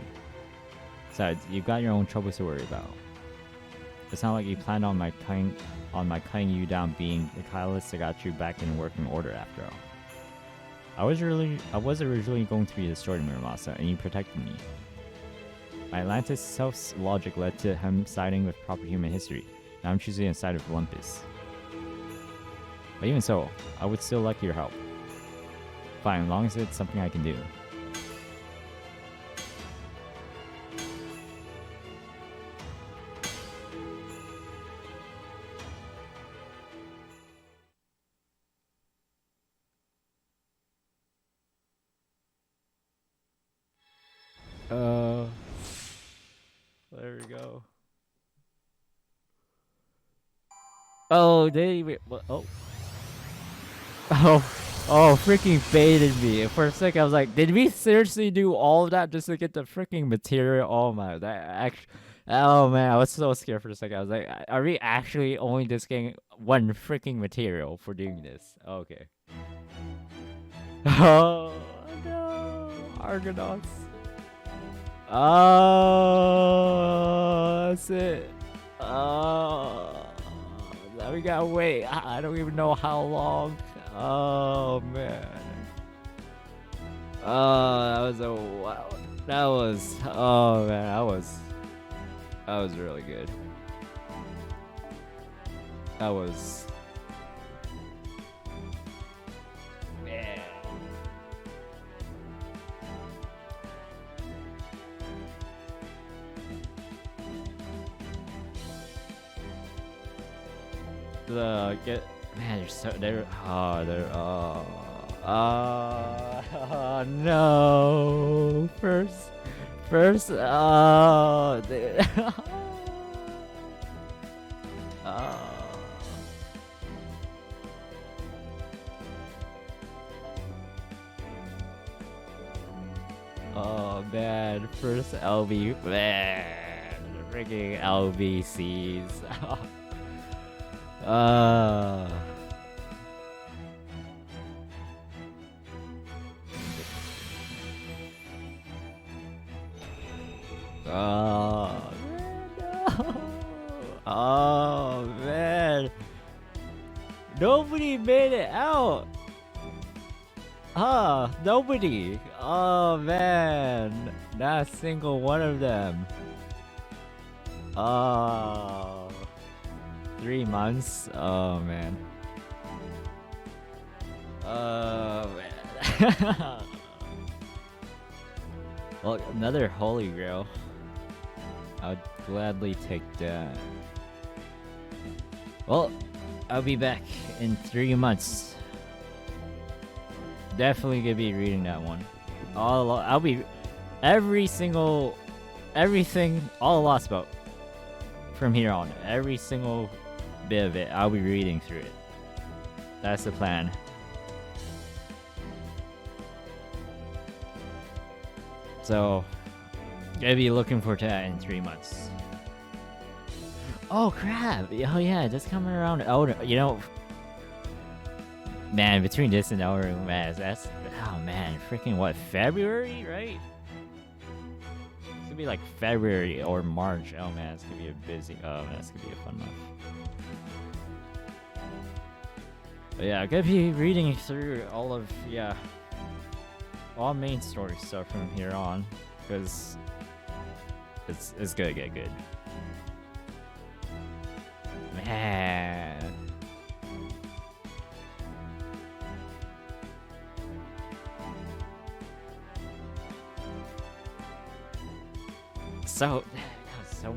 Besides, you've got your own troubles to worry about. It's not like you planned on my cutting you down being the catalyst that got you back in working order after all. I was originally going to be destroyed, Muramasa, and you protected me. My Atlantis self's logic led to him siding with proper human history. Now I'm choosing the side of Olympus. But even so, I would still like your help. Fine, as long as it's something I can do. There we go. Oh, oh. Oh, freaking baited me. For a second, I was like, did we seriously do all of that just to get the freaking material? Oh my, oh man, I was so scared for a second. I was like, are we actually only just getting one freaking material for doing this? Okay. Oh no, Argonauts. Oh, that's it. Oh, now we gotta wait. I don't even know how long. Oh man. Oh, that was wow. Oh man, that was really good. That was. Man. No. First, oh man, first LB, man, freaking LBCs. Oh man, no. Oh man, nobody made it out. Nobody. Oh man, not a single one of them. Oh, 3 months. Oh man. Oh man. Well, another holy grail. I'd gladly take that. Well, I'll be back in 3 months. Definitely gonna be reading that one. I'll be everything, all Lostbelt. From here on, every single bit of it, I'll be reading through it. That's the plan. So, gonna be looking forward to that in 3 months. Oh crap! Oh yeah, just coming around Elder. You know, man, between this and Elder, man, that's oh man, freaking what, February, right? It's gonna be like February or March. Oh man, it's gonna be a busy. Oh man, it's gonna be a fun month. But yeah, I'm gonna be reading through all of all main story stuff from here on, because it's gonna get good. Man. So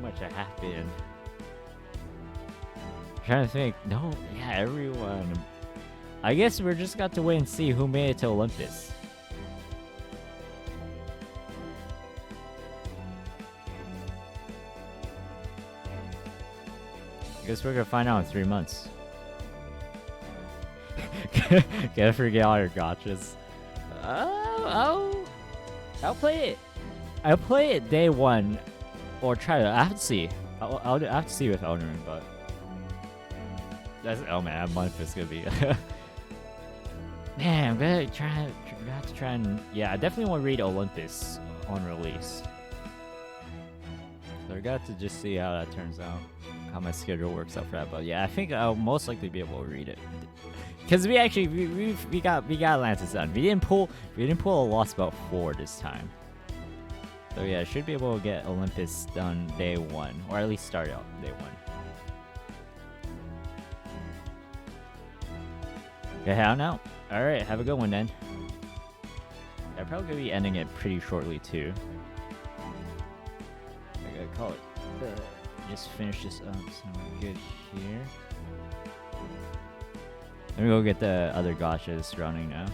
much happened. I'm trying to think. No, yeah, everyone. I guess we're just got to wait and see who made it to Olympus. I guess we're gonna find out in 3 months. Gotta forget all your gotchas. I'll play it. I'll play it day one, or try to. I have to see. I'll have to see with Elden Ring, but that's oh man, that month is gonna be. Man, I'm gonna have to try and yeah, I definitely want to read Olympus on release. So I got to just see how that turns out, how my schedule works out for that. But yeah, I think I'll most likely be able to read it. Cause we actually we got Atlantis done. We didn't pull a Lostbelt 4 this time. So yeah, I should be able to get Olympus done day one, or at least start out day one. Okay, how now? All right, have a good one then. I'm probably gonna be ending it pretty shortly too. I gotta call it. Just finish this up, so we're good here. Let me go get the other gotchas running now.